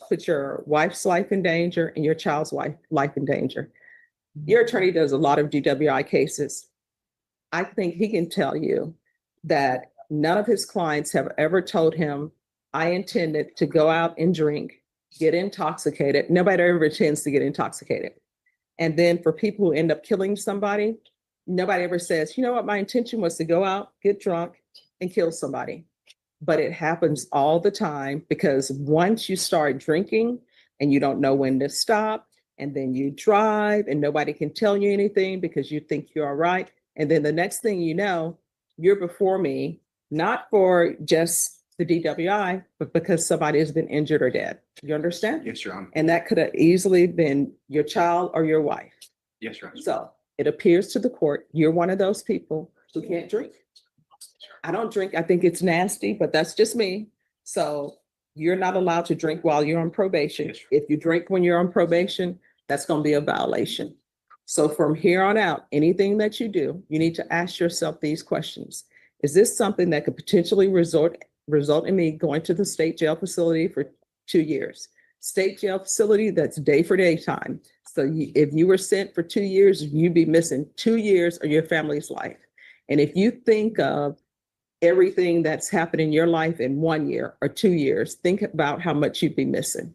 put your wife's life in danger and your child's life in danger. Your attorney does a lot of DWI cases. I think he can tell you that none of his clients have ever told him, I intended to go out and drink, get intoxicated. Nobody ever intends to get intoxicated. And then for people who end up killing somebody, nobody ever says, you know what, my intention was to go out, get drunk, and kill somebody. But it happens all the time because once you start drinking and you don't know when to stop, and then you drive and nobody can tell you anything because you think you're all right. And then the next thing you know, you're before me, not for just the DWI, but because somebody has been injured or dead. You understand? Yes, Your Honor. And that could have easily been your child or your wife. Yes, Your Honor. So it appears to the court, you're one of those people who can't drink. I don't drink. I think it's nasty, but that's just me. So you're not allowed to drink while you're on probation. Yes, If you drink when you're on probation, that's going to be a violation. So from here on out, anything that you do, you need to ask yourself these questions. Is this something that could potentially result in me going to the state jail facility for 2 years? State jail facility, that's day for day time. So if you were sent for 2 years, you'd be missing 2 years of your family's life. And if you think of everything that's happened in your life in 1 year or 2 years, think about how much you'd be missing.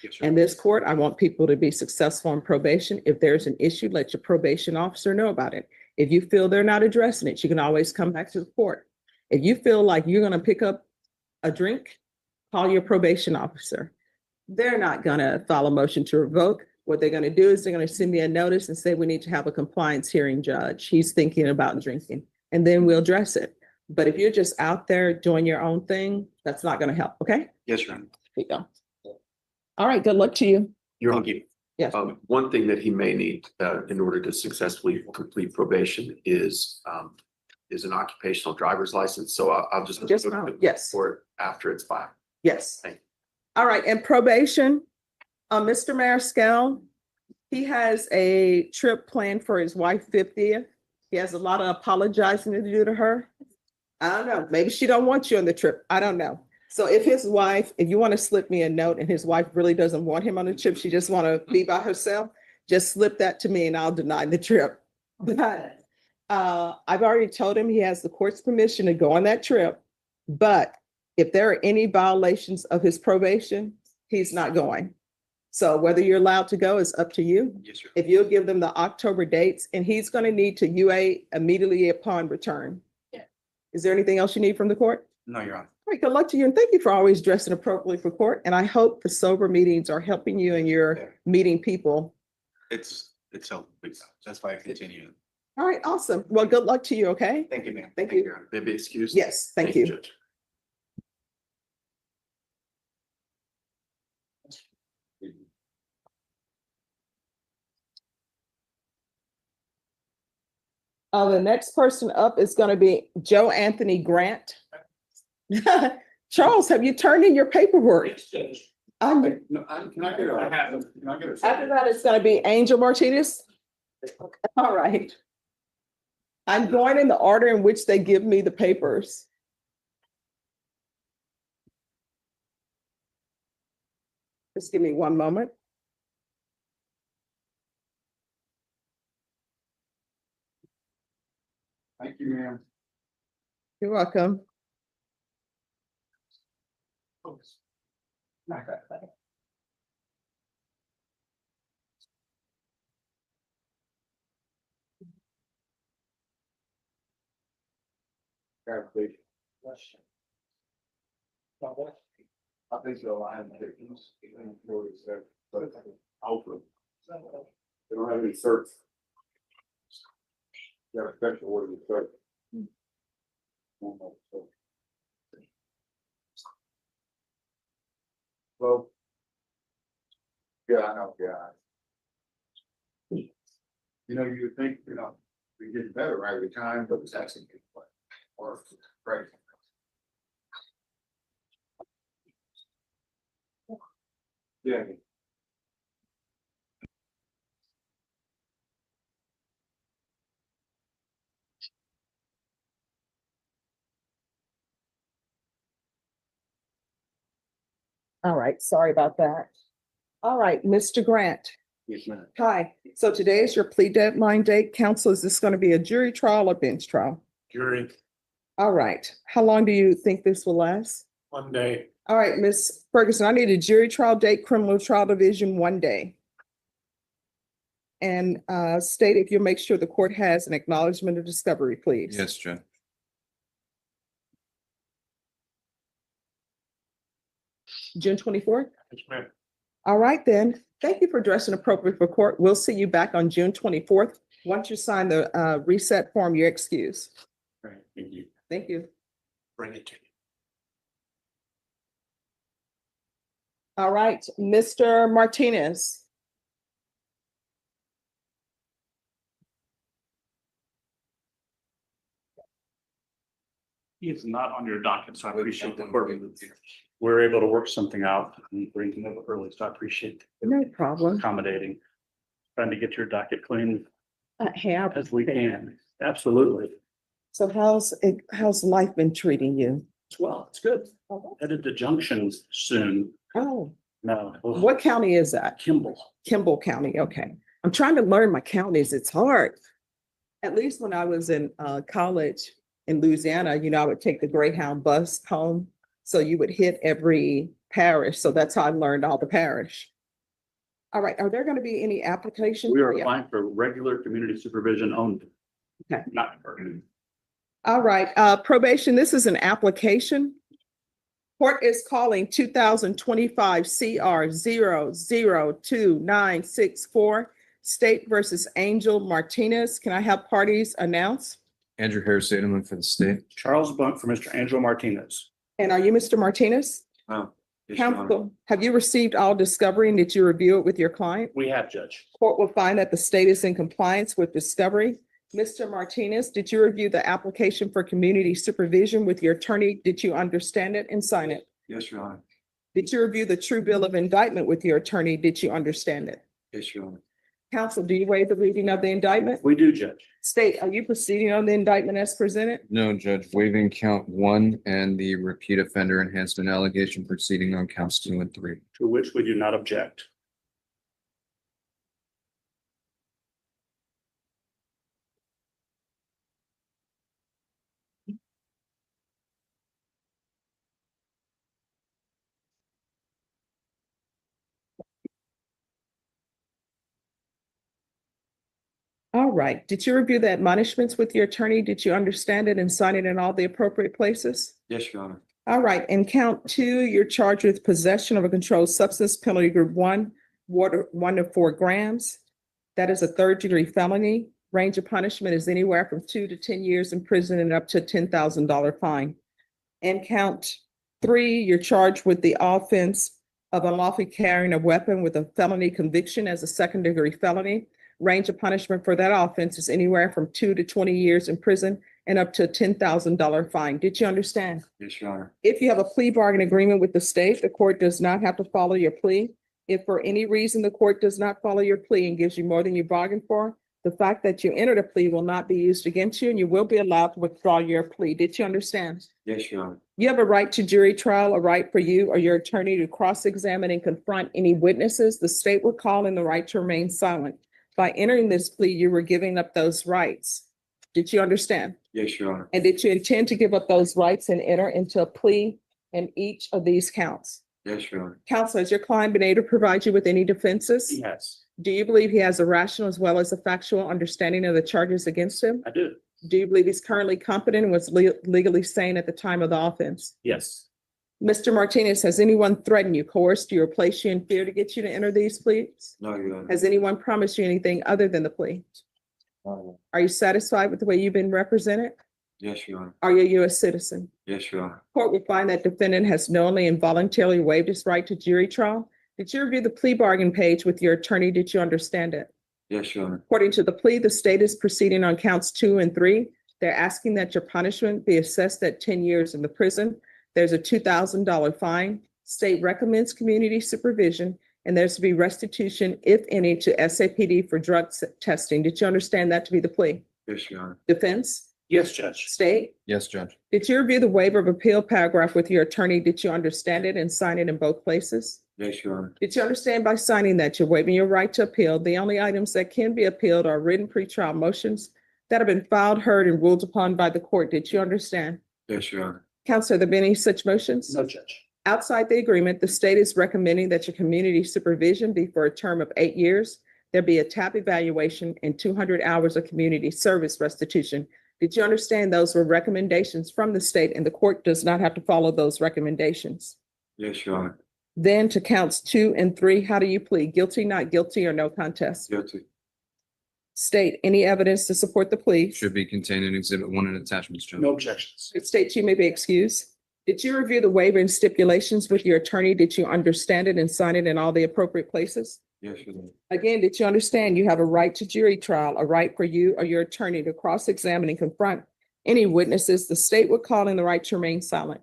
Yes, sir. And this court, I want people to be successful in probation. If there's an issue, let your probation officer know about it. If you feel they're not addressing it, you can always come back to the court. If you feel like you're going to pick up a drink, call your probation officer. they're not gonna file a motion to revoke. What they're gonna do is they're gonna send me a notice and say, we need to have a compliance hearing, judge. He's thinking about drinking, and then we'll address it. But if you're just out there doing your own thing, that's not gonna help, okay? Yes, Your Honor. There you go. All right, good luck to you. Thank you. Yes. One thing that he may need, in order to successfully complete probation is an occupational driver's license. So I'll just. Just now, yes. For it after it's filed. Yes. Thank you. All right, and probation, Mr. Mariscal, he has a trip planned for his wife's 50th. He has a lot of apologizing to do to her. I don't know, maybe she don't want you on the trip. I don't know. So if you want to slip me a note and his wife really doesn't want him on the trip, she just want to be by herself, just slip that to me and I'll deny the trip. But I've already told him he has the court's permission to go on that trip. But if there are any violations of his probation, he's not going. So whether you're allowed to go is up to you. Yes, sir. If you'll give them the October dates, and he's going to need to UA immediately upon return. Yeah. Is there anything else you need from the court? No, Your Honor. All right, good luck to you, and thank you for always dressing appropriately for court. And I hope the sober meetings are helping you and you're meeting people. It's helpful. That's why I continue. All right, awesome. Well, good luck to you, okay? Thank you, ma'am. Thank you. Your Honor. Maybe excuse. Yes, thank you. Judge. The next person up is going to be Joe Anthony Grant. Charles, have you turned in your paperwork? Can I get After that, it's going to be Angel Martinez. All right. I'm going in the order in which they give me the papers. Just give me one moment. Thank you, ma'am. You're welcome. Clarification. I think so. I haven't taken this. But Alpha. They don't have any certs. They have a special order of cert. Well. Yeah, I know, yeah. You know, you would think, we get better right every time, but it's actually good. Or right. Yeah. All right, sorry about that. All right, Mr. Grant. Yes, ma'am. Hi, so today is your plea deadline date. Counsel, is this going to be a jury trial or bench trial? Jury, All right, how long do you think this will last? 1 day. All right, Ms. Ferguson, I need a jury trial date, criminal trial division, 1 day. And state if you'll make sure the court has an acknowledgement of discovery, please. Yes, Judge. June 24th? Yes, ma'am. All right, then. Thank you for dressing appropriate for court. We'll see you back on June 24th. Once you sign the reset form, you're excused. Right, thank you. Thank you. Bring it to you. All right, Mr. Martinez. He is not on your docket, so I appreciate the court. We're able to work something out and bring him up early, so I appreciate No problem. accommodating, trying to get your docket clean Hey, I as we can. Absolutely. So how's life been treating you? Well, it's good. Headed to Junctions soon. Oh, No. what county is that? Kimball. Kimball County, okay. I'm trying to learn my counties. It's hard. At least when I was in college in Louisiana, I would take the Greyhound bus home. So you would hit every parish. So that's how I learned all the parish. All right, are there going to be any applications? We are applying for regular community supervision only. Okay. Not for. All right, probation, this is an application. Court is calling 2025 CR 00296 State versus Angel Martinez. Can I have parties announce? Andrew Harris Edelman for the state. Charles Bunt for Mr. Angelo Martinez. And are you Mr. Martinez? Oh, yes, Your Honor. Counsel, have you received all discovery and did you review it with your client? We have, Judge. Court will find that the state is in compliance with discovery. Mr. Martinez, did you review the application for community supervision with your attorney? Did you understand it and sign it? Yes, Your Honor. Did you review the true bill of indictment with your attorney? Did you understand it? Yes, Your Honor. Counsel, do you waive the reading of the indictment? We do, Judge. State, are you proceeding on the indictment as presented? No, Judge, waiving count 1 and the repeat offender enhancement allegation proceeding on counts 2 and 3. To which we do not object. All right. Did you review the admonishments with your attorney? Did you understand it and sign it in all the appropriate places? Yes, Your Honor. All right. In count 2, you're charged with possession of a controlled substance, penalty group 1, water 1 to 4 grams. That is a third-degree felony. Range of punishment is anywhere from 2 to 10 years in prison and up to a $10,000 fine. In count 3, you're charged with the offense of unlawfully carrying a weapon with a felony conviction as a second-degree felony. Range of punishment for that offense is anywhere from 2 to 20 years in prison and up to a $10,000 fine. Did you understand? Yes, Your Honor. If you have a plea bargain agreement with the state, the court does not have to follow your plea. If for any reason the court does not follow your plea and gives you more than you bargained for, the fact that you entered a plea will not be used against you and you will be allowed to withdraw your plea. Did you understand? Yes, Your Honor. You have a right to jury trial, a right for you or your attorney to cross-examine and confront any witnesses. The state will call in the right to remain silent. By entering this plea, you were giving up those rights. Did you understand? Yes, Your Honor. And did you intend to give up those rights and enter into a plea in each of these counts? Yes, Your Honor. Counsel, has your client been able to provide you with any defenses? Yes, Do you believe he has a rational as well as a factual understanding of the charges against him? I do. Do you believe he's currently competent and was legally sane at the time of the offense? Yes. Mr. Martinez, has anyone threatened you, coerced you, or placed you in fear to get you to enter these pleas? No, Your Honor. Has anyone promised you anything other than the plea? No. Are you satisfied with the way you've been represented? Yes, Your Honor. Are you a U.S. citizen? Yes, Your Honor. Court will find that defendant has knowingly and voluntarily waived his right to jury trial. Did you review the plea bargain page with your attorney? Did you understand it? Yes, Your Honor. According to the plea, the state is proceeding on counts 2 and 3. They're asking that your punishment be assessed at 10 years in the prison. There's a $2,000 fine. State recommends community supervision, and there's to be restitution, if any, to SAPD for drug testing. Did you understand that to be the plea? Yes, Your Honor. Defense? Yes, Judge. State? Yes, Judge. Did you review the waiver of appeal paragraph with your attorney? Did you understand it and sign it in both places? Yes, Your Honor. Did you understand by signing that you're waiving your right to appeal? The only items that can be appealed are written pretrial motions that have been filed, heard, and ruled upon by the court. Did you understand? Yes, Your Honor. Counselor, have there been any such motions? No, Judge. Outside the agreement, the state is recommending that your community supervision be for a term of 8 years. There be a TAP evaluation and 200 hours of community service restitution. Did you understand those were recommendations from the state and the court does not have to follow those recommendations? Yes, Your Honor. Then to counts 2 and 3, how do you plead? Guilty, not guilty, or no contest? Guilty. State, any evidence to support the plea? Should be contained in Exhibit 1 and attachments, Judge. No objections. State, you may be excused. Did you review the waiver and stipulations with your attorney? Did you understand it and sign it in all the appropriate places? Yes, Your Honor. Again, did you understand you have a right to jury trial, a right for you or your attorney to cross-examine and confront any witnesses? The state would call in the right to remain silent.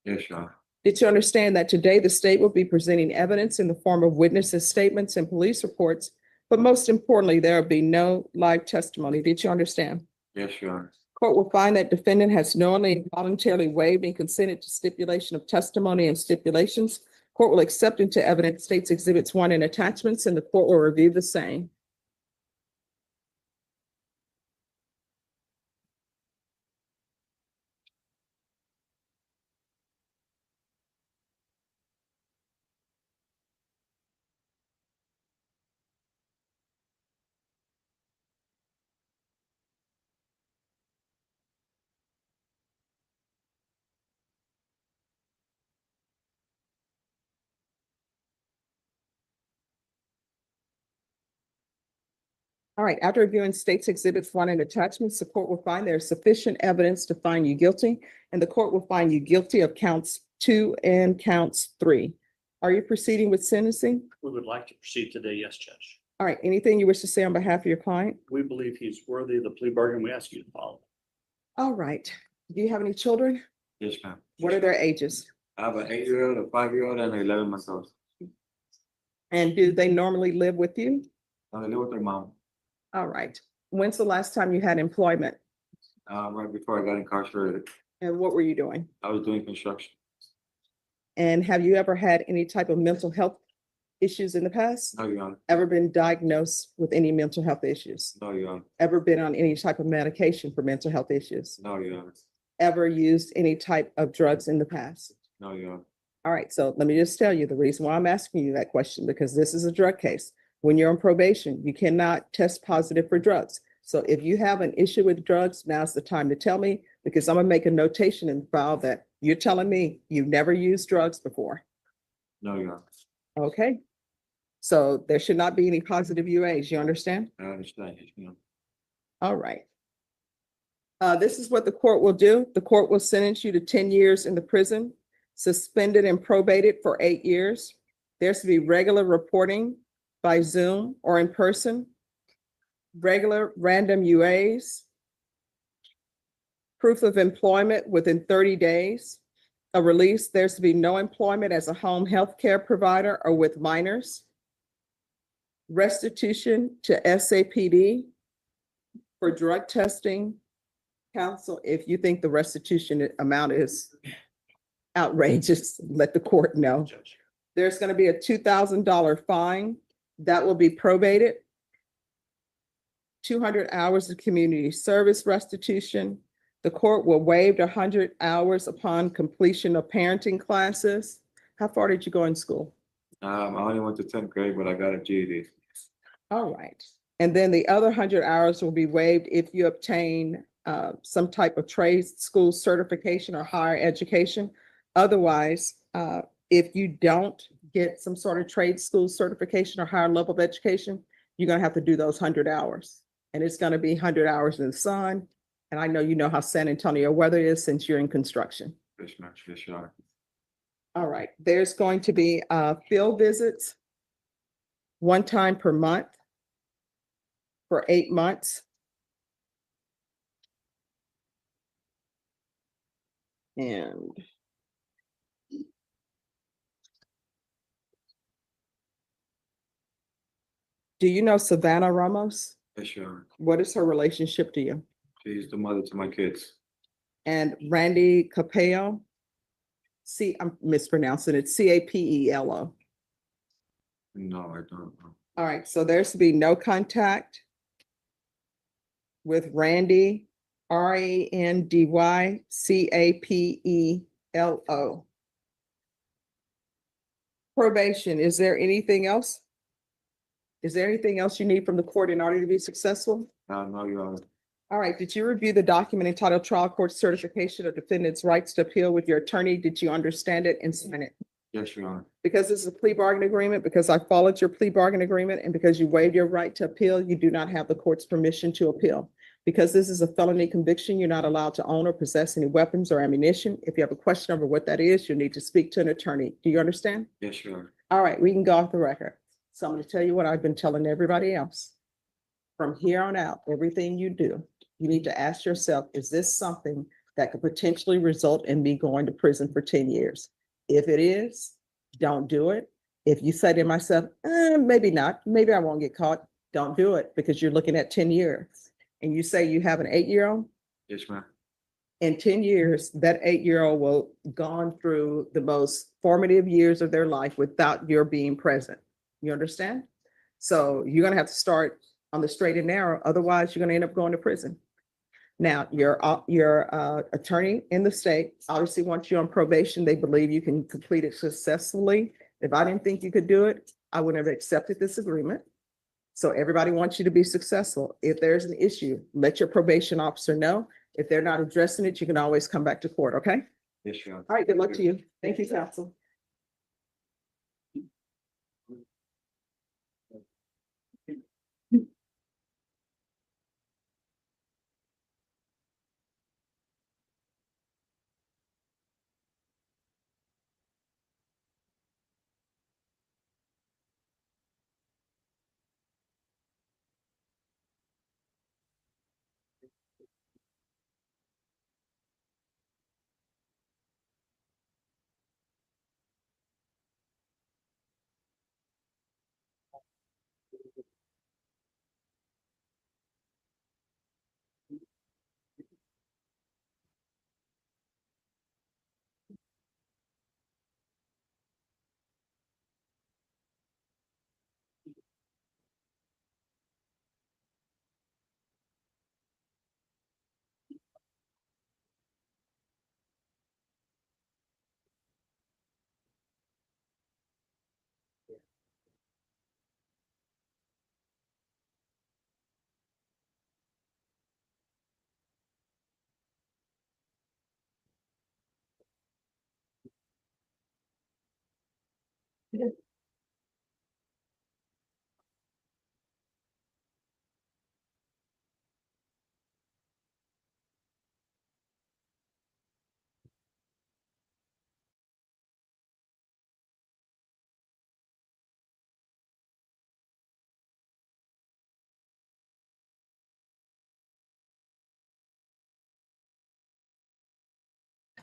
Yes, Your Honor. Did you understand that today the state will be presenting evidence in the form of witnesses' statements and police reports, but most importantly, there will be no live testimony? Did you understand? Yes, Your Honor. Court will find that defendant has knowingly and voluntarily waived and consented to stipulation of testimony and stipulations. Court will accept into evidence states exhibits 1 and attachments, and the court will review the same. All right, after reviewing state's exhibits 1 and attachments, the court will find there is sufficient evidence to find you guilty, and the court will find you guilty of counts 2 and counts 3. Are you proceeding with sentencing? We would like to proceed today, yes, Judge. All right, anything you wish to say on behalf of your client? We believe he's worthy of the plea bargain. We ask you to follow. All right. Do you have any children? Yes, ma'am. What are their ages? I have an 8-year-old, a 5-year-old, and an 11-month-old. And do they normally live with you? I live with their mom, All right. When's the last time you had employment? right before I got incarcerated. And what were you doing? I was doing construction. And have you ever had any type of mental health issues in the past? No, Your Honor. Ever been diagnosed with any mental health issues? No, Your Honor. Ever been on any type of medication for mental health issues? No, Your Honor. Ever used any type of drugs in the past? No, Your Honor. All right, so let me just tell you the reason why I'm asking you that question, because this is a drug case. When you're on probation, you cannot test positive for drugs. So if you have an issue with drugs, now's the time to tell me, because I'm gonna make a notation in the file that you're telling me you've never used drugs before. No, Your Honor. Okay? So there should not be any positive UAs, you understand? I understand, yes, ma'am. All right. This is what the court will do. The court will sentence you to 10 years in the prison, suspended and probated for 8 years. There's to be regular reporting by Zoom or in person, regular random UAs, proof of employment within 30 days, a release. There's to be no employment as a home health care provider or with minors, restitution to SAPD for drug testing. Counsel, if you think the restitution amount is outrageous, let the court know. There's going to be a $2,000 fine that will be probated. 200 hours of community service restitution. The court will waive 100 hours upon completion of parenting classes. How far did you go in school? I only went to 10th grade, but I got a GED. All right. And then the other 100 hours will be waived if you obtain some type of trade school certification or higher education. Otherwise, if you don't get some sort of trade school certification or higher level of education, you're going to have to do those 100 hours. And it's going to be 100 hours in the sun. And I know you know how San Antonio weather is since you're in construction. Yes, ma'am. Yes, Your Honor. All right. There's going to be field visits 1 time per month for 8 months. And do you know Savannah Ramos? Yes, Your Honor. What is her relationship to you? She's the mother to my kids. And Randy Capello? I'm mispronouncing it, Capelo. No, I don't know. All right, so there's to be no contact with Randy, RANDY CAPELO. Probation, is there anything else? Is there anything else you need from the court in order to be successful? No, Your Honor. All right, did you review the document entitled Trial Court Certification of Defendant's Rights to Appeal with your attorney? Did you understand it and sign it? Yes, Your Honor. Because this is a plea bargain agreement, because I followed your plea bargain agreement, and because you waived your right to appeal, you do not have the court's permission to appeal. Because this is a felony conviction, you're not allowed to own or possess any weapons or ammunition. If you have a question over what that is, you'll need to speak to an attorney. Do you understand? Yes, Your Honor. All right, we can go off the record. So I'm going to tell you what I've been telling everybody else. From here on out, everything you do, you need to ask yourself, is this something that could potentially result in me going to prison for 10 years? If it is, don't do it. If you say to myself, maybe not, maybe I won't get caught, don't do it, because you're looking at 10 years. And you say you have an 8-year-old? Yes, ma'am. In 10 years, that 8-year-old will have gone through the most formative years of their life without your being present. You understand? So you're going to have to start on the straight and narrow. Otherwise, you're going to end up going to prison. Now, your attorney in the state obviously wants you on probation. They believe you can complete it successfully. If I didn't think you could do it, I wouldn't have accepted this agreement. So everybody wants you to be successful. If there's an issue, let your probation officer know. If they're not addressing it, you can always come back to court, okay? Yes, Your Honor. All right, good luck to you. Thank you, counsel.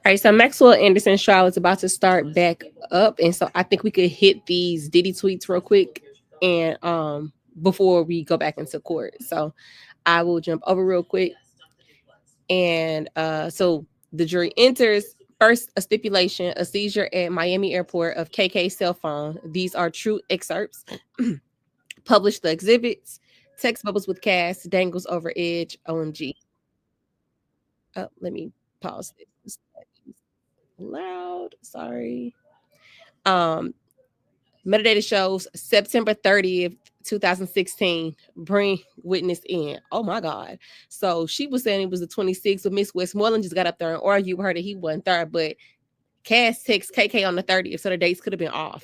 All right, so Maxwell Anderson's trial is about to start back up, and so I think we could hit these Diddy tweets real quick, and before we go back into court. So I will jump over real quick, and so the jury enters. First, a stipulation: a seizure at Miami Airport of KK's cell phone. These are true excerpts. Publish the exhibits. Text bubbles with cast dangles over edge. OMG. Oh, let me pause this. Loud. Sorry. Metadata shows September 30th, 2016. Bring witness in. Oh my God. So she was saying it was the 26th, but Miss Westmoreland just got up there and argued with her that he wasn't there. But Cass texts KK on the 30th, so the dates could have been off.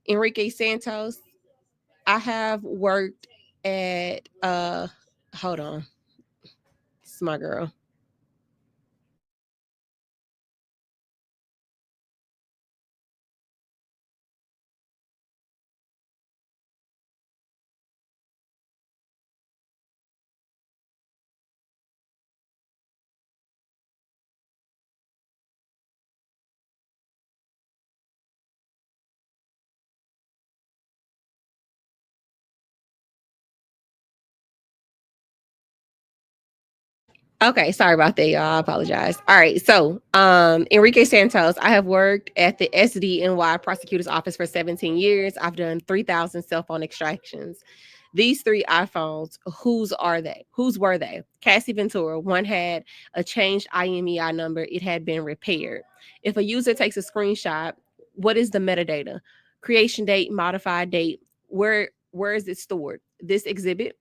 Enrique Santos. I have worked at hold on. It's my girl. Okay, sorry about that, y'all. I apologize. All right, so Enrique Santos, I have worked at the SDNY prosecutor's office for 17 years. I've done 3,000 cell phone extractions. These 3 iPhones, whose are they? Whose were they? Cassie Ventura, one had a changed IMEI number. It had been repaired. If a user takes a screenshot, what is the metadata? Creation date, modified date. Where is it stored? This exhibit.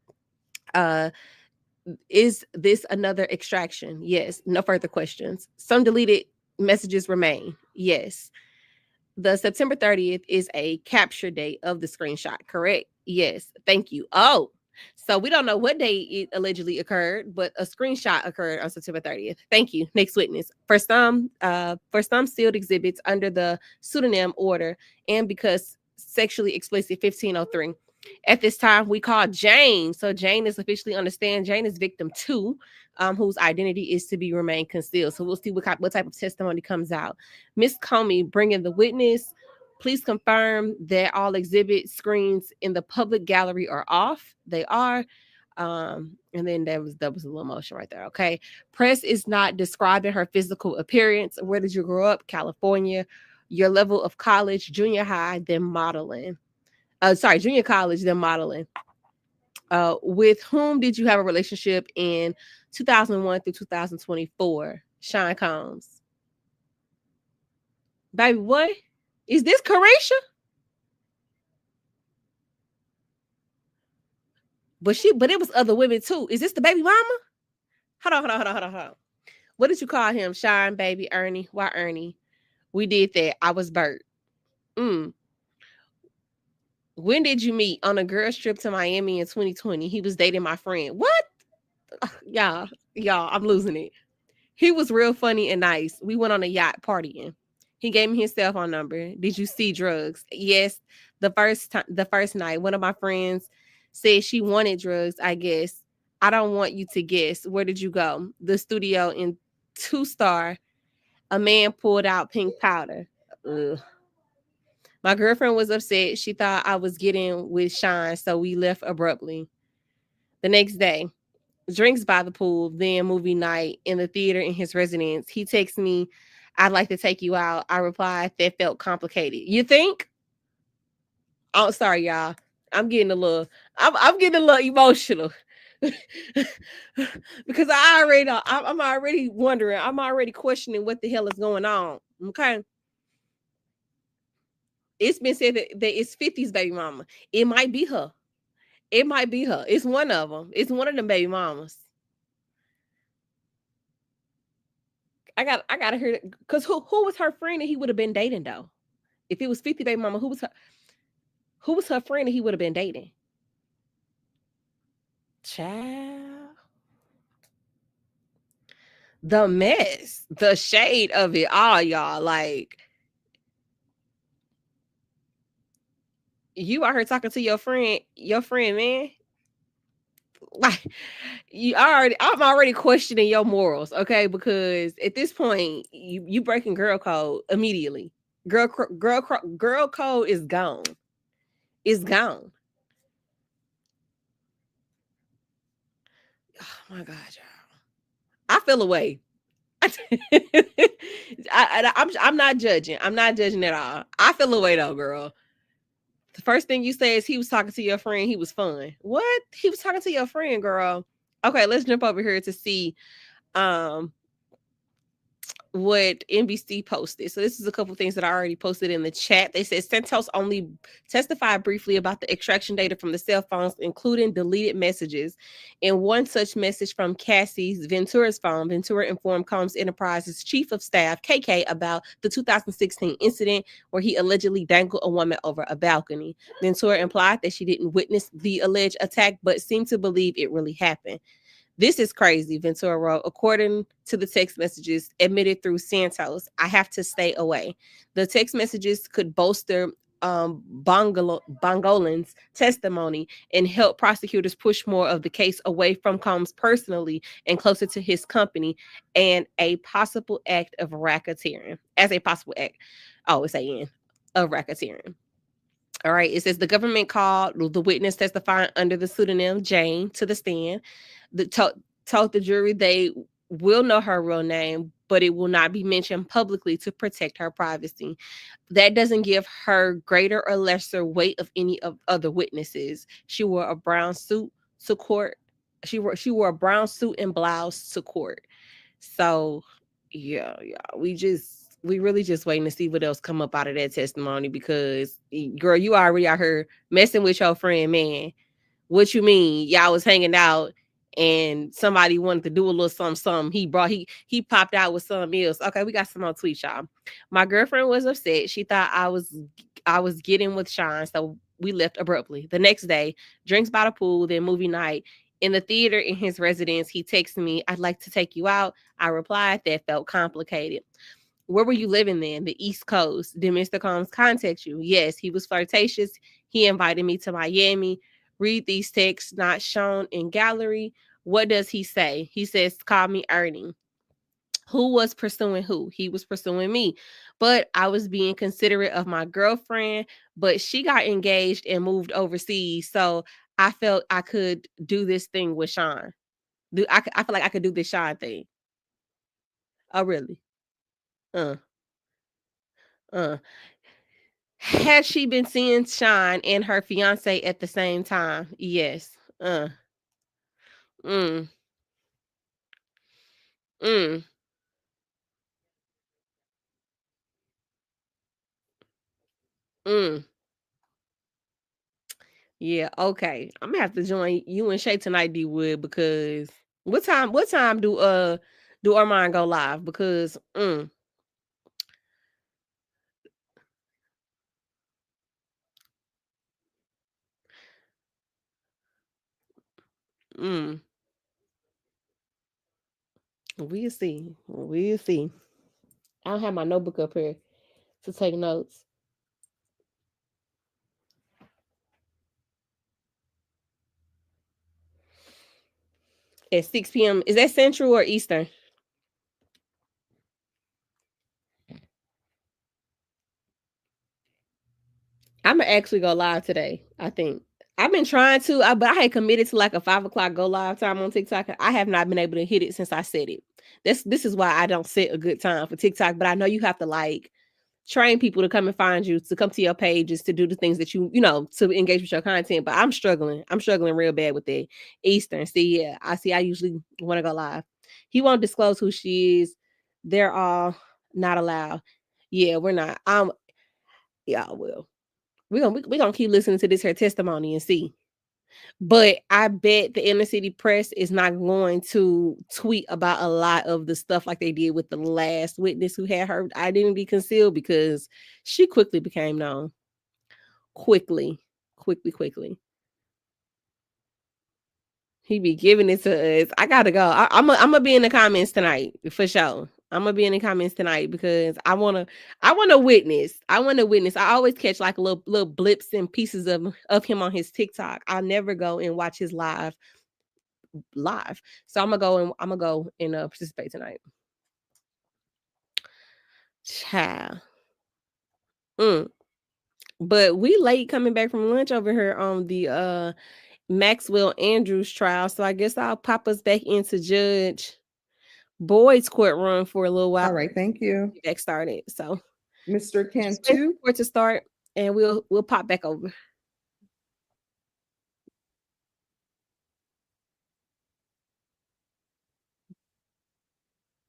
Is this another extraction? Yes. No further questions. Some deleted messages remain. Yes. The September 30th is a capture date of the screenshot, correct? Yes. Thank you. Oh, so we don't know what day it allegedly occurred, but a screenshot occurred on September 30th. Thank you. Next witness. For some sealed exhibits under the pseudonym order and because sexually explicit 1503. At this time, we call Jane. So Jane is officially on the stand. Jane is victim 2, whose identity is to be remained concealed. So we'll see what type of testimony comes out. Miss Comey, bringing the witness. Please confirm that all exhibit screens in the public gallery are off. They are. And then that was a little motion right there. Okay. Press is not describing her physical appearance. Where did you grow up? California. Your level of college, junior high, then modeling. Junior college, then modeling. With whom did you have a relationship in 2001 through 2024? Sean Combs. Baby, what? Is this Carisha? But it was other women too. Is this the baby mama? Hold on. What did you call him? Shine, baby, Ernie. Why Ernie? We did that. I was Bert. When did you meet? On a girl's trip to Miami in 2020. He was dating my friend. What? Y'all, I'm losing it. He was real funny and nice. We went on a yacht partying. He gave me his cell phone number. Did you see drugs? Yes. The first night, one of my friends said she wanted drugs, I guess. I don't want you to guess. Where did you go? The studio in 2-star. A man pulled out pink powder. Ugh. My girlfriend was upset. She thought I was getting with Sean, so we left abruptly. The next day, drinks by the pool, then movie night in the theater in his residence. He texts me, I'd like to take you out. I replied, that felt complicated. You think? Oh, sorry, y'all. I'm getting a little emotional. Because I'm already wondering. I'm already questioning what the hell is going on. Okay. It's been said that it's 50's baby mama. It might be her. It's one of them. It's one of them baby mamas. I gotta hear it. Because who was her friend that he would have been dating though? If it was 50 baby mama, who was her friend that he would have been dating? Child. The mess, the shade of it all, y'all. Like, you out here talking to your friend, man. like I'm already questioning your morals, okay? Because at this point, you breaking girl code immediately. Girl code is gone. It's gone. Oh my God, y'all. I feel away. I'm not judging. I'm not judging at all. I feel away though, girl. The first thing you say is he was talking to your friend. He was fun. What? He was talking to your friend, girl. Okay, let's jump over here to see what NBC posted. So this is a couple things that I already posted in the chat. They said Santos only testified briefly about the extraction data from the cell phones, including deleted messages. In one such message from Cassie's Ventura's phone, Ventura informed Combs Enterprises chief of staff, KK, about the 2016 incident where he allegedly dangled a woman over a balcony. Ventura implied that she didn't witness the alleged attack, but seemed to believe it really happened. This is crazy, Ventura wrote. According to the text messages admitted through Santos, I have to stay away. The text messages could bolster Bongolan's testimony and help prosecutors push more of the case away from Combs personally and closer to his company and a possible act of racketeering. As a possible act. Oh, it's a of racketeering. All right. It says the government called the witness testifying under the pseudonym Jane to the stand. Told the jury they will know her real name, but it will not be mentioned publicly to protect her privacy. That doesn't give her greater or lesser weight of any of other witnesses. She wore a brown suit to court. She wore a brown suit and blouse to court. So yeah, we really just waiting to see what else come up out of that testimony because girl, you already out here messing with your friend, man. What you mean? Y'all was hanging out and somebody wanted to do a little something. He popped out with something else. Okay, we got some more tweets, y'all. My girlfriend was upset. She thought I was getting with Sean, so we left abruptly. The next day, drinks by the pool, then movie night. In the theater in his residence, he texted me, I'd like to take you out. I replied, that felt complicated. Where were you living then? The East Coast. Did Mr. Combs contact you? Yes, he was flirtatious. He invited me to Miami. Read these texts not shown in gallery. What does he say? He says, call me Ernie. Who was pursuing who? He was pursuing me. But I was being considerate of my girlfriend, but she got engaged and moved overseas. So I felt I could do this thing with Sean. I feel like I could do this Sean thing. Oh, really? Had she been seeing Sean and her fiance at the same time? Yes. Mm. Mm. Mm. Yeah, okay. I'm gonna have to join you and Shay tonight, D Wood, because what time do Armand go live? Because we'll see. We'll see. I don't have my notebook up here to take notes. At 6 p.m. Is that Central or Eastern? I'm gonna actually go live today. I think I've been trying to, but I had committed to like a 5 o'clock go live time on TikTok. I have not been able to hit it since I set it. This is why I don't set a good time for TikTok. But I know you have to like train people to come and find you, to come to your pages, to do the things that you know, to engage with your content. But I'm struggling real bad with that Eastern. See, yeah, I usually want to go live. He won't disclose who she is. They're all not allowed. Yeah, we're not. Yeah, I will. We're gonna keep listening to her testimony and see. But I bet the inner city press is not going to tweet about a lot of the stuff like they did with the last witness who had her identity concealed, because she quickly became known. Quickly. He be giving it to us. I gotta go. I'm gonna be in the comments tonight for sure. I'm gonna be in the comments tonight because I wanna witness. I always catch like little blips and pieces of him on his TikTok. I'll never go and watch his live live. So I'm gonna go and participate tonight. Child. But we late coming back from lunch over here on the Maxwell Andrews trial. So I guess I'll pop us back into Judge Boyd's courtroom for a little while. All right, thank you. Get back started. So Mr. Cantu. For to start, and we'll pop back over.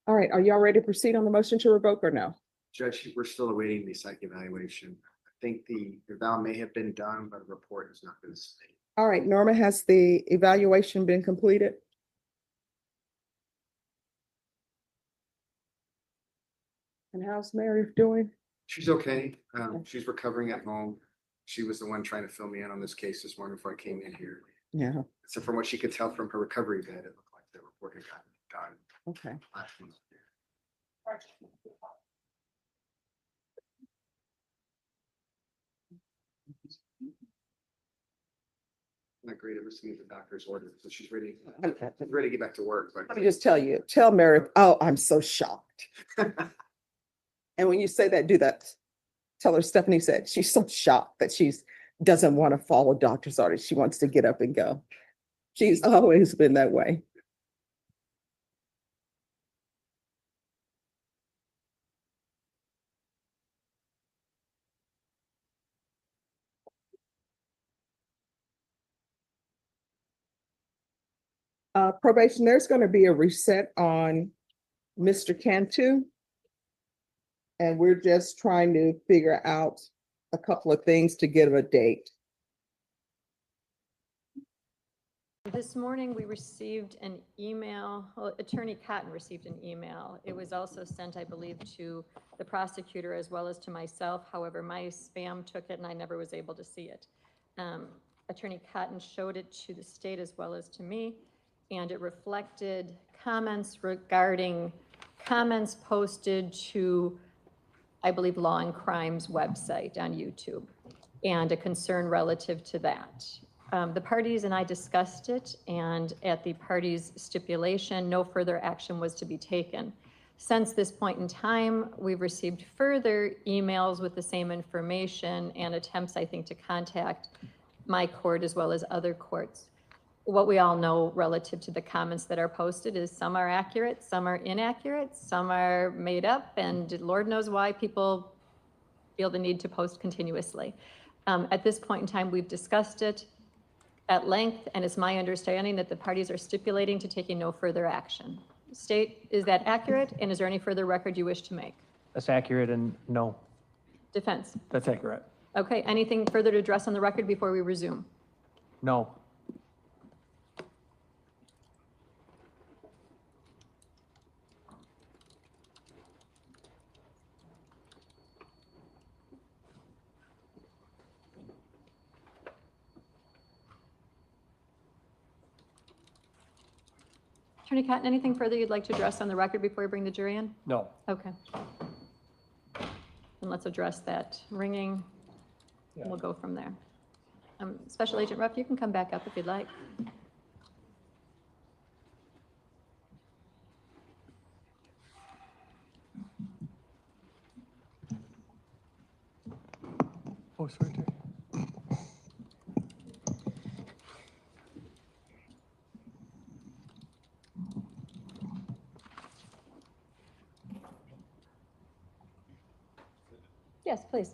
All right, are y'all ready to proceed on the motion to revoke or no? Judge, we're still awaiting the psych evaluation. I think the eval may have been done, but a report has not been submitted. All right, Norma, has the evaluation been completed? And how's Mary doing? She's okay. She's recovering at home. She was the one trying to fill me in on this case this morning before I came in here. Yeah. So from what she could tell from her recovery bed, it looked like the report had gotten done. Okay. last week. Not great at receiving the doctor's order, so she's ready to get back to work. But Let me just tell Mary, oh, I'm so shocked. And when you say that, do that. Tell her Stephanie said she's so shocked that she's doesn't want to follow doctor's orders. She wants to get up and go. She's always been that way. Probation, there's going to be a reset on Mr. Cantu. And we're just trying to figure out a couple of things to get him a date. This morning, we received an email, well, Attorney Cotton received an email. It was also sent, I believe, to the prosecutor as well as to myself. However, my spam took it and I never was able to see it. Attorney Cotton showed it to the state as well as to me, and it reflected comments regarding comments posted to, I believe, Law and Crime's website on YouTube, and a concern relative to that. The parties and I discussed it, and at the parties' stipulation, no further action was to be taken. Since this point in time, we've received further emails with the same information and attempts, I think, to contact my court as well as other courts. What we all know relative to the comments that are posted is some are accurate, some are inaccurate, some are made up, and Lord knows why people feel the need to post continuously. At this point in time, we've discussed it at length, and it's my understanding that the parties are stipulating to taking no further action. State, is that accurate? And is there any further record you wish to make? That's accurate, and no, Defense. that's accurate. Okay, anything further to address on the record before we resume? No. Attorney Cotton, anything further you'd like to address on the record before we bring the jury in? No. Okay. And let's address that ringing. Yeah. We'll go from there. Special Agent Ruff, you can come back up if you'd like. Oh, it's right there. Yes, please.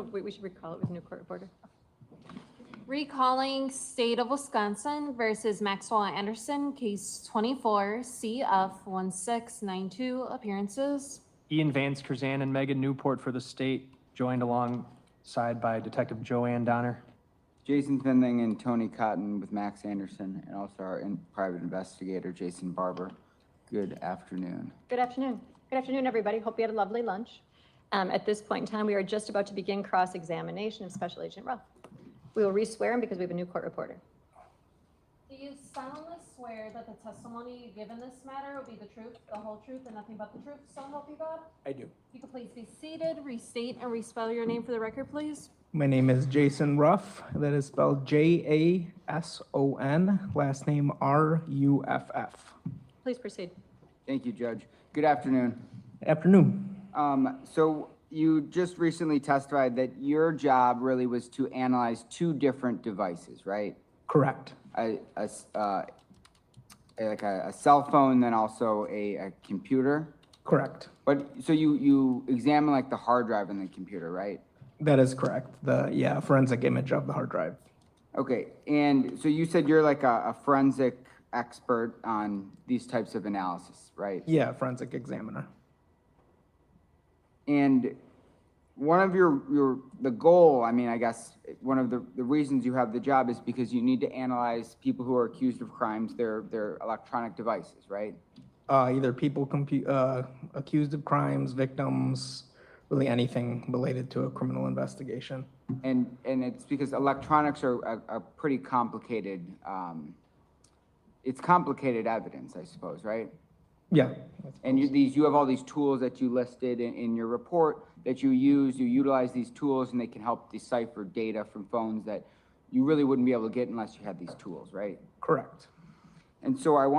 Oh, wait, we should recall it with new court reporter. Recalling State of Wisconsin versus Maxwell Anderson, case 24, CF 1692, appearances. Ian Vance Curzan and Megan Newport for the state, joined alongside by Detective Joanne Donner. Jason Finling and Tony Cotton with Max Anderson, and also our private investigator, Jason Barber. Good afternoon. Good afternoon. Good afternoon, everybody. Hope you had a lovely lunch. At this point in time, we are just about to begin cross-examination of Special Agent Ruff. We will re-swear him because we have a new court reporter. Do you solemnly swear that the testimony you give in this matter will be the truth, the whole truth, and nothing but the truth, so help you God? I do. You can please be seated, restate, and respell your name for the record, please. My name is Jason Ruff. That is spelled Jason, last name Ruff. Please proceed. Thank you, Judge. Good afternoon. Afternoon. So you just recently testified that your job really was to analyze two different devices, right? Correct. Like a cell phone, then also a computer? Correct. But, so you examine like the hard drive in the computer, right? That is correct. The forensic image of the hard drive. Okay, and so you said you're like a forensic expert on these types of analysis, right? Yeah, forensic examiner. And one of the goal, I mean, I guess, one of the reasons you have the job is because you need to analyze people who are accused of crimes, their electronic devices, right? Either people accused of crimes, victims, really anything related to a criminal investigation. And it's because electronics are a pretty complicated, it's complicated evidence, I suppose, right? Yeah. And you have all these tools that you listed in your report that you utilize these tools, and they can help decipher data from phones that you really wouldn't be able to get unless you had these tools, right? Correct. And so I'm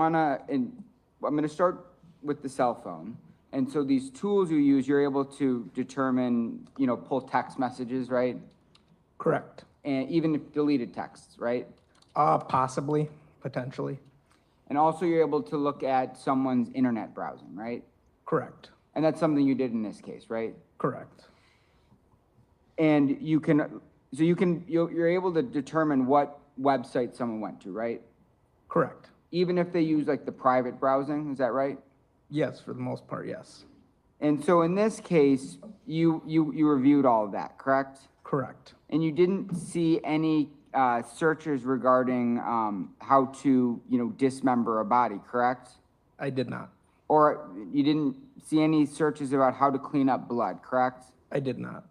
gonna start with the cell phone. And so these tools you use, you're able to determine, pull text messages, right? Correct. And even if deleted texts, right? Possibly, potentially. And also you're able to look at someone's internet browsing, right? Correct. And that's something you did in this case, right? Correct. And you're able to determine what website someone went to, right? Correct. Even if they use like the private browsing, is that right? Yes, for the most part, yes. And so in this case, you reviewed all of that, correct? Correct. And you didn't see any searches regarding how to, dismember a body, correct? I did not. Or you didn't see any searches about how to clean up blood, correct? I did not.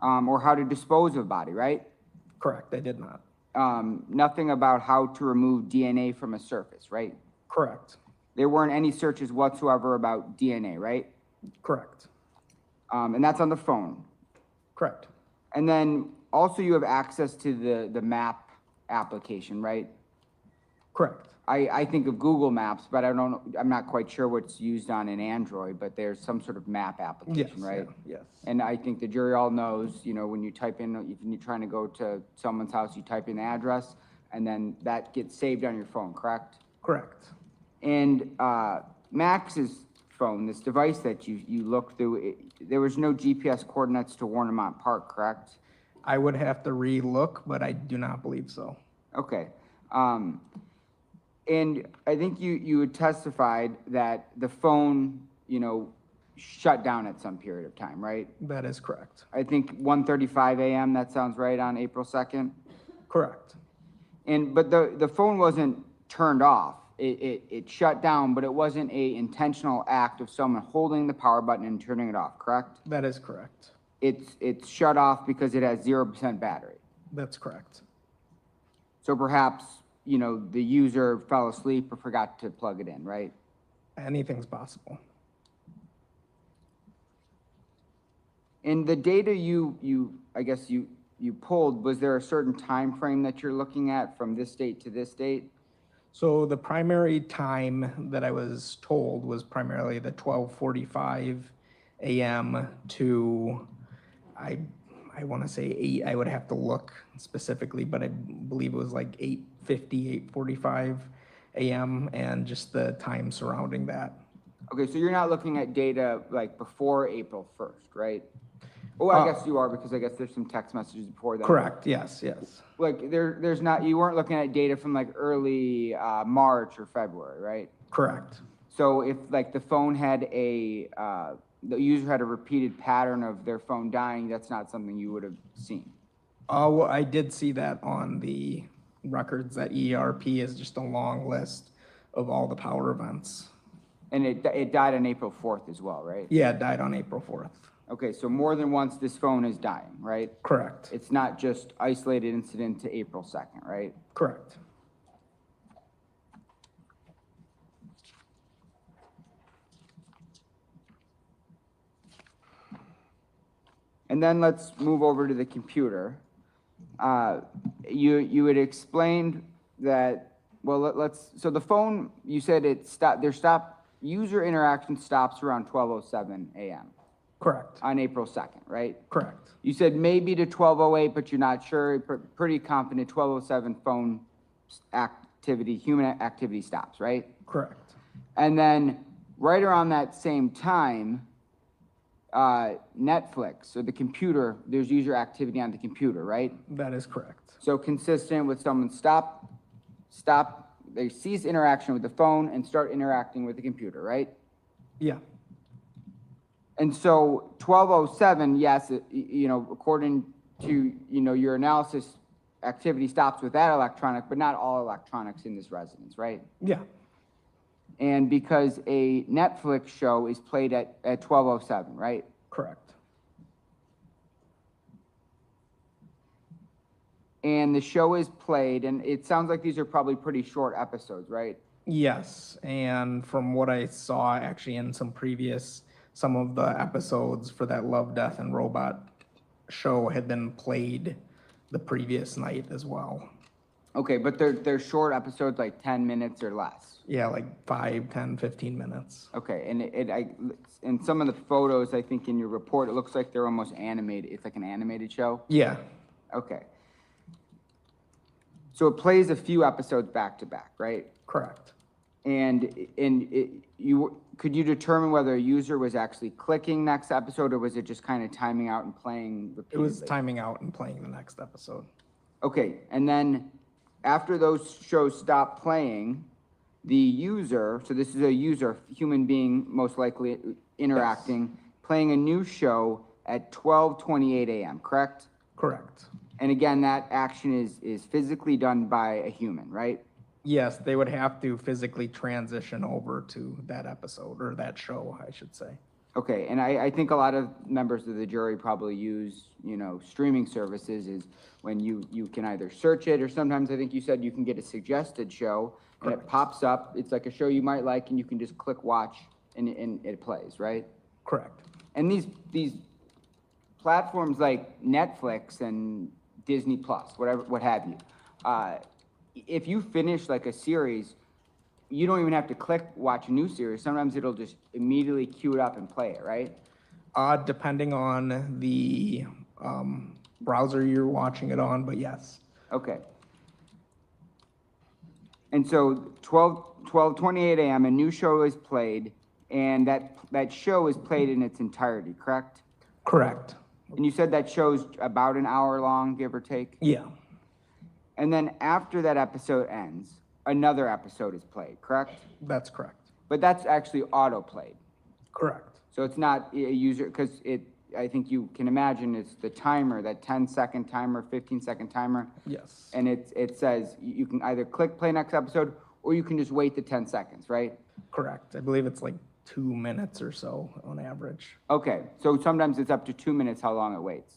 Or how to dispose of a body, right? Correct, I did not. Nothing about how to remove DNA from a surface, right? Correct. There weren't any searches whatsoever about DNA, right? Correct. And that's on the phone. Correct. And then also you have access to the map application, right? Correct. I think of Google Maps, but I'm not quite sure what's used on an Android, but there's some sort of map application, Yes, right? yeah, yes. And I think the jury all knows, when you type in, if you're trying to go to someone's house, you type in the address, and then that gets saved on your phone, correct? Correct. And Max's phone, this device that you looked through, there was no GPS coordinates to Warnemont Park, correct? I would have to re-look, but I do not believe so. Okay. And I think you had testified that the phone, shut down at some period of time, right? That is correct. I think 1:35 a.m., that sounds right, on April 2nd? Correct. But the phone wasn't turned off. It shut down, but it wasn't a intentional act of someone holding the power button and turning it off, correct? That is correct. It's shut off because it has 0% battery. That's correct. So perhaps, the user fell asleep or forgot to plug it in, right? Anything's possible. And the data I guess you pulled, was there a certain time frame that you're looking at from this date to this date? So the primary time that I was told was primarily the 12:45 a.m. to, I want to say 8, I would have to look specifically, but I believe it was like 8:50, 8:45 a.m. and just the time surrounding that. Okay, so you're not looking at data like before April 1st, right? Oh, I guess you are, because I guess there's some text messages before that. Correct, yes, yes. Like there's not, you weren't looking at data from like early March or February, right? Correct. So if like the phone had the user had a repeated pattern of their phone dying, that's not something you would have seen. Well, I did see that on the records that ERP is just a long list of all the power events. And it died on April 4th as well, right? Yeah, it died on April 4th. Okay, so more than once this phone is dying, right? Correct. It's not just isolated incident to April 2nd, right? Correct. And then let's move over to the computer. You had explained that, well, so the phone, you said user interaction stops around 12:07 a.m. Correct. On April 2nd, right? Correct. You said maybe to 12:08, but you're not sure, pretty confident 12:07 phone activity, human activity stops, right? Correct. And then right around that same time, Netflix or the computer, there's user activity on the computer, right? That is correct. So consistent with someone they cease interaction with the phone and start interacting with the computer, right? Yeah. And so 12:07, yes, according to, your analysis, activity stops with that electronic, but not all electronics in this residence, right? Yeah. And because a Netflix show is played at 12:07, right? Correct. And the show is played, and it sounds like these are probably pretty short episodes, right? Yes, and from what I saw actually in some of the episodes for that Love, Death, and Robot show had been played the previous night as well. Okay, but they're short episodes, like 10 minutes or less. Yeah, like 5, 10, 15 minutes. Okay, and in some of the photos, I think in your report, it looks like they're almost animated. It's like an animated show? Yeah. Okay. So it plays a few episodes back to back, right? Correct. And could you determine whether a user was actually clicking next episode, or was it just kind of timing out and playing repeatedly? It was timing out and playing the next episode. Okay, and then after those shows stop playing, the user, so this is a user, human being most likely interacting, yes, playing a new show at 12:28 a.m., correct? Correct. And again, that action is physically done by a human, right? Yes, they would have to physically transition over to that episode, or that show, I should say. Okay, and I think a lot of members of the jury probably use, streaming services is when you can either search it, or sometimes I think you said you can get a suggested show, and it pops up. It's like a show you might like, and you can just click watch, and it plays, right? Correct. And these platforms like Netflix and Disney Plus, what have you, if you finish like a series, you don't even have to click watch a new series. Sometimes it'll just immediately queue it up and play it, right? Depending on the browser you're watching it on, but yes. Okay. And so 12:28 a.m., a new show is played, and that show is played in its entirety, correct? Correct. And you said that show's about an hour long, give or take? Yeah. And then after that episode ends, another episode is played, correct? That's correct. But that's actually auto-played. Correct. So it's not a user, because I think you can imagine it's the timer, that 10-second timer, 15-second timer. Yes. And it says you can either click play next episode, or you can just wait the 10 seconds, right? Correct. I believe it's like 2 minutes or so on average. Okay, so sometimes it's up to 2 minutes how long it waits.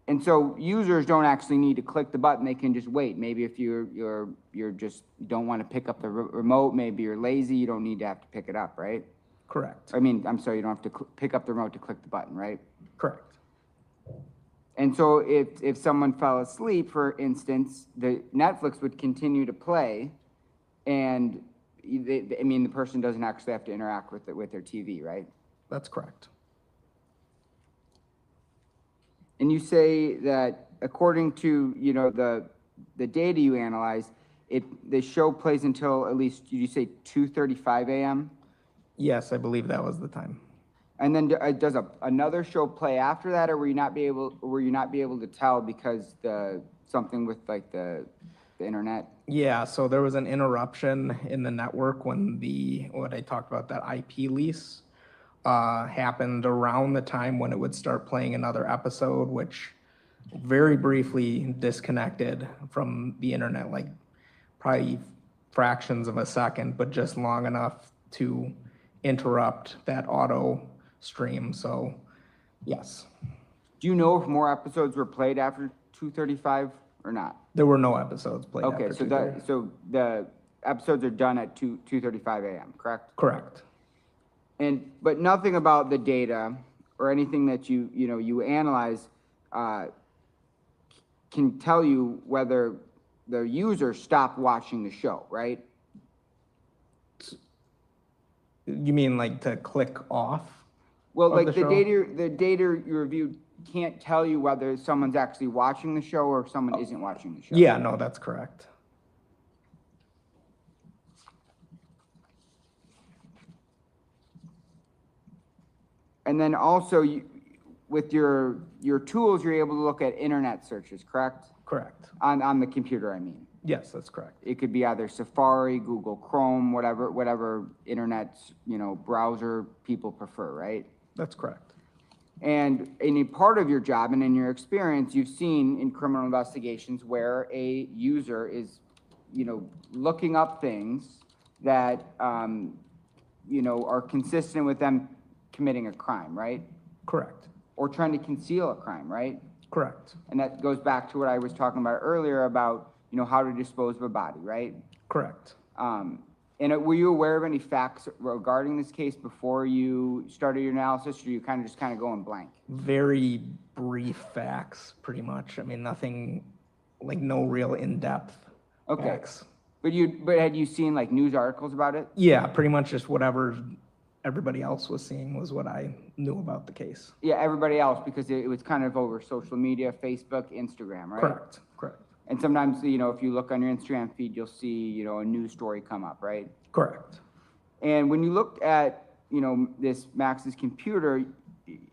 And so users don't actually need to click the button, they can just wait. Maybe if you're just don't want to pick up the remote, maybe you're lazy, you don't need to have to pick it up, right? Correct. I'm sorry, you don't have to pick up the remote to click the button, right? Correct. And so if someone fell asleep, for instance, the Netflix would continue to play, and the person doesn't actually have to interact with their TV, right? That's correct. And you say that according to, the data you analyzed, the show plays until at least, did you say 2:35 a.m.? Yes, I believe that was the time. And then does another show play after that, or were you not be able to tell because something with like the internet? Yeah, so there was an interruption in the network when what I talked about, that IP lease, happened around the time when it would start playing another episode, which very briefly disconnected from the internet, like probably fractions of a second, but just long enough to interrupt that auto stream. So, yes. Do you know if more episodes were played after 2:35 or not? There were no episodes played Okay, after so 2:30. so the episodes are done at 2:35 a.m., correct? Correct. But nothing about the data or anything that you analyze can tell you whether the user stopped watching the show, right? You mean like to click off? Well, of like the show? the data you reviewed can't tell you whether someone's actually watching the show or if someone isn't watching the show. Yeah, no, that's correct. And then also, with your tools, you're able to look at internet searches, correct? Correct. On the computer, I mean. Yes, that's correct. It could be either Safari, Google Chrome, whatever internet, browser people prefer, right? That's correct. And in a part of your job and in your experience, you've seen in criminal investigations where a user is, looking up things that, are consistent with them committing a crime, right? Correct. Or trying to conceal a crime, right? Correct. And that goes back to what I was talking about earlier about, how to dispose of a body, right? Correct. And were you aware of any facts regarding this case before you started your analysis, or you kind of going blank? Very brief facts, pretty much. I mean, nothing, like no real in-depth facts. But had you seen like news articles about it? Yeah, pretty much just whatever everybody else was seeing was what I knew about the case. Yeah, everybody else, because it was kind of over social media, Facebook, Instagram, right? Correct. And sometimes, if you look on your Instagram feed, you'll see, a news story come up, right? Correct. And when you looked at, this Max's computer,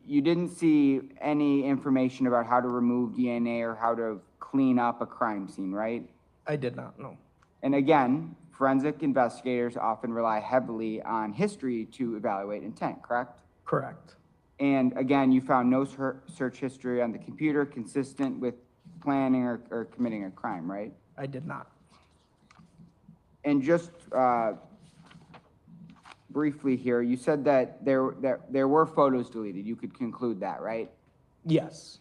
you didn't see any information about how to remove DNA or how to clean up a crime scene, right? I did not know. And again, forensic investigators often rely heavily on history to evaluate intent, correct? Correct. And again, you found no search history on the computer consistent with planning or committing a crime, right? I did not. And just briefly here, you said that there were photos deleted. You could conclude that, right? Yes.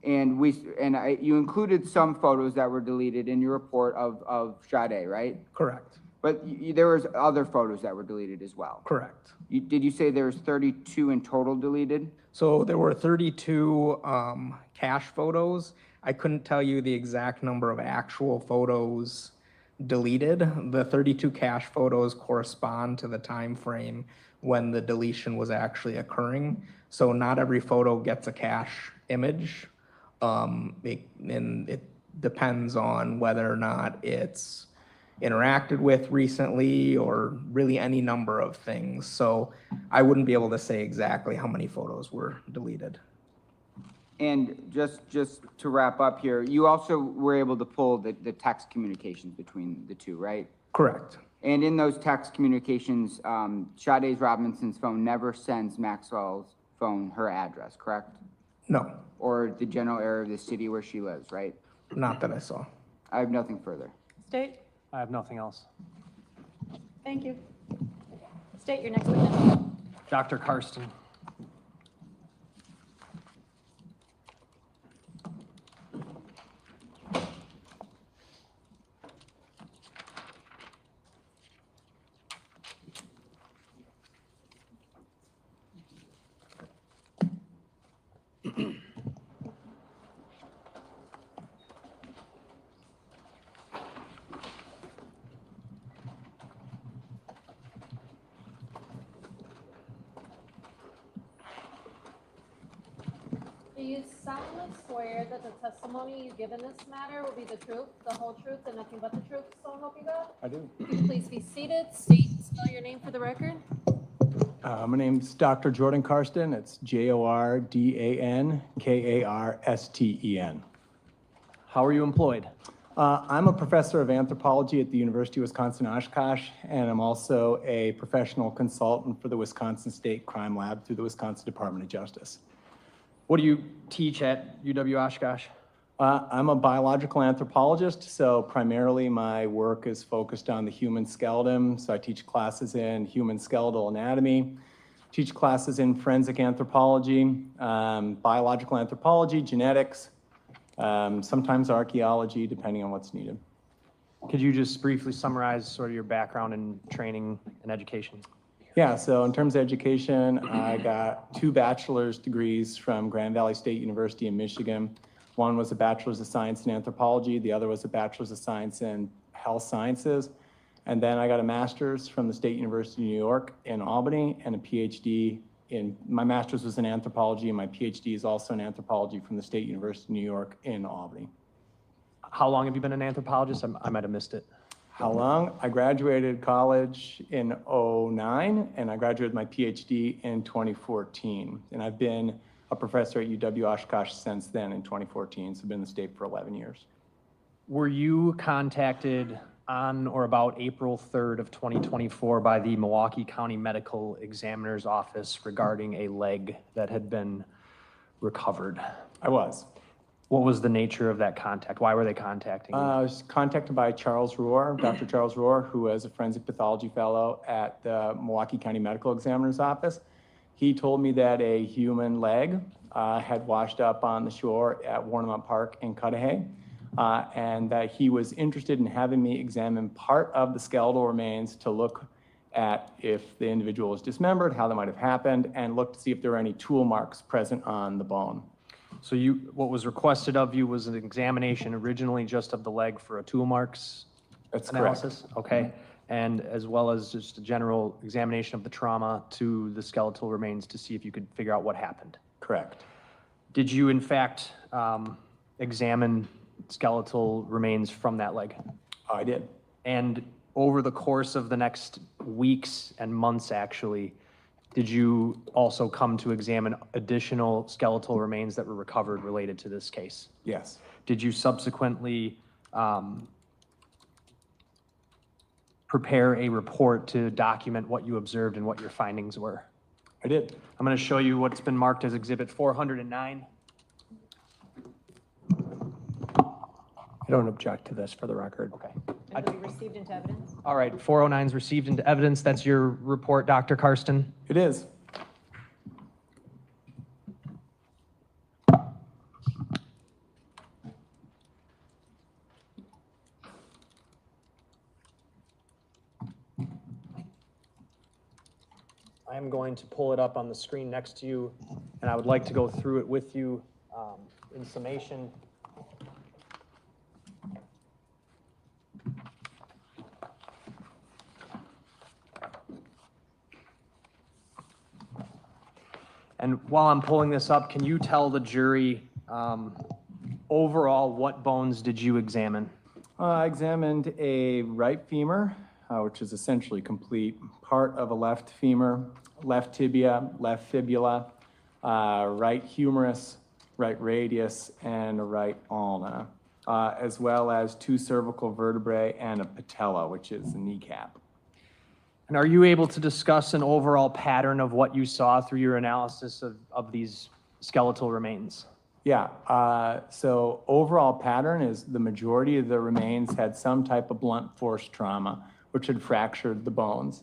And you included some photos that were deleted in your report of Sade, right? Correct. But there was other photos that were deleted as well. Correct. Did you say there was 32 in total deleted? So there were 32 cache photos. I couldn't tell you the exact number of actual photos deleted. The 32 cache photos correspond to the time frame when the deletion was actually occurring. So not every photo gets a cache image. It depends on whether or not it's interacted with recently or really any number of things. So I wouldn't be able to say exactly how many photos were deleted. And just to wrap up here, you also were able to pull the text communications between the two, right? Correct. And in those text communications, Sade Robinson's phone never sends Maxwell's phone her address, correct? No. Or the general area of the city where she lives, right? Not that I saw. I have nothing further. State. I have nothing else. Thank you. State your next witness. Dr. Karsten. Do you solemnly swear that the testimony you give in this matter will be the truth, the whole truth, and nothing but the truth, so help you God? I do. Could you please be seated, state and spell your name for the record? My name's Dr. Jordan Karsten. It's JORDANKARSTEN. How are you employed? I'm a professor of anthropology at the University of Wisconsin-Oshkosh, and I'm also a professional consultant for the Wisconsin State Crime Lab through the Wisconsin Department of Justice. What do you teach at UW-Oshkosh? I'm a biological anthropologist, so primarily my work is focused on the human skeleton. So I teach classes in human skeletal anatomy, teach classes in forensic anthropology, biological anthropology, genetics, sometimes archaeology, depending on what's needed. Could you just briefly summarize sort of your background in training and education? Yeah, so in terms of education, I got 2 bachelor's degrees from Grand Valley State University in Michigan. One was a bachelor's of science in anthropology, the other was a bachelor's of science in health sciences. And then I got a master's from the State University of New York in Albany and a PhD my master's was in anthropology and my PhD is also in anthropology from the State University of New York in Albany. How long have you been an anthropologist? I might have missed it. How long? I graduated college in 2009 and I graduated my PhD in 2014. And I've been a professor at UW-Oshkosh since then in 2014, so I've been in the state for 11 years. Were you contacted on or about April 3rd of 2024 by the Milwaukee County Medical Examiner's Office regarding a leg that had been recovered? I was. What was the nature of that contact? Why were they contacting you? I was contacted by Charles Rohr, Dr. Charles Rohr, who is a forensic pathology fellow at the Milwaukee County Medical Examiner's Office. He told me that a human leg had washed up on the shore at Warnemont Park in Cudahy, and that he was interested in having me examine part of the skeletal remains to look at if the individual was dismembered, how that might have happened, and look to see if there were any tool marks present on the bone. So what was requested of you was an examination originally just of the leg for a tool marks analysis? Correct. Okay. And as well as just a general examination of the trauma to the skeletal remains to see if you could figure out what happened? Correct. Did you in fact examine skeletal remains from that leg? I did. And over the course of the next weeks and months actually, did you also come to examine additional skeletal remains that were recovered related to this case? Yes. Did you subsequently prepare a report to document what you observed and what your findings were? I did. I'm going to show you what's been marked as Exhibit 409. I don't object to this for the record. Okay. And it'll be received into evidence? All right, 409 is received into evidence. That's your report, Dr. Karsten? It is. I am going to pull it up on the screen next to you, and I would like to go through it with you in summation. And while I'm pulling this up, can you tell the jury overall what bones did you examine? I examined a right femur, which is essentially complete, part of a left femur, left tibia, left fibula, right humerus, right radius, and a right ulna, as well as 2 cervical vertebrae and a patella, which is the kneecap. And are you able to discuss an overall pattern of what you saw through your analysis of these skeletal remains? Yeah, so overall pattern is the majority of the remains had some type of blunt force trauma, which had fractured the bones.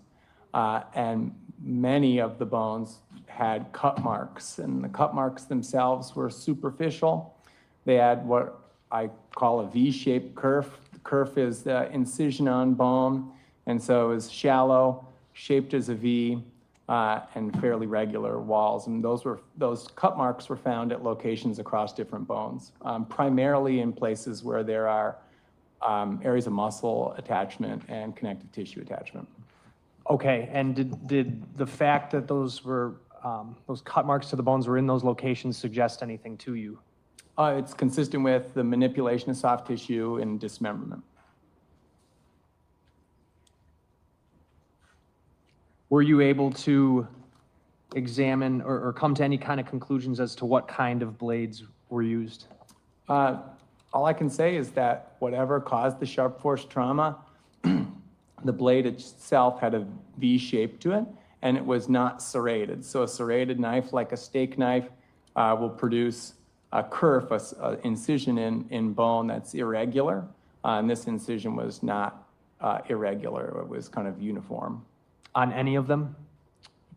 And many of the bones had cut marks, and the cut marks themselves were superficial. They had what I call a V-shaped kerf. The kerf is the incision on bone, and so it was shallow, shaped as a V, and fairly regular walls. And those cut marks were found at locations across different bones, primarily in places where there are areas of muscle attachment and connective tissue attachment. Okay, and did the fact that those cut marks to the bones were in those locations suggest anything to you? It's consistent with the manipulation of soft tissue and dismemberment. Were you able to examine or come to any kind of conclusions as to what kind of blades were used? All I can say is that whatever caused the sharp force trauma, the blade itself had a V shape to it, and it was not serrated. So a serrated knife, like a steak knife, will produce a kerf, a incision in bone that's irregular. And this incision was not irregular. It was kind of uniform. On any of them?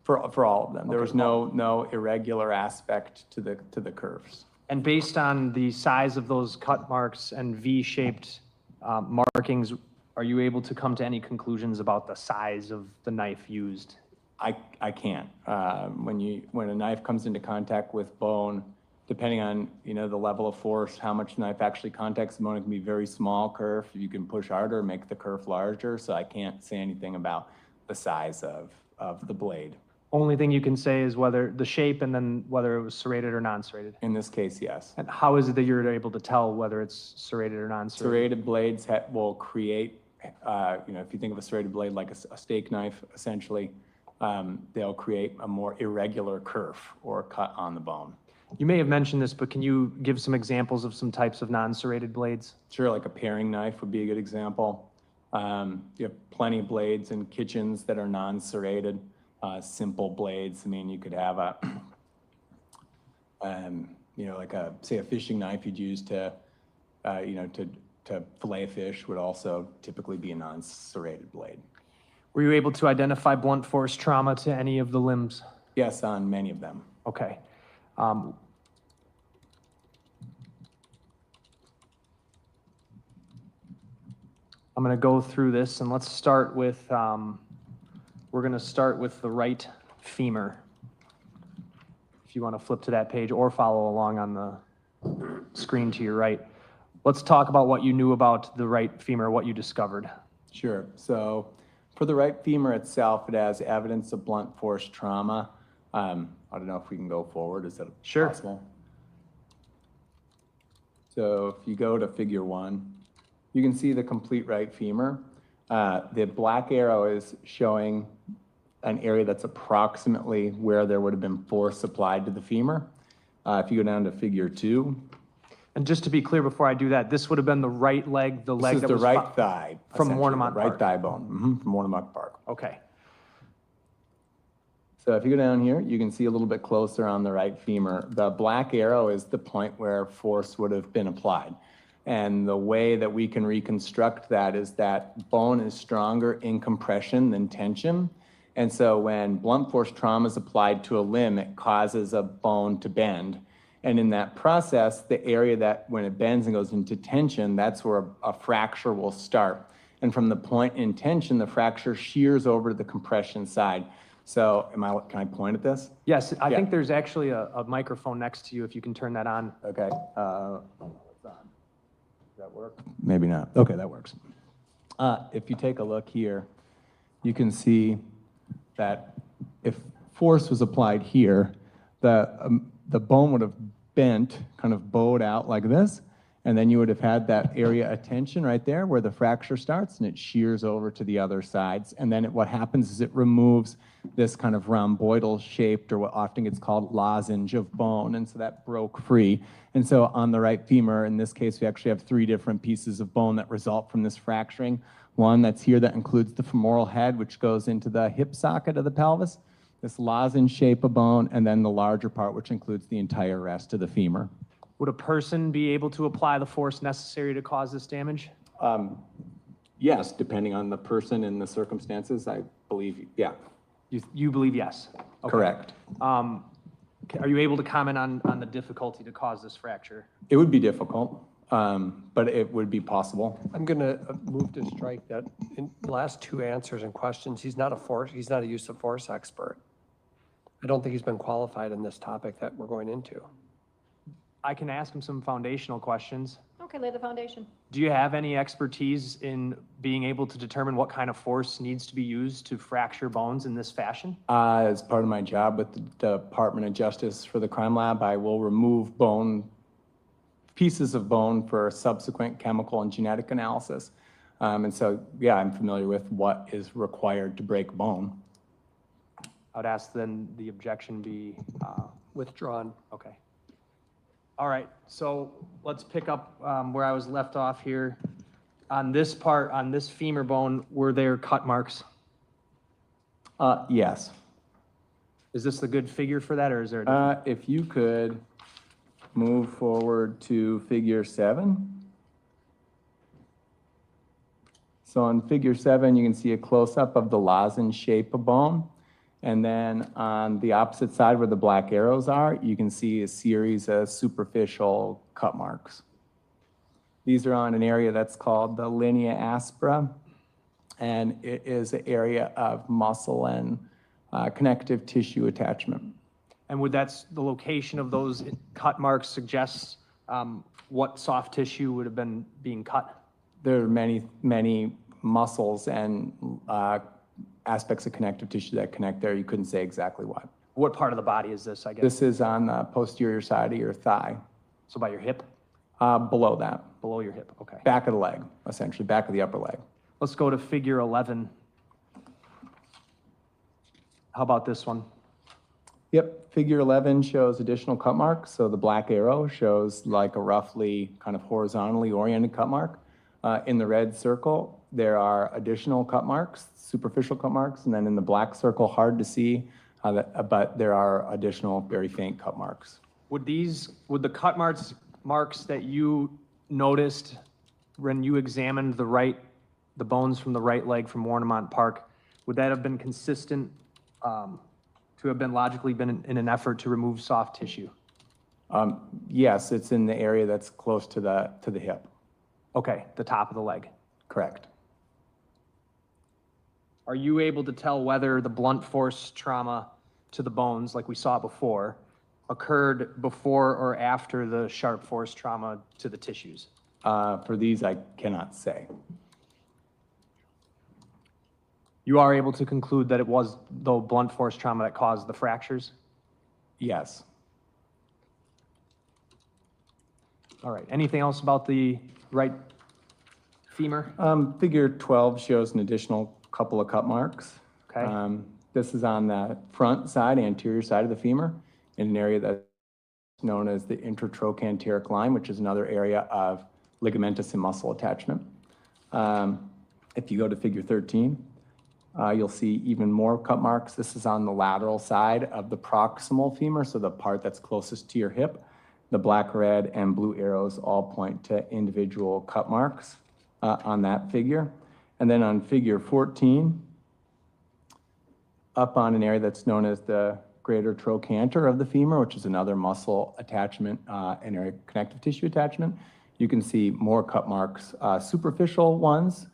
For all of them. There was no irregular aspect to the curves. And based on the size of those cut marks and V-shaped markings, are you able to come to any conclusions about the size of the knife used? I can't. When a knife comes into contact with bone, depending on the level of force, how much the knife actually contacts the bone, it can be very small kerf. You can push harder, make the kerf larger. So I can't say anything about the size of the blade. Only thing you can say is whether the shape and then whether it was serrated or non-serrated. In this case, yes. And how is it that you're able to tell whether it's serrated or non-serrated? Serrated blades will create, if you think of a serrated blade like a steak knife, essentially, they'll create a more irregular kerf or cut on the bone. You may have mentioned this, but can you give some examples of some types of non-serrated blades? Sure, like a paring knife would be a good example. You have plenty of blades in kitchens that are non-serrated. Simple blades. I mean, you could have like say a fishing knife you'd use to fillet a fish would also typically be a non-serrated blade. Were you able to identify blunt force trauma to any of the limbs? Yes, on many of them. Okay. I'm going to go through this, and let's start with, we're going to start with the right femur. If you want to flip to that page or follow along on the screen to your right. Let's talk about what you knew about the right femur, what you discovered. Sure. So for the right femur itself, it has evidence of blunt force trauma. I don't know if we can go forward. Is that possible? So if you go to figure 1, you can see the complete right femur. The black arrow is showing an area that's approximately where there would have been force applied to the femur. If you go down to figure 2. And just to be clear before I do that, this would have been the right leg, the leg that was the right thigh. from Right Warnemont Park. thigh bone, from Warnemont Park. Okay. So if you go down here, you can see a little bit closer on the right femur. The black arrow is the point where force would have been applied. And the way that we can reconstruct that is that bone is stronger in compression than tension. And so when blunt force trauma is applied to a limb, it causes a bone to bend. And in that process, the area that when it bends and goes into tension, that's where a fracture will start. And from the point in tension, the fracture shears over to the compression side. So can I point at this? Yes, I think there's actually a microphone next to you if you can turn that on. Okay. It's on. Does that work? Maybe not. Okay, that works. If you take a look here, you can see that if force was applied here, the bone would have bent, kind of bowed out like this, and then you would have had that area of tension right there where the fracture starts, and it shears over to the other sides. And then what happens is it removes this kind of rhomboidal shaped, or what often gets called lozenge of bone, and so that broke free. And so on the right femur, in this case, we actually have 3 different pieces of bone that result from this fracturing. One that's here that includes the femoral head, which goes into the hip socket of the pelvis, this lozenge shape of bone, and then the larger part, which includes the entire rest of the femur. Would a person be able to apply the force necessary to cause this damage? Yes, depending on the person and the circumstances, I believe, yeah. You believe yes? Okay. Correct. Are you able to comment on the difficulty to cause this fracture? It would be difficult, but it would be possible. I'm going to move to strike that. In the last 2 answers and questions, he's not a use of force expert. I don't think he's been qualified in this topic that we're going into. I can ask him some foundational questions. Okay, lay the foundation. Do you have any expertise in being able to determine what kind of force needs to be used to fracture bones in this fashion? As part of my job with the Department of Justice for the Crime Lab, I will remove pieces of bone for subsequent chemical and genetic analysis. And so, yeah, I'm familiar with what is required to break bone. I would ask then the objection be, Withdrawn. okay. All right, so let's pick up where I was left off here. On this part, on this femur bone, were there cut marks? Yes. Is this the good figure for that, or is there a different? If you could move forward to figure 7. So on figure 7, you can see a close-up of the lozenge shape of bone. And then on the opposite side where the black arrows are, you can see a series of superficial cut marks. These are on an area that's called the linea aspera, and it is an area of muscle and connective tissue attachment. And would that's the location of those cut marks suggest what soft tissue would have been being cut? There are many, many muscles and aspects of connective tissue that connect there. You couldn't say exactly what. What part of the body is this, I guess? This is on the posterior side of your thigh. So by your hip? Below that. Below your hip, okay. Back of the leg, essentially, back of the upper leg. Let's go to figure 11. How about this one? Yep, figure 11 shows additional cut marks. So the black arrow shows like a roughly kind of horizontally oriented cut mark. In the red circle, there are additional cut marks, superficial cut marks, and then in the black circle, hard to see, but there are additional very faint cut marks. Would the cut marks that you noticed when you examined the bones from the right leg from Warnemont Park, would that have been consistent to have been logically been in an effort to remove soft tissue? Yes, it's in the area that's close to the hip. Okay, the top of the leg. Correct. Are you able to tell whether the blunt force trauma to the bones, like we saw before, occurred before or after the sharp force trauma to the tissues? For these, I cannot say. You are able to conclude that it was the blunt force trauma that caused the fractures? Yes. All right, anything else about the right femur? Figure 12 shows an additional couple of cut marks. Okay. This is on the front side, anterior side of the femur, in an area that's known as the intertrochanteric line, which is another area of ligamentous and muscle attachment. If you go to figure 13, you'll see even more cut marks. This is on the lateral side of the proximal femur, so the part that's closest to your hip. The black, red, and blue arrows all point to individual cut marks on that figure. And then on figure 14, up on an area that's known as the greater trochanter of the femur, which is another muscle attachment and area connective tissue attachment, you can see more cut marks, superficial ones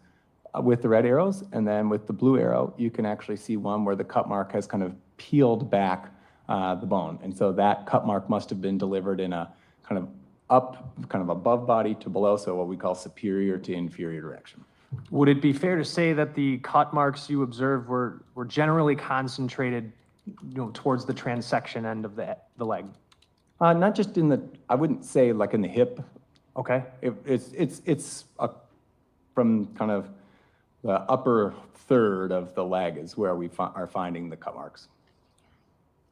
with the red arrows, and then with the blue arrow, you can actually see one where the cut mark has kind of peeled back the bone. And so that cut mark must have been delivered in a kind of up, kind of above body to below, so what we call superior to inferior direction. Would it be fair to say that the cut marks you observed were generally concentrated, towards the transection end of the leg? Not just in the, I wouldn't say like in the hip. Okay. It's from kind of the upper third of the leg is where we are finding the cut marks.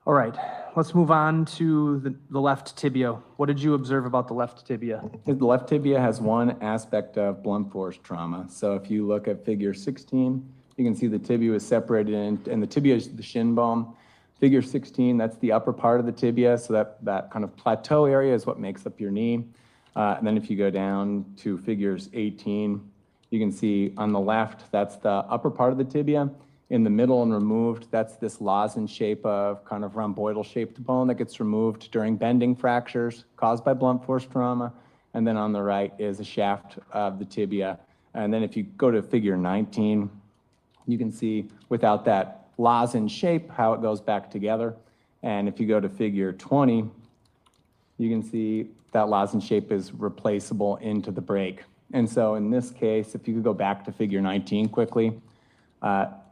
All right, let's move on to the left tibia. What did you observe about the left tibia? The left tibia has one aspect of blunt force trauma. So if you look at figure 16, you can see the tibia is separated and the tibia is the shin bone. Figure 16, that's the upper part of the tibia. So that kind of plateau area is what makes up your knee. And then if you go down to figures 18, you can see on the left, that's the upper part of the tibia. In the middle and removed, that's this lozenge shape of kind of rhomboidal shaped bone that gets removed during bending fractures caused by blunt force trauma. And then on the right is a shaft of the tibia. And then if you go to figure 19, you can see without that lozenge shape, how it goes back together. And if you go to figure 20, you can see that lozenge shape is replaceable into the break. And so in this case, if you could go back to figure 19 quickly,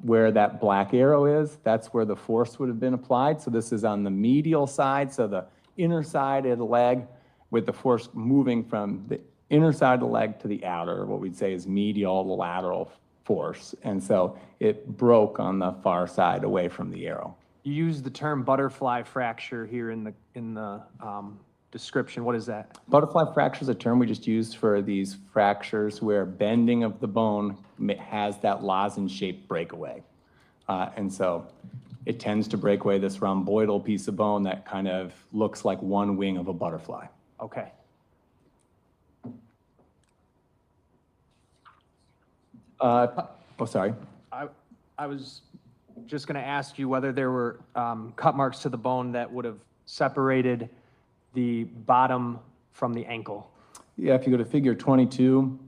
where that black arrow is, that's where the force would have been applied. So this is on the medial side, so the inner side of the leg, with the force moving from the inner side of the leg to the outer, what we'd say is medial lateral force. And so it broke on the far side away from the arrow. You use the term butterfly fracture here in the description. What is that? Butterfly fracture is a term we just use for these fractures where bending of the bone has that lozenge-shaped breakaway. And so it tends to break away this rhomboidal piece of bone that kind of looks like one wing of a butterfly. Okay. Oh, sorry. I was just going to ask you whether there were cut marks to the bone that would have separated the bottom from the ankle. Yeah, if you go to figure 22,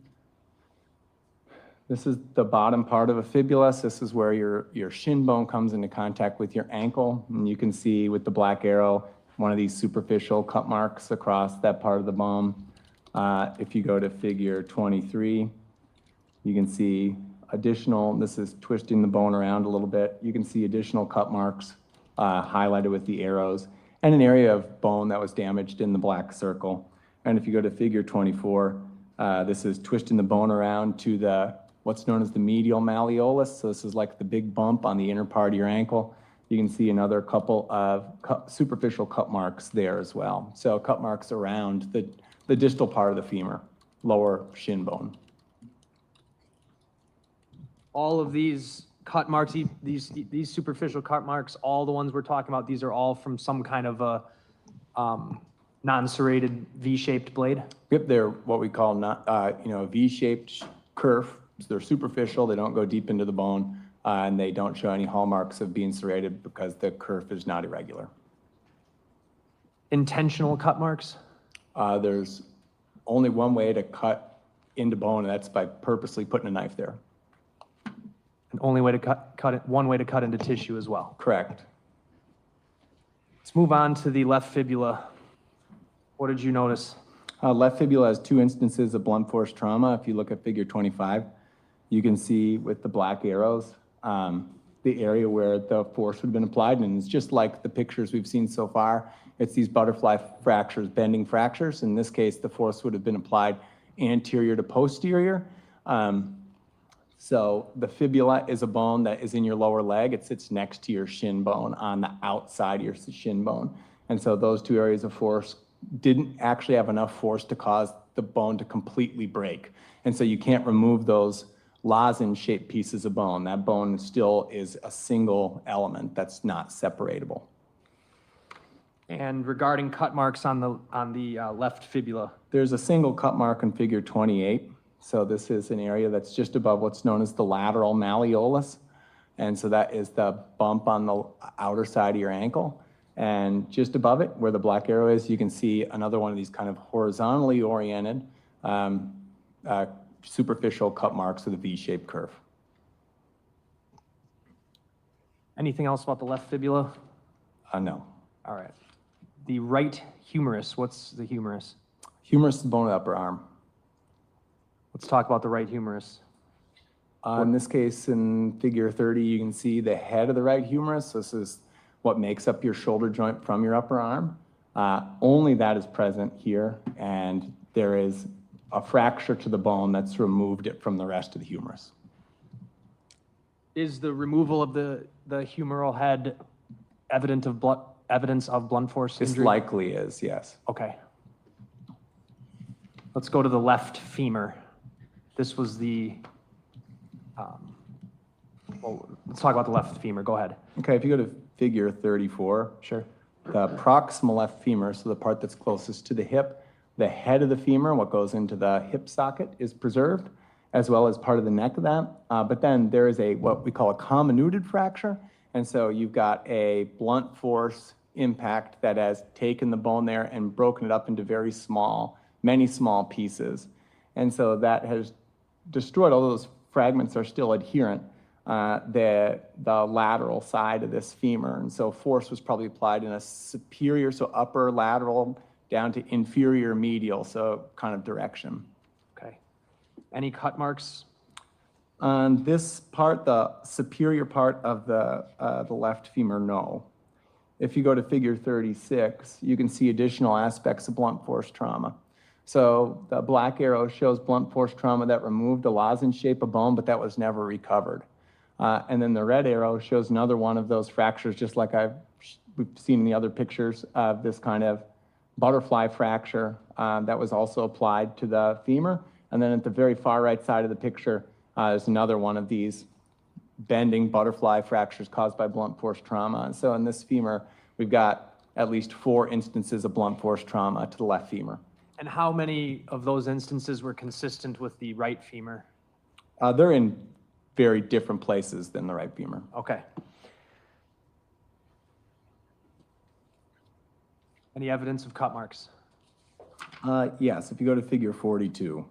this is the bottom part of a fibula. So this is where your shin bone comes into contact with your ankle. And you can see with the black arrow, one of these superficial cut marks across that part of the bone. If you go to figure 23, you can see additional, this is twisting the bone around a little bit. You can see additional cut marks highlighted with the arrows and an area of bone that was damaged in the black circle. And if you go to figure 24, this is twisting the bone around to what's known as the medial malleolus. So this is like the big bump on the inner part of your ankle. You can see another couple of superficial cut marks there as well. So cut marks around the distal part of the femur, lower shin bone. All of these cut marks, these superficial cut marks, all the ones we're talking about, these are all from some kind of a non-serrated V-shaped blade? Yep, they're what we call a V-shaped kerf. So they're superficial, they don't go deep into the bone, and they don't show any hallmarks of being serrated because the kerf is not irregular. Intentional cut marks? There's only one way to cut into bone, and that's by purposely putting a knife there. An only way to cut it, one way to cut into tissue as well. Correct. Let's move on to the left fibula. What did you notice? Left fibula has 2 instances of blunt force trauma. If you look at figure 25, you can see with the black arrows, the area where the force would have been applied. And it's just like the pictures we've seen so far. It's these butterfly fractures, bending fractures. In this case, the force would have been applied anterior to posterior. So the fibula is a bone that is in your lower leg. It sits next to your shin bone on the outside of your shin bone. And so those 2 areas of force didn't actually have enough force to cause the bone to completely break. And so you can't remove those lozenge-shaped pieces of bone. That bone still is a single element that's not separatable. And regarding cut marks on the left fibula? There's a single cut mark in figure 28. So this is an area that's just above what's known as the lateral malleolus. And so that is the bump on the outer side of your ankle. And just above it, where the black arrow is, you can see another one of these kind of horizontally oriented superficial cut marks with a V-shaped curve. Anything else about the left fibula? No. All right. The right humerus, what's the humerus? Humerus is the bone of the upper arm. Let's talk about the right humerus. In this case, in figure 30, you can see the head of the right humerus. This is what makes up your shoulder joint from your upper arm. Only that is present here, and there is a fracture to the bone that's removed it from the rest of the humerus. Is the removal of the humeral head evidence of blunt force injury? This likely is, yes. Okay. Let's go to the left femur. This was the, well, let's talk about the left femur. Go ahead. Okay, if you go to figure 34. Sure. The proximal left femur, so the part that's closest to the hip, the head of the femur, what goes into the hip socket, is preserved, as well as part of the neck of that. But then there is what we call a comminuted fracture. And so you've got a blunt force impact that has taken the bone there and broken it up into many small pieces. And so that has destroyed, although those fragments are still adherent, the lateral side of this femur. And so force was probably applied in a superior, so upper lateral down to inferior medial, so kind of direction. Okay. Any cut marks? On this part, the superior part of the left femur, no. If you go to figure 36, you can see additional aspects of blunt force trauma. So the black arrow shows blunt force trauma that removed a lozenge shape of bone, but that was never recovered. And then the red arrow shows another one of those fractures, just like we've seen in the other pictures of this kind of butterfly fracture that was also applied to the femur. And then at the very far right side of the picture, there's another one of these bending butterfly fractures caused by blunt force trauma. And so in this femur, we've got at least 4 instances of blunt force trauma to the left femur. And how many of those instances were consistent with the right femur? They're in very different places than the right femur. Okay. Any evidence of cut marks? Yes, if you go to figure 42.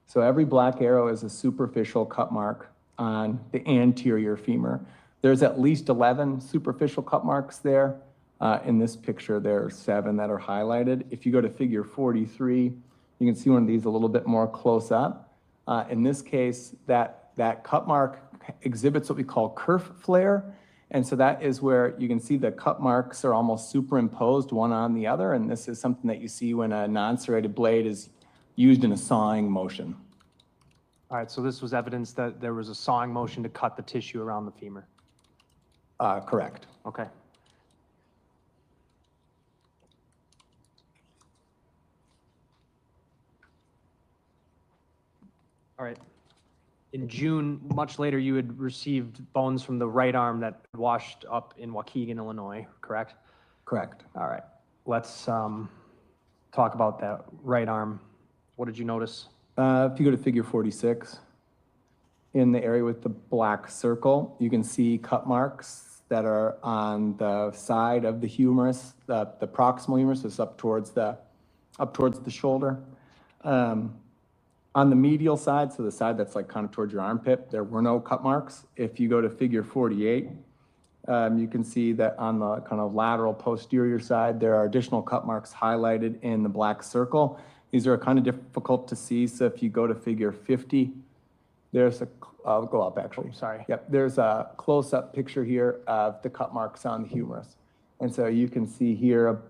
So every black arrow is a superficial cut mark on the anterior femur. There's at least 11 superficial cut marks there. In this picture, there are 7 that are highlighted. If you go to figure 43, you can see one of these a little bit more close up. In this case, that cut mark exhibits what we call kerf flare. And so that is where you can see the cut marks are almost superimposed one on the other. And this is something that you see when a non-serrated blade is used in a sawing motion. All right, so this was evidence that there was a sawing motion to cut the tissue around the femur. Correct. Okay. All right. In June, much later, you had received bones from the right arm that washed up in Waukegan, Illinois, correct? Correct. All right. Let's talk about that right arm. What did you notice? If you go to figure 46, in the area with the black circle, you can see cut marks that are on the side of the humerus, the proximal humerus is up towards the shoulder. On the medial side, so the side that's like kind of towards your armpit, there were no cut marks. If you go to figure 48, you can see that on the kind of lateral posterior side, there are additional cut marks highlighted in the black circle. These are kind of difficult to see. So if you go to figure 50, I'll go up actually. Oh, sorry. Yep, there's a close-up picture here of the cut marks on the humerus. And so you can see here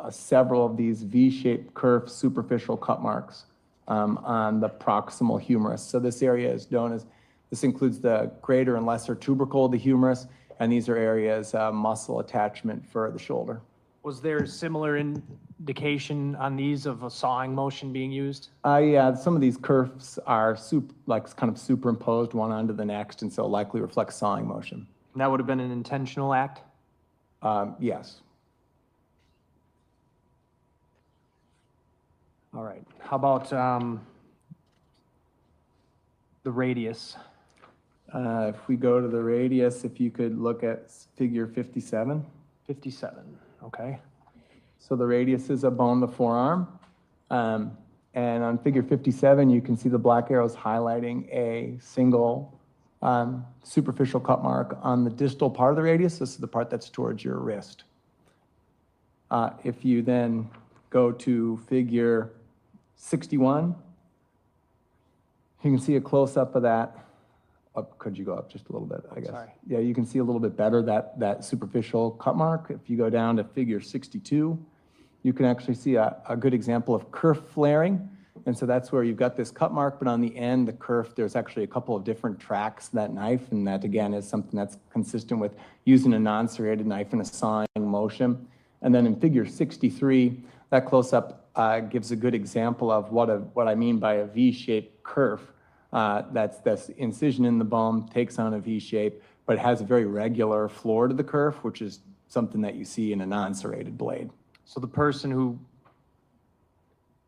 several of these V-shaped curved superficial cut marks on the proximal humerus. So this area is known as, this includes the greater and lesser tubercle of the humerus, and these are areas muscle attachment for the shoulder. Was there similar indication on these of a sawing motion being used? Yeah, some of these curves are kind of superimposed one onto the next, and so likely reflects sawing motion. And that would have been an intentional act? Yes. All right. How about the radius? If we go to the radius, if you could look at figure 57. 57, okay. So the radius is a bone of the forearm. And on figure 57, you can see the black arrows highlighting a single superficial cut mark on the distal part of the radius. This is the part that's towards your wrist. If you then go to figure 61, you can see a close-up of that. Could you go up just a little bit, I guess? Sorry. Yeah, you can see a little bit better that superficial cut mark. If you go down to figure 62, you can actually see a good example of kerf flaring. And so that's where you've got this cut mark, but on the end, the kerf, there's actually a couple of different tracks to that knife. And that, again, is something that's consistent with using a non-serrated knife in a sawing motion. And then in figure 63, that close-up gives a good example of what I mean by a V-shaped kerf. That's incision in the bone, takes on a V shape, but has a very regular floor to the kerf, which is something that you see in a non-serrated blade. So the person who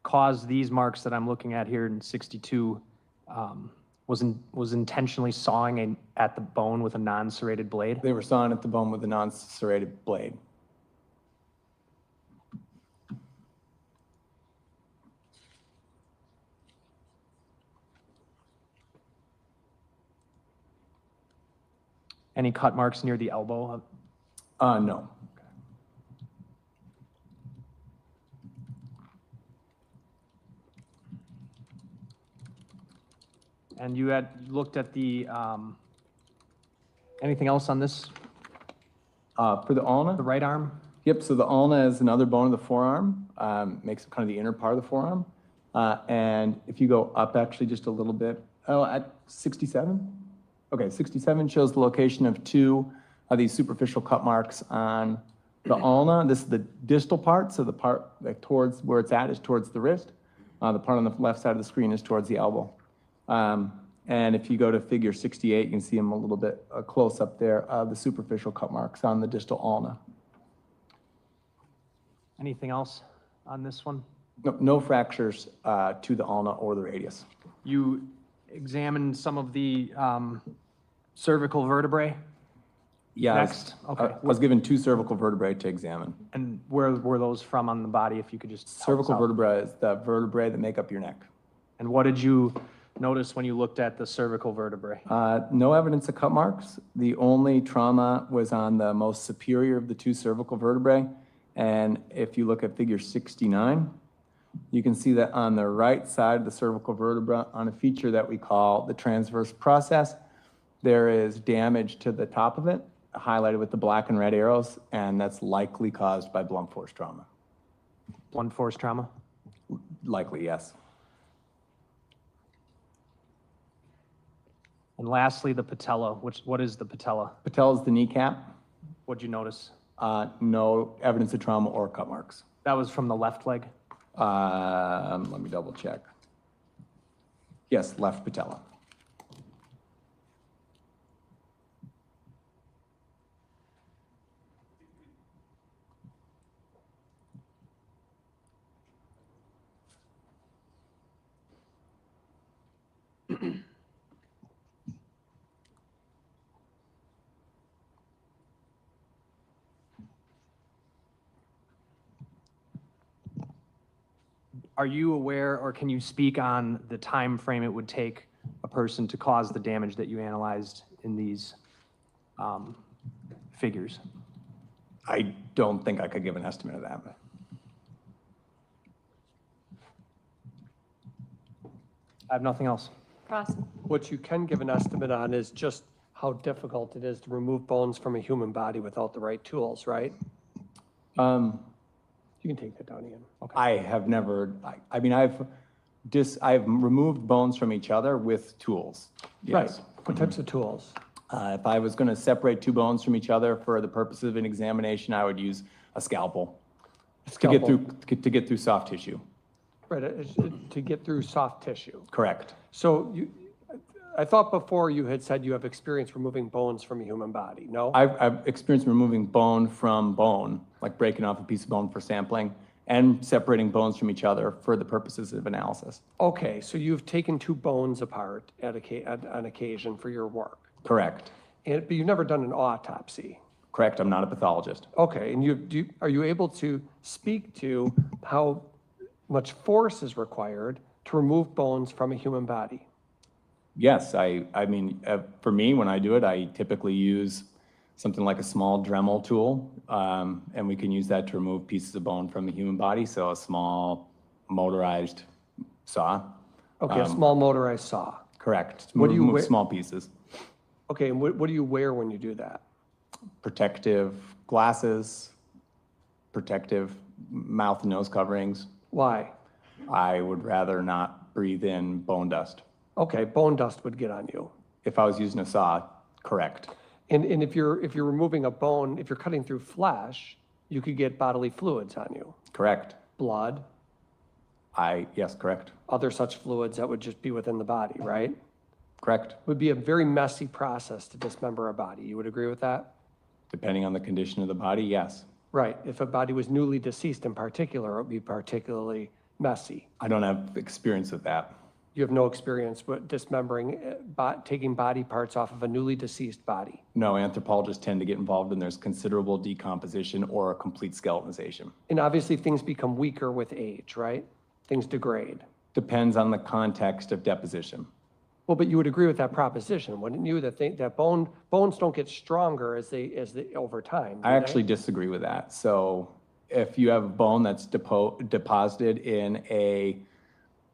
caused these marks that I'm looking at here in 62 was intentionally sawing at the bone with a non-serrated blade? They were sawing at the bone with a non-serrated blade. Any cut marks near the elbow? No. And you had looked at the, anything else on this? For the ulna? The right arm? Yep, so the ulna is another bone of the forearm, makes it kind of the inner part of the forearm. And if you go up actually just a little bit, Oh, at 67? Okay, 67 shows the location of two of these superficial cut marks on the ulna. This is the distal part, so the part like towards where it's at is towards the wrist. The part on the left side of the screen is towards the elbow. And if you go to figure 68, you can see them a little bit close up there, the superficial cut marks on the distal ulna. Anything else on this one? No fractures to the ulna or the radius. You examined some of the cervical vertebrae? Yeah, Next, okay. I was given two cervical vertebrae to examine. And where were those from on the body, if you could just help us Cervical out? vertebrae is the vertebrae that make up your neck. And what did you notice when you looked at the cervical vertebrae? No evidence of cut marks. The only trauma was on the most superior of the two cervical vertebrae. And if you look at figure 69, you can see that on the right side of the cervical vertebra, on a feature that we call the transverse process, there is damage to the top of it, highlighted with the black and red arrows, and that's likely caused by blunt force trauma. Blunt force trauma? Likely, yes. And lastly, the patella. What is the patella? Patella is the kneecap. What'd you notice? No evidence of trauma or cut marks. That was from the left leg? Let me double check. Yes, left patella. Are you aware, or can you speak on the time frame it would take a person to cause the damage that you analyzed in these figures? I don't think I could give an estimate of that. I have nothing else. Cross. What you can give an estimate on is just how difficult it is to remove bones from a human body without the right tools, right? You can take that down again. I have never, I mean, I've removed bones from each other with tools. Right. Yes. What types of tools? If I was going to separate two bones from each other for the purpose of an examination, I would use a scalpel. To get through soft tissue. Right, to get through soft tissue. Correct. So I thought before you had said you have experience removing bones from a human body, no? I've experienced removing bone from bone, like breaking off a piece of bone for sampling, and separating bones from each other for the purposes of analysis. Okay, so you've taken two bones apart on occasion for your work. Correct. But you've never done an autopsy. Correct, I'm not a pathologist. Okay, and are you able to speak to how much force is required to remove bones from a human body? Yes, I mean, for me, when I do it, I typically use something like a small Dremel tool, and we can use that to remove pieces of bone from the human body, so a small motorized saw. Okay, a small motorized saw. Correct. What do you remove wear? small pieces. Okay, and what do you wear when you do that? Protective glasses, protective mouth and nose coverings. Why? I would rather not breathe in bone dust. Okay, bone dust would get on you. If I was using a saw, correct. And if you're removing a bone, if you're cutting through flesh, you could get bodily fluids on you. Correct. Blood, Yes, correct. other such fluids that would just be within the body, right? Correct. Would be a very messy process to dismember a body. You would agree with that? Depending on the condition of the body, yes. Right. If a body was newly deceased in particular, it would be particularly messy. I don't have experience with that. You have no experience with dismembering, taking body parts off of a newly deceased body. No, anthropologists tend to get involved when there's considerable decomposition or a complete skeletonization. And obviously things become weaker with age, right? Things degrade. Depends on the context of deposition. Well, but you would agree with that proposition, wouldn't you? That bones don't get stronger as they over time. I actually disagree with that. So if you have a bone that's deposited in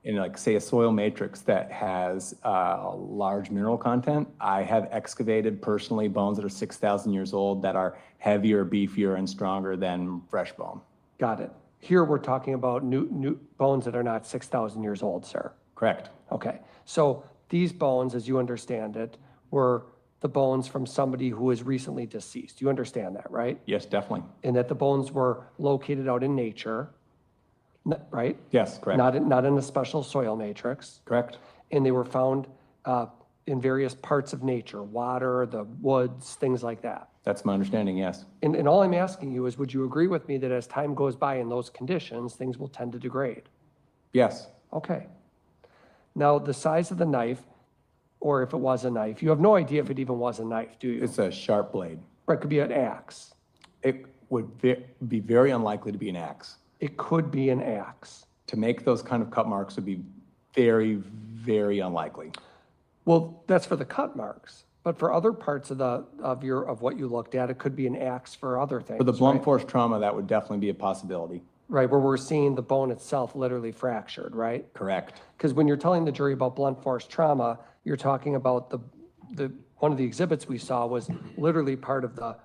like say a soil matrix that has a large mineral content, I have excavated personally bones that are 6,000 years old that are heavier, beefier, and stronger than fresh bone. Got it. Here we're talking about new bones that are not 6,000 years old, sir. Correct. Okay. So these bones, as you understand it, were the bones from somebody who is recently deceased. You understand that, right? Yes, definitely. And that the bones were located out in nature, right? Yes, correct. Not in a special soil matrix. Correct. And they were found in various parts of nature, water, the woods, things like that. That's my understanding, yes. And all I'm asking you is, would you agree with me that as time goes by in those conditions, things will tend to degrade? Yes. Okay. Now, the size of the knife, or if it was a knife, you have no idea if it even was a knife, do you? It's a sharp blade. Right, it could be an axe. It would be very unlikely to be an axe. It could be an axe. To make those kind of cut marks would be very, very unlikely. Well, that's for the cut marks, but for other parts of what you looked at, it could be an axe for other things. For the blunt right? force trauma, that would definitely be a possibility. Right, where we're seeing the bone itself literally fractured, right? Correct. Because when you're telling the jury about blunt force trauma, you're talking about one of the exhibits we saw was literally part of the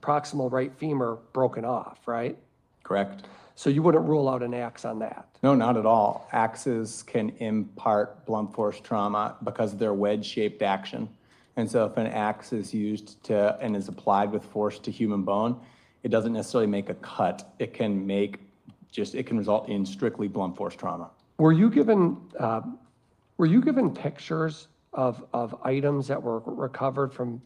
proximal right femur broken off, right? Correct. So you wouldn't rule out an axe on that? No, not at all. Axes can impart blunt force trauma because of their wedge-shaped action. And so if an axe is used and is applied with force to human bone, it doesn't necessarily make a cut. It can result in strictly blunt force trauma. Were you given pictures of items that were recovered from,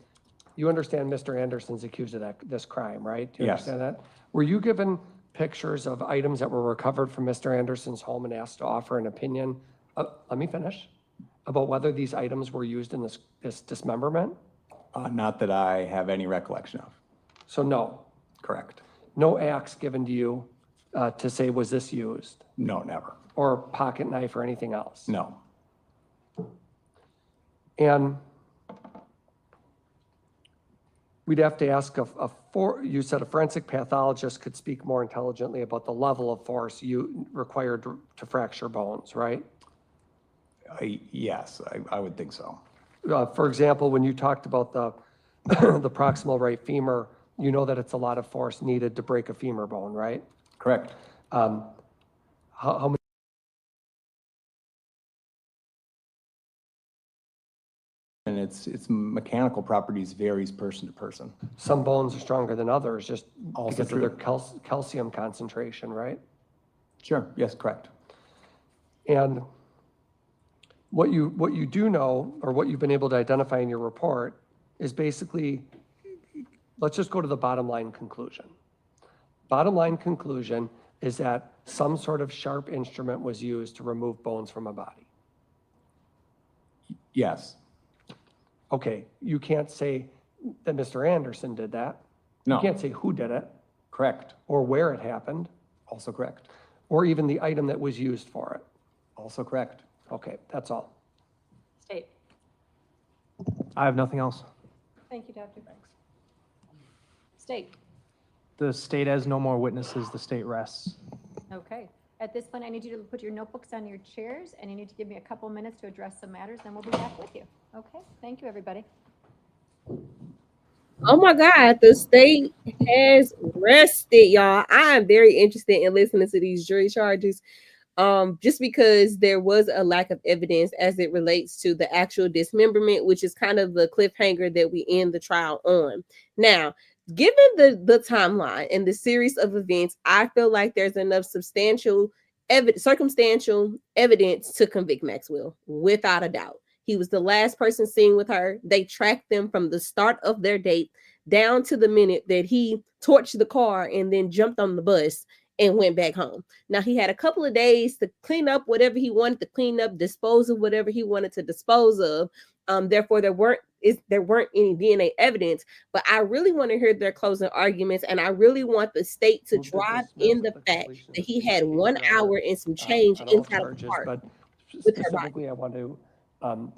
you understand Mr. Anderson's accused of this crime, right? Do you Yes. understand that? Were you given pictures of items that were recovered from Mr. Anderson's home and asked to offer an opinion? Let me finish. About whether these items were used in this dismemberment? Not that I have any recollection of. So no. Correct. No axe given to you to say, was this used? No, never. Or pocket knife or anything else? No. And we'd have to ask you said a forensic pathologist could speak more intelligently about the level of force you required to fracture bones, right? Yes, I would think so. For example, when you talked about the proximal right femur, you know that it's a lot of force needed to break a femur bone, right? Correct. How many? And its mechanical properties varies person to person. Some bones are stronger than others, just Also because true. of their calcium concentration, right? Sure, yes, correct. And what you do know, or what you've been able to identify in your report, is basically, let's just go to the bottom line conclusion. Bottom line conclusion is that some sort of sharp instrument was used to remove bones from a body. Yes. Okay, you can't say that Mr. Anderson did that. No. You can't say who did it. Correct. Or where it happened. Also correct. Or even the item that was used for it. Also correct. Okay, that's all. State. I have nothing else. Thank you, Doctor. Thanks. State. The state has no more witnesses. The state rests. Okay. At this point, I need you to put your notebooks on your chairs, and you need to give me a couple minutes to address some matters, then we'll be back with you. Okay? Thank you, everybody. Oh my God, the state has rested, y'all. I am very interested in listening to these jury charges. Just because there was a lack of evidence as it relates to the actual dismemberment, which is kind of the cliffhanger that we end the trial on. Now, given the timeline and the series of events, I feel like there's enough circumstantial evidence to convict Maxwell, without a doubt. He was the last person seen with her. They tracked them from the start of their date down to the minute that he torched the car and then jumped on the bus and went back home. Now, he had a couple of days to clean up whatever he wanted to clean up, dispose of whatever he wanted to dispose of. Therefore, there weren't any DNA evidence, but I really want to hear their closing arguments, and I really want the state to drive in the fact that he had 1 hour and some change inside of the car. But with her body. specifically, I want to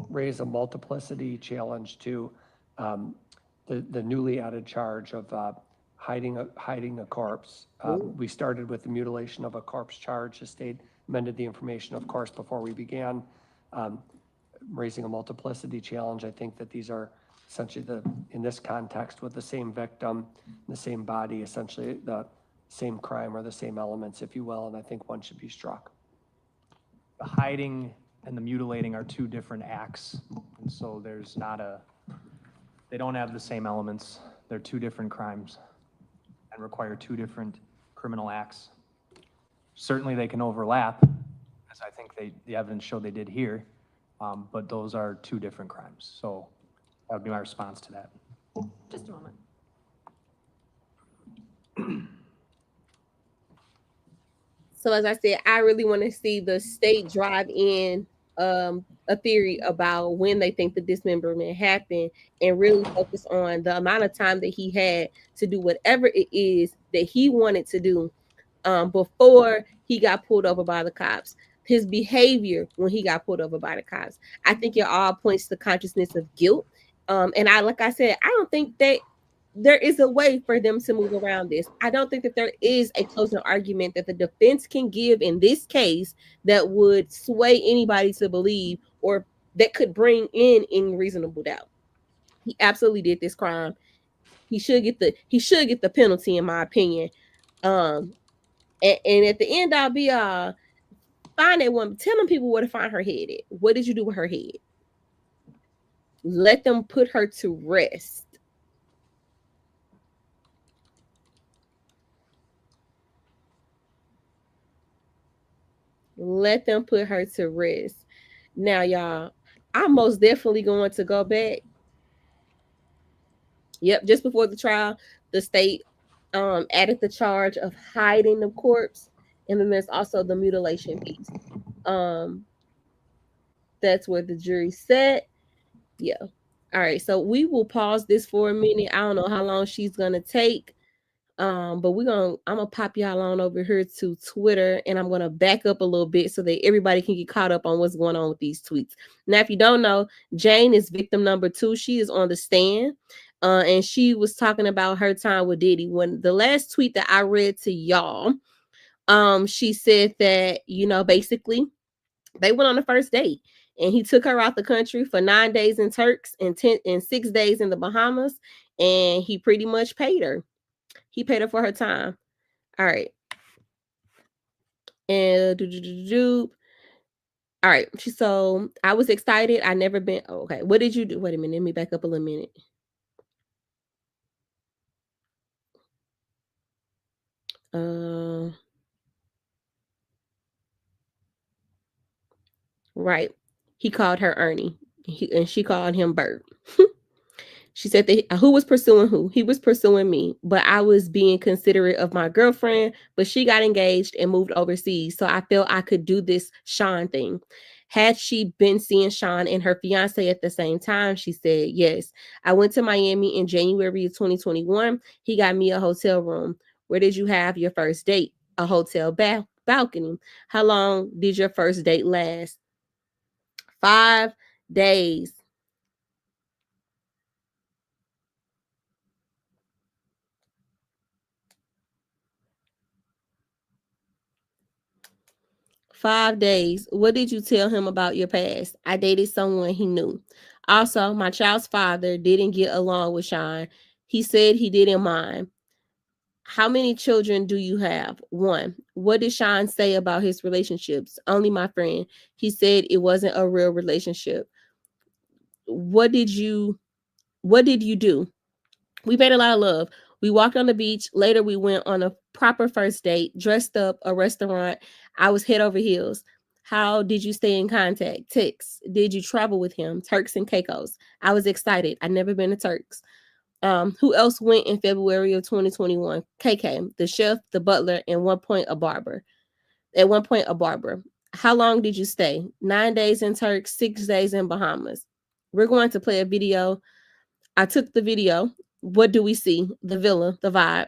raise a multiplicity challenge to the newly added charge of hiding a corpse. We started with the mutilation of a corpse charge. The state amended the information, of course, before we began raising a multiplicity challenge. I think that these are essentially in this context with the same victim, the same body, essentially the same crime or the same elements, if you will, and I think one should be struck. The hiding and the mutilating are two different acts. And so they don't have the same elements. They're two different crimes and require two different criminal acts. Certainly they can overlap, as I think the evidence showed they did here, but those are two different crimes. So that would be my response to that. Just a moment. So as I said, I really want to see the state drive in a theory about when they think the dismemberment happened and really focus on the amount of time that he had to do whatever it is that he wanted to do before he got pulled over by the cops. His behavior when he got pulled over by the cops. I think it all points to consciousness of guilt. And like I said, I don't think that there is a way for them to move around this. I don't think that there is a closing argument that the defense can give in this case that would sway anybody to believe or that could bring in reasonable doubt. He absolutely did this crime. He should get the penalty, in my opinion. And at the end, I'll be find that woman. Tell them people where to find her head at. What did you do with her head? Let them put her to rest. Let them put her to rest. Now, y'all, I'm most definitely going to go back. Yep, just before the trial, the state added the charge of hiding the corpse, and then there's also the mutilation piece. That's where the jury said. Yeah. All right, so we will pause this for a minute. I don't know how long she's gonna take. But I'm gonna pop y'all on over here to Twitter, and I'm gonna back up a little bit so that everybody can get caught up on what's going on with these tweets. Now, if you don't know, Jane is victim number 2. She is on the stand, and she was talking about her time with Diddy. When the last tweet that I read to y'all, she said that basically they went on the first date, and he took her out the country for 9 days in Turks and 6 days in the Bahamas, and he pretty much paid her. He paid her for her time. All right. And all right. So I was excited. I never been. Oh, okay. What did you do? Wait a minute. Let me back up a little minute. Right. He called her Ernie. And she called him Bert. She said that who was pursuing who? He was pursuing me, but I was being considerate of my girlfriend, but she got engaged and moved overseas. So I felt I could do this Sean thing. Had she been seeing Sean and her fiance at the same time? She said, yes. I went to Miami in January of 2021. He got me a hotel room. Where did you have your first date? A hotel balcony. How long did your first date last? 5 days. "5 days. What did you tell him about your past?" "I dated someone he knew. Also, my child's father didn't get along with Sean. He said he didn't mind." "How many children do you have?" "1. What did Sean say about his relationships?" "Only my friend. He said it wasn't a real relationship." What did you do?" "We made a lot of love. We walked on the beach. Later, we went on a proper first date, dressed up, a restaurant. I was head over heels." "How did you stay in contact?" "Text." "Did you travel with him?" "Turks and Caicos." "I was excited. I'd never been to Turks." Who else went in February of 2021? KK, the chef, the butler, and At one point, a barber. "How long did you stay?" 9 days in Turks, 6 days in Bahamas. We're going to play a video. I took the video. What do we see? The villa, the vibe.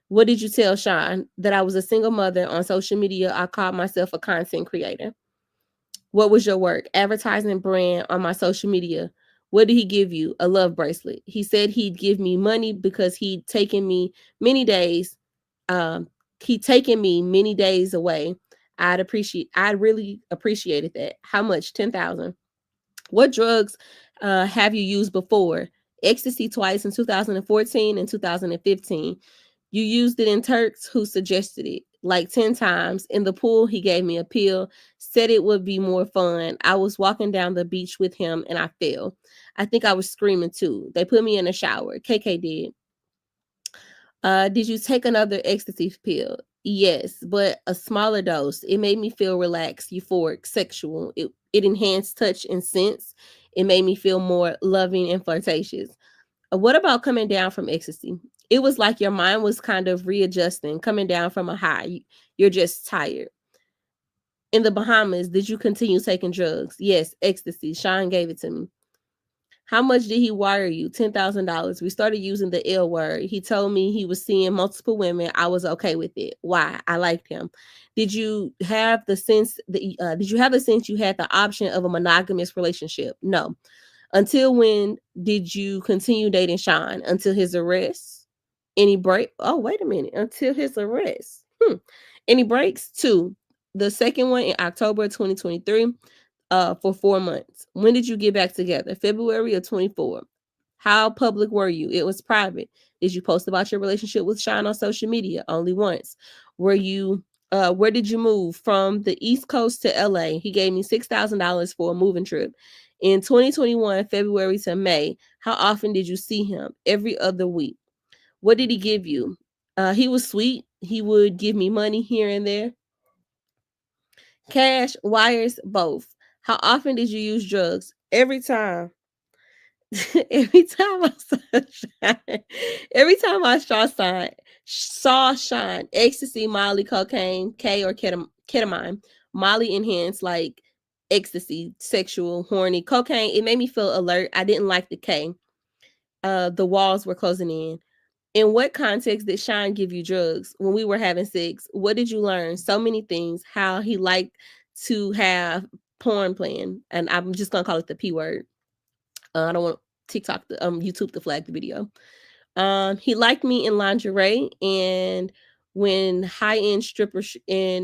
What did you tell Sean? That I was a single mother. On social media, I called myself a content creator. What was your work? Advertising brand on my social media. What did he give you? A love bracelet. He said he'd give me money because he'd taken me many days. He'd taken me many days away. I really appreciated that. How much? 10,000. What drugs have you used before? Ecstasy twice in 2014 and 2015. You used it in Turks. Who suggested it? like 10 times. In the pool, he gave me a pill, said it would be more fun. I was walking down the beach with him and I fell. I think I was screaming too. They put me in a shower. KK did. Did you take another ecstasy pill? Yes, but a smaller dose. It made me feel relaxed, euphoric, sexual. It enhanced touch and sense. It made me feel more loving and flirtatious. What about coming down from ecstasy? It was like your mind was kind of readjusting, coming down from a high. You're just tired. In the Bahamas, did you continue taking drugs? Yes, ecstasy. Sean gave it to me. How much did he wire you? $10,000. We started using the L word. He told me he was seeing multiple women. I was okay with it. Why? I liked him. Did you have the sense you had the option of a monogamous relationship? No. Until when did you continue dating Sean? Until his arrest? Any break? Oh, wait a minute. Until his arrest. Any breaks? 2. The second one in October 2023. For 4 months. When did you get back together? February of 24. How public were you? It was private. Did you post about your relationship with Sean on social media? Only once. Where did you move? From the East Coast to LA. He gave me $6,000 for a moving trip. In 2021, February to May, how often did you see him? Every other week. What did he give you? He was sweet. He would give me money here and there. Cash, wires, both. How often did you use drugs? Every time. Every time I saw Sean, ecstasy, Molly, cocaine, K or ketamine, Molly enhanced like ecstasy, sexual, horny, cocaine. It made me feel alert. I didn't like the K. The walls were closing in. In what context did Sean give you drugs? When we were having sex, what did you learn? So many things. How he liked to have porn playing, and I'm just gonna call it the P word. I don't want YouTube to flag the video. He liked me in lingerie and when high-end stripper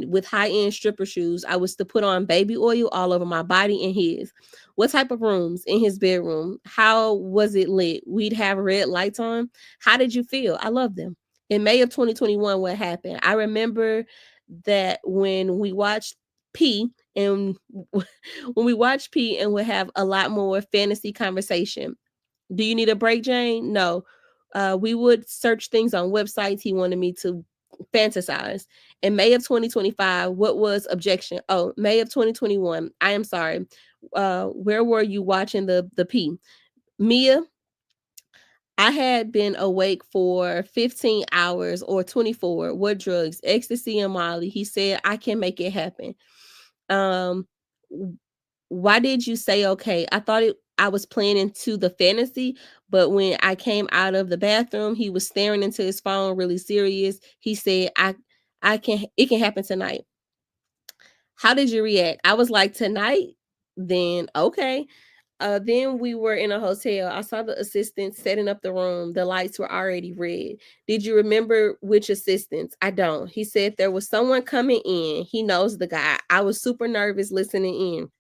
with high-end stripper shoes, I was to put on baby oil all over my body and his. What type of rooms? In his bedroom. How was it lit? We'd have red lights on. How did you feel? I love them. In May of 2021, what happened? I remember that when we watched P and would have a lot more fantasy conversation. Do you need a break, Jane? No. We would search things on websites. He wanted me to fantasize. In May of 2025, what was objection? Oh, May of 2021. I am sorry. Where were you watching the P? Mia, I had been awake for 15 hours or 24. What drugs? Ecstasy and Molly. He said, I can make it happen. Why did you say okay? I was playing into the fantasy, but when I came out of the bathroom, he was staring into his phone, really serious. He said, it can happen tonight. How did you react? I was like, tonight? Then okay. Then we were in a hotel. I saw the assistant setting up the room. The lights were already red. Did you remember which assistants? I don't. He said there was someone coming in. He knows the guy. I was super nervous listening in.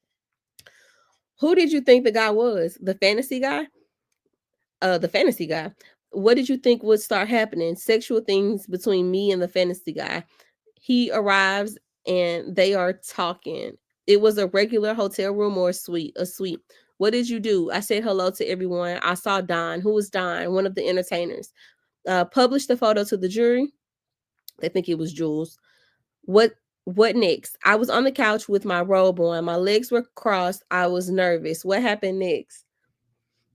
Who did you think the guy was? The fantasy guy? The fantasy guy. What did you think would start happening? Sexual things between me and the fantasy guy. He arrives and they are talking. It was a regular hotel room or a suite. What did you do? I said hello to everyone. I saw Don. Who was Don? One of the entertainers. Published the photo to the jury. They think it was Jules. What next? I was on the couch with my robe on. My legs were crossed. I was nervous. What happened next?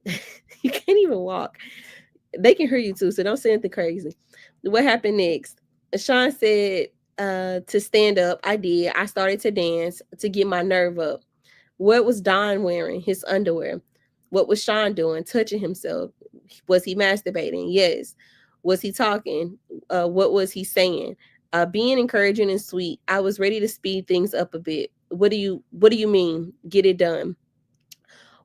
You can't even walk. They can hear you too, so don't say anything crazy. What happened next? Sean said to stand up. I did. I started to dance to get my nerve up. What was Don wearing? His underwear. What was Sean doing? Touching himself. Was he masturbating? Yes. Was he talking? What was he saying? Being encouraging and sweet. I was ready to speed things up a bit. What do you mean? Get it done.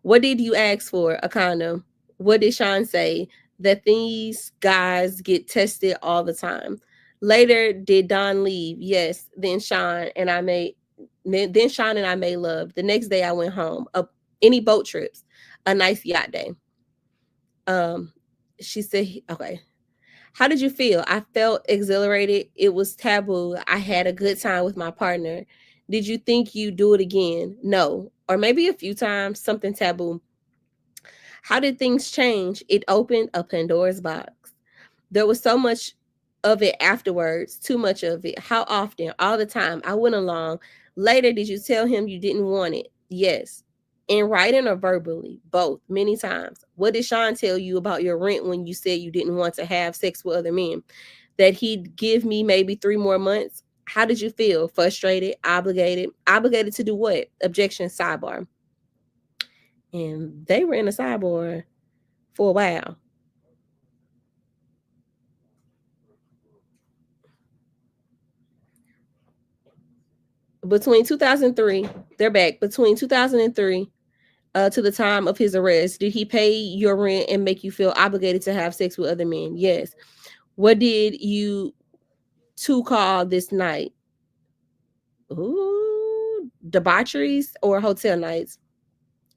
What did you ask for? A condom. What did Sean say? That these guys get tested all the time. Later, did Don leave? Yes. Then Sean and I made love. The next day I went home. Any boat trips? A nice yacht day. She said, okay. How did you feel? I felt exhilarated. It was taboo. I had a good time with my partner. Did you think you do it again? No. Or maybe a few times, something taboo. How did things change? It opened a Pandora's box. There was so much of it afterwards, too much of it. How often? All the time. I went along. Later, did you tell him you didn't want it? Yes. In writing or verbally? Both, many times. What did Sean tell you about your rent when you said you didn't want to have sex with other men? That he'd give me maybe 3 more months? How did you feel? Frustrated? Obligated? Obligated to do what? Objection, sidebar. And they were in a sidebar for a while. Between 2003, they're back. Between 2003 to the time of his arrest, did he pay your rent and make you feel obligated to have sex with other men? Yes. What did you two call this night? Ooh, debaucheries or hotel nights?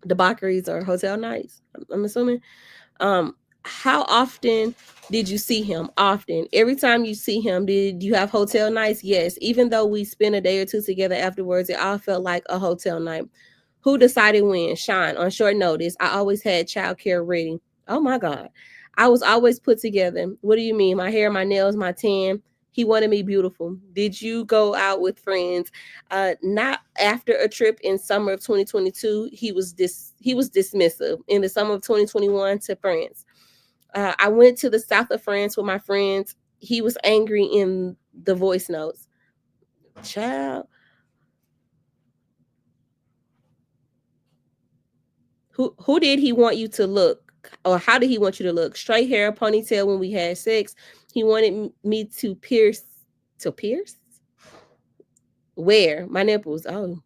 Debaucheries or hotel nights, I'm assuming. How often did you see him? Often. Every time you see him, did you have hotel nights? Yes. Even though we spent a day or two together afterwards, it all felt like a hotel night. Who decided when? Sean. On short notice, I always had childcare ready. Oh my God. I was always put together. What do you mean? My hair, my nails, my tan. He wanted me beautiful. Did you go out with friends? Not after a trip in summer of 2022. He was dismissive. In the summer of 2021 to France. I went to the south of France with my friends. He was angry in the voice notes. Child. Who did he want you to look? Or how did he want you to look? Straight hair, ponytail when we had sex. He wanted me to pierce. To pierce? Where? My nipples. Oh.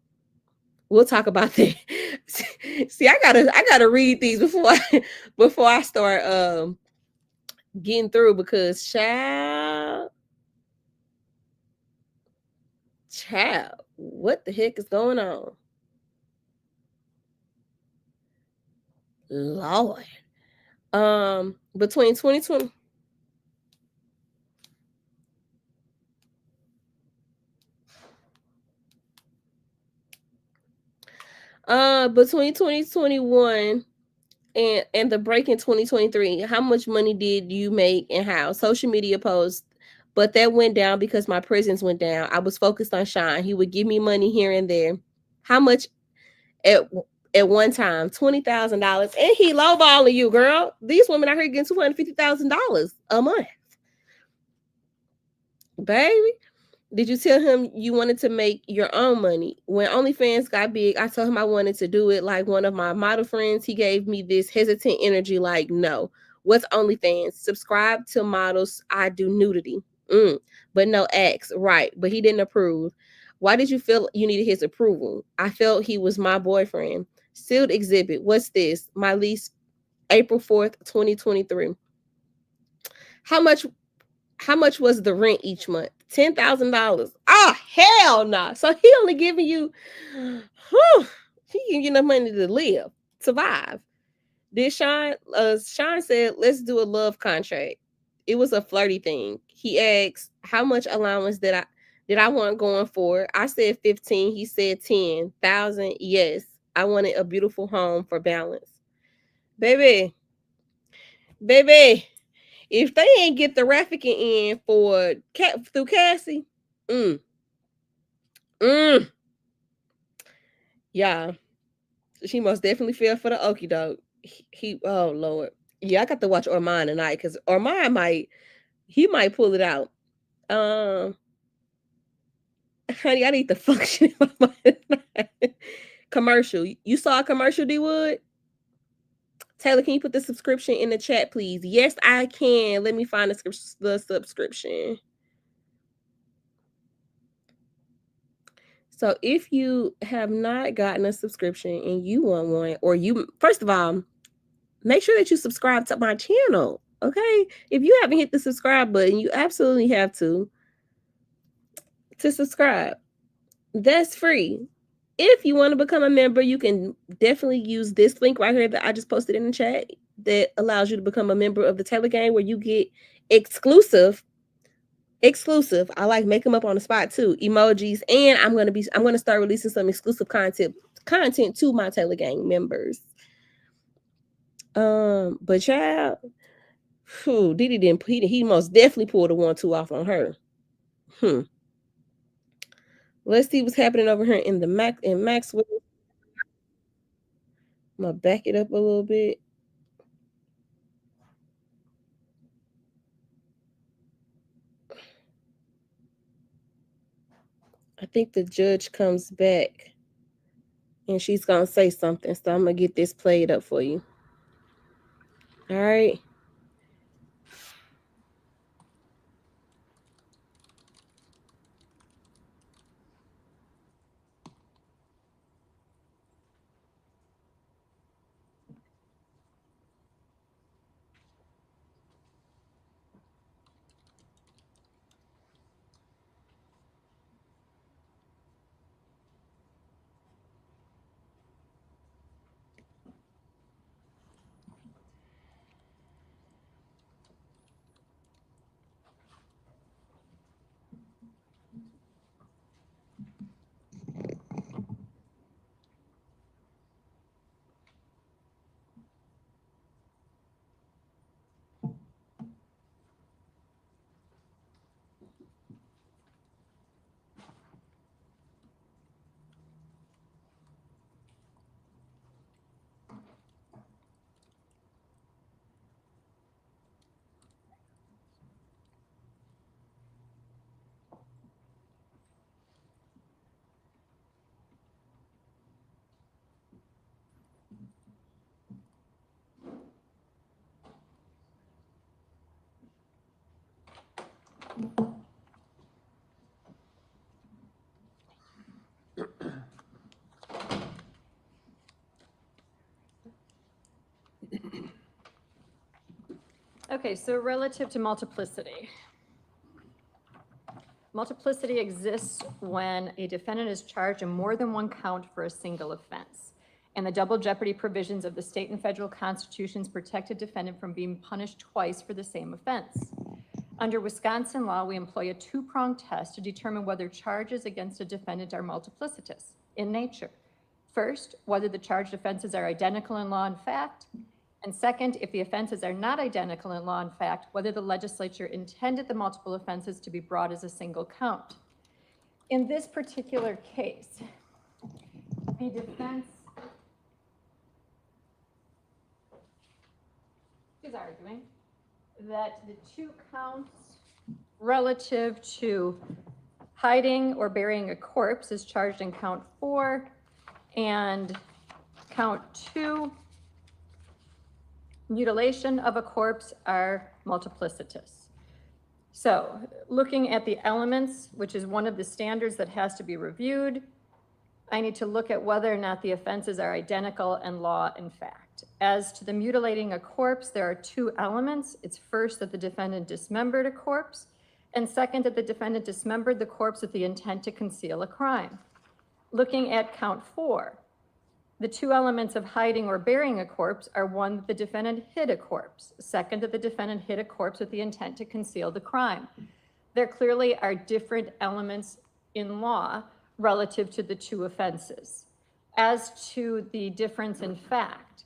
We'll talk about that. See, I gotta read these before I start getting through, because child, what the heck is going on? Lord. Between 2020. Between 2021 and the break in 2023, how much money did you make and how? Social media posts, but that went down because my presence went down. I was focused on Sean. He would give me money here and there. How much at one time? $20,000. And he lowballing you, girl. These women out here getting $250,000 a month. Baby. Did you tell him you wanted to make your own money? When OnlyFans got big, I told him I wanted to do it like one of my model friends. He gave me this hesitant energy like, no. What's OnlyFans? Subscribe to models. I do nudity. But no acts. Right. But he didn't approve. Why did you feel you needed his approval? I felt he was my boyfriend. Sealed exhibit. What's this? My lease, April 4th, 2023. How much was the rent each month? $10,000. Oh, hell no. Nah. So he only giving you, he giving you enough money to live, survive. Did Sean said, let's do a love contract. It was a flirty thing. He asked, how much allowance did I want going for? I said 15. He said 10,000. Yes. I wanted a beautiful home for balance. Baby. If they ain't get the trafficking in through Cassie, yeah, she most definitely fell for the okie doke. He, oh Lord, yeah, I got to watch Ormond tonight because Ormond might pull it out. Honey, I need to function in my mind. Commercial, you saw a commercial, D Wood? Taylor, can you put the subscription in the chat, please? Yes, I can. Let me find the subscription. So if you have not gotten a subscription and you want one, or first of all, make sure that you subscribe to my channel, okay? If you haven't hit the subscribe button, you absolutely have to subscribe. That's free. If you want to become a member, you can definitely use this link right here that I just posted in the chat that allows you to become a member of the Taylor Gang, where you get exclusive. I like make them up on the spot too. Emojis, and I'm gonna start releasing some exclusive content to my Taylor Gang members. But child, Diddy didn't. He most definitely pulled a 1-2 off on her. Let's see what's happening over here in Maxwell. I'm gonna back it up a little bit. I think the judge comes back and she's gonna say something. So I'm gonna get this played up for you. All right. Okay, so relative to multiplicity. Multiplicity exists when a defendant is charged in more than one count for a single offense. And the double jeopardy provisions of the state and federal constitutions protect a defendant from being punished twice for the same offense. Under Wisconsin law, we employ a two-pronged test to determine whether charges against a defendant are multiplicitous in nature. First, whether the charged offenses are identical in law and fact. And second, if the offenses are not identical in law and fact, whether the legislature intended the multiple offenses to be brought as a single count. In this particular case, the defense is arguing that the two counts relative to hiding or burying a corpse is charged in count 4, and count 2, mutilation of a corpse, are multiplicitous. So looking at the elements, which is one of the standards that has to be reviewed, I need to look at whether or not the offenses are identical in law and fact. As to the mutilating a corpse, there are 2 elements. It's first that the defendant dismembered a corpse, and second that the defendant dismembered the corpse with the intent to conceal a crime. Looking at count 4, the 2 elements of hiding or burying a corpse are 1, that the defendant hid a corpse, second, that the defendant hid a corpse with the intent to conceal the crime. There clearly are different elements in law relative to the 2 offenses. As to the difference in fact,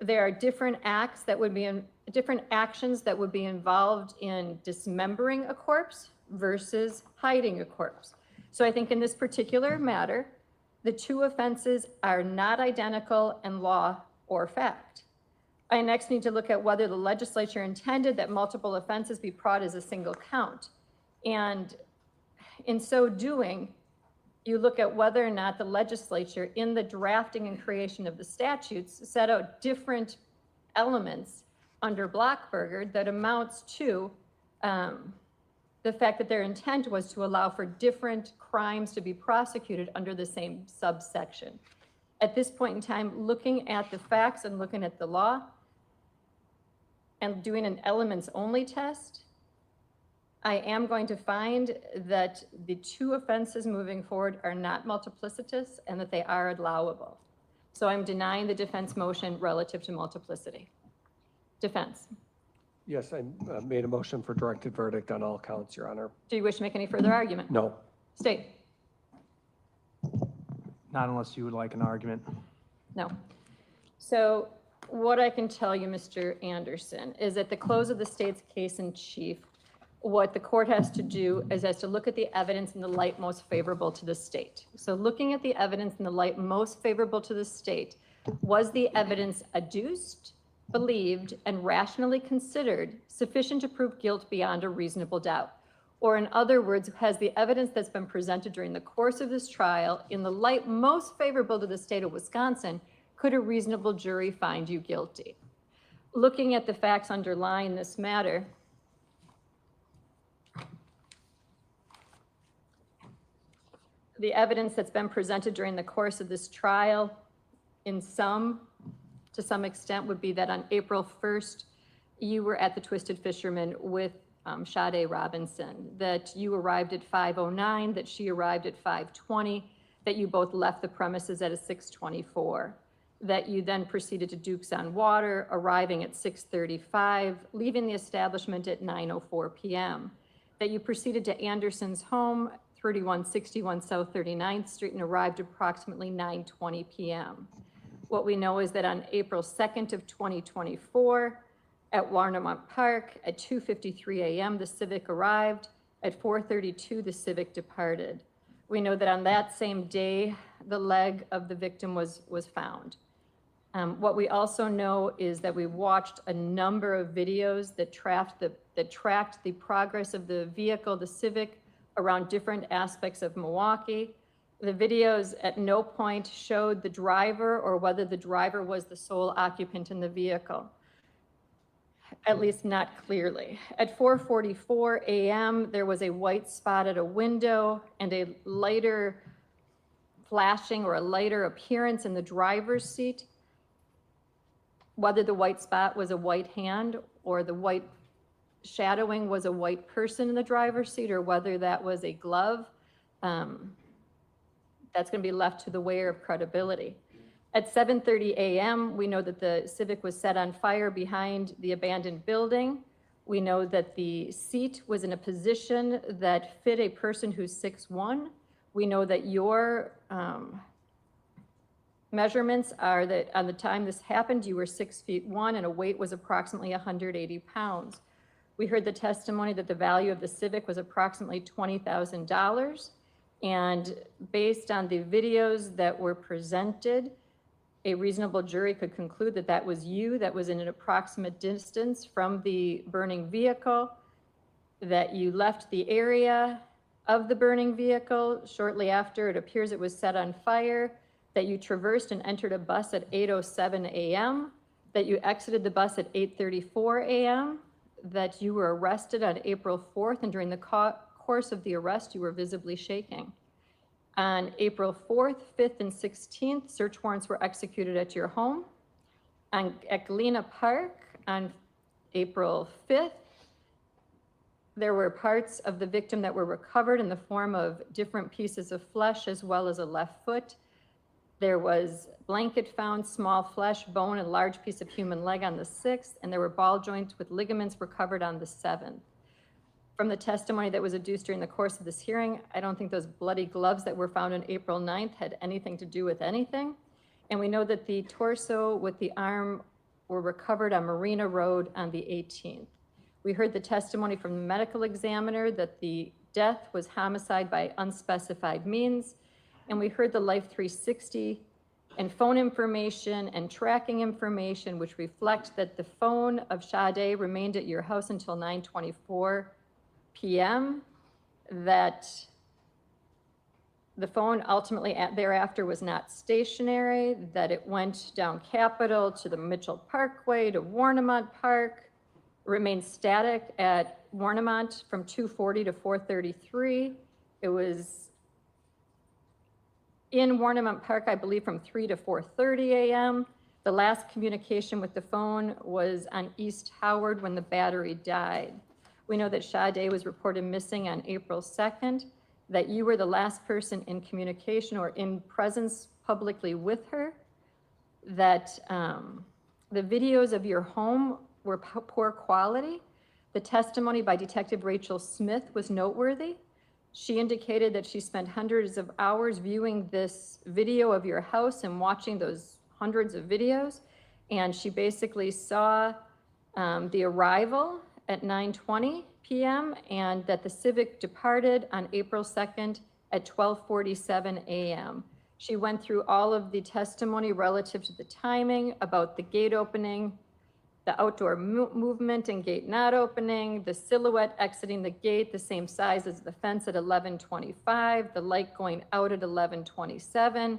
there are different acts that would be different actions that would be involved in dismembering a corpse versus hiding a corpse. So I think in this particular matter, the 2 offenses are not identical in law or fact. I next need to look at whether the legislature intended that multiple offenses be brought as a single count. And in so doing, you look at whether or not the legislature in the drafting and creation of the statutes set out different elements under Blockberger that amounts to the fact that their intent was to allow for different crimes to be prosecuted under the same subsection. At this point in time, looking at the facts and looking at the law and doing an elements only test, I am going to find that the 2 offenses moving forward are not multiplicitous and that they are allowable. So I'm denying the defense motion relative to multiplicity. Defense. Yes, I made a motion for directed verdict on all counts, Your Honor. Do you wish to make any further argument? No. State. Not unless you would like an argument. No. So what I can tell you, Mr. Anderson, is at the close of the state's case in chief, what the court has to do is has to look at the evidence in the light most favorable to the state. So looking at the evidence in the light most favorable to the state, was the evidence adduced, believed, and rationally considered sufficient to prove guilt beyond a reasonable doubt? Or in other words, has the evidence that's been presented during the course of this trial in the light most favorable to the state of Wisconsin, could a reasonable jury find you guilty? Looking at the facts underlying this matter, the evidence that's been presented during the course of this trial, to some extent, would be that on April 1st, you were at the Twisted Fisherman with Sade Robinson, that you arrived at 5:09, that she arrived at 5:20, that you both left the premises at a 6:24, that you then proceeded to Duke's on Water, arriving at 6:35, leaving the establishment at 9:04 p.m., that you proceeded to Anderson's home, 3161 South 39th Street, and arrived approximately 9:20 p.m. What we know is that on April 2nd of 2024, at Warnemont Park, at 2:53 a.m., the Civic arrived. At 4:32, the Civic departed. We know that on that same day, the leg of the victim was found. What we also know is that we watched a number of videos that tracked the progress of the vehicle, the Civic, around different aspects of Milwaukee. The videos at no point showed the driver or whether the driver was the sole occupant in the vehicle, at least not clearly. At 4:44 a.m., there was a white spot at a window and a lighter flashing or a lighter appearance in the driver's seat. Whether the white spot was a white hand or the white shadowing was a white person in the driver's seat, or whether that was a glove, that's going to be left to the weigher of credibility. At 7:30 a.m., we know that the Civic was set on fire behind the abandoned building. We know that the seat was in a position that fit a person who's 6'1". We know that your measurements are that on the time this happened, you were 6'1" and a weight was approximately 180 pounds. We heard the testimony that the value of the Civic was approximately $20,000. And based on the videos that were presented, a reasonable jury could conclude that that was you, that was in an approximate distance from the burning vehicle, that you left the area of the burning vehicle shortly after it appears it was set on fire, that you traversed and entered a bus at 8:07 a.m., that you exited the bus at 8:34 a.m., that you were arrested on April 4th, and during the course of the arrest, you were visibly shaking. On April 4th, 5th, and 16th, search warrants were executed at your home. At Galena Park on April 5th, there were parts of the victim that were recovered in the form of different pieces of flesh as well as a left foot. There was blanket found, small flesh, bone, and large piece of human leg on the 6th, and there were ball joints with ligaments recovered on the 7th. From the testimony that was adduced during the course of this hearing, I don't think those bloody gloves that were found on April 9th had anything to do with anything. And we know that the torso with the arm were recovered on Marina Road on the 18th. We heard the testimony from the medical examiner that the death was homicide by unspecified means. And we heard the Life 360 and phone information and tracking information, which reflect that the phone of Sade remained at your house until 9:24 p.m., that the phone ultimately thereafter was not stationary, that it went down Capitol to the Mitchell Parkway to Warnemont Park, remained static at Warnemont from 2:40 to 4:33. It was in Warnemont Park, I believe, from 3 to 4:30 a.m. The last communication with the phone was on East Howard when the battery died. We know that Sade was reported missing on April 2nd, that you were the last person in communication or in presence publicly with her, that the videos of your home were poor quality. The testimony by Detective Rachel Smith was noteworthy. She indicated that she spent hundreds of hours viewing this video of your house and watching those hundreds of videos. And she basically saw the arrival at 9:20 p.m. and that the Civic departed on April 2nd at 12:47 a.m. She went through all of the testimony relative to the timing about the gate opening, the outdoor movement and gate not opening, the silhouette exiting the gate, the same size as the fence at 11:25, the light going out at 11:27,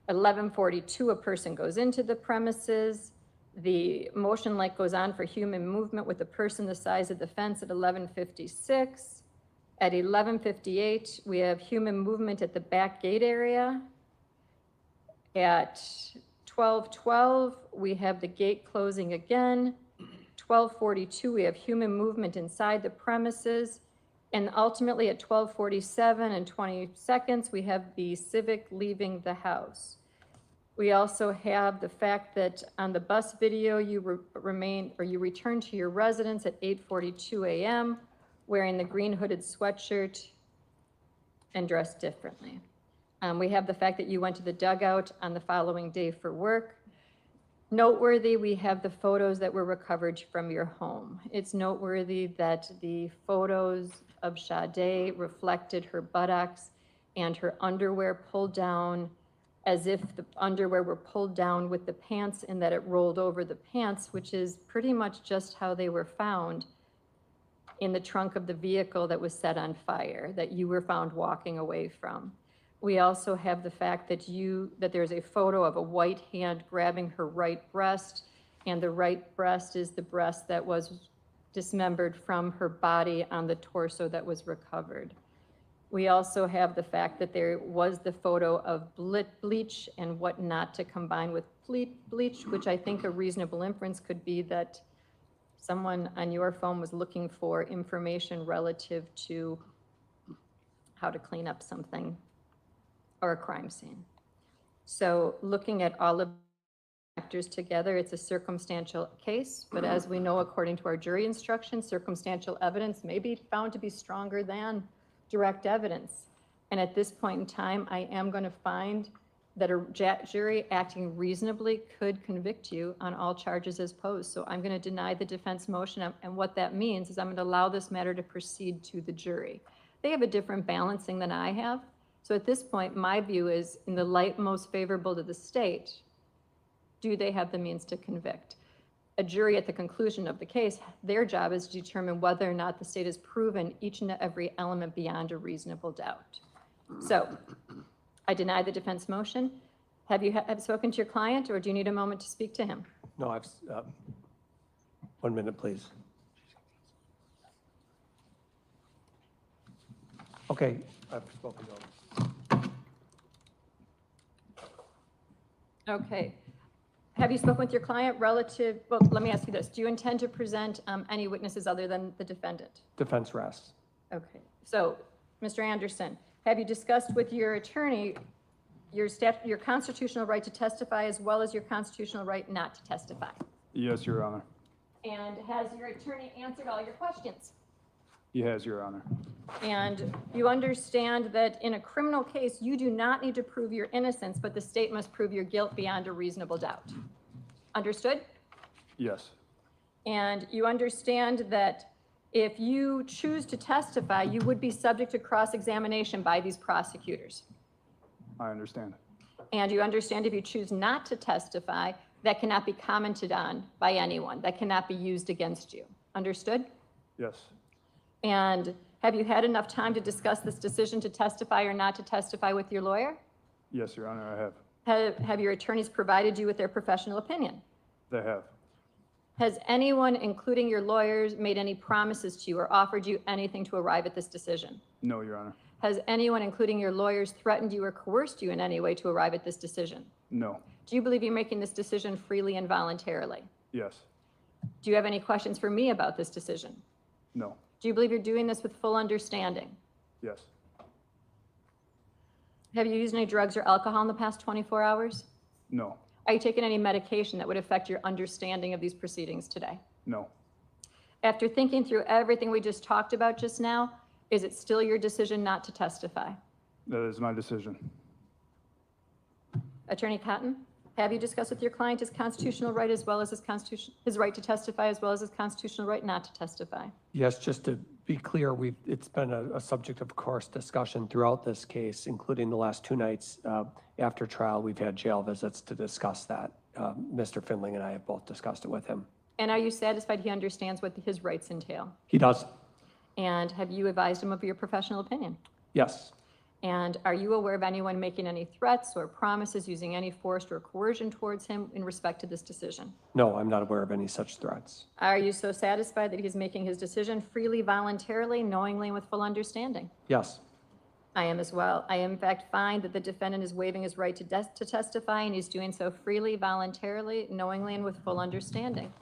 11:42, a person goes into the premises, the motion light goes on for human movement with a person the size of the fence at 11:56. At 11:58, we have human movement at the back gate area. At 12:12, we have the gate closing again. 12:42, we have human movement inside the premises. And ultimately at 12:47 and 20 seconds, we have the Civic leaving the house. We also have the fact that on the bus video, you returned to your residence at 8:42 a.m. wearing the green hooded sweatshirt and dressed differently. We have the fact that you went to the dugout on the following day for work. Noteworthy, we have the photos that were recovered from your home. It's noteworthy that the photos of Sade reflected her buttocks and her underwear pulled down as if the underwear were pulled down with the pants and that it rolled over the pants, which is pretty much just how they were found in the trunk of the vehicle that was set on fire, that you were found walking away from. We also have the fact that there's a photo of a white hand grabbing her right breast, and the right breast is the breast that was dismembered from her body on the torso that was recovered. We also have the fact that there was the photo of bleach and what not to combine with bleach, which I think a reasonable inference could be that someone on your phone was looking for information relative to how to clean up something or a crime scene. So looking at all of the factors together, it's a circumstantial case, but as we know, according to our jury instructions, circumstantial evidence may be found to be stronger than direct evidence. And at this point in time, I am going to find that a jury acting reasonably could convict you on all charges as posed. So I'm going to deny the defense motion. And what that means is I'm going to allow this matter to proceed to the jury. They have a different balancing than I have. So at this point, my view is, in the light most favorable to the state, do they have the means to convict? A jury at the conclusion of the case, their job is to determine whether or not the state has proven each and every element beyond a reasonable doubt. So I deny the defense motion. Have you spoken to your client, or do you need a moment to speak to him? No, 1 minute, please. Okay, I've spoken to him. Okay. Have you spoken with your client relative, well, let me ask you this. Do you intend to present any witnesses other than the defendant? Defense rests. Okay. So, Mr. Anderson, have you discussed with your attorney your constitutional right to testify as well as your constitutional right not to testify? Yes, Your Honor. And has your attorney answered all your questions? He has, Your Honor. And you understand that in a criminal case, you do not need to prove your innocence, but the state must prove your guilt beyond a reasonable doubt. Understood? Yes. And you understand that if you choose to testify, you would be subject to cross-examination by these prosecutors. I understand. And you understand if you choose not to testify, that cannot be commented on by anyone. That cannot be used against you. Understood? Yes. And have you had enough time to discuss this decision to testify or not to testify with your lawyer? Yes, Your Honor, I have. Have your attorneys provided you with their professional opinion? They have. Has anyone, including your lawyers, made any promises to you or offered you anything to arrive at this decision? No, Your Honor. Has anyone, including your lawyers, threatened you or coerced you in any way to arrive at this decision? No. Do you believe you're making this decision freely and voluntarily? Yes. Do you have any questions for me about this decision? No. Do you believe you're doing this with full understanding? Yes. Have you used any drugs or alcohol in the past 24 hours? No. Are you taking any medication that would affect your understanding of these proceedings today? No. After thinking through everything we just talked about just now, is it still your decision not to testify? That is my decision. Attorney Cotton, have you discussed with your client his constitutional right as well as his right to testify as well as his constitutional right not to testify? Yes, just to be clear, it's been a subject of course discussion throughout this case, including the last 2 nights after trial. We've had jail visits to discuss that. Mr. Finling and I have both discussed it with him. And are you satisfied he understands what his rights entail? He does. And have you advised him of your professional opinion? Yes. And are you aware of anyone making any threats or promises using any force or coercion towards him in respect to this decision? No, I'm not aware of any such threats. Are you so satisfied that he's making his decision freely, voluntarily, knowingly, and with full understanding? Yes. I am as well. I in fact find that the defendant is waiving his right to testify, and he's doing so freely, voluntarily, knowingly, and with full understanding.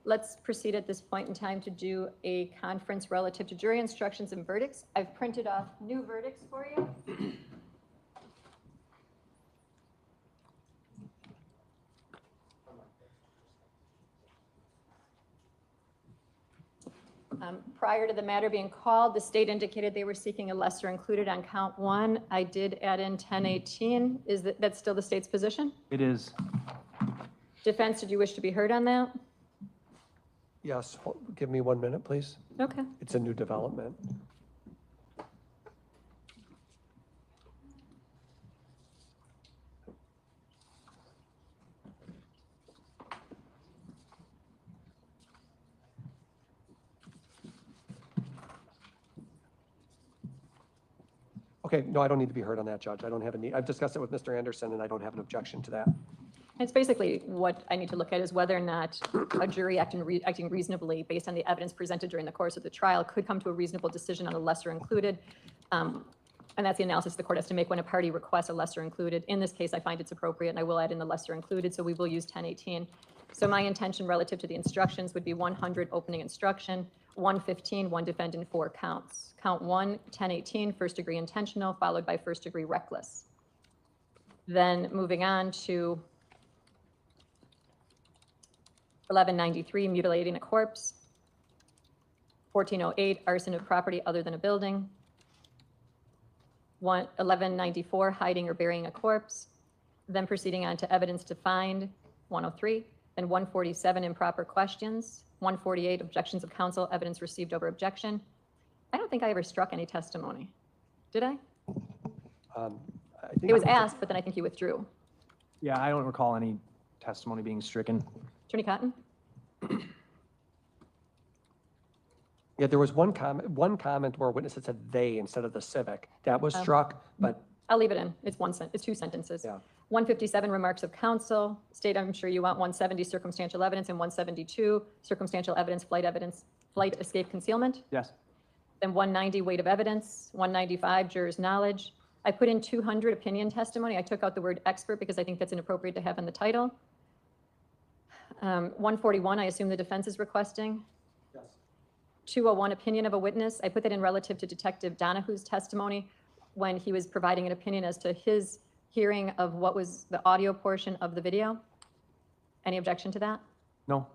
Let's proceed at this point in time to do a conference relative to jury instructions and verdicts. I've printed off new verdicts for you. Prior to the matter being called, the state indicated they were seeking a lesser included on count 1. I did add in 1018. Is that still the state's position? It is. Defense, did you wish to be heard on that? Yes, give me 1 minute, please. Okay. It's a new development. Okay, no, I don't need to be heard on that, Judge. I don't have any, I've discussed it with Mr. Anderson, and I don't have an objection to that. It's basically what I need to look at is whether or not a jury acting reasonably based on the evidence presented during the course of the trial could come to a reasonable decision on a lesser included. And that's the analysis the court has to make when a party requests a lesser included. In this case, I find it's appropriate, and I will add in the lesser included, so we will use 1018. So my intention relative to the instructions would be 100 opening instruction, 115, 1 defendant, 4 counts. Count 1, 1018, first degree intentional, followed by first degree reckless. Then moving on to 1193, mutilating a corpse. 1408, arson of property other than a building. 1194, hiding or burying a corpse. Then proceeding on to evidence to find, 103. Then 147, improper questions. 148, objections of counsel, evidence received over objection. I don't think I ever struck any testimony. Did I? It was asked, but then I think you withdrew. Yeah, I don't recall any testimony being stricken. Attorney Cotton? Yeah, there was one comment where a witness had said they instead of the civic. That was struck, but I'll leave it in. It's 2 sentences. Yeah. 157, remarks of counsel. State, I'm sure you want 170, circumstantial evidence, and 172, circumstantial evidence, flight, escape, concealment. Yes. Then 190, weight of evidence. 195, juror's knowledge. I put in 200, opinion testimony. I took out the word expert because I think that's inappropriate to have in the title. 141, I assume the defense is requesting. Yes. 201, opinion of a witness. I put that in relative to Detective Donahue's testimony when he was providing an opinion as to his hearing of what was the audio portion of the video. Any objection to that? No.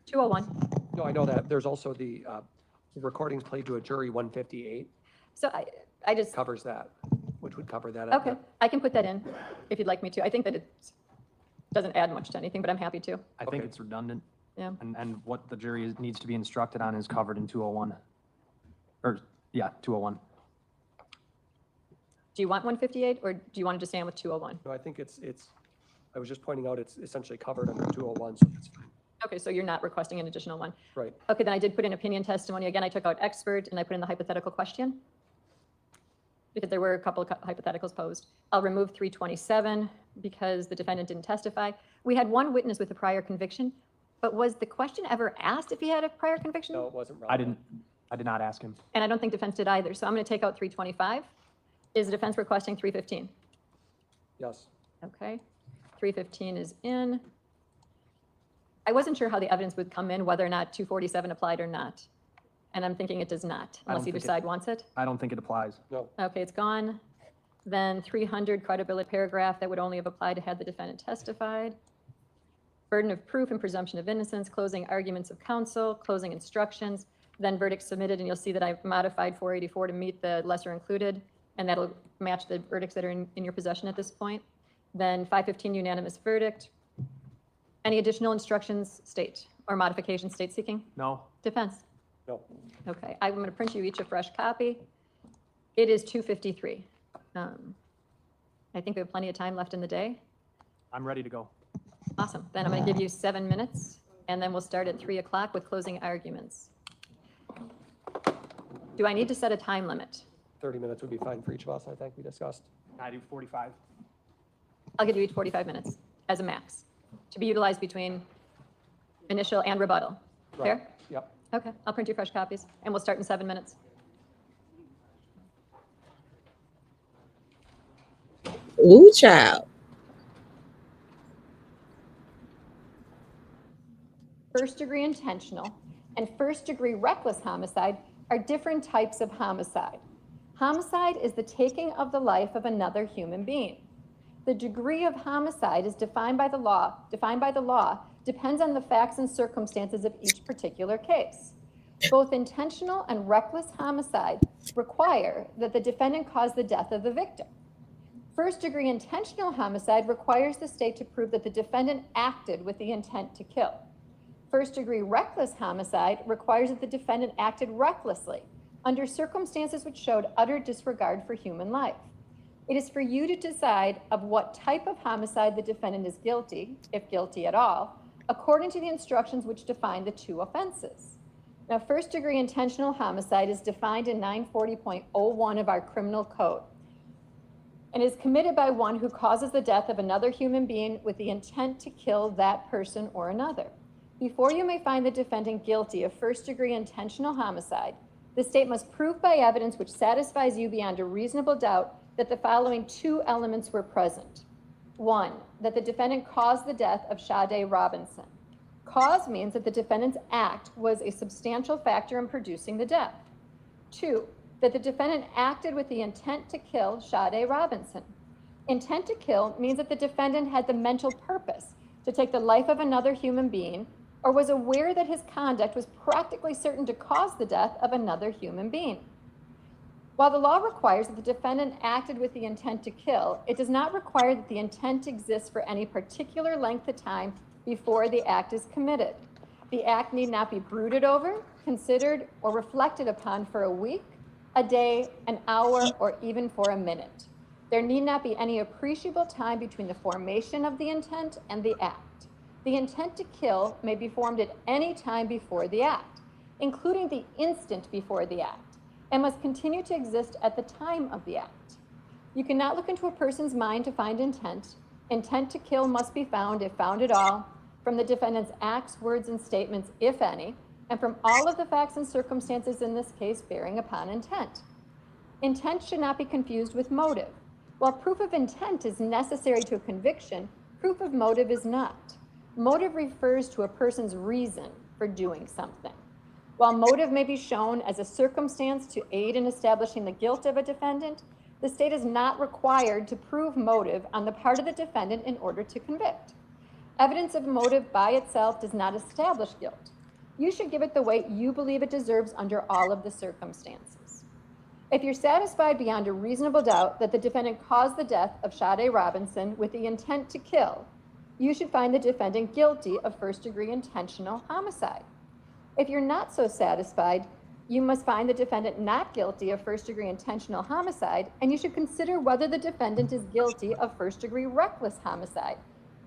201. No, I know that. There's also the recordings played to a jury 158. So I just. Covers that, which would cover that. Okay, I can put that in if you'd like me to. I think that it doesn't add much to anything, but I'm happy to. I think it's redundant. Yeah. And what the jury needs to be instructed on is covered in 201. Or, yeah, 201. Do you want 158 or do you want to just stand with 201? No, I think it's, I was just pointing out it's essentially covered under 201, so that's fine. Okay, so you're not requesting an additional one. Right. Okay, then I did put in opinion testimony. Again, I took out expert and I put in the hypothetical question because there were a couple of hypotheticals posed. I'll remove 327 because the defendant didn't testify. We had one witness with a prior conviction, but was the question ever asked if he had a prior conviction? No, it wasn't relevant. I did not ask him. And I don't think defense did either. So I'm going to take out 325. Is the defense requesting 315? Yes. Okay, 315 is in. I wasn't sure how the evidence would come in, whether or not 247 applied or not. And I'm thinking it does not, unless either side wants it. I don't think it applies. No. Okay, it's gone. Then 300 credibility paragraph that would only have applied had the defendant testified. burden of proof and presumption of innocence, closing arguments of counsel, closing instructions, then verdict submitted, and you'll see that I've modified 484 to meet the lesser included, and that'll match the verdicts that are in your possession at this point. Then 515 unanimous verdict. Any additional instructions, state, or modification, state seeking? No. Defense? No. Okay, I'm going to print you each a fresh copy. It is 2:53. I think we have plenty of time left in the day. I'm ready to go. Awesome. Then I'm going to give you 7 minutes, and then we'll start at 3 o'clock with closing arguments. Do I need to set a time limit? 30 minutes would be fine for each of us, I think we discussed. I do 45. I'll give you each 45 minutes as a max to be utilized between initial and rebuttal. Fair? Yep. Okay, I'll print you fresh copies, and we'll start in 7 minutes. Ooh, child. First-degree intentional and first-degree reckless homicide are different types of homicide. Homicide is the taking of the life of another human being. The degree of homicide is defined by the law, depends on the facts and circumstances of each particular case. Both intentional and reckless homicide require that the defendant cause the death of the victim. First-degree intentional homicide requires the state to prove that the defendant acted with the intent to kill. First-degree reckless homicide requires that the defendant acted recklessly under circumstances which showed utter disregard for human life. It is for you to decide of what type of homicide the defendant is guilty, if guilty at all, according to the instructions which define the two offenses. Now, first-degree intentional homicide is defined in 940.01 of our criminal code and is committed by one who causes the death of another human being with the intent to kill that person or another. Before you may find the defendant guilty of first-degree intentional homicide, the state must prove by evidence which satisfies you beyond a reasonable doubt that the following two elements were present. 1, that the defendant caused the death of Sade Robinson. Cause means that the defendant's act was a substantial factor in producing the death. 2, that the defendant acted with the intent to kill Sade Robinson. Intent to kill means that the defendant had the mental purpose to take the life of another human being or was aware that his conduct was practically certain to cause the death of another human being. While the law requires that the defendant acted with the intent to kill, it does not require that the intent exists for any particular length of time before the act is committed. The act need not be brooded over, considered, or reflected upon for a week, a day, an hour, or even for a minute. There need not be any appreciable time between the formation of the intent and the act. The intent to kill may be formed at any time before the act, including the instant before the act, and must continue to exist at the time of the act. You cannot look into a person's mind to find intent. Intent to kill must be found, if found at all, from the defendant's acts, words, and statements, if any, and from all of the facts and circumstances in this case bearing upon intent. Intent should not be confused with motive. While proof of intent is necessary to a conviction, proof of motive is not. Motive refers to a person's reason for doing something. While motive may be shown as a circumstance to aid in establishing the guilt of a defendant, the state is not required to prove motive on the part of the defendant in order to convict. Evidence of motive by itself does not establish guilt. You should give it the weight you believe it deserves under all of the circumstances. If you're satisfied beyond a reasonable doubt that the defendant caused the death of Sade Robinson with the intent to kill, you should find the defendant guilty of first-degree intentional homicide. If you're not so satisfied, you must find the defendant not guilty of first-degree intentional homicide, and you should consider whether the defendant is guilty of first-degree reckless homicide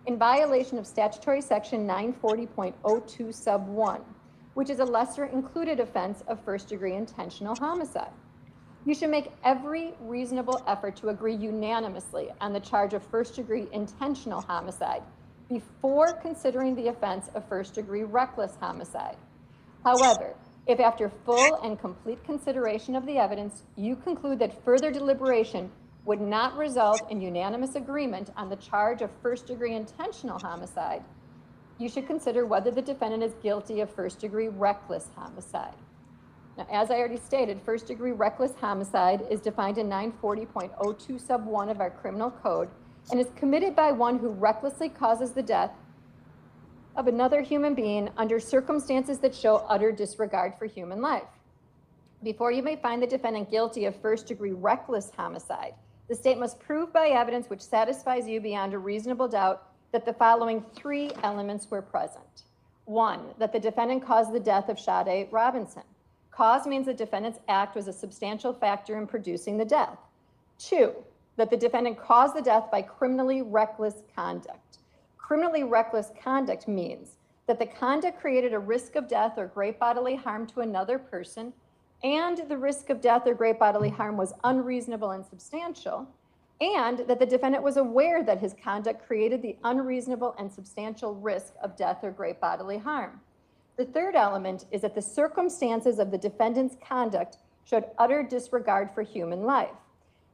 in violation of statutory section 940.02 sub 1, which is a lesser included offense of first-degree intentional homicide. You should make every reasonable effort to agree unanimously on the charge of first-degree intentional homicide before considering the offense of first-degree reckless homicide. However, if after full and complete consideration of the evidence, you conclude that further deliberation would not result in unanimous agreement on the charge of first-degree intentional homicide, you should consider whether the defendant is guilty of first-degree reckless homicide. Now, as I already stated, first-degree reckless homicide is defined in 940.02 sub 1 of our criminal code and is committed by one who recklessly causes the death of another human being under circumstances that show utter disregard for human life. Before you may find the defendant guilty of first-degree reckless homicide, the state must prove by evidence which satisfies you beyond a reasonable doubt that the following 3 elements were present. 1, that the defendant caused the death of Sade Robinson. Cause means the defendant's act was a substantial factor in producing the death. 2, that the defendant caused the death by criminally reckless conduct. Criminally reckless conduct means that the conduct created a risk of death or great bodily harm to another person, and the risk of death or great bodily harm was unreasonable and substantial, and that the defendant was aware that his conduct created the unreasonable and substantial risk of death or great bodily harm. The third element is that the circumstances of the defendant's conduct showed utter disregard for human life.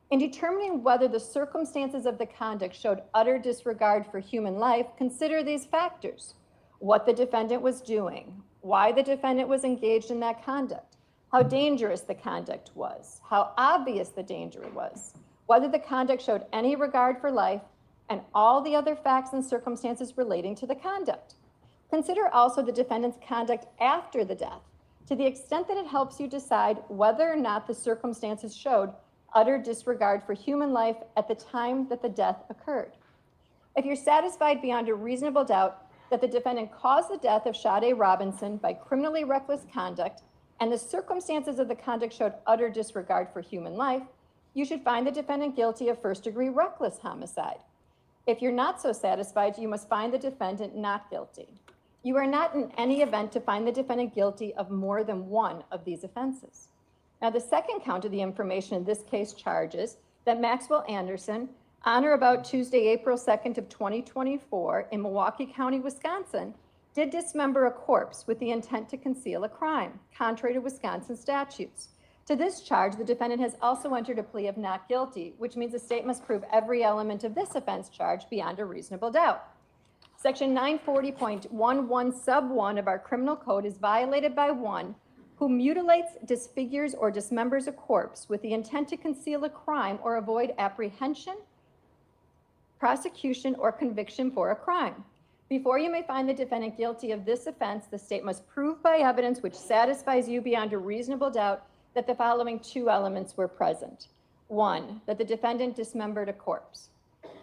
In determining whether the circumstances of the conduct showed utter disregard for human life, consider these factors: what the defendant was doing, why the defendant was engaged in that conduct, how dangerous the conduct was, how obvious the danger was, whether the conduct showed any regard for life, and all the other facts and circumstances relating to the conduct. Consider also the defendant's conduct after the death, to the extent that it helps you decide whether or not the circumstances showed utter disregard for human life at the time that the death occurred. If you're satisfied beyond a reasonable doubt that the defendant caused the death of Sade Robinson by criminally reckless conduct, and the circumstances of the conduct showed utter disregard for human life, you should find the defendant guilty of first-degree reckless homicide. If you're not so satisfied, you must find the defendant not guilty. You are not in any event to find the defendant guilty of more than one of these offenses. Now, the second count of the information in this case charges that Maxwell Anderson, on or about Tuesday, April 2nd of 2024 in Milwaukee County, Wisconsin, did dismember a corpse with the intent to conceal a crime, contrary to Wisconsin statutes. To this charge, the defendant has also entered a plea of not guilty, which means the state must prove every element of this offense charge beyond a reasonable doubt. Section 940.11 sub 1 of our criminal code is violated by one who mutilates, disfigures, or dismembers a corpse with the intent to conceal a crime or avoid apprehension, prosecution, or conviction for a crime. Before you may find the defendant guilty of this offense, the state must prove by evidence which satisfies you beyond a reasonable doubt that the following 2 elements were present. 1, that the defendant dismembered a corpse.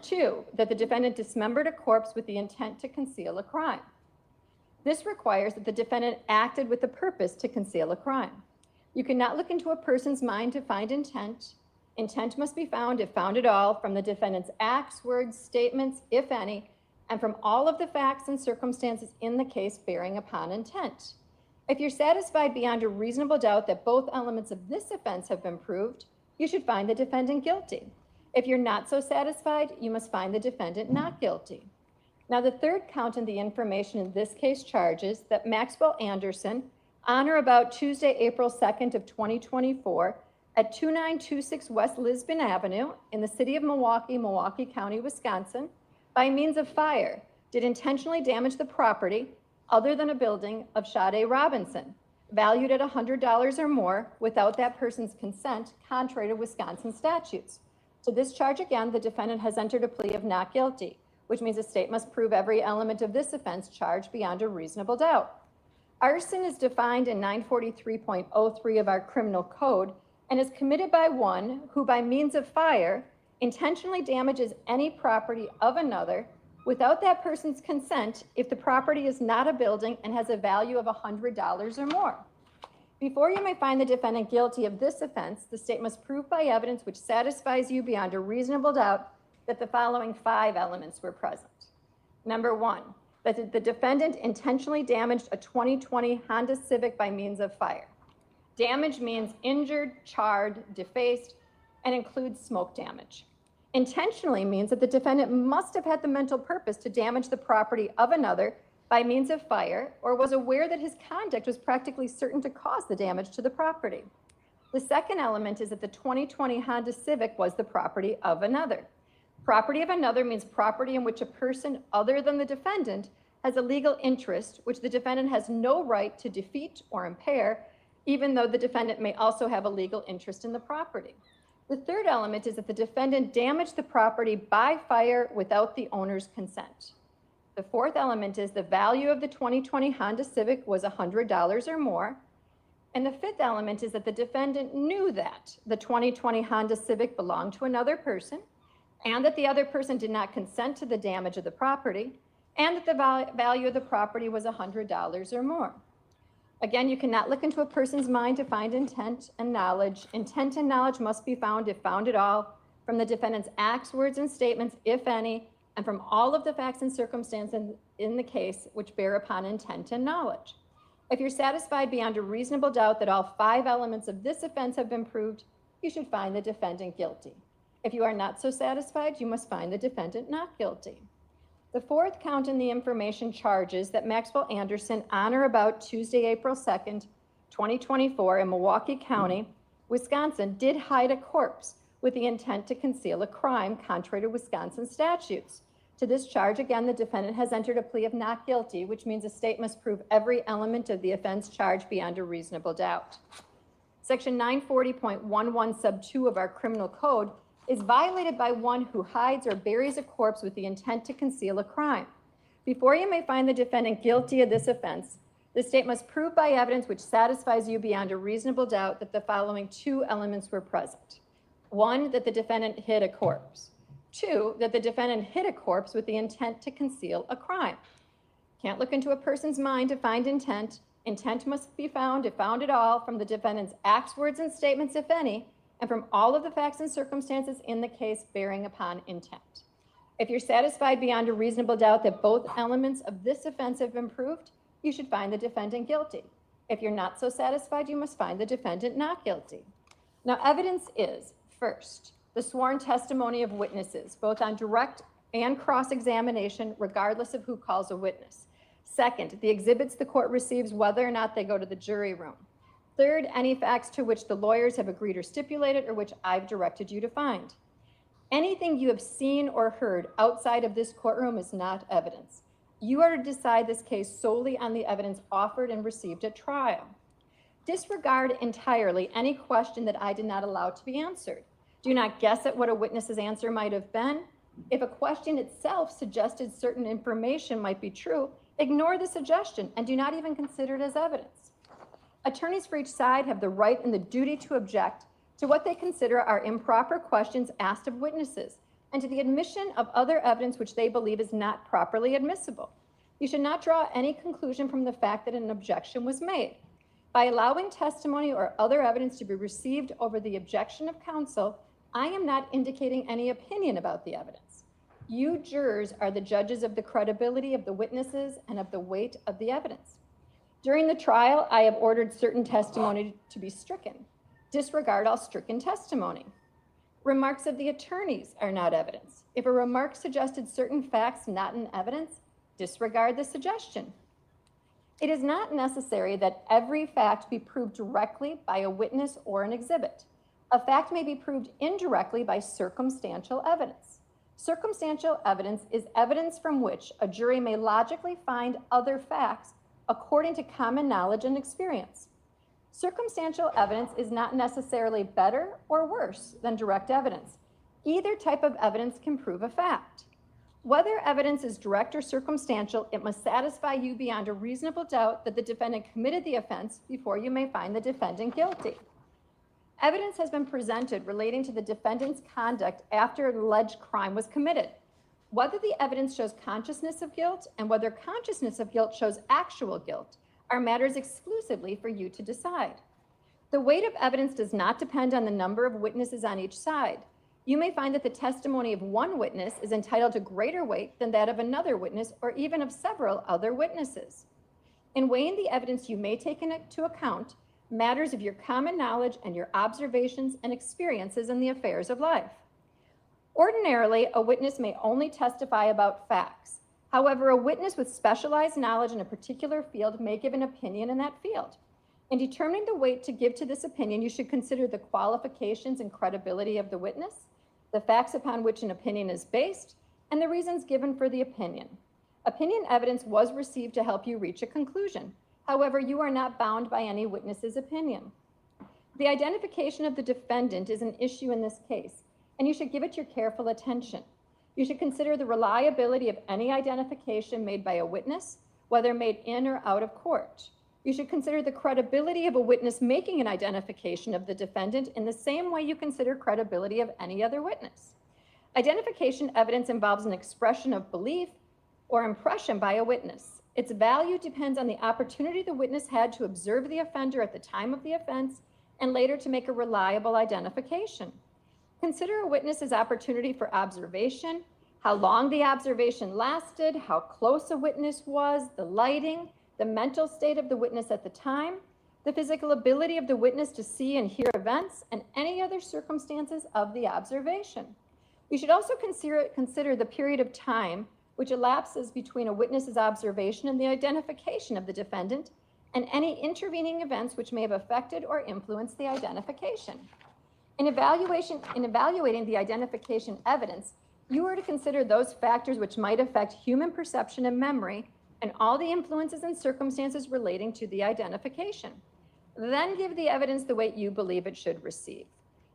2, that the defendant dismembered a corpse with the intent to conceal a crime. This requires that the defendant acted with the purpose to conceal a crime. You cannot look into a person's mind to find intent. Intent must be found, if found at all, from the defendant's acts, words, statements, if any, and from all of the facts and circumstances in the case bearing upon intent. If you're satisfied beyond a reasonable doubt that both elements of this offense have been proved, you should find the defendant guilty. If you're not so satisfied, you must find the defendant not guilty. Now, the third count in the information in this case charges that Maxwell Anderson, on or about Tuesday, April 2nd of 2024, at 2926 West Lisbon Avenue in the city of Milwaukee, Milwaukee County, Wisconsin, by means of fire, did intentionally damage the property other than a building of Sade Robinson, valued at $100 or more without that person's consent, contrary to Wisconsin statutes. To this charge, again, the defendant has entered a plea of not guilty, which means the state must prove every element of this offense charge beyond a reasonable doubt. Arson is defined in 943.03 of our criminal code and is committed by one who, by means of fire, intentionally damages any property of another without that person's consent if the property is not a building and has a value of $100 or more. Before you may find the defendant guilty of this offense, the state must prove by evidence which satisfies you beyond a reasonable doubt that the following 5 elements were present. Number 1, that the defendant intentionally damaged a 2020 Honda Civic by means of fire. Damage means injured, charred, defaced, and includes smoke damage. Intentionally means that the defendant must have had the mental purpose to damage the property of another by means of fire, or was aware that his conduct was practically certain to cause the damage to the property. The second element is that the 2020 Honda Civic was the property of another. Property of another means property in which a person other than the defendant has a legal interest, which the defendant has no right to defeat or impair, even though the defendant may also have a legal interest in the property. The third element is that the defendant damaged the property by fire without the owner's consent. The fourth element is the value of the 2020 Honda Civic was $100 or more. And the fifth element is that the defendant knew that the 2020 Honda Civic belonged to another person, and that the other person did not consent to the damage of the property, and that the value of the property was $100 or more. Again, you cannot look into a person's mind to find intent and knowledge. Intent and knowledge must be found, if found at all, from the defendant's acts, words, and statements, if any, and from all of the facts and circumstances in the case which bear upon intent and knowledge. If you're satisfied beyond a reasonable doubt that all 5 elements of this offense have been proved, you should find the defendant guilty. If you are not so satisfied, you must find the defendant not guilty. The fourth count in the information charges that Maxwell Anderson, on or about Tuesday, April 2nd, 2024, in Milwaukee County, Wisconsin, did hide a corpse with the intent to conceal a crime contrary to Wisconsin statutes. To this charge, again, the defendant has entered a plea of not guilty, which means the state must prove every element of the offense charged beyond a reasonable doubt. Section 940.11 sub 2 of our criminal code is violated by one who hides or buries a corpse with the intent to conceal a crime. Before you may find the defendant guilty of this offense, the state must prove by evidence which satisfies you beyond a reasonable doubt that the following 2 elements were present. 1, that the defendant hid a corpse. 2, that the defendant hid a corpse with the intent to conceal a crime. Can't look into a person's mind to find intent. Intent must be found, if found at all, from the defendant's acts, words, and statements, if any, and from all of the facts and circumstances in the case bearing upon intent. If you're satisfied beyond a reasonable doubt that both elements of this offense have been proved, you should find the defendant guilty. If you're not so satisfied, you must find the defendant not guilty. Now, evidence is, first, the sworn testimony of witnesses, both on direct and cross-examination, regardless of who calls a witness. Second, the exhibits the court receives, whether or not they go to the jury room. Third, any facts to which the lawyers have agreed or stipulated or which I've directed you to find. Anything you have seen or heard outside of this courtroom is not evidence. You are to decide this case solely on the evidence offered and received at trial. Disregard entirely any question that I did not allow to be answered. Do not guess at what a witness's answer might have been. If a question itself suggested certain information might be true, ignore the suggestion and do not even consider it as evidence. Attorneys for each side have the right and the duty to object to what they consider are improper questions asked of witnesses and to the admission of other evidence which they believe is not properly admissible. You should not draw any conclusion from the fact that an objection was made. By allowing testimony or other evidence to be received over the objection of counsel, I am not indicating any opinion about the evidence. You jurors are the judges of the credibility of the witnesses and of the weight of the evidence. During the trial, I have ordered certain testimony to be stricken. Disregard all stricken testimony. Remarks of the attorneys are not evidence. If a remark suggested certain facts not in evidence, disregard the suggestion. It is not necessary that every fact be proved directly by a witness or an exhibit. A fact may be proved indirectly by circumstantial evidence. Circumstantial evidence is evidence from which a jury may logically find other facts according to common knowledge and experience. Circumstantial evidence is not necessarily better or worse than direct evidence. Either type of evidence can prove a fact. Whether evidence is direct or circumstantial, it must satisfy you beyond a reasonable doubt that the defendant committed the offense before you may find the defendant guilty. Evidence has been presented relating to the defendant's conduct after an alleged crime was committed. Whether the evidence shows consciousness of guilt and whether consciousness of guilt shows actual guilt are matters exclusively for you to decide. The weight of evidence does not depend on the number of witnesses on each side. You may find that the testimony of one witness is entitled to greater weight than that of another witness or even of several other witnesses. In weighing the evidence, you may take into account matters of your common knowledge and your observations and experiences in the affairs of life. Ordinarily, a witness may only testify about facts. However, a witness with specialized knowledge in a particular field may give an opinion in that field. In determining the weight to give to this opinion, you should consider the qualifications and credibility of the witness, the facts upon which an opinion is based, and the reasons given for the opinion. Opinion evidence was received to help you reach a conclusion. However, you are not bound by any witness's opinion. The identification of the defendant is an issue in this case, and you should give it your careful attention. You should consider the reliability of any identification made by a witness, whether made in or out of court. You should consider the credibility of a witness making an identification of the defendant in the same way you consider credibility of any other witness. Identification evidence involves an expression of belief or impression by a witness. Its value depends on the opportunity the witness had to observe the offender at the time of the offense and later to make a reliable identification. Consider a witness's opportunity for observation, how long the observation lasted, how close a witness was, the lighting, the mental state of the witness at the time, the physical ability of the witness to see and hear events, and any other circumstances of the observation. You should also consider the period of time which elapses between a witness's observation and the identification of the defendant, and any intervening events which may have affected or influenced the identification. In evaluating the identification evidence, you are to consider those factors which might affect human perception and memory, and all the influences and circumstances relating to the identification. Then give the evidence the weight you believe it should receive.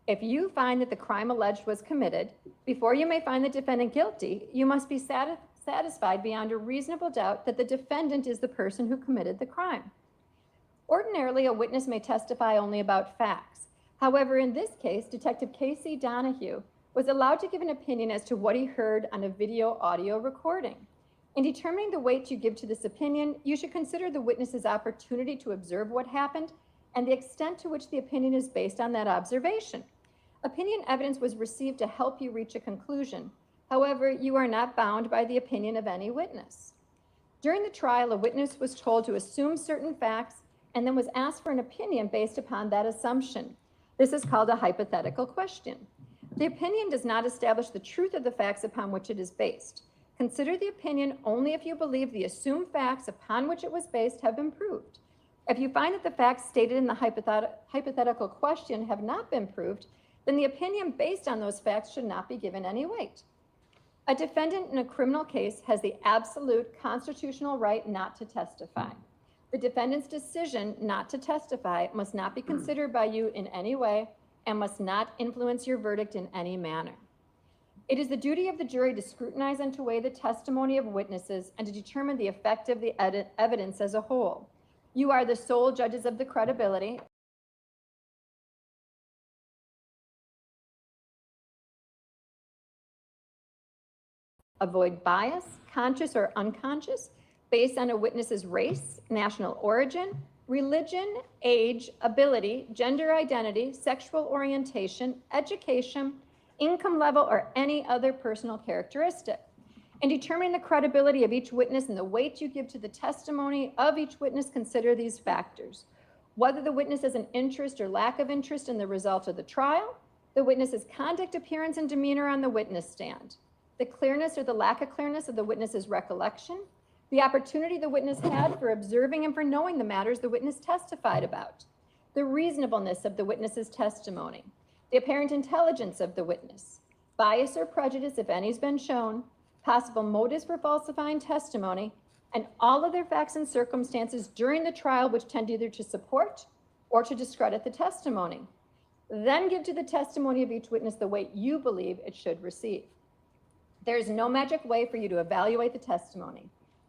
If you find that the crime alleged was committed, before you may find the defendant guilty, you must be satisfied beyond a reasonable doubt that the defendant is the person who committed the crime. Ordinarily, a witness may testify only about facts. However, in this case, Detective Casey Donahue was allowed to give an opinion as to what he heard on a video-audio recording. In determining the weight you give to this opinion, you should consider the witness's opportunity to observe what happened and the extent to which the opinion is based on that observation. Opinion evidence was received to help you reach a conclusion. However, you are not bound by the opinion of any witness. During the trial, a witness was told to assume certain facts and then was asked for an opinion based upon that assumption. This is called a hypothetical question. The opinion does not establish the truth of the facts upon which it is based. Consider the opinion only if you believe the assumed facts upon which it was based have been proved. If you find that the facts stated in the hypothetical question have not been proved, then the opinion based on those facts should not be given any weight. A defendant in a criminal case has the absolute constitutional right not to testify. The defendant's decision not to testify must not be considered by you in any way and must not influence your verdict in any manner. It is the duty of the jury to scrutinize and to weigh the testimony of witnesses and to determine the effect of the evidence as a whole. You are the sole judges of the credibility. Avoid bias, conscious or unconscious, based on a witness's race, national origin, religion, age, ability, gender identity, sexual orientation, education, income level, or any other personal characteristic. In determining the credibility of each witness and the weight you give to the testimony of each witness, consider these factors. Whether the witness has an interest or lack of interest in the result of the trial, the witness's conduct, appearance, and demeanor on the witness stand, the clearness or the lack of clearness of the witness's recollection, the opportunity the witness had for observing and for knowing the matters the witness testified about, the reasonableness of the witness's testimony, the apparent intelligence of the witness, bias or prejudice, if any's been shown, possible motives for falsifying testimony, and all other facts and circumstances during the trial which tend either to support or to discredit the testimony. Then give to the testimony of each witness the weight you believe it should receive. There is no magic way for you to evaluate the testimony.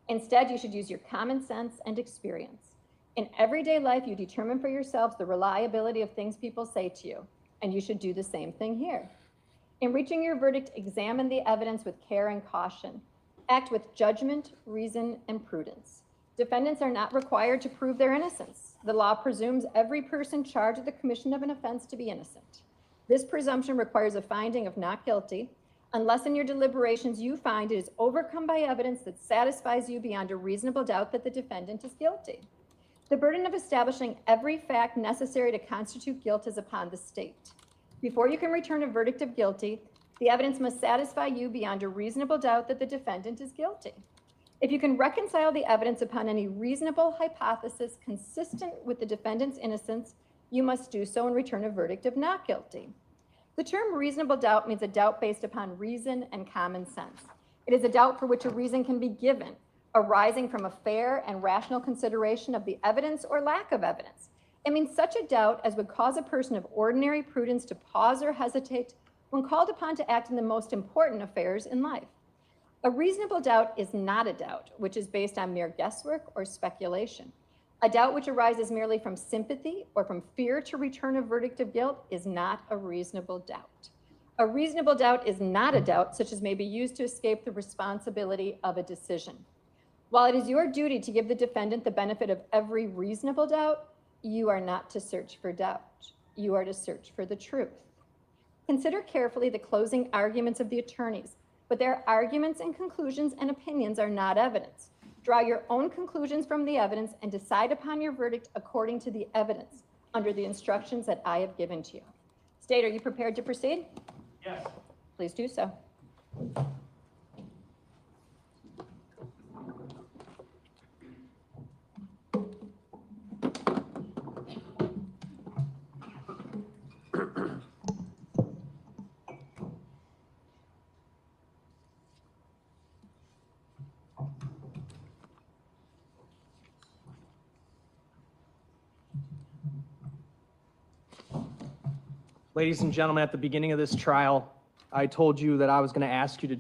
Instead, you should use your common sense and experience. In everyday life, you determine for yourselves the reliability of things people say to you, and you should do the same thing here. In reaching your verdict, examine the evidence with care and caution. Act with judgment, reason, and prudence. Defendants are not required to prove their innocence. The law presumes every person charged with the commission of an offense to be innocent. This presumption requires a finding of not guilty, unless in your deliberations you find it is overcome by evidence that satisfies you beyond a reasonable doubt that the defendant is guilty. The burden of establishing every fact necessary to constitute guilt is upon the state. Before you can return a verdict of guilty, the evidence must satisfy you beyond a reasonable doubt that the defendant is guilty. If you can reconcile the evidence upon any reasonable hypothesis consistent with the defendant's innocence, you must do so and return a verdict of not guilty. The term reasonable doubt means a doubt based upon reason and common sense. It is a doubt for which a reason can be given, arising from a fair and rational consideration of the evidence or lack of evidence. It means such a doubt as would cause a person of ordinary prudence to pause or hesitate when called upon to act in the most important affairs in life. A reasonable doubt is not a doubt which is based on mere guesswork or speculation. A doubt which arises merely from sympathy or from fear to return a verdict of guilt is not a reasonable doubt. A reasonable doubt is not a doubt such as may be used to escape the responsibility of a decision. While it is your duty to give the defendant the benefit of every reasonable doubt, you are not to search for doubt. You are to search for the truth. Consider carefully the closing arguments of the attorneys, but their arguments and conclusions and opinions are not evidence. Draw your own conclusions from the evidence and decide upon your verdict according to the evidence under the instructions that I have given to you. State, are you prepared to proceed? Yes. Please do so. Ladies and gentlemen, at the beginning of this trial, I told you that I was going to ask you to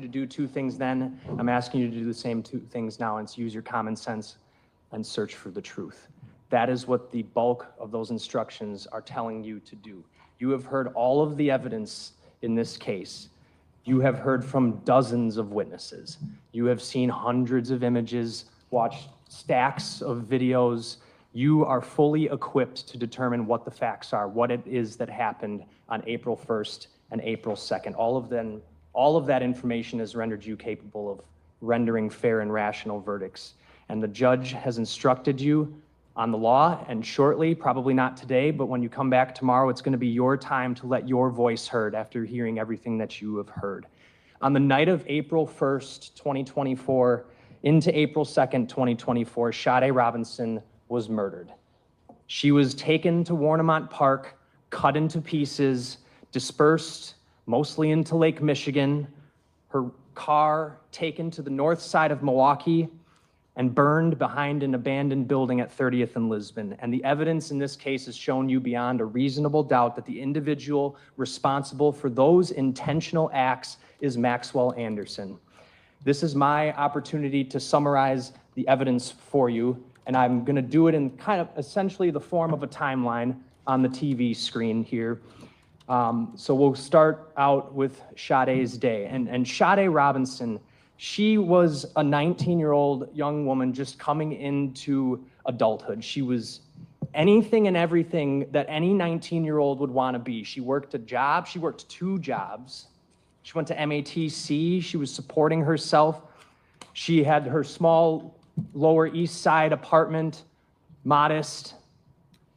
do two things then. I'm asking you to do the same two things now, and it's use your common sense and search for the truth. That is what the bulk of those instructions are telling you to do. You have heard all of the evidence in this case. You have heard from dozens of witnesses. You have seen hundreds of images, watched stacks of videos. You are fully equipped to determine what the facts are, what it is that happened on April 1st and April 2nd. All of that information has rendered you capable of rendering fair and rational verdicts. And the judge has instructed you on the law, and shortly, probably not today, but when you come back tomorrow, it's going to be your time to let your voice heard after hearing everything that you have heard. On the night of April 1st, 2024, into April 2nd, 2024, Sade Robinson was murdered. She was taken to Warnemont Park, cut into pieces, dispersed mostly into Lake Michigan, her car taken to the north side of Milwaukee, and burned behind an abandoned building at 30th and Lisbon. And the evidence in this case has shown you beyond a reasonable doubt that the individual responsible for those intentional acts is Maxwell Anderson. This is my opportunity to summarize the evidence for you, and I'm going to do it in kind of essentially the form of a timeline on the TV screen here. So we'll start out with Sade's day. And Sade Robinson, she was a 19-year-old young woman just coming into adulthood. She was anything and everything that any 19-year-old would want to be. She worked a job. She worked two jobs. She went to MATC. She was supporting herself. She had her small Lower East Side apartment, modest.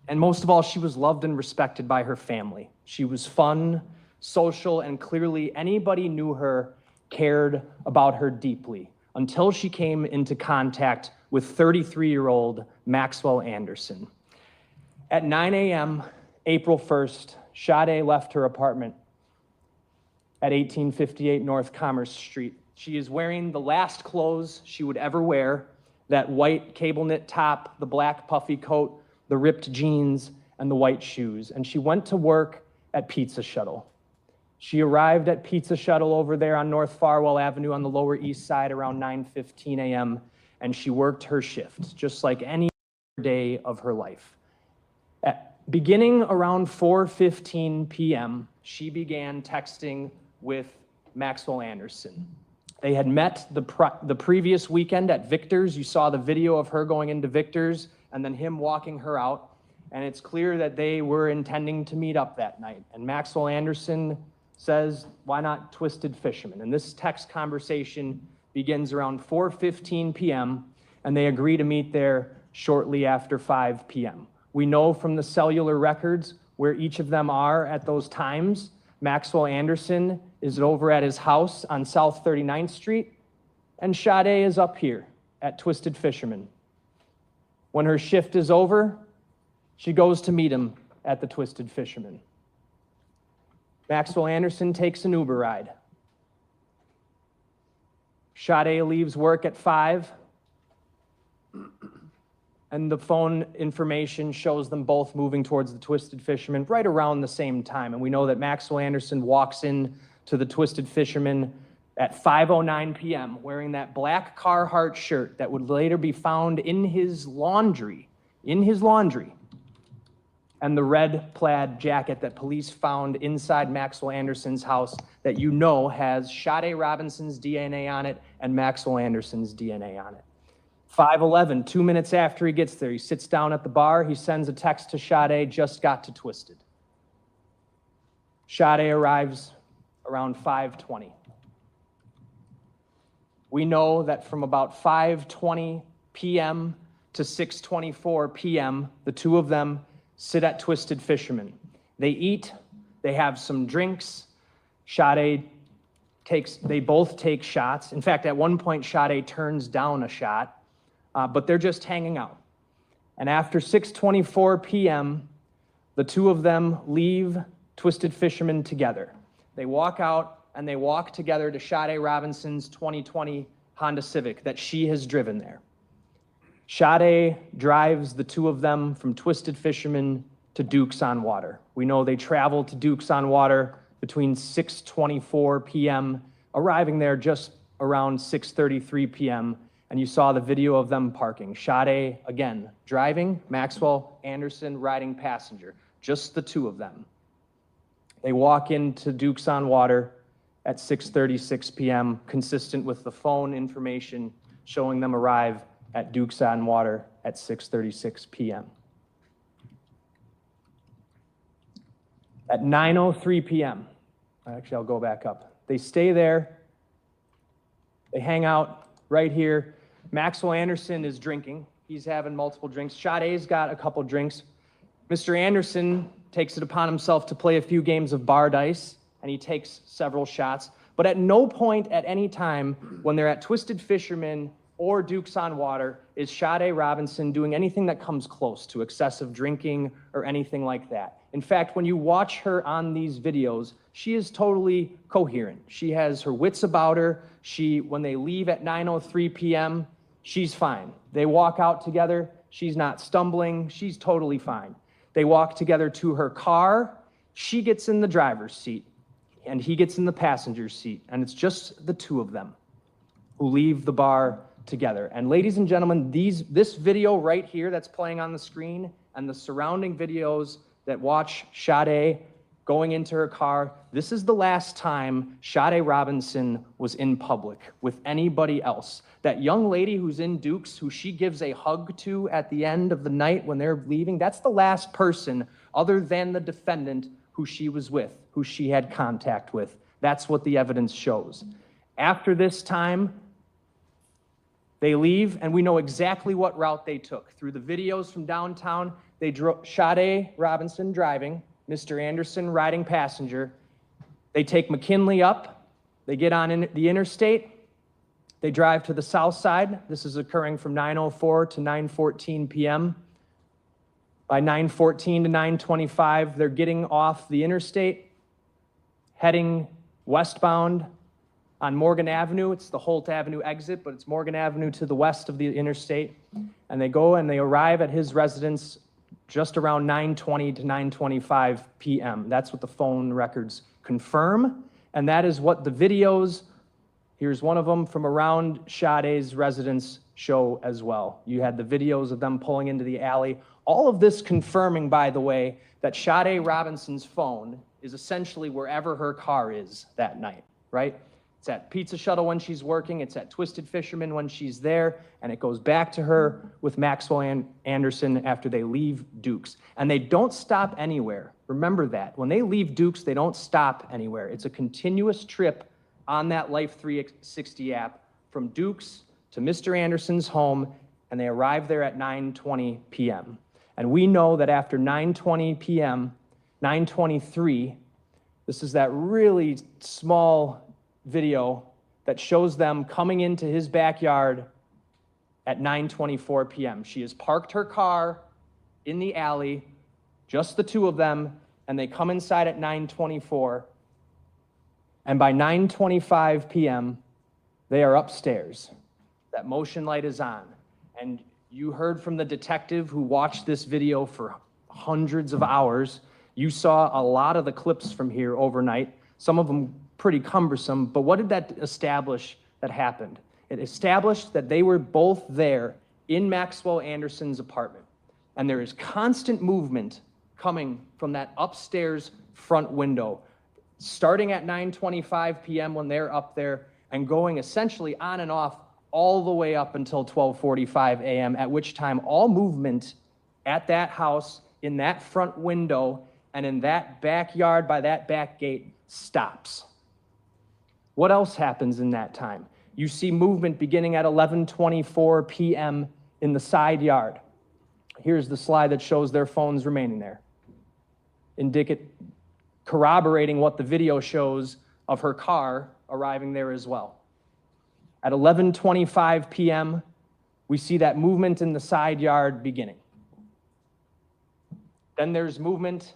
And most of all, she was loved and respected by her family. She was fun, social, and clearly anybody knew her, cared about her deeply, until she came into contact with 33-year-old Maxwell Anderson. At 9 a.m., April 1st, Sade left her apartment at 1858 North Commerce Street. She is wearing the last clothes she would ever wear, that white cable knit top, the black puffy coat, the ripped jeans, and the white shoes. And she went to work at Pizza Shuttle. She arrived at Pizza Shuttle over there on North Farwell Avenue on the Lower East Side around 9:15 a.m., and she worked her shift, just like any day of her life. Beginning around 4:15 p.m., she began texting with Maxwell Anderson. They had met the previous weekend at Victor's. You saw the video of her going into Victor's and then him walking her out. And it's clear that they were intending to meet up that night. And Maxwell Anderson says, why not Twisted Fisherman? And this text conversation begins around 4:15 p.m. and they agree to meet there shortly after 5 p.m. We know from the cellular records where each of them are at those times. Maxwell Anderson is over at his house on South 39th Street, and Sade is up here at Twisted Fisherman. When her shift is over, she goes to meet him at the Twisted Fisherman. Maxwell Anderson takes an Uber ride. Sade leaves work at 5, And the phone information shows them both moving towards the Twisted Fisherman right around the same time. And we know that Maxwell Anderson walks in to the Twisted Fisherman at 5:09 p.m. wearing that black Carhartt shirt that would later be found in his laundry, and the red plaid jacket that police found inside Maxwell Anderson's house that you know has Sade Robinson's DNA on it and Maxwell Anderson's DNA on it. 5:11, 2 minutes after he gets there, he sits down at the bar, he sends a text to Sade, just got to Twisted. Sade arrives around 5:20. We know that from about 5:20 p.m. to 6:24 p.m., the two of them sit at Twisted Fisherman. They eat, they have some drinks. They both take shots. In fact, at one point, Sade turns down a shot, but they're just hanging out. And after 6:24 p.m., the two of them leave Twisted Fisherman together. They walk out and they walk together to Sade Robinson's 2020 Honda Civic that she has driven there. Sade drives the two of them from Twisted Fisherman to Dukes on Water. We know they travel to Dukes on Water between 6:24 p.m., arriving there just around 6:33 p.m., and you saw the video of them parking. Sade, again, driving, Maxwell Anderson riding passenger, just the two of them. They walk into Dukes on Water at 6:36 p.m., consistent with the phone information showing them arrive at Dukes on Water at 6:36 p.m. At 9:03 p.m., actually, I'll go back up. They stay there. They hang out right here. Maxwell Anderson is drinking. He's having multiple drinks. Sade's got a couple drinks. Mr. Anderson takes it upon himself to play a few games of bar dice, and he takes several shots. But at no point at any time when they're at Twisted Fisherman or Dukes on Water is Sade Robinson doing anything that comes close to excessive drinking or anything like that. In fact, when you watch her on these videos, she is totally coherent. She has her wits about her. When they leave at 9:03 p.m., she's fine. They walk out together. She's not stumbling. She's totally fine. They walk together to her car. She gets in the driver's seat, and he gets in the passenger seat, and it's just the two of them who leave the bar together. And ladies and gentlemen, this video right here that's playing on the screen and the surrounding videos that watch Sade going into her car, this is the last time Sade Robinson was in public with anybody else. That young lady who's in Dukes, who she gives a hug to at the end of the night when they're leaving, that's the last person other than the defendant who she was with, who she had contact with. That's what the evidence shows. After this time, they leave, and we know exactly what route they took. Through the videos from downtown, they drove Sade Robinson driving, Mr. Anderson riding passenger. They take McKinley up. They get on the interstate. They drive to the south side. This is occurring from 9:04 to 9:14 p.m. By 9:14 to 9:25, they're getting off the interstate, heading westbound on Morgan Avenue. It's the Holt Avenue exit, but it's Morgan Avenue to the west of the interstate. And they go and they arrive at his residence just around 9:20 to 9:25 p.m. That's what the phone records confirm. And that is what the videos, here's one of them from around Sade's residence, show as well. You had the videos of them pulling into the alley. All of this confirming, by the way, that Sade Robinson's phone is essentially wherever her car is that night, right? It's at Pizza Shuttle when she's working, it's at Twisted Fisherman when she's there, and it goes back to her with Maxwell Anderson after they leave Dukes. And they don't stop anywhere. Remember that. When they leave Dukes, they don't stop anywhere. It's a continuous trip on that Life 360 app from Dukes to Mr. Anderson's home, and they arrive there at 9:20 p.m. And we know that after 9:20 p.m., 9:23, this is that really small video that shows them coming into his backyard at 9:24 p.m. She has parked her car in the alley, just the two of them, and they come inside at 9:24. And by 9:25 p.m., they are upstairs. That motion light is on. And You heard from the detective who watched this video for hundreds of hours. You saw a lot of the clips from here overnight, some of them pretty cumbersome, but what did that establish that happened? It established that they were both there in Maxwell Anderson's apartment, and there is constant movement coming from that upstairs front window, starting at 9:25 p.m. when they're up there and going essentially on and off all the way up until 12:45 a.m., at which time all movement at that house, in that front window, and in that backyard by that back gate stops. What else happens in that time? You see movement beginning at 11:24 p.m. in the side yard. Here's the slide that shows their phones remaining there, corroborating what the video shows of her car arriving there as well. At 11:25 p.m., we see that movement in the side yard beginning. Then there's movement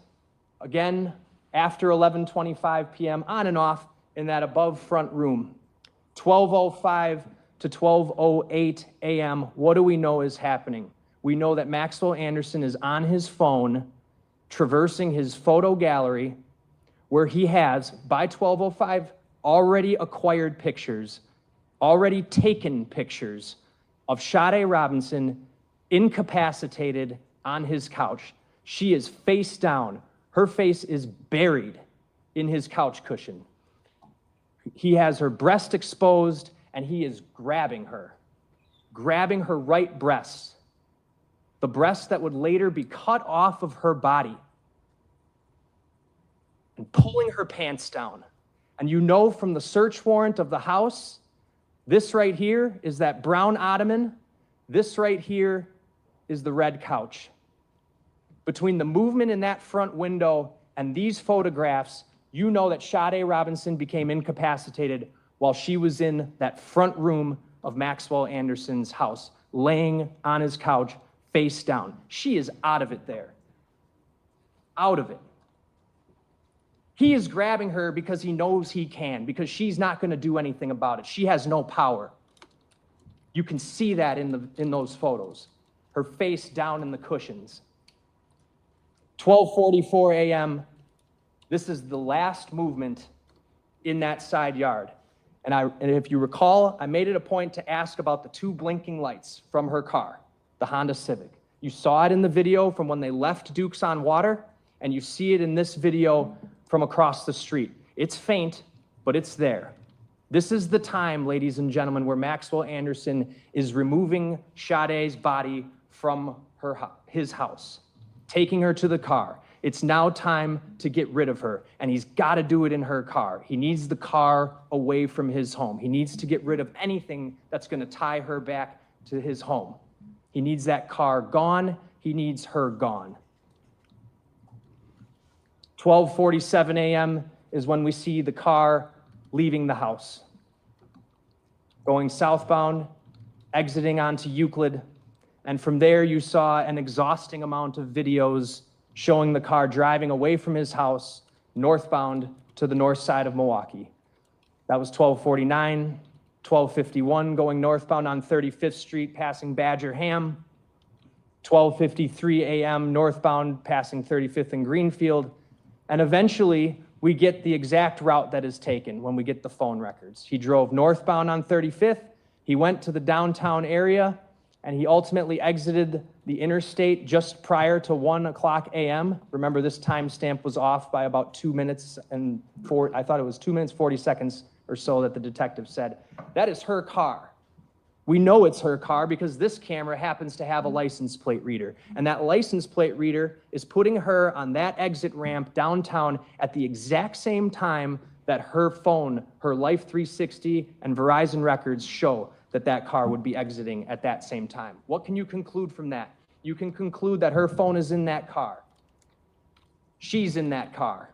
again after 11:25 p.m. on and off in that above front room. 12:05 to 12:08 a.m., what do we know is happening? We know that Maxwell Anderson is on his phone, traversing his photo gallery, where he has, by 12:05, already acquired pictures, already taken pictures of Sade Robinson incapacitated on his couch. She is face down. Her face is buried in his couch cushion. He has her breast exposed, and he is grabbing her right breast, the breast that would later be cut off of her body, and pulling her pants down. And you know from the search warrant of the house, this right here is that brown ottoman. This right here is the red couch. Between the movement in that front window and these photographs, you know that Sade Robinson became incapacitated while she was in that front room of Maxwell Anderson's house, laying on his couch, face down. She is out of it there. Out of it. He is grabbing her because he knows he can, because she's not going to do anything about it. She has no power. You can see that in those photos. Her face down in the cushions. 12:44 a.m., this is the last movement in that side yard. And if you recall, I made it a point to ask about the two blinking lights from her car, the Honda Civic. You saw it in the video from when they left Dukes on Water, and you see it in this video from across the street. It's faint, but it's there. This is the time, ladies and gentlemen, where Maxwell Anderson is removing Sade's body from his house, taking her to the car. It's now time to get rid of her, and he's got to do it in her car. He needs the car away from his home. He needs to get rid of anything that's going to tie her back to his home. He needs that car gone. He needs her gone. 12:47 a.m. is when we see the car leaving the house, going southbound, exiting onto Euclid, and from there you saw an exhausting amount of videos showing the car driving away from his house, northbound to the north side of Milwaukee. That was 12:49, 12:51 going northbound on 35th Street, passing Badger Ham, 12:53 a.m. northbound, passing 35th and Greenfield, and eventually we get the exact route that is taken when we get the phone records. He drove northbound on 35th, he went to the downtown area, and he ultimately exited the interstate just prior to 1:00 a.m. Remember, this timestamp was off by about 2 minutes and I thought it was 2 minutes, 40 seconds or so that the detective said. That is her car. We know it's her car because this camera happens to have a license plate reader. And that license plate reader is putting her on that exit ramp downtown at the exact same time that her phone, her Life 360 and Verizon records show that car would be exiting at that same time. What can you conclude from that? You can conclude that her phone is in that car. She's in that car.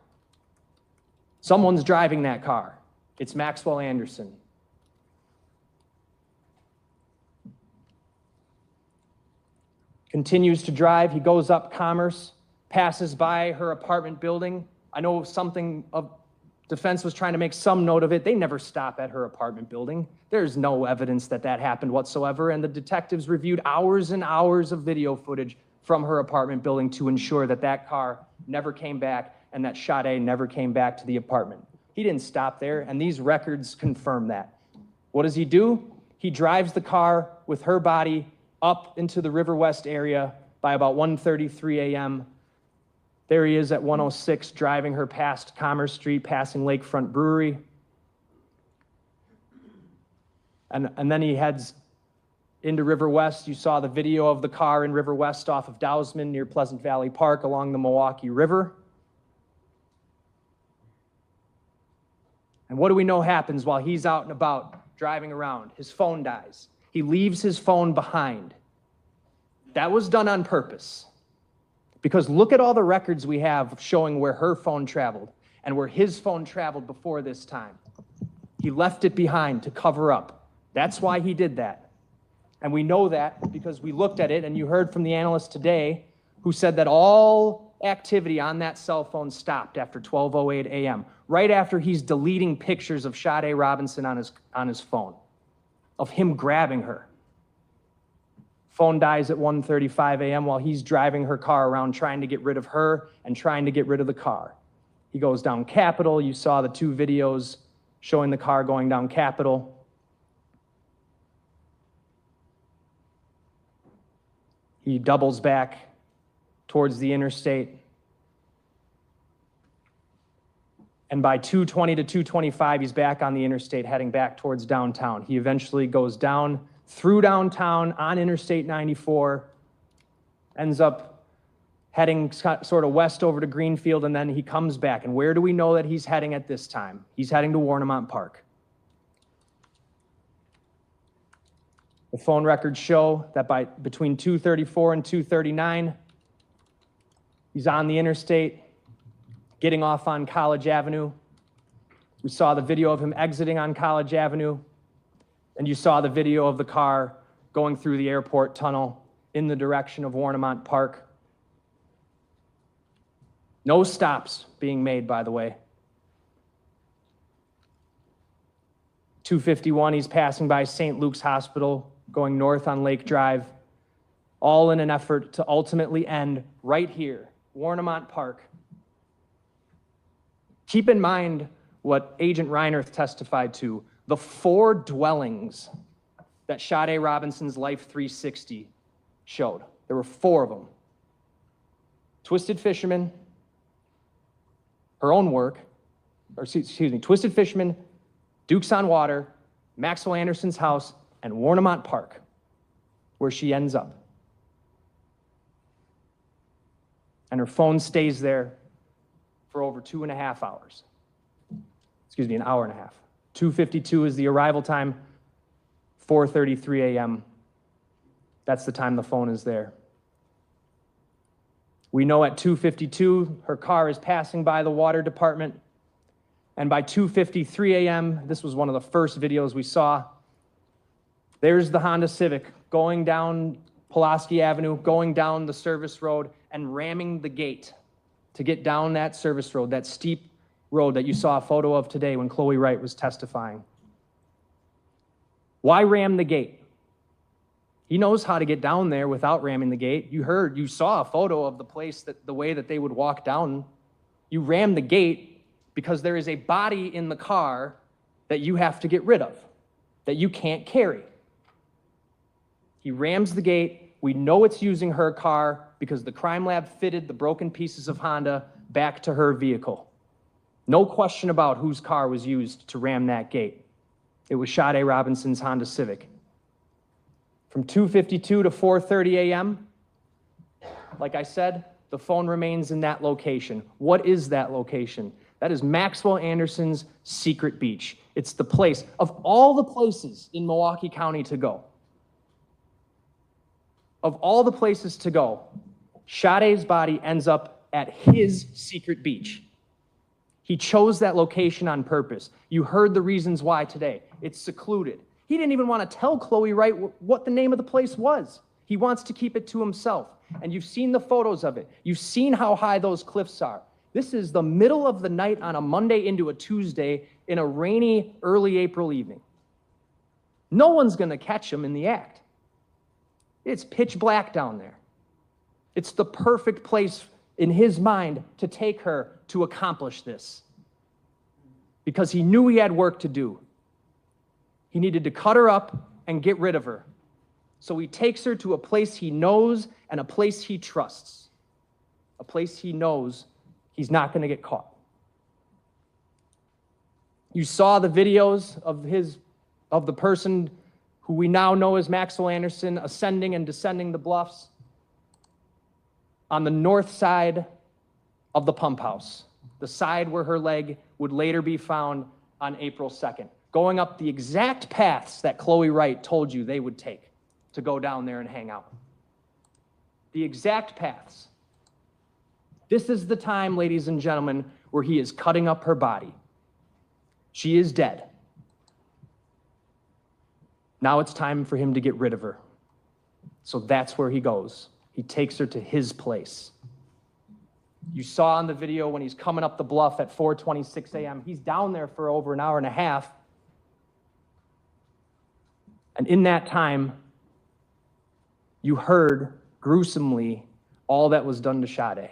Someone's driving that car. It's Maxwell Anderson. Continues to drive. He goes up Commerce, passes by her apartment building. I know something Defense was trying to make some note of it. They never stop at her apartment building. There's no evidence that that happened whatsoever. And the detectives reviewed hours and hours of video footage from her apartment building to ensure that that car never came back and that Sade never came back to the apartment. He didn't stop there, and these records confirm that. What does he do? He drives the car with her body up into the River West area by about 1:33 a.m. There he is at 106, driving her past Commerce Street, passing Lakefront Brewery. And then he heads into River West. You saw the video of the car in River West off of Dowsman near Pleasant Valley Park along the Milwaukee River. And what do we know happens while he's out and about driving around? His phone dies. He leaves his phone behind. That was done on purpose. Because look at all the records we have showing where her phone traveled and where his phone traveled before this time. He left it behind to cover up. That's why he did that. And we know that because we looked at it, and you heard from the analyst today who said that all activity on that cell phone stopped after 12:08 a.m., right after he's deleting pictures of Sade Robinson on his phone, of him grabbing her. Phone dies at 1:35 a.m. while he's driving her car around trying to get rid of her and trying to get rid of the car. He goes down Capitol. You saw the two videos showing the car going down Capitol. He doubles back towards the interstate. And by 2:20 to 2:25, he's back on the interstate heading back towards downtown. He eventually goes down through downtown on Interstate 94, ends up heading sort of west over to Greenfield, and then he comes back. And where do we know that he's heading at this time? He's heading to Warnemont Park. The phone records show that between 2:34 and 2:39, he's on the interstate, getting off on College Avenue. We saw the video of him exiting on College Avenue, and you saw the video of the car going through the airport tunnel in the direction of Warnemont Park. No stops being made, by the way. 2:51, he's passing by St. Luke's Hospital, going north on Lake Drive, all in an effort to ultimately end right here, Warnemont Park. Keep in mind what Agent Reinerth testified to, the 4 dwellings that Sade Robinson's Life 360 showed. There were 4 of them. Twisted Fisherman, her own work, or excuse me, Twisted Fisherman, Dukes on Water, Maxwell Anderson's house, and Warnemont Park, where she ends up. And her phone stays there for over 2.5 hours. Excuse me, an hour and a half. 2:52 is the arrival time, 4:33 a.m. That's the time the phone is there. We know at 2:52, her car is passing by the water department. And by 2:53 a.m., this was one of the first videos we saw, there's the Honda Civic going down Pulaski Avenue, going down the service road and ramming the gate to get down that service road, that steep road that you saw a photo of today when Khloe Wright was testifying. Why ram the gate? He knows how to get down there without ramming the gate. You saw a photo of the place, the way that they would walk down. You ram the gate because there is a body in the car that you have to get rid of, that you can't carry. He rams the gate. We know it's using her car because the crime lab fitted the broken pieces of Honda back to her vehicle. No question about whose car was used to ram that gate. It was Sade Robinson's Honda Civic. From 2:52 to 4:30 a.m., like I said, the phone remains in that location. What is that location? That is Maxwell Anderson's secret beach. It's the place, of all the places in Milwaukee County to go, of all the places to go, Sade's body ends up at his secret beach. He chose that location on purpose. You heard the reasons why today. It's secluded. He didn't even want to tell Khloe Wright what the name of the place was. He wants to keep it to himself. And you've seen the photos of it. You've seen how high those cliffs are. This is the middle of the night on a Monday into a Tuesday in a rainy early April evening. No one's going to catch him in the act. It's pitch black down there. It's the perfect place in his mind to take her to accomplish this, because he knew he had work to do. He needed to cut her up and get rid of her. So he takes her to a place he knows and a place he trusts, a place he knows he's not going to get caught. You saw the videos of the person who we now know as Maxwell Anderson ascending and descending the bluffs on the north side of the pump house, the side where her leg would later be found on April 2nd, going up the exact paths that Khloe Wright told you they would take to go down there and hang out. The exact paths. This is the time, ladies and gentlemen, where he is cutting up her body. She is dead. Now it's time for him to get rid of her. So that's where he goes. He takes her to his place. You saw in the video when he's coming up the bluff at 4:26 a.m., he's down there for over an hour and a half. And in that time, you heard gruesomely all that was done to Sade.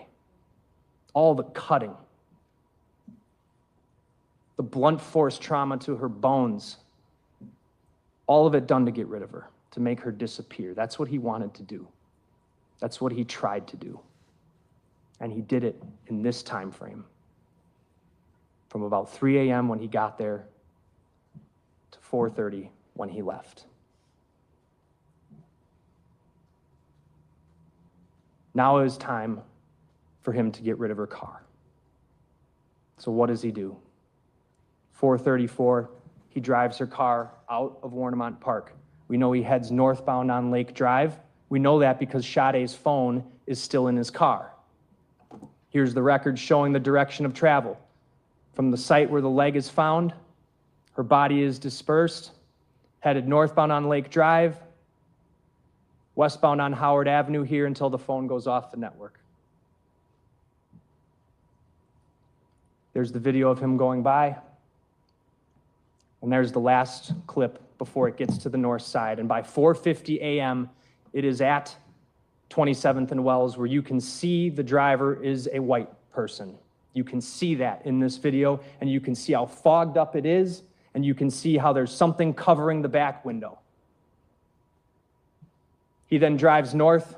All the cutting. The blunt force trauma to her bones. All of it done to get rid of her, to make her disappear. That's what he wanted to do. That's what he tried to do. And he did it in this time frame. From about 3 a.m. when he got there to 4:30 when he left. Now it is time for him to get rid of her car. So what does he do? 4:34, he drives her car out of Warnemont Park. We know he heads northbound on Lake Drive. We know that because Sade's phone is still in his car. Here's the record showing the direction of travel. From the site where the leg is found, her body is dispersed, headed northbound on Lake Drive, westbound on Howard Avenue here until the phone goes off the network. There's the video of him going by. And there's the last clip before it gets to the north side. And by 4:50 a.m., it is at 27th and Wells, where you can see the driver is a white person. You can see that in this video, and you can see how fogged up it is, and you can see how there's something covering the back window. He then drives north,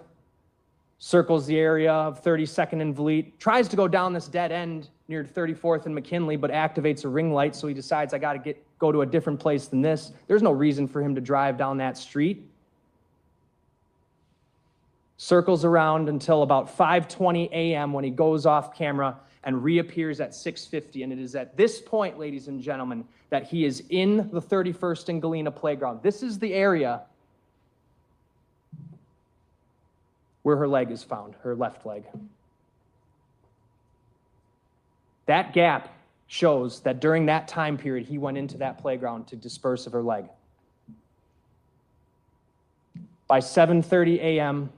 circles the area of 32nd and Vliet, tries to go down this dead end near 34th and McKinley, but activates a ring light, so he decides, I got to go to a different place than this. There's no reason for him to drive down that street. Circles around until about 5:20 a.m. when he goes off camera and reappears at 6:50. And it is at this point, ladies and gentlemen, that he is in the 31st and Galena playground. This is the area where her leg is found, her left leg. That gap shows that during that time period, he went into that playground to dispose of her leg. By 7:30 a.m.,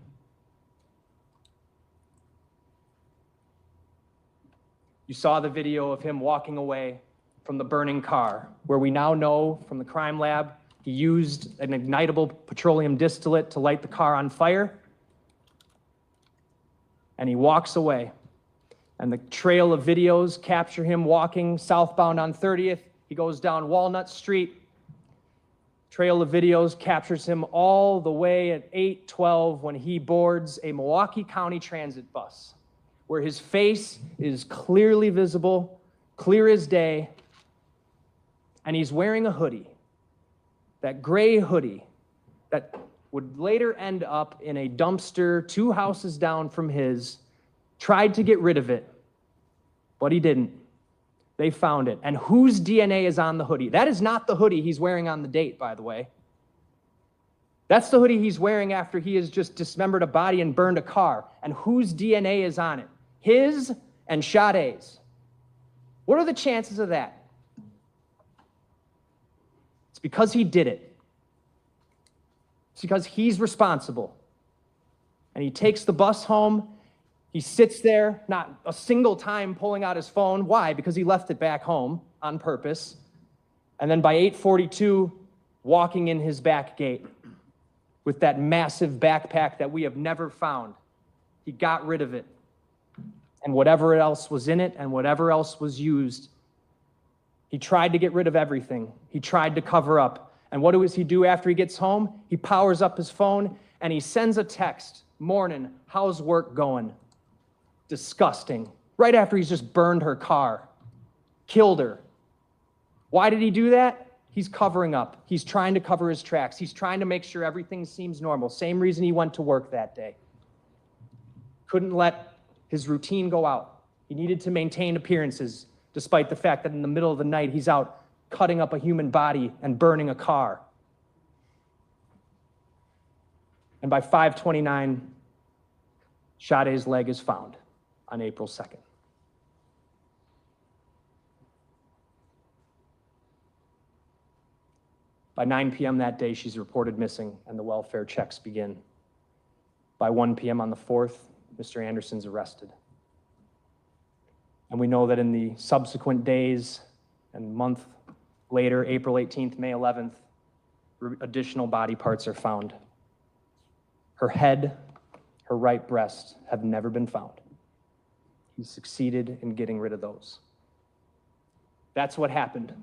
you saw the video of him walking away from the burning car, where we now know from the crime lab, he used an ignitable petroleum distillate to light the car on fire. And he walks away. And the trail of videos capture him walking southbound on 30th. He goes down Walnut Street. Trail of videos captures him all the way at 8:12 when he boards a Milwaukee County Transit bus, where his face is clearly visible, clear as day, and he's wearing a hoodie, that gray hoodie that would later end up in a dumpster 2 houses down from his. Tried to get rid of it, but he didn't. They found it. And whose DNA is on the hoodie? That is not the hoodie he's wearing on the date, by the way. That's the hoodie he's wearing after he has just dismembered a body and burned a car. And whose DNA is on it? His and Sade's. What are the chances of that? It's because he did it. It's because he's responsible. And he takes the bus home. He sits there, not a single time pulling out his phone. Why? Because he left it back home on purpose. And then by 8:42, walking in his back gate with that massive backpack that we have never found. He got rid of it. And whatever else was in it and whatever else was used, he tried to get rid of everything. He tried to cover up. And what does he do after he gets home? He powers up his phone and he sends a text. Morning, how's work going? Disgusting. Right after he's just burned her car, killed her. Why did he do that? He's covering up. He's trying to cover his tracks. He's trying to make sure everything seems normal. Same reason he went to work that day. Couldn't let his routine go out. He needed to maintain appearances, despite the fact that in the middle of the night, he's out cutting up a human body and burning a car. And by 5:29, Sade's leg is found on April 2nd. By 9 p.m. that day, she's reported missing and the welfare checks begin. By 1 p.m. on the 4th, Mr. Anderson's arrested. And we know that in the subsequent days and month later, April 18th, May 11th, additional body parts are found. Her head, her right breast have never been found. He succeeded in getting rid of those. That's what happened.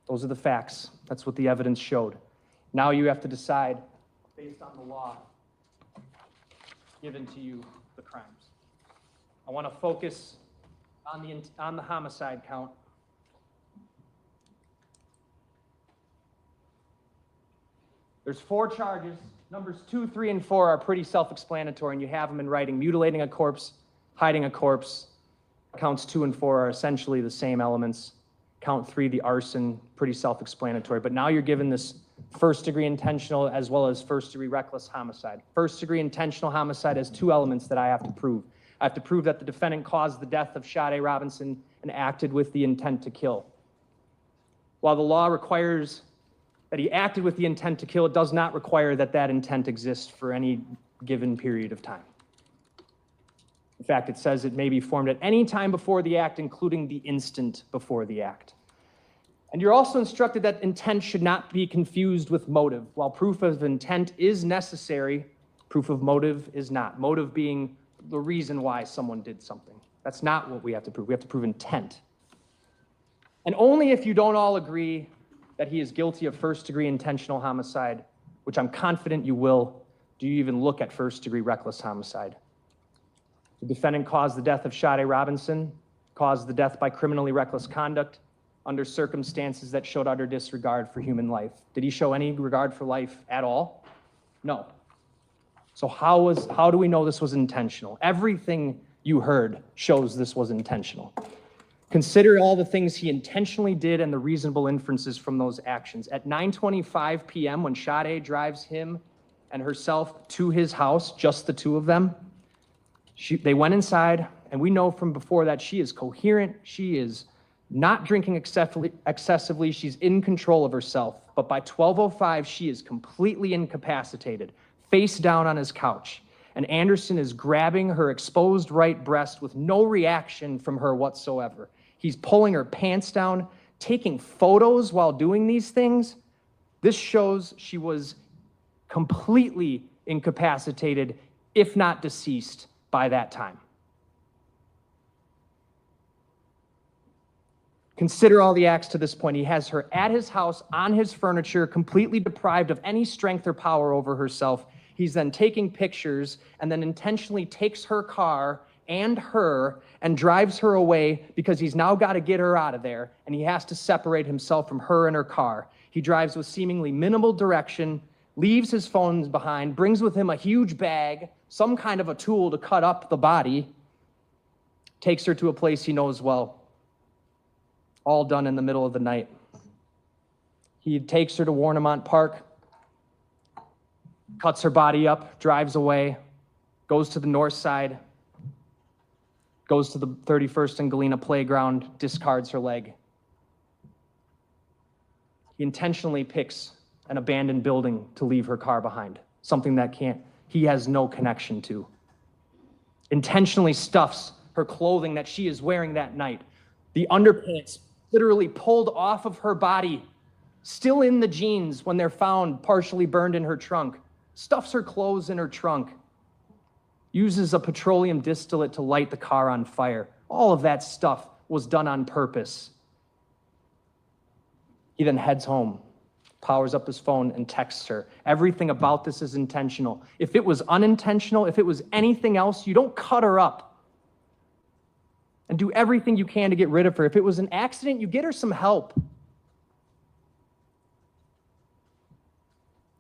Those are the facts. That's what the evidence showed. Now you have to decide, based on the law given to you, the crimes. I want to focus on the homicide count. There's 4 charges. Numbers 2, 3, and 4 are pretty self-explanatory, and you have them in writing. Mutilating a corpse, hiding a corpse. Counts 2 and 4 are essentially the same elements. Count 3, the arson, pretty self-explanatory. But now you're given this first-degree intentional as well as first-degree reckless homicide. First-degree intentional homicide has 2 elements that I have to prove. I have to prove that the defendant caused the death of Sade Robinson and acted with the intent to kill. While the law requires that he acted with the intent to kill, it does not require that that intent exists for any given period of time. In fact, it says it may be formed at any time before the act, including the instant before the act. And you're also instructed that intent should not be confused with motive. While proof of intent is necessary, proof of motive is not. Motive being the reason why someone did something. That's not what we have to prove. We have to prove intent. And only if you don't all agree that he is guilty of first-degree intentional homicide, which I'm confident you will, do you even look at first-degree reckless homicide. The defendant caused the death of Sade Robinson, caused the death by criminally reckless conduct under circumstances that showed utter disregard for human life. Did he show any regard for life at all? No. So how do we know this was intentional? Everything you heard shows this was intentional. Consider all the things he intentionally did and the reasonable inferences from those actions. At 9:25 p.m., when Sade drives him and herself to his house, just the 2 of them, they went inside, and we know from before that she is coherent. She is not drinking excessively. She's in control of herself. But by 12:05, she is completely incapacitated, face down on his couch. And Anderson is grabbing her exposed right breast with no reaction from her whatsoever. He's pulling her pants down, taking photos while doing these things. This shows she was completely incapacitated, if not deceased, by that time. Consider all the acts to this point. He has her at his house, on his furniture, completely deprived of any strength or power over herself. He's then taking pictures and then intentionally takes her car and her and drives her away because he's now got to get her out of there, and he has to separate himself from her and her car. He drives with seemingly minimal direction, leaves his phones behind, brings with him a huge bag, some kind of a tool to cut up the body, takes her to a place he knows well, all done in the middle of the night. He takes her to Warnemont Park, cuts her body up, drives away, goes to the north side, goes to the 31st and Galena playground, discards her leg. He intentionally picks an abandoned building to leave her car behind, something that he has no connection to. intentionally stuffs her clothing that she is wearing that night. The underpants literally pulled off of her body, still in the jeans when they're found partially burned in her trunk, stuffs her clothes in her trunk, uses a petroleum distillate to light the car on fire. All of that stuff was done on purpose. He then heads home, powers up his phone and texts her. Everything about this is intentional. If it was unintentional, if it was anything else, you don't cut her up and do everything you can to get rid of her. If it was an accident, you get her some help.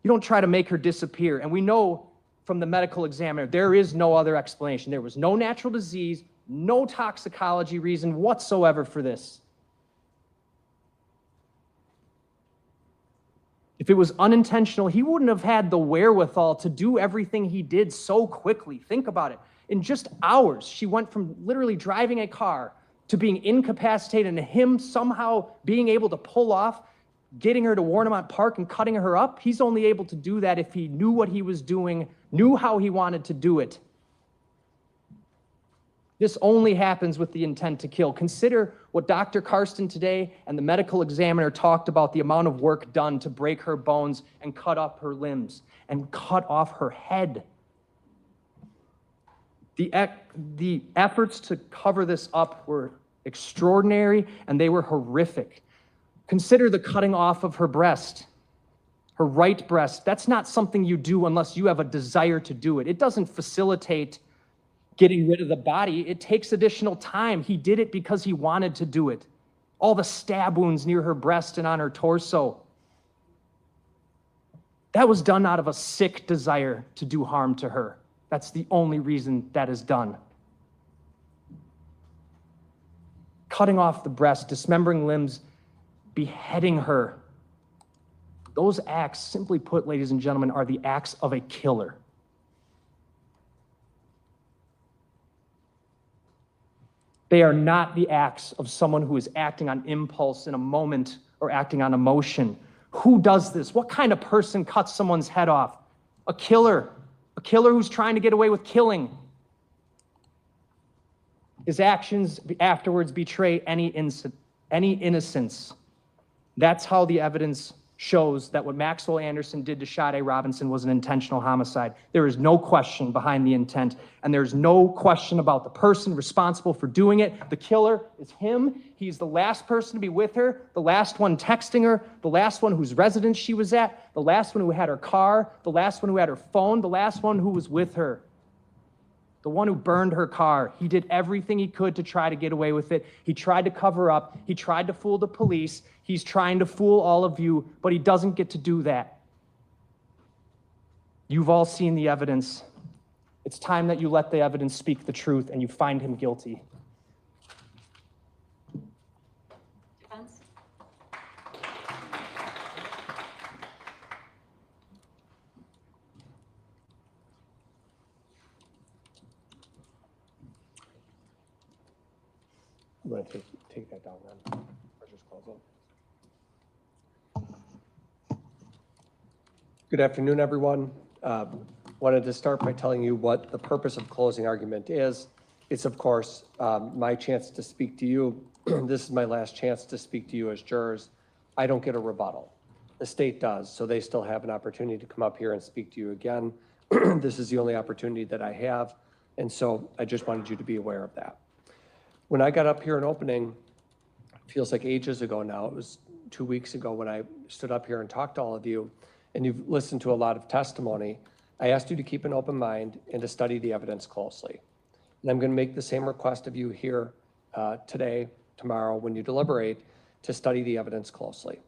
You don't try to make her disappear. And we know from the medical examiner, there is no other explanation. There was no natural disease, no toxicology reason whatsoever for this. If it was unintentional, he wouldn't have had the wherewithal to do everything he did so quickly. Think about it. In just hours, she went from literally driving a car to being incapacitated and him somehow being able to pull off, getting her to Warnemont Park and cutting her up. He's only able to do that if he knew what he was doing, knew how he wanted to do it. This only happens with the intent to kill. Consider what Dr. Karsten today and the medical examiner talked about, the amount of work done to break her bones and cut up her limbs and cut off her head. The efforts to cover this up were extraordinary and they were horrific. Consider the cutting off of her breast, her right breast. That's not something you do unless you have a desire to do it. It doesn't facilitate getting rid of the body. It takes additional time. He did it because he wanted to do it. All the stab wounds near her breast and on her torso. That was done out of a sick desire to do harm to her. That's the only reason that is done. Cutting off the breast, dismembering limbs, beheading her. Those acts, simply put, ladies and gentlemen, are the acts of a killer. They are not the acts of someone who is acting on impulse in a moment or acting on emotion. Who does this? What kind of person cuts someone's head off? A killer who's trying to get away with killing. His actions afterwards betray any innocence. That's how the evidence shows that what Maxwell Anderson did to Sade Robinson was an intentional homicide. There is no question behind the intent, and there's no question about the person responsible for doing it. The killer is him. He's the last person to be with her, the last one texting her, the last one whose residence she was at, the last one who had her car, the last one who had her phone, the last one who was with her. The one who burned her car. He did everything he could to try to get away with it. He tried to cover up. He tried to fool the police. He's trying to fool all of you, but he doesn't get to do that. You've all seen the evidence. It's time that you let the evidence speak the truth and you find him guilty. Defense? I'm going to take that down then, or just close it. Good afternoon, everyone. Wanted to start by telling you what the purpose of closing argument is. It's, of course, my chance to speak to you. This is my last chance to speak to you as jurors. I don't get a rebuttal. The state does, so they still have an opportunity to come up here and speak to you again. This is the only opportunity that I have, and so I just wanted you to be aware of that. When I got up here in opening, it feels like ages ago now, it was 2 weeks ago when I stood up here and talked to all of you, and you've listened to a lot of testimony. I asked you to keep an open mind and to study the evidence closely. And I'm going to make the same request of you here today, tomorrow, when you deliberate, to study the evidence closely.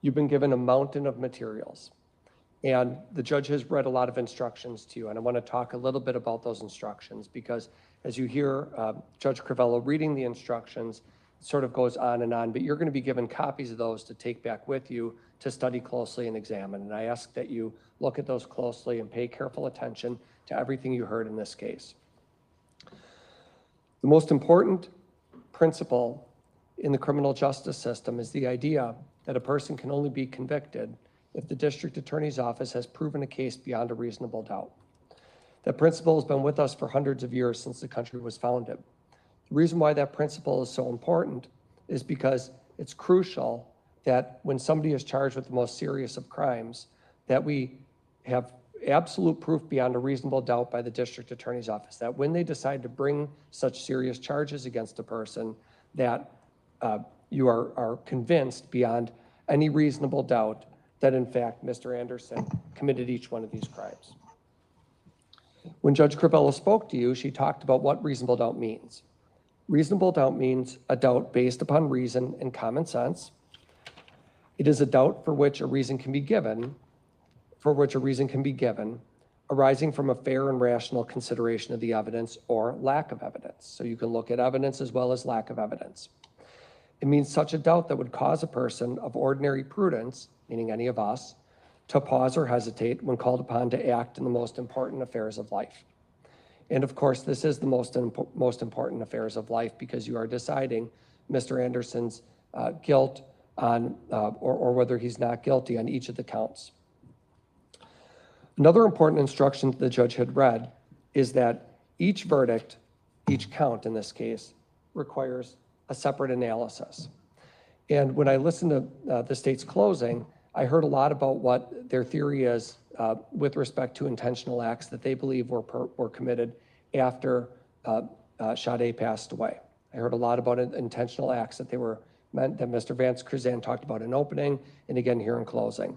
You've been given a mountain of materials, and the judge has read a lot of instructions to you, and I want to talk a little bit about those instructions because as you hear Judge Crivello reading the instructions, it sort of goes on, but you're going to be given copies of those to take back with you to study closely and examine. And I ask that you look at those closely and pay careful attention to everything you heard in this case. The most important principle in the criminal justice system is the idea that a person can only be convicted if the district attorney's office has proven a case beyond a reasonable doubt. That principle has been with us for hundreds of years since the country was founded. The reason why that principle is so important is because it's crucial that when somebody is charged with the most serious of crimes, that we have absolute proof beyond a reasonable doubt by the district attorney's office, that when they decide to bring such serious charges against a person, that you are convinced beyond any reasonable doubt that in fact Mr. Anderson committed each one of these crimes. When Judge Crivello spoke to you, she talked about what reasonable doubt means. Reasonable doubt means a doubt based upon reason and common sense. It is a doubt for which a reason can be given, arising from a fair and rational consideration of the evidence or lack of evidence. So you can look at evidence as well as lack of evidence. It means such a doubt that would cause a person of ordinary prudence, meaning any of us, to pause or hesitate when called upon to act in the most important affairs of life. And of course, this is the most important affairs of life because you are deciding Mr. Anderson's guilt on, or whether he's not guilty on each of the counts. Another important instruction the judge had read is that each verdict, each count in this case, requires a separate analysis. And when I listened to the state's closing, I heard a lot about what their theory is with respect to intentional acts that they believe were committed after Sade passed away. I heard a lot about intentional acts that that Mr. Vance Krizan talked about in opening and again here in closing.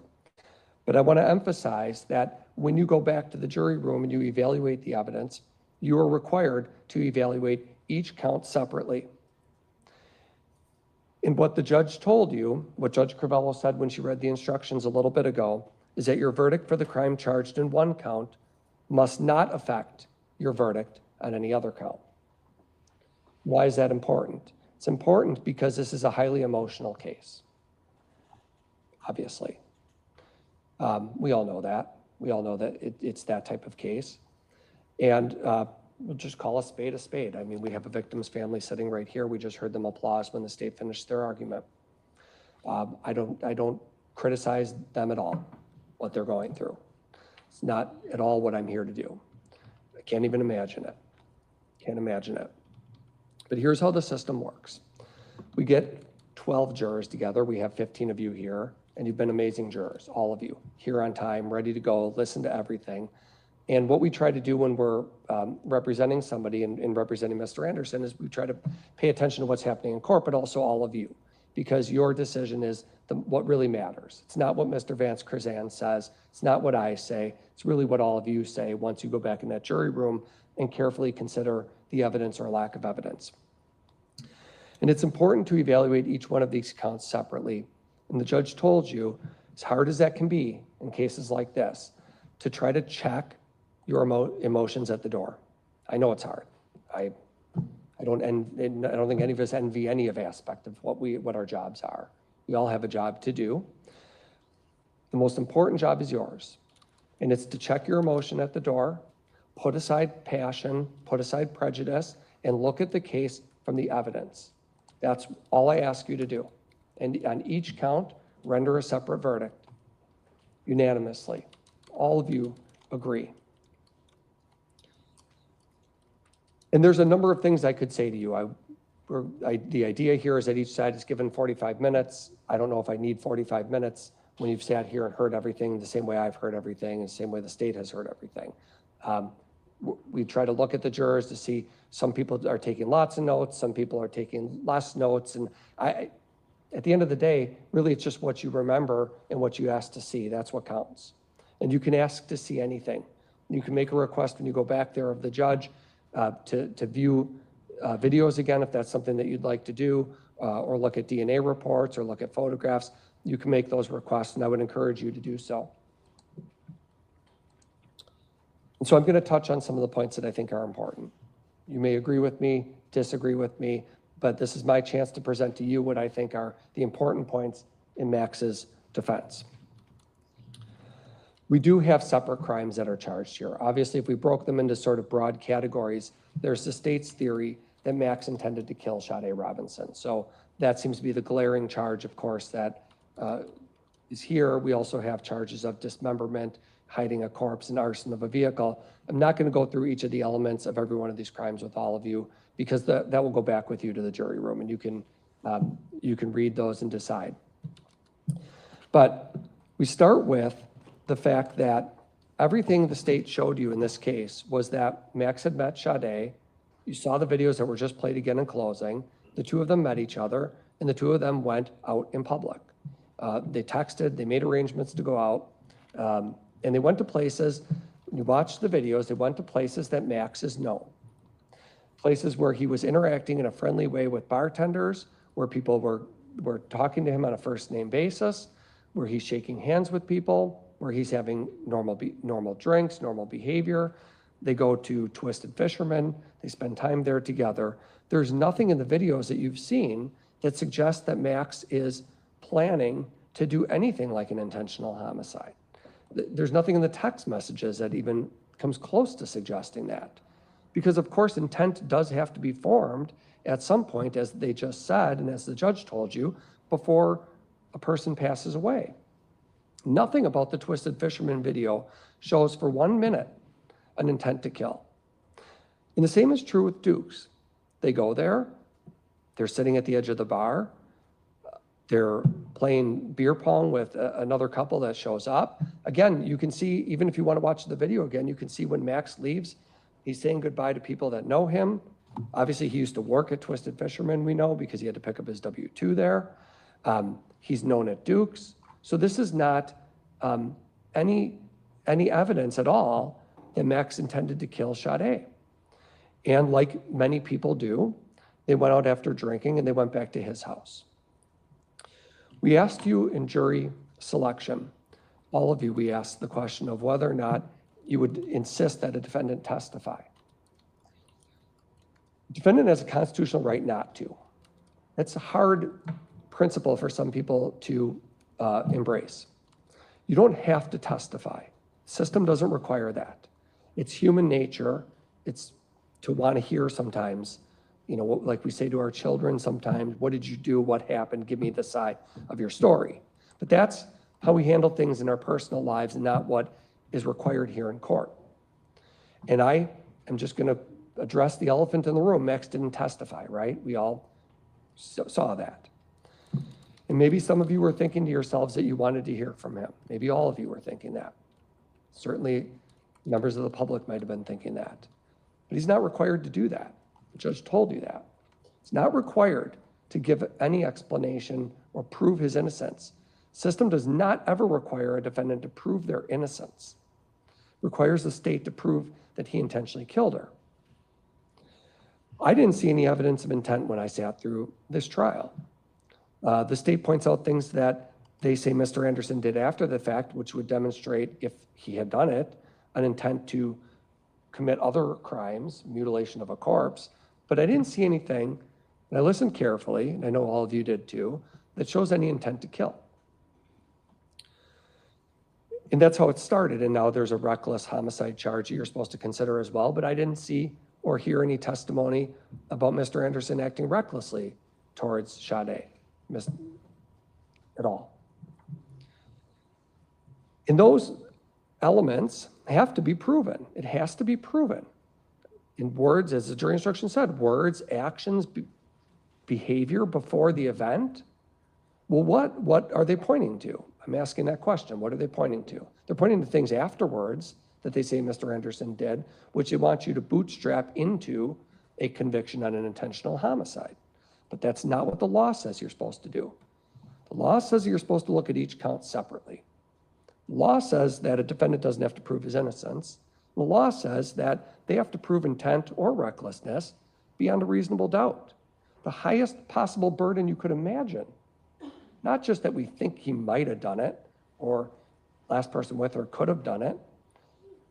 But I want to emphasize that when you go back to the jury room and you evaluate the evidence, you are required to evaluate each count separately. And what the judge told you, what Judge Crivello said when she read the instructions a little bit ago, is that your verdict for the crime charged in one count must not affect your verdict on any other count. Why is that important? It's important because this is a highly emotional case, obviously. We all know that. We all know that it's that type of case. And we'll just call a spade a spade. I mean, we have a victim's family sitting right here. We just heard them applause when the state finished their argument. I don't criticize them at all, what they're going through. It's not at all what I'm here to do. I can't even imagine it. Can't imagine it. But here's how the system works. We get 12 jurors together. We have 15 of you here, and you've been amazing jurors, all of you, here on time, ready to go, listen to everything. And what we try to do when we're representing somebody and representing Mr. Anderson is we try to pay attention to what's happening in court, but also all of you, because your decision is what really matters. It's not what Mr. Vance Krizan says. It's not what I say. It's really what all of you say once you go back in that jury room and carefully consider the evidence or lack of evidence. And it's important to evaluate each one of these counts separately. And the judge told you, as hard as that can be in cases like this, to try to check your emotions at the door. I know it's hard. I don't think any of us envy any of aspect of what our jobs are. We all have a job to do. The most important job is yours. And it's to check your emotion at the door, put aside passion, put aside prejudice, and look at the case from the evidence. That's all I ask you to do. And on each count, render a separate verdict unanimously. All of you agree. And there's a number of things I could say to you. The idea here is that each side is given 45 minutes. I don't know if I need 45 minutes when you've sat here and heard everything the same way I've heard everything, and the same way the state has heard everything. We try to look at the jurors to see some people are taking lots of notes, some people are taking less notes. And at the end of the day, really it's just what you remember and what you ask to see. That's what counts. And you can ask to see anything. You can make a request when you go back there of the judge to view videos again, if that's something that you'd like to do, or look at DNA reports or look at photographs. You can make those requests, and I would encourage you to do so. And so I'm going to touch on some of the points that I think are important. You may agree with me, disagree with me, but this is my chance to present to you what I think are the important points in Max's defense. We do have separate crimes that are charged here. Obviously, if we broke them into sort of broad categories, there's the state's theory that Max intended to kill Sade Robinson. So that seems to be the glaring charge, of course, that is here. We also have charges of dismemberment hiding a corpse, and arson of a vehicle. I'm not going to go through each of the elements of every one of these crimes with all of you, because that will go back with you to the jury room, and you can read those and decide. But we start with the fact that everything the state showed you in this case was that Max had met Sade. You saw the videos that were just played again in closing. The two of them met each other, and the two of them went out in public. They texted, they made arrangements to go out, and they went to places. When you watch the videos, they went to places that Max is known. Places where he was interacting in a friendly way with bartenders, where people were talking to him on a first name basis, where he's shaking hands with people, where he's having normal drinks, normal behavior. They go to Twisted Fisherman, they spend time there together. There's nothing in the videos that you've seen that suggests that Max is planning to do anything like an intentional homicide. There's nothing in the text messages that even comes close to suggesting that. Because of course, intent does have to be formed at some point, as they just said, and as the judge told you, before a person passes away. Nothing about the Twisted Fisherman video shows for 1 minute an intent to kill. And the same is true with Dukes. They go there, they're sitting at the edge of the bar, they're playing beer pong with another couple that shows up. Again, you can see, even if you want to watch the video again, you can see when Max leaves, he's saying goodbye to people that know him. Obviously, he used to work at Twisted Fisherman, we know, because he had to pick up his W-2 there. He's known at Dukes. So this is not any evidence at all that Max intended to kill Sade. And like many people do, they went out after drinking and they went back to his house. We asked you in jury selection, all of you, we asked the question of whether or not you would insist that a defendant testify. The defendant has a constitutional right not to. That's a hard principle for some people to embrace. You don't have to testify. The system doesn't require that. It's human nature. It's to want to hear sometimes, you know, like we say to our children sometimes, what did you do? What happened? Give me the side of your story. But that's how we handle things in our personal lives and not what is required here in court. And I am just going to address the elephant in the room. Max didn't testify, right? We all saw that. And maybe some of you were thinking to yourselves that you wanted to hear from him. Maybe all of you were thinking that. Certainly members of the public might have been thinking that. But he's not required to do that. The judge told you that. He's not required to give any explanation or prove his innocence. System does not ever require a defendant to prove their innocence. It requires the state to prove that he intentionally killed her. I didn't see any evidence of intent when I sat through this trial. The state points out things that they say Mr. Anderson did after the fact, which would demonstrate, if he had done it, an intent to commit other crimes, mutilation of a corpse. But I didn't see anything, and I listened carefully, and I know all of you did too, that shows any intent to kill. And that's how it started, and now there's a reckless homicide charge that you're supposed to consider as well, but I didn't see or hear any testimony about Mr. Anderson acting recklessly towards Sade at all. And those elements have to be proven. It has to be proven. In words, as the jury instruction said, words, actions, behavior before the event. Well, what are they pointing to? I'm asking that question. What are they pointing to? They're pointing to things afterwards that they say Mr. Anderson did, which they want you to bootstrap into a conviction on an intentional homicide. But that's not what the law says you're supposed to do. The law says you're supposed to look at each count separately. The law says that a defendant doesn't have to prove his innocence. The law says that they have to prove intent or recklessness beyond a reasonable doubt. The highest possible burden you could imagine. Not just that we think he might have done it, or last person with her could have done it,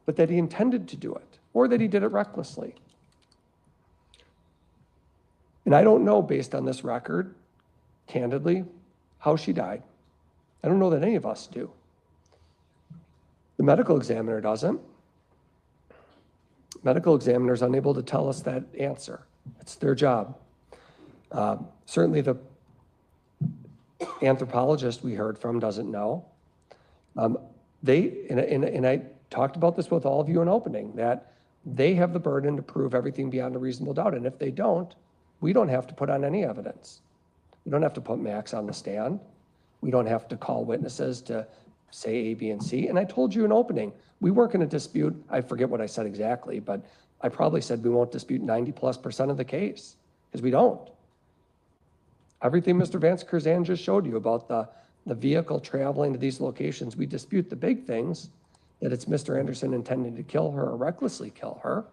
but that he intended to do it, or that he did it recklessly. And I don't know, based on this record, candidly, how she died. I don't know that any of us do. The medical examiner doesn't. Medical examiner is unable to tell us that answer. It's their job. Certainly the anthropologist we heard from doesn't know. And I talked about this with all of you in opening, that they have the burden to prove everything beyond a reasonable doubt. And if they don't, we don't have to put on any evidence. We don't have to put Max on the stand. We don't have to call witnesses to say A, B, and C. And I told you in opening, we weren't going to dispute, I forget what I said exactly, but I probably said we won't dispute 90+% of the case, because we don't. Everything Mr. Vance Curzan just showed you about the vehicle traveling to these locations, we dispute the big things, that it's Mr. Anderson intending to kill her or recklessly kill her.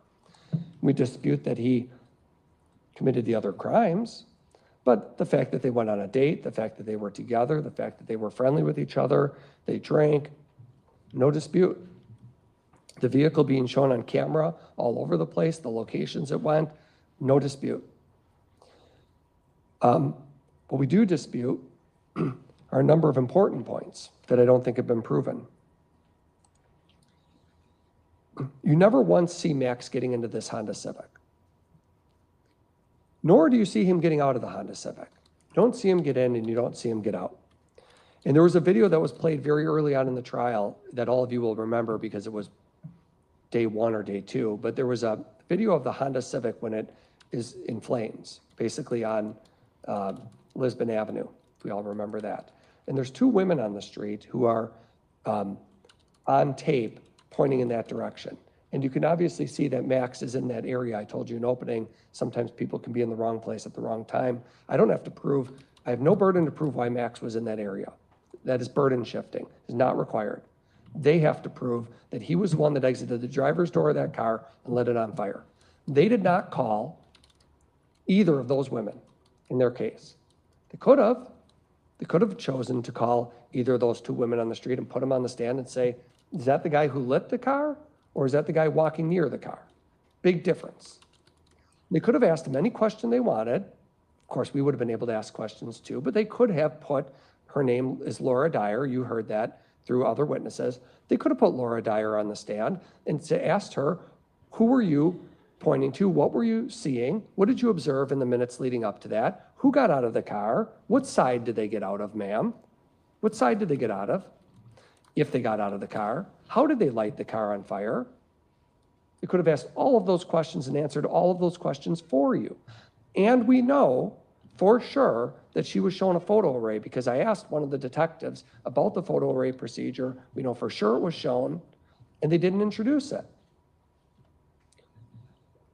We dispute that he committed the other crimes, but the fact that they went on a date, the fact that they were together, the fact that they were friendly with each other, they drank, no dispute. The vehicle being shown on camera all over the place, the locations it went, no dispute. What we do dispute are a number of important points that I don't think have been proven. You never once see Max getting into this Honda Civic. Nor do you see him getting out of the Honda Civic. You don't see him get in and you don't see him get out. And there was a video that was played very early on in the trial that all of you will remember because it was day 1 or day 2, but there was a video of the Honda Civic when it is in flames, basically on Lisbon Avenue, if we all remember that. And there's 2 women on the street who are on tape pointing in that direction. And you can obviously see that Max is in that area. I told you in opening, sometimes people can be in the wrong place at the wrong time. I don't have to prove, I have no burden to prove why Max was in that area. That is burden shifting, is not required. They have to prove that he was the one that exited the driver's door of that car and lit it on fire. They did not call either of those women in their case. They could have chosen to call either of those 2 women on the street and put them on the stand and say, is that the guy who lit the car? Or is that the guy walking near the car? Big difference. They could have asked him any question they wanted. Of course, we would have been able to ask questions too, but they could have put, her name is Laura Dyer, you heard that through other witnesses. They could have put Laura Dyer on the stand and asked her, who were you pointing to? What were you seeing? What did you observe in the minutes leading up to that? Who got out of the car? What side did they get out of, ma'am? What side did they get out of? If they got out of the car, how did they light the car on fire? They could have asked all of those questions and answered all of those questions for you. And we know for sure that she was shown a photo array because I asked one of the detectives about the photo array procedure. We know for sure it was shown and they didn't introduce it.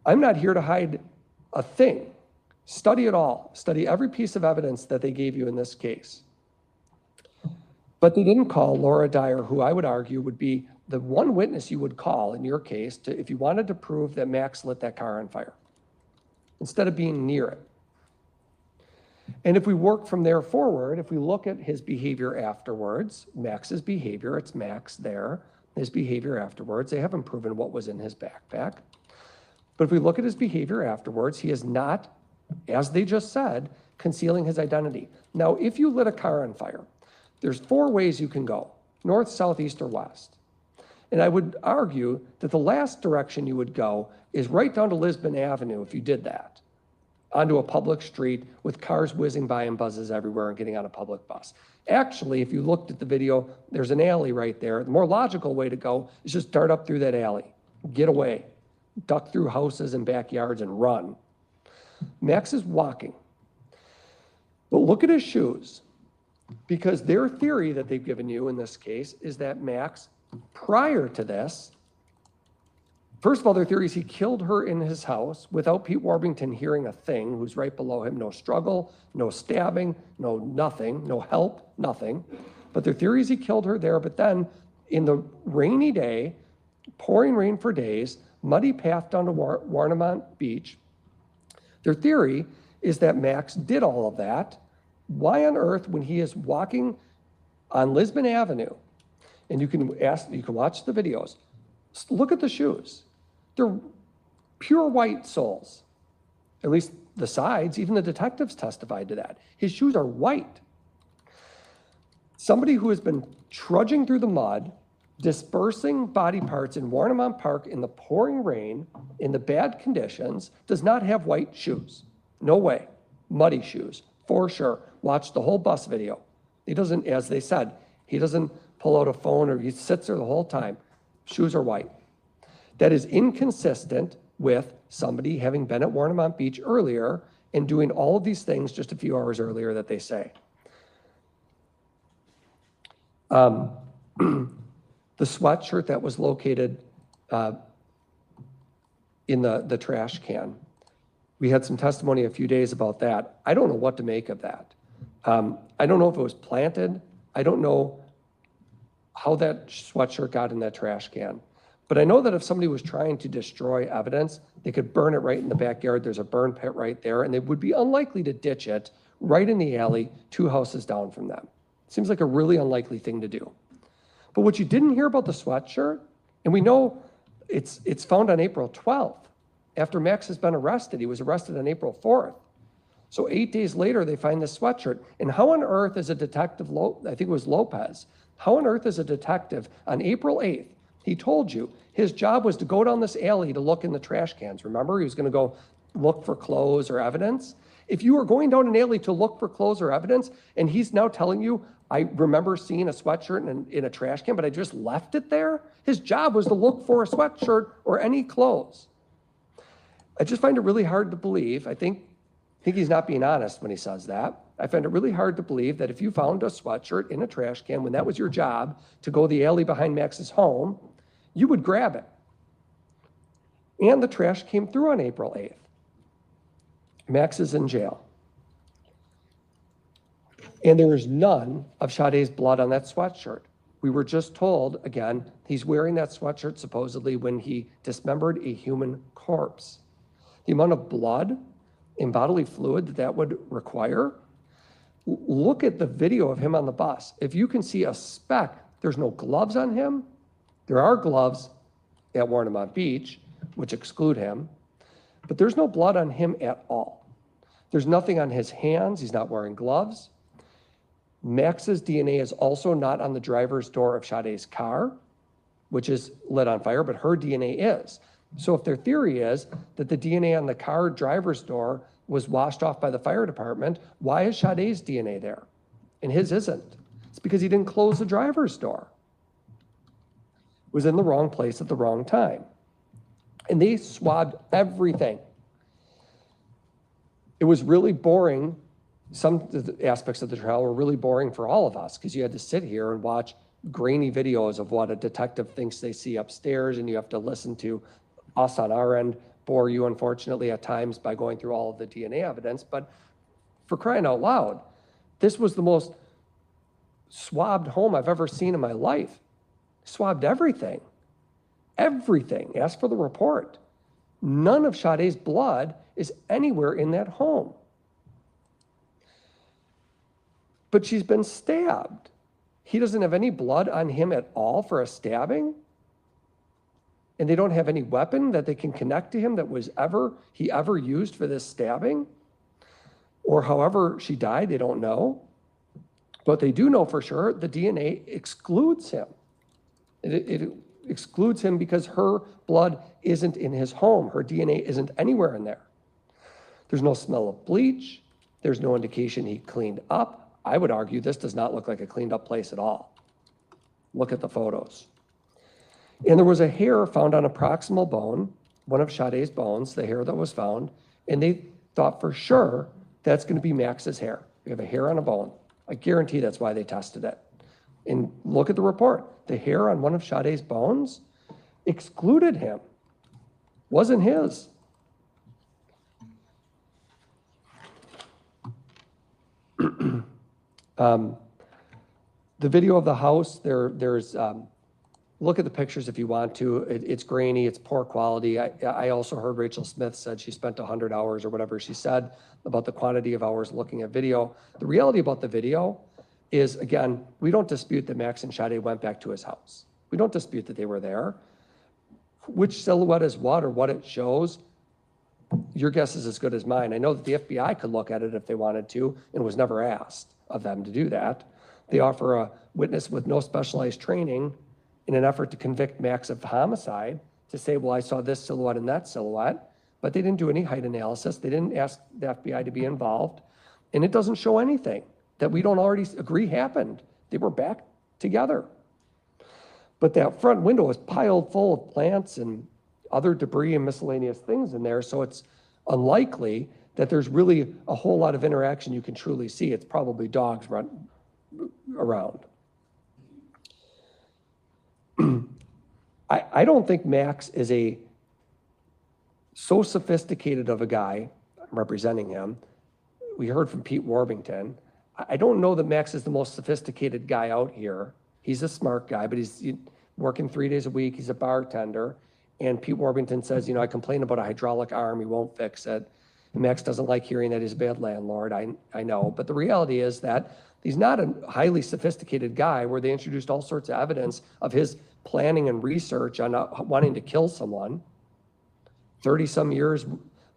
I'm not here to hide a thing. Study it all. Study every piece of evidence that they gave you in this case. But they didn't call Laura Dyer, who I would argue would be the one witness you would call in your case to, if you wanted to prove that Max lit that car on fire, instead of being near it. And if we work from there forward, if we look at his behavior afterwards, Max's behavior, it's Max there, his behavior afterwards, they haven't proven what was in his backpack. But if we look at his behavior afterwards, he is not, as they just said, concealing his identity. Now, if you lit a car on fire, there's 4 ways you can go, north, south, east, or west. And I would argue that the last direction you would go is right down to Lisbon Avenue if you did that, onto a public street with cars whizzing by and buzzes everywhere and getting on a public bus. Actually, if you looked at the video, there's an alley right there. The more logical way to go is just dart up through that alley, get away, duck through houses and backyards and run. Max is walking. But look at his shoes. Because their theory that they've given you in this case is that Max, prior to this, first of all, their theory is he killed her in his house without Pete Warbington hearing a thing, who's right below him. No struggle, no stabbing, no nothing, no help, nothing. But their theory is he killed her there. But then in the rainy day, pouring rain for days, muddy path down to Warnemont Beach, their theory is that Max did all of that. Why on earth, when he is walking on Lisbon Avenue, and you can watch the videos, look at the shoes. They're pure white soles. At least the sides, even the detectives testified to that. His shoes are white. Somebody who has been trudging through the mud, dispersing body parts in Warnemont Park in the pouring rain, in the bad conditions, does not have white shoes. No way. Muddy shoes, for sure. Watch the whole bus video. He doesn't, as they said, he doesn't pull out a phone, or he sits there the whole time. Shoes are white. That is inconsistent with somebody having been at Warnemont Beach earlier and doing all of these things just a few hours earlier that they say. The sweatshirt that was located in the trash can. We had some testimony a few days about that. I don't know what to make of that. I don't know if it was planted. I don't know how that sweatshirt got in that trash can. But I know that if somebody was trying to destroy evidence, they could burn it right in the backyard. There's a burn pit right there, and they would be unlikely to ditch it right in the alley 2 houses down from them. Seems like a really unlikely thing to do. But what you didn't hear about the sweatshirt, and we know it's found on April 12th. After Max has been arrested, he was arrested on April 4th. So 8 days later, they find this sweatshirt. And how on earth is a detective, I think it was Lopez, how on earth is a detective on April 8th, he told you his job was to go down this alley to look in the trash cans. Remember, he was going to go look for clothes or evidence. If you were going down an alley to look for clothes or evidence, and he's now telling you, I remember seeing a sweatshirt in a trash can, but I just left it there. His job was to look for a sweatshirt or any clothes. I just find it really hard to believe. I think he's not being honest when he says that. I find it really hard to believe that if you found a sweatshirt in a trash can when that was your job to go the alley behind Max's home, you would grab it. And the trash came through on April 8th. Max is in jail. And there is none of Sade's blood on that sweatshirt. We were just told, again, he's wearing that sweatshirt supposedly when he dismembered a human corpse. The amount of blood and bodily fluid that would require, look at the video of him on the bus. If you can see a speck, there's no gloves on him. There are gloves at Warnemont Beach, which exclude him, but there's no blood on him at all. There's nothing on his hands. He's not wearing gloves. Max's DNA is also not on the driver's door of Sade's car, which is lit on fire, but her DNA is. So if their theory is that the DNA on the car driver's door was washed off by the fire department, why is Sade's DNA there? And his isn't. It's because he didn't close the driver's door. It was in the wrong place at the wrong time. And they swabbed everything. It was really boring. Some of the aspects of the trial were really boring for all of us because you had to sit here and watch grainy videos of what a detective thinks they see upstairs, and you have to listen to us on our end bore you, unfortunately, at times by going through all of the DNA evidence. But for crying out loud, this was the most swabbed home I've ever seen in my life. Swabbed everything. Everything. Ask for the report. None of Sade's blood is anywhere in that home. But she's been stabbed. He doesn't have any blood on him at all for a stabbing. And they don't have any weapon that they can connect to him that he ever used for this stabbing. Or however she died, they don't know. But they do know for sure the DNA excludes him. It excludes him because her blood isn't in his home. Her DNA isn't anywhere in there. There's no smell of bleach. There's no indication he cleaned up. I would argue this does not look like a cleaned up place at all. Look at the photos. And there was a hair found on a proximal bone, one of Sade's bones, the hair that was found, and they thought for sure that's going to be Max's hair. We have a hair on a bone. I guarantee that's why they tested it. And look at the report. The hair on one of Sade's bones excluded him. Wasn't his. The video of the house, there's look at the pictures if you want to. It's grainy, it's poor quality. I also heard Rachel Smith said she spent 100 hours or whatever she said about the quantity of hours looking at video. The reality about the video is, again, we don't dispute that Max and Sade went back to his house. We don't dispute that they were there. Which silhouette is what or what it shows, your guess is as good as mine. I know that the FBI could look at it if they wanted to and was never asked of them to do that. They offer a witness with no specialized training in an effort to convict Max of homicide to say, well, I saw this silhouette and that silhouette, but they didn't do any height analysis. They didn't ask the FBI to be involved. And it doesn't show anything that we don't already agree happened. They were back together. But that front window is piled full of plants and other debris and miscellaneous things in there, so it's unlikely that there's really a whole lot of interaction you can truly see. It's probably dogs run around. I don't think Max is so sophisticated of a guy. I'm representing him. We heard from Pete Warbington. I don't know that Max is the most sophisticated guy out here. He's a smart guy, but he's working 3 days a week. He's a bartender. And Pete Warbington says, I complain about a hydraulic arm. He won't fix it. And Max doesn't like hearing that he's a bad landlord. I know. But the reality is that he's not a highly sophisticated guy where they introduced all sorts of evidence of his planning and research on wanting to kill someone. 30-some years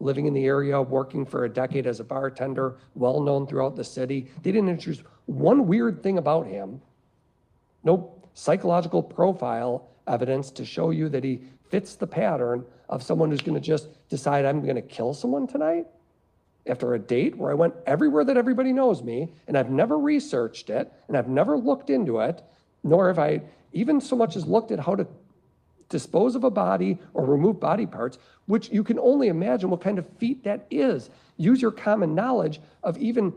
living in the area, working for a decade as a bartender, well-known throughout the city. They didn't introduce one weird thing about him. No psychological profile evidence to show you that he fits the pattern of someone who's going to just decide, I'm going to kill someone tonight after a date where I went everywhere that everybody knows me, and I've never researched it, and I've never looked into it, nor have I even so much as looked at how to dispose of a body or remove body parts, which you can only imagine what kind of feat that is. Use your common knowledge of even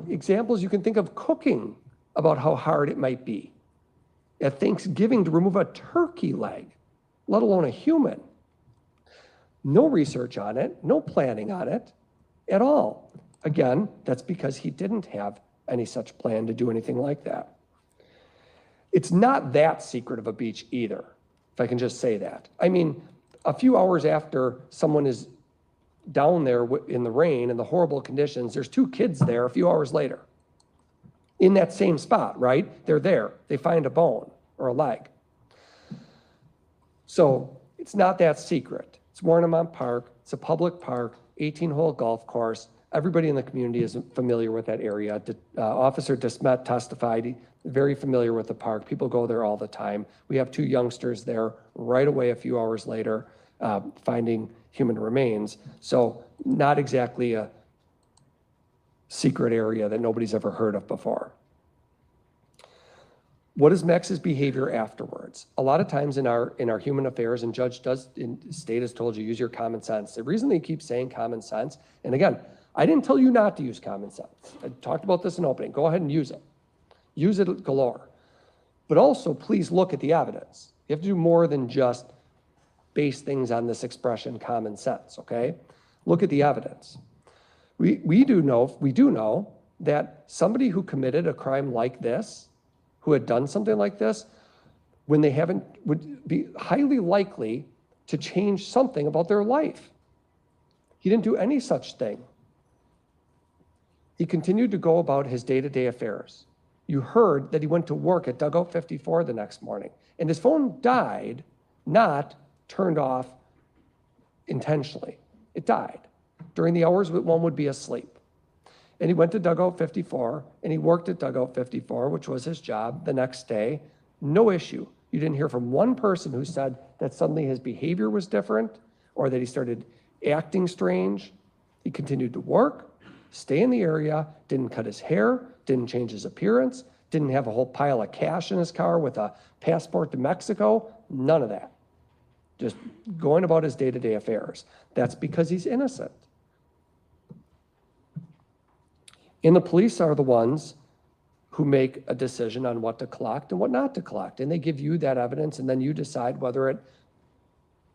examples you can think of cooking about how hard it might be at Thanksgiving to remove a turkey leg, let alone a human. No research on it, no planning on it at all. Again, that's because he didn't have any such plan to do anything like that. It's not that secret of a beach either, if I can just say that. I mean, a few hours after someone is down there in the rain and the horrible conditions, there's 2 kids there a few hours later in that same spot, right? They're there. They find a bone or a leg. So it's not that secret. It's Warnemont Park. It's a public park, 18-hole golf course. Everybody in the community is familiar with that area. Officer Desmet testified, very familiar with the park. People go there all the time. We have 2 youngsters there right away a few hours later finding human remains. So not exactly a secret area that nobody's ever heard of before. What is Max's behavior afterwards? A lot of times in our human affairs, and judge state has told you, use your common sense. The reason they keep saying common sense, and again, I didn't tell you not to use common sense. I talked about this in opening. Go ahead and use it. Use it galore. But also, please look at the evidence. You have to do more than just base things on this expression, common sense, okay? Look at the evidence. We do know that somebody who committed a crime like this, who had done something like this, when they haven't, would be highly likely to change something about their life. He didn't do any such thing. He continued to go about his day-to-day affairs. You heard that he went to work at Dugout 54 the next morning, and his phone died, not turned off intentionally. It died during the hours that one would be asleep. And he went to Dugout 54, and he worked at Dugout 54, which was his job, the next day. No issue. You didn't hear from one person who said that suddenly his behavior was different or that he started acting strange. He continued to work, stay in the area, didn't cut his hair, didn't change his appearance, didn't have a whole pile of cash in his car with a passport to Mexico, none of that. Just going about his day-to-day affairs. That's because he's innocent. And the police are the ones who make a decision on what to collect and what not to collect. And they give you that evidence, and then you decide whether it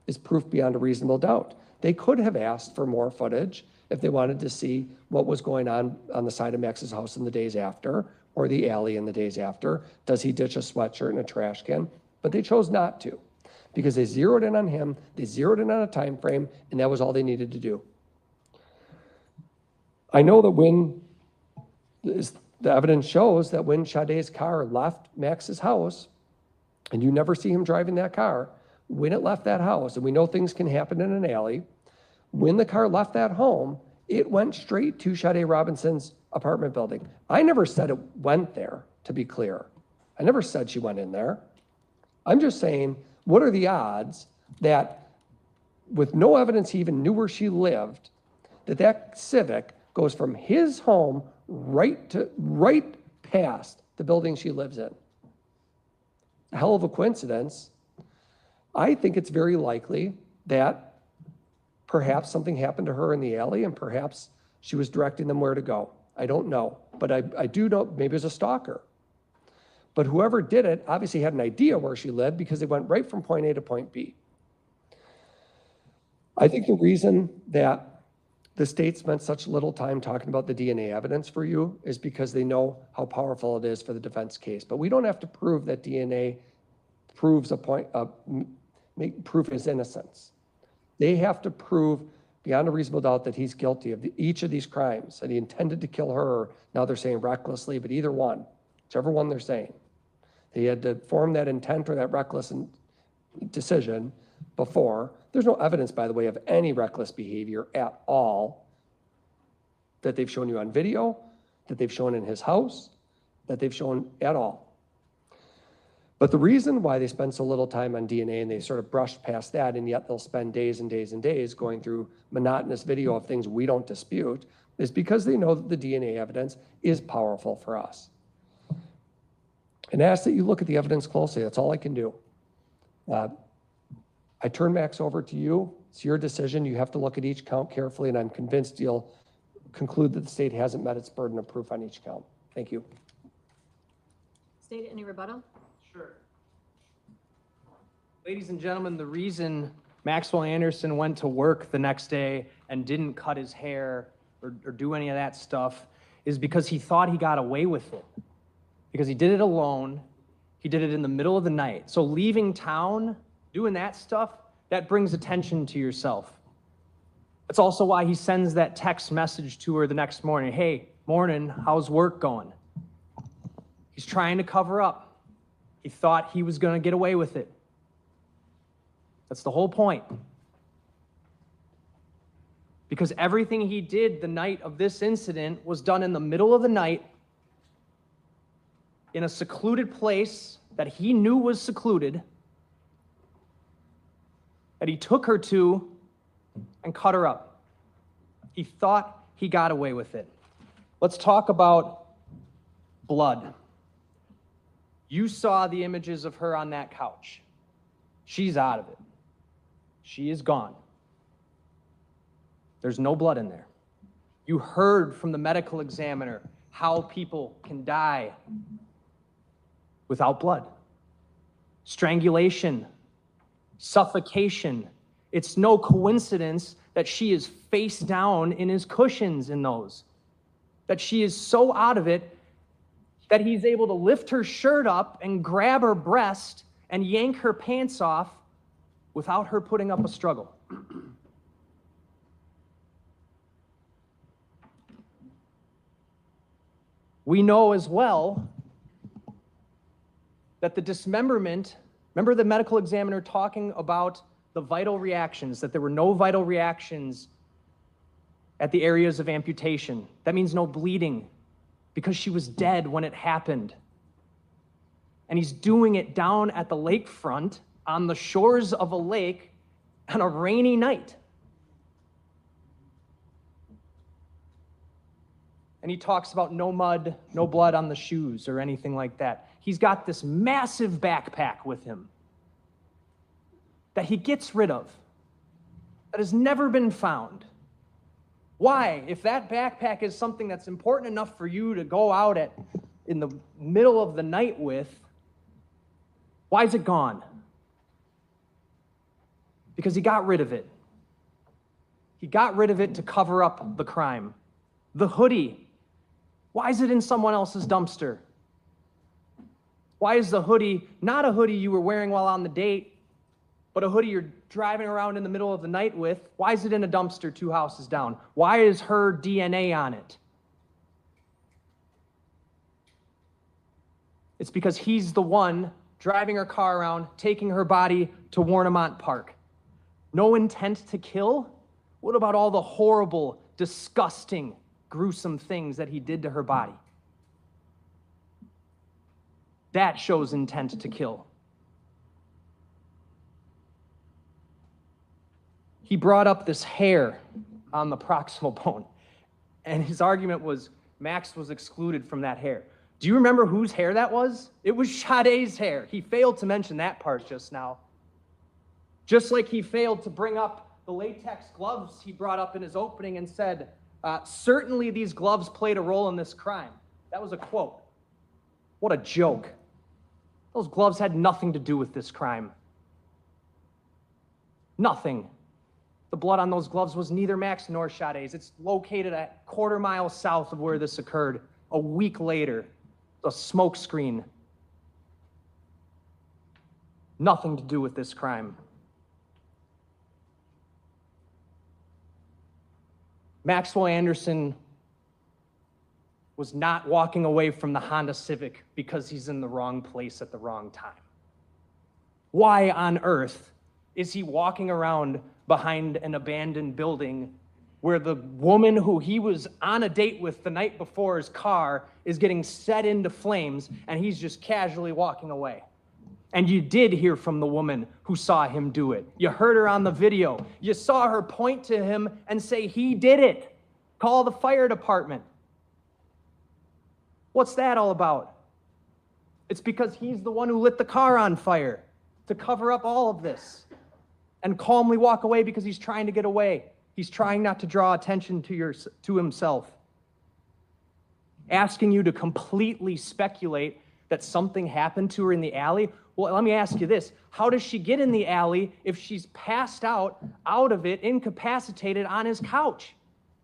is proof beyond a reasonable doubt. They could have asked for more footage if they wanted to see what was going on the side of Max's house in the days after, or the alley in the days after. Does he ditch a sweatshirt in a trash can? But they chose not to, because they zeroed in on him, they zeroed in on a time frame, and that was all they needed to do. I know that when the evidence shows that when Sade's car left Max's house, and you never see him driving that car, when it left that house, and we know things can happen in an alley, when the car left that home, it went straight to Sade Robinson's apartment building. I never said it went there, to be clear. I never said she went in there. I'm just saying, what are the odds that with no evidence he even knew where she lived, that Civic goes from his home right past the building she lives in? a hell of a coincidence, I think it's very likely that perhaps something happened to her in the alley and perhaps she was directing them where to go. I don't know, but I do know maybe it was a stalker. But whoever did it obviously had an idea where she lived because they went right from point A to point B. I think the reason that the state spent such little time talking about the DNA evidence for you is because they know how powerful it is for the defense case. But we don't have to prove that DNA proves proof his innocence. They have to prove beyond a reasonable doubt that he's guilty of each of these crimes, that he intended to kill her. Now they're saying recklessly, but either one, whichever one they're saying. They had to form that intent or that reckless decision before. There's no evidence, by the way, of any reckless behavior at all that they've shown you on video, that they've shown in his house, that they've shown at all. But the reason why they spend so little time on DNA and they sort of brush past that, and yet they'll spend days and days and days going through monotonous video of things we don't dispute, is because they know that the DNA evidence is powerful for us. And ask that you look at the evidence closely. That's all I can do. I turn Max over to you. It's your decision. You have to look at each count carefully, and I'm convinced you'll conclude that the state hasn't met its burden of proof on each count. Thank you. State, any rebuttal? Sure. Ladies and gentlemen, the reason Maxwell Anderson went to work the next day and didn't cut his hair or do any of that stuff is because he thought he got away with it. Because he did it alone. He did it in the middle of the night. So leaving town, doing that stuff, that brings attention to yourself. That's also why he sends that text message to her the next morning. Hey, morning, how's work going? He's trying to cover up. He thought he was going to get away with it. That's the whole point. Because everything he did the night of this incident was done in the middle of the night in a secluded place that he knew was secluded, that he took her to and cut her up. He thought he got away with it. Let's talk about blood. You saw the images of her on that couch. She's out of it. She is gone. There's no blood in there. You heard from the medical examiner how people can die without blood. Strangulation, suffocation. It's no coincidence that she is face down in his cushions in those. That she is so out of it that he's able to lift her shirt up and grab her breast and yank her pants off without her putting up a struggle. We know as well that the dismemberment, remember the medical examiner talking about the vital reactions, that there were no vital reactions at the areas of amputation. That means no bleeding because she was dead when it happened. And he's doing it down at the lakefront on the shores of a lake on a rainy night. And he talks about no mud, no blood on the shoes or anything like that. He's got this massive backpack with him that he gets rid of, that has never been found. Why? If that backpack is something that's important enough for you to go out in the middle of the night with, why is it gone? Because he got rid of it. He got rid of it to cover up the crime. The hoodie, why is it in someone else's dumpster? Why is the hoodie not a hoodie you were wearing while on the date, but a hoodie you're driving around in the middle of the night with? Why is it in a dumpster 2 houses down? Why is her DNA on it? It's because he's the one driving her car around, taking her body to Warnemont Park. No intent to kill? What about all the horrible, disgusting, gruesome things that he did to her body? That shows intent to kill. He brought up this hair on the proximal bone, and his argument was Max was excluded from that hair. Do you remember whose hair that was? It was Sade's hair. He failed to mention that part just now. Just like he failed to bring up the latex gloves he brought up in his opening and said, certainly these gloves played a role in this crime. That was a quote. What a joke. Those gloves had nothing to do with this crime. Nothing. The blood on those gloves was neither Max nor Sade's. It's located a quarter mile south of where this occurred. A week later, a smoke screen. Nothing to do with this crime. Maxwell Anderson was not walking away from the Honda Civic because he's in the wrong place at the wrong time. Why on earth is he walking around behind an abandoned building where the woman who he was on a date with the night before his car is getting set into flames and he's just casually walking away? And you did hear from the woman who saw him do it. You heard her on the video. You saw her point to him and say, he did it. Call the fire department. What's that all about? It's because he's the one who lit the car on fire to cover up all of this and calmly walk away because he's trying to get away. He's trying not to draw attention to himself. Asking you to completely speculate that something happened to her in the alley. Well, let me ask you this. How does she get in the alley if she's passed out of it, incapacitated on his couch?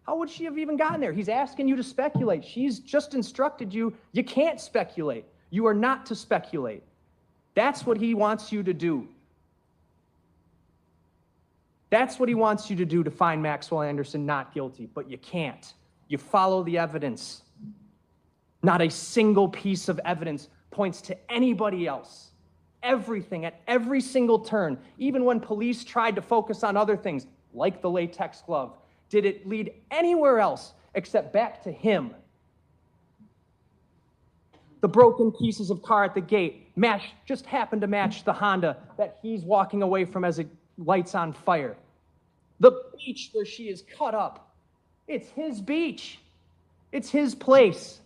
How would she have even gotten there? He's asking you to speculate. She's just instructed you, you can't speculate. You are not to speculate. That's what he wants you to do. That's what he wants you to do to find Maxwell Anderson not guilty, but you can't. You follow the evidence. Not a single piece of evidence points to anybody else. Everything at every single turn, even when police tried to focus on other things, like the latex glove, did it lead anywhere else except back to him? The broken pieces of car at the gate just happened to match the Honda that he's walking away from as it lights on fire. The beach where she is cut up, it's his beach. It's his place.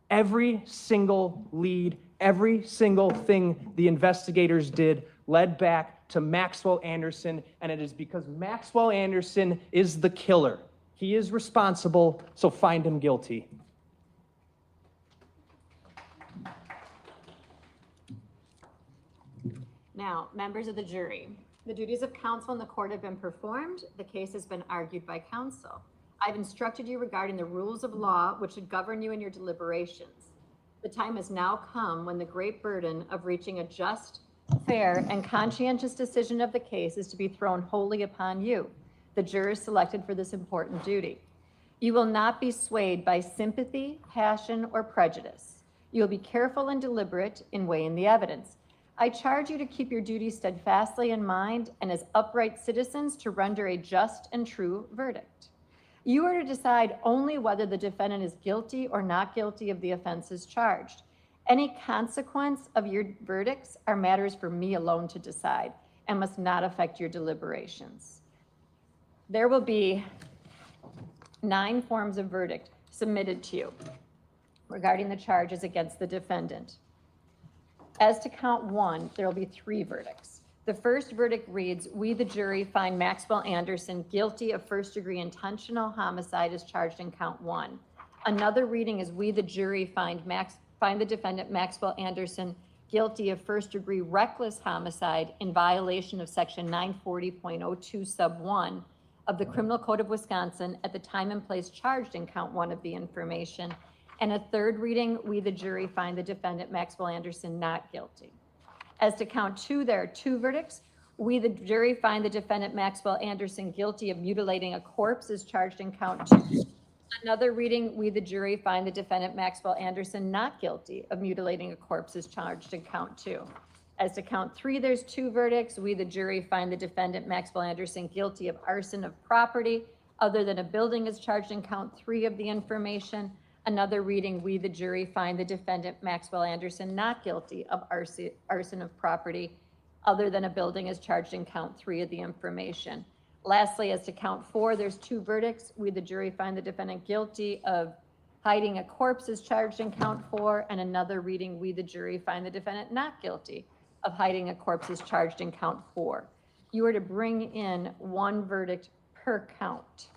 Every single lead, every single thing the investigators did led back to Maxwell Anderson, and it is because Maxwell Anderson is the killer. He is responsible, so find him guilty. Now, members of the jury, the duties of counsel in the court have been performed. The case has been argued by counsel. I've instructed you regarding the rules of law which should govern you in your deliberations. The time has now come when the great burden of reaching a just, fair, and conscientious decision of the case is to be thrown wholly upon you, the jurors selected for this important duty. You will not be swayed by sympathy, passion, or prejudice. You will be careful and deliberate in weighing the evidence. I charge you to keep your duties steadfastly in mind and as upright citizens to render a just and true verdict. You are to decide only whether the defendant is guilty or not guilty of the offenses charged. Any consequence of your verdicts are matters for me alone to decide and must not affect your deliberations. There will be 9 forms of verdict submitted to you regarding the charges against the defendant. As to count 1, there will be 3 verdicts. The first verdict reads, we, the jury, find Maxwell Anderson guilty of first-degree intentional homicide as charged in count 1. Another reading is, we, the jury, find the defendant Maxwell Anderson guilty of first-degree reckless homicide in violation of section 940.02 sub 1 of the Criminal Code of Wisconsin at the time and place charged in count 1 of the information. And a third reading, we, the jury, find the defendant Maxwell Anderson not guilty. As to count 2, there are 2 verdicts. We, the jury, find the defendant Maxwell Anderson guilty of mutilating a corpse as charged in count 2. Another reading, we, the jury, find the defendant Maxwell Anderson not guilty of mutilating a corpse as charged in count 2. As to count 3, there's 2 verdicts. We, the jury, find the defendant Maxwell Anderson guilty of arson of property other than a building as charged in count 3 of the information. Another reading, we, the jury, find the defendant Maxwell Anderson not guilty of arson of property other than a building as charged in count 3 of the information. Lastly, as to count 4, there's 2 verdicts. We, the jury, find the defendant guilty of Hiding a corpse is charged in count 4, and another reading, we the jury find the defendant not guilty of hiding a corpse is charged in count 4. You are to bring in 1 verdict per count.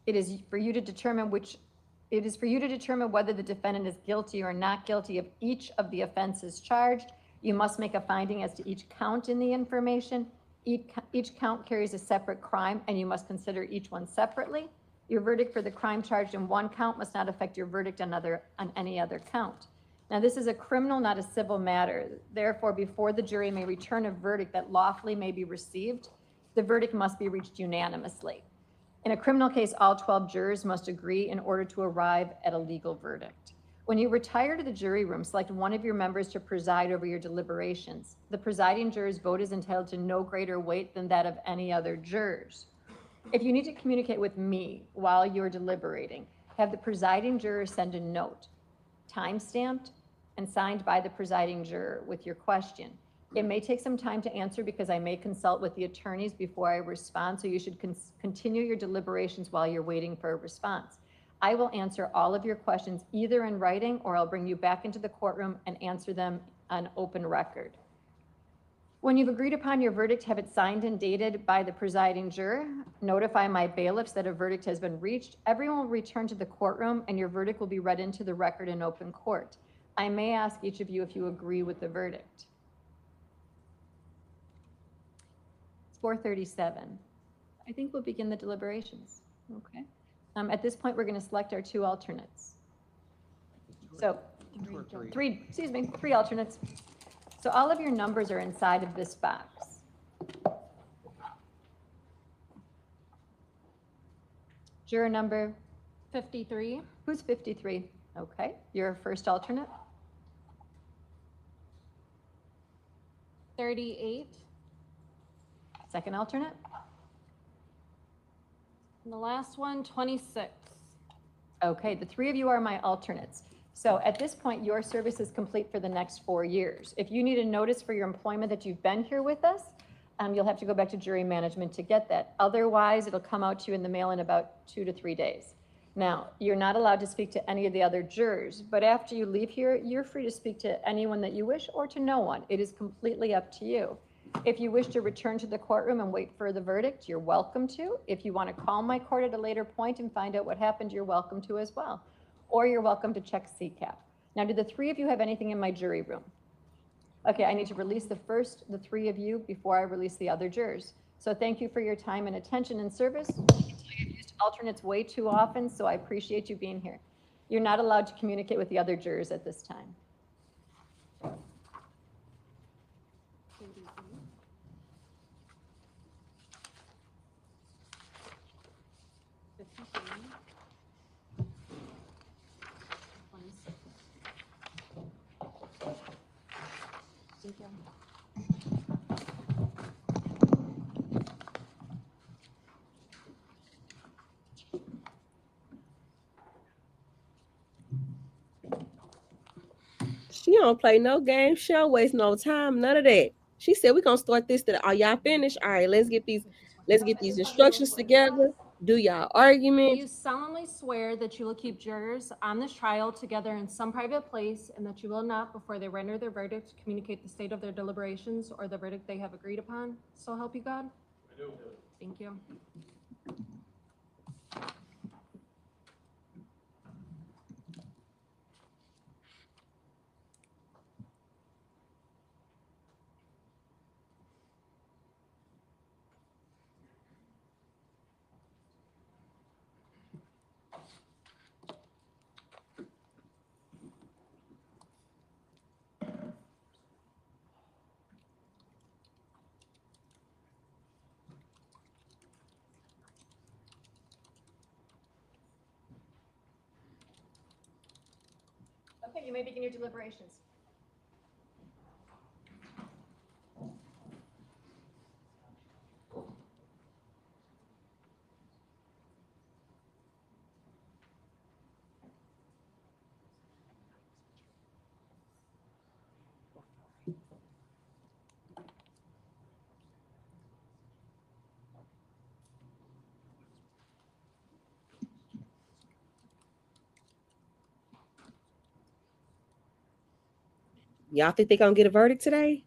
It is for you to determine whether the defendant is guilty or not guilty of each of the offenses charged. You must make a finding as to each count in the information. Each count carries a separate crime, and you must consider each one separately. Your verdict for the crime charged in one count must not affect your verdict on any other count. Now, this is a criminal, not a civil matter. Therefore, before the jury may return a verdict that lawfully may be received, the verdict must be reached unanimously. In a criminal case, all 12 jurors must agree in order to arrive at a legal verdict. When you retire to the jury room, select one of your members to preside over your deliberations. The presiding juror's vote is entitled to no greater weight than that of any other jurors. If you need to communicate with me while you're deliberating, have the presiding juror send a note, time-stamped and signed by the presiding juror with your question. It may take some time to answer because I may consult with the attorneys before I respond, so you should continue your deliberations while you're waiting for a response. I will answer all of your questions either in writing, or I'll bring you back into the courtroom and answer them on open record. When you've agreed upon your verdict, have it signed and dated by the presiding juror. Notify my bailiffs that a verdict has been reached. Everyone will return to the courtroom, and your verdict will be read into the record in open court. I may ask each of you if you agree with the verdict. 4:37. I think we'll begin the deliberations. Okay. At this point, we're going to select our 2 alternates. So three alternates. So all of your numbers are inside of this box. Juror number 53. Who's 53? Okay. Your first alternate? 38. Second alternate? And the last one, 26. Okay, the 3 of you are my alternates. So at this point, your service is complete for the next 4 years. If you need a notice for your employment that you've been here with us, you'll have to go back to jury management to get that. Otherwise, it'll come out to you in the mail in about 2 to 3 days. Now, you're not allowed to speak to any of the other jurors, but after you leave here, you're free to speak to anyone that you wish or to no one. It is completely up to you. If you wish to return to the courtroom and wait for the verdict, you're welcome to. If you want to call my court at a later point and find out what happened, you're welcome to as well. Or you're welcome to check CCAP. Now, do the 3 of you have anything in my jury room? Okay, I need to release the 3 of you before I release the other jurors. So thank you for your time and attention and service. I've used alternates way too often, so I appreciate you being here. You're not allowed to communicate with the other jurors at this time. Thank you. She don't play no game. She don't waste no time. None of that. She said, we're gonna start this. Are y'all finished? All right, let's get these instructions together. Do y'all argument. You solemnly swear that you will keep jurors on this trial together in some private place, and that you will not, before they render their verdict, communicate the state of their deliberations or the verdict they have agreed upon. So help you God? I do. Thank you. Okay, you may begin your deliberations. Y'all think they gonna get a verdict today?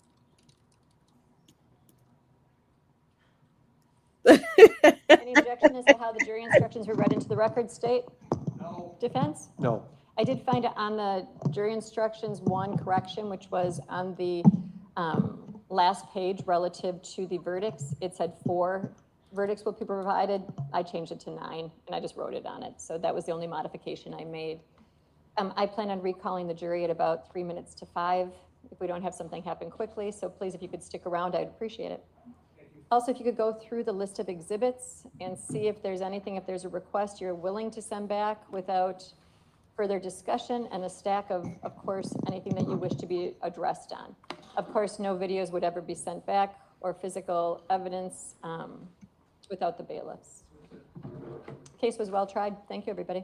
Any objection as to how the jury instructions were read into the record, state? No. Defense? No. I did find on the jury instructions one correction, which was on the last page relative to the verdicts. It said 4 verdicts will be provided. I changed it to 9, and I just wrote it on it. So that was the only modification I made. I plan on recalling the jury at about 3 minutes to 5 if we don't have something happen quickly. So please, if you could stick around, I'd appreciate it. Also, if you could go through the list of exhibits and see if there's anything, if there's a request you're willing to send back without further discussion, and a stack of course, anything that you wish to be addressed on. Of course, no videos would ever be sent back or physical evidence without the bailiffs. Case was well tried. Thank you, everybody.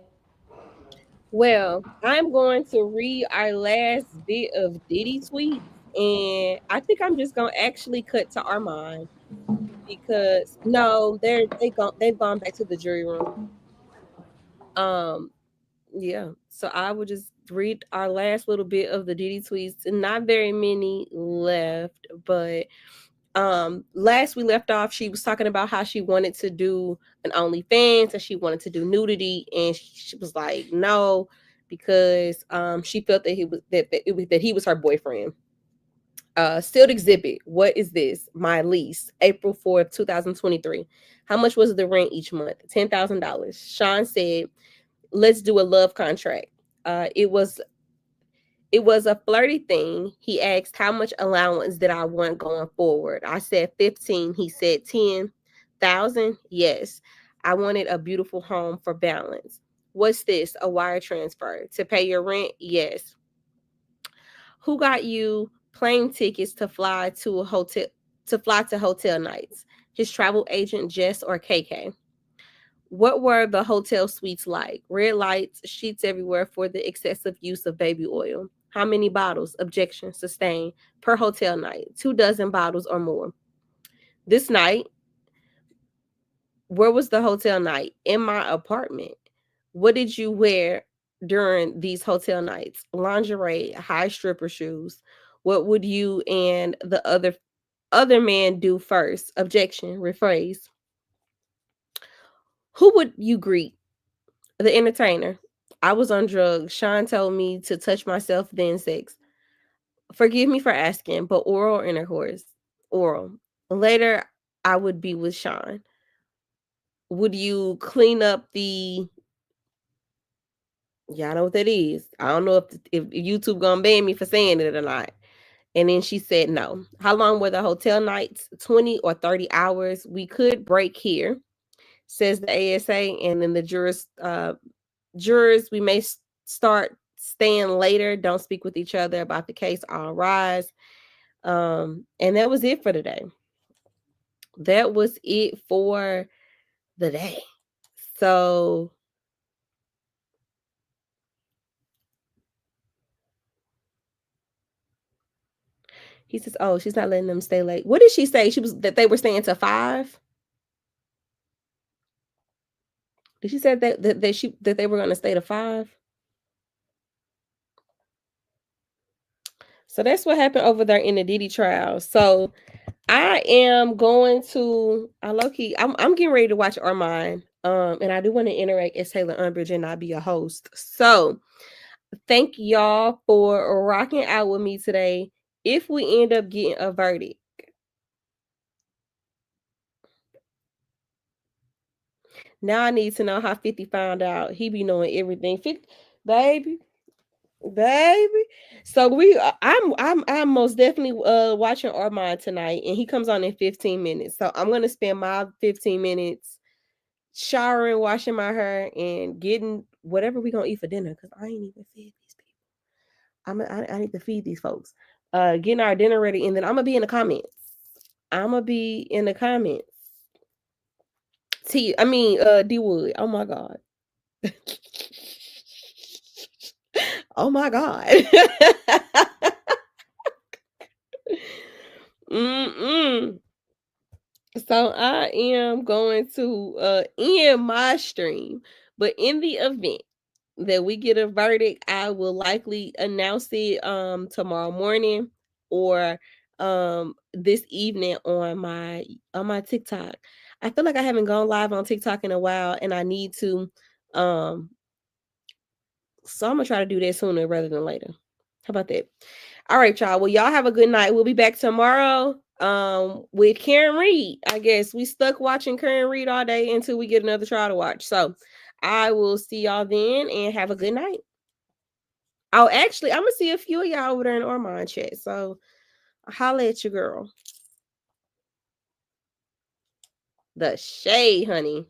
Well, I'm going to read our last bit of Diddy tweets, and I think I'm just gonna actually cut to Armand because no, they've gone back to the jury room. Yeah, so I will just read our last little bit of the Diddy tweets, and not very many left, but last we left off, she was talking about how she wanted to do an OnlyFans and she wanted to do nudity, and she was like, no, because she felt that he was her boyfriend. Sealed exhibit. What is this? My lease, April 4th, 2023. How much was the rent each month? $10,000. Sean said, let's do a love contract. It was a flirty thing. He asked how much allowance did I want going forward. I said 15. He said 10,000. Yes. I wanted a beautiful home for balance. What's this? A wire transfer to pay your rent? Yes. Who got you plane tickets to fly to hotel nights? His travel agent, Jess, or KK? What were the hotel suites like? Red lights, sheets everywhere for the excessive use of baby oil. How many bottles? Objection, sustained, per hotel night. 24 bottles or more. This night, where was the hotel night? In my apartment. What did you wear during these hotel nights? Lingerie, high stripper shoes. What would you and the other man do first? Objection, rephrase. Who would you greet? The entertainer. I was on drugs. Sean told me to touch myself, then sex. Forgive me for asking, but oral intercourse. Oral. Later, I would be with Sean. Would you clean up the... Yeah, I know what that is. I don't know if YouTube gonna ban me for saying it or not. And then she said no. How long were the hotel nights? 20 or 30 hours. We could break here, says the ASA. And then the jurors, we may start staying later. Don't speak with each other about the case. All rise. And that was it for today. That was it for the day. So he says, oh, she's not letting them stay late. What did she say? That they were staying till 5? Did she say that they were going to stay to 5? So that's what happened over there in the Diddy trial. So I am going to, I'm getting ready to watch Armand. And I do want to interact as Taylor Unbridge and not be a host. So thank y'all for rocking out with me today. If we end up getting a verdict, now I need to know how 50 found out. He be knowing everything. 50, baby. So I'm most definitely watching Armand tonight, and he comes on in 15 minutes. So I'm gonna spend my 15 minutes showering, washing my hair, and getting whatever we gonna eat for dinner, because I ain't even fed these people. I need to feed these folks. Getting our dinner ready, and then I'm gonna be in the comments. D Wood. Oh my God. Oh my God. So I am going to end my stream, but in the event that we get a verdict, I will likely announce it tomorrow morning or this evening on my TikTok. I feel like I haven't gone live on TikTok in a while, and I need to. So I'm gonna try to do that sooner rather than later. How about that? All right, y'all. Well, y'all have a good night. We'll be back tomorrow with Karen Reed. I guess we stuck watching Karen Reed all day until we get another trial to watch. So I will see y'all then and have a good night. Oh, actually, I'm gonna see a few of y'all over there in Ormond chat. So holla at your girl. The shade, honey.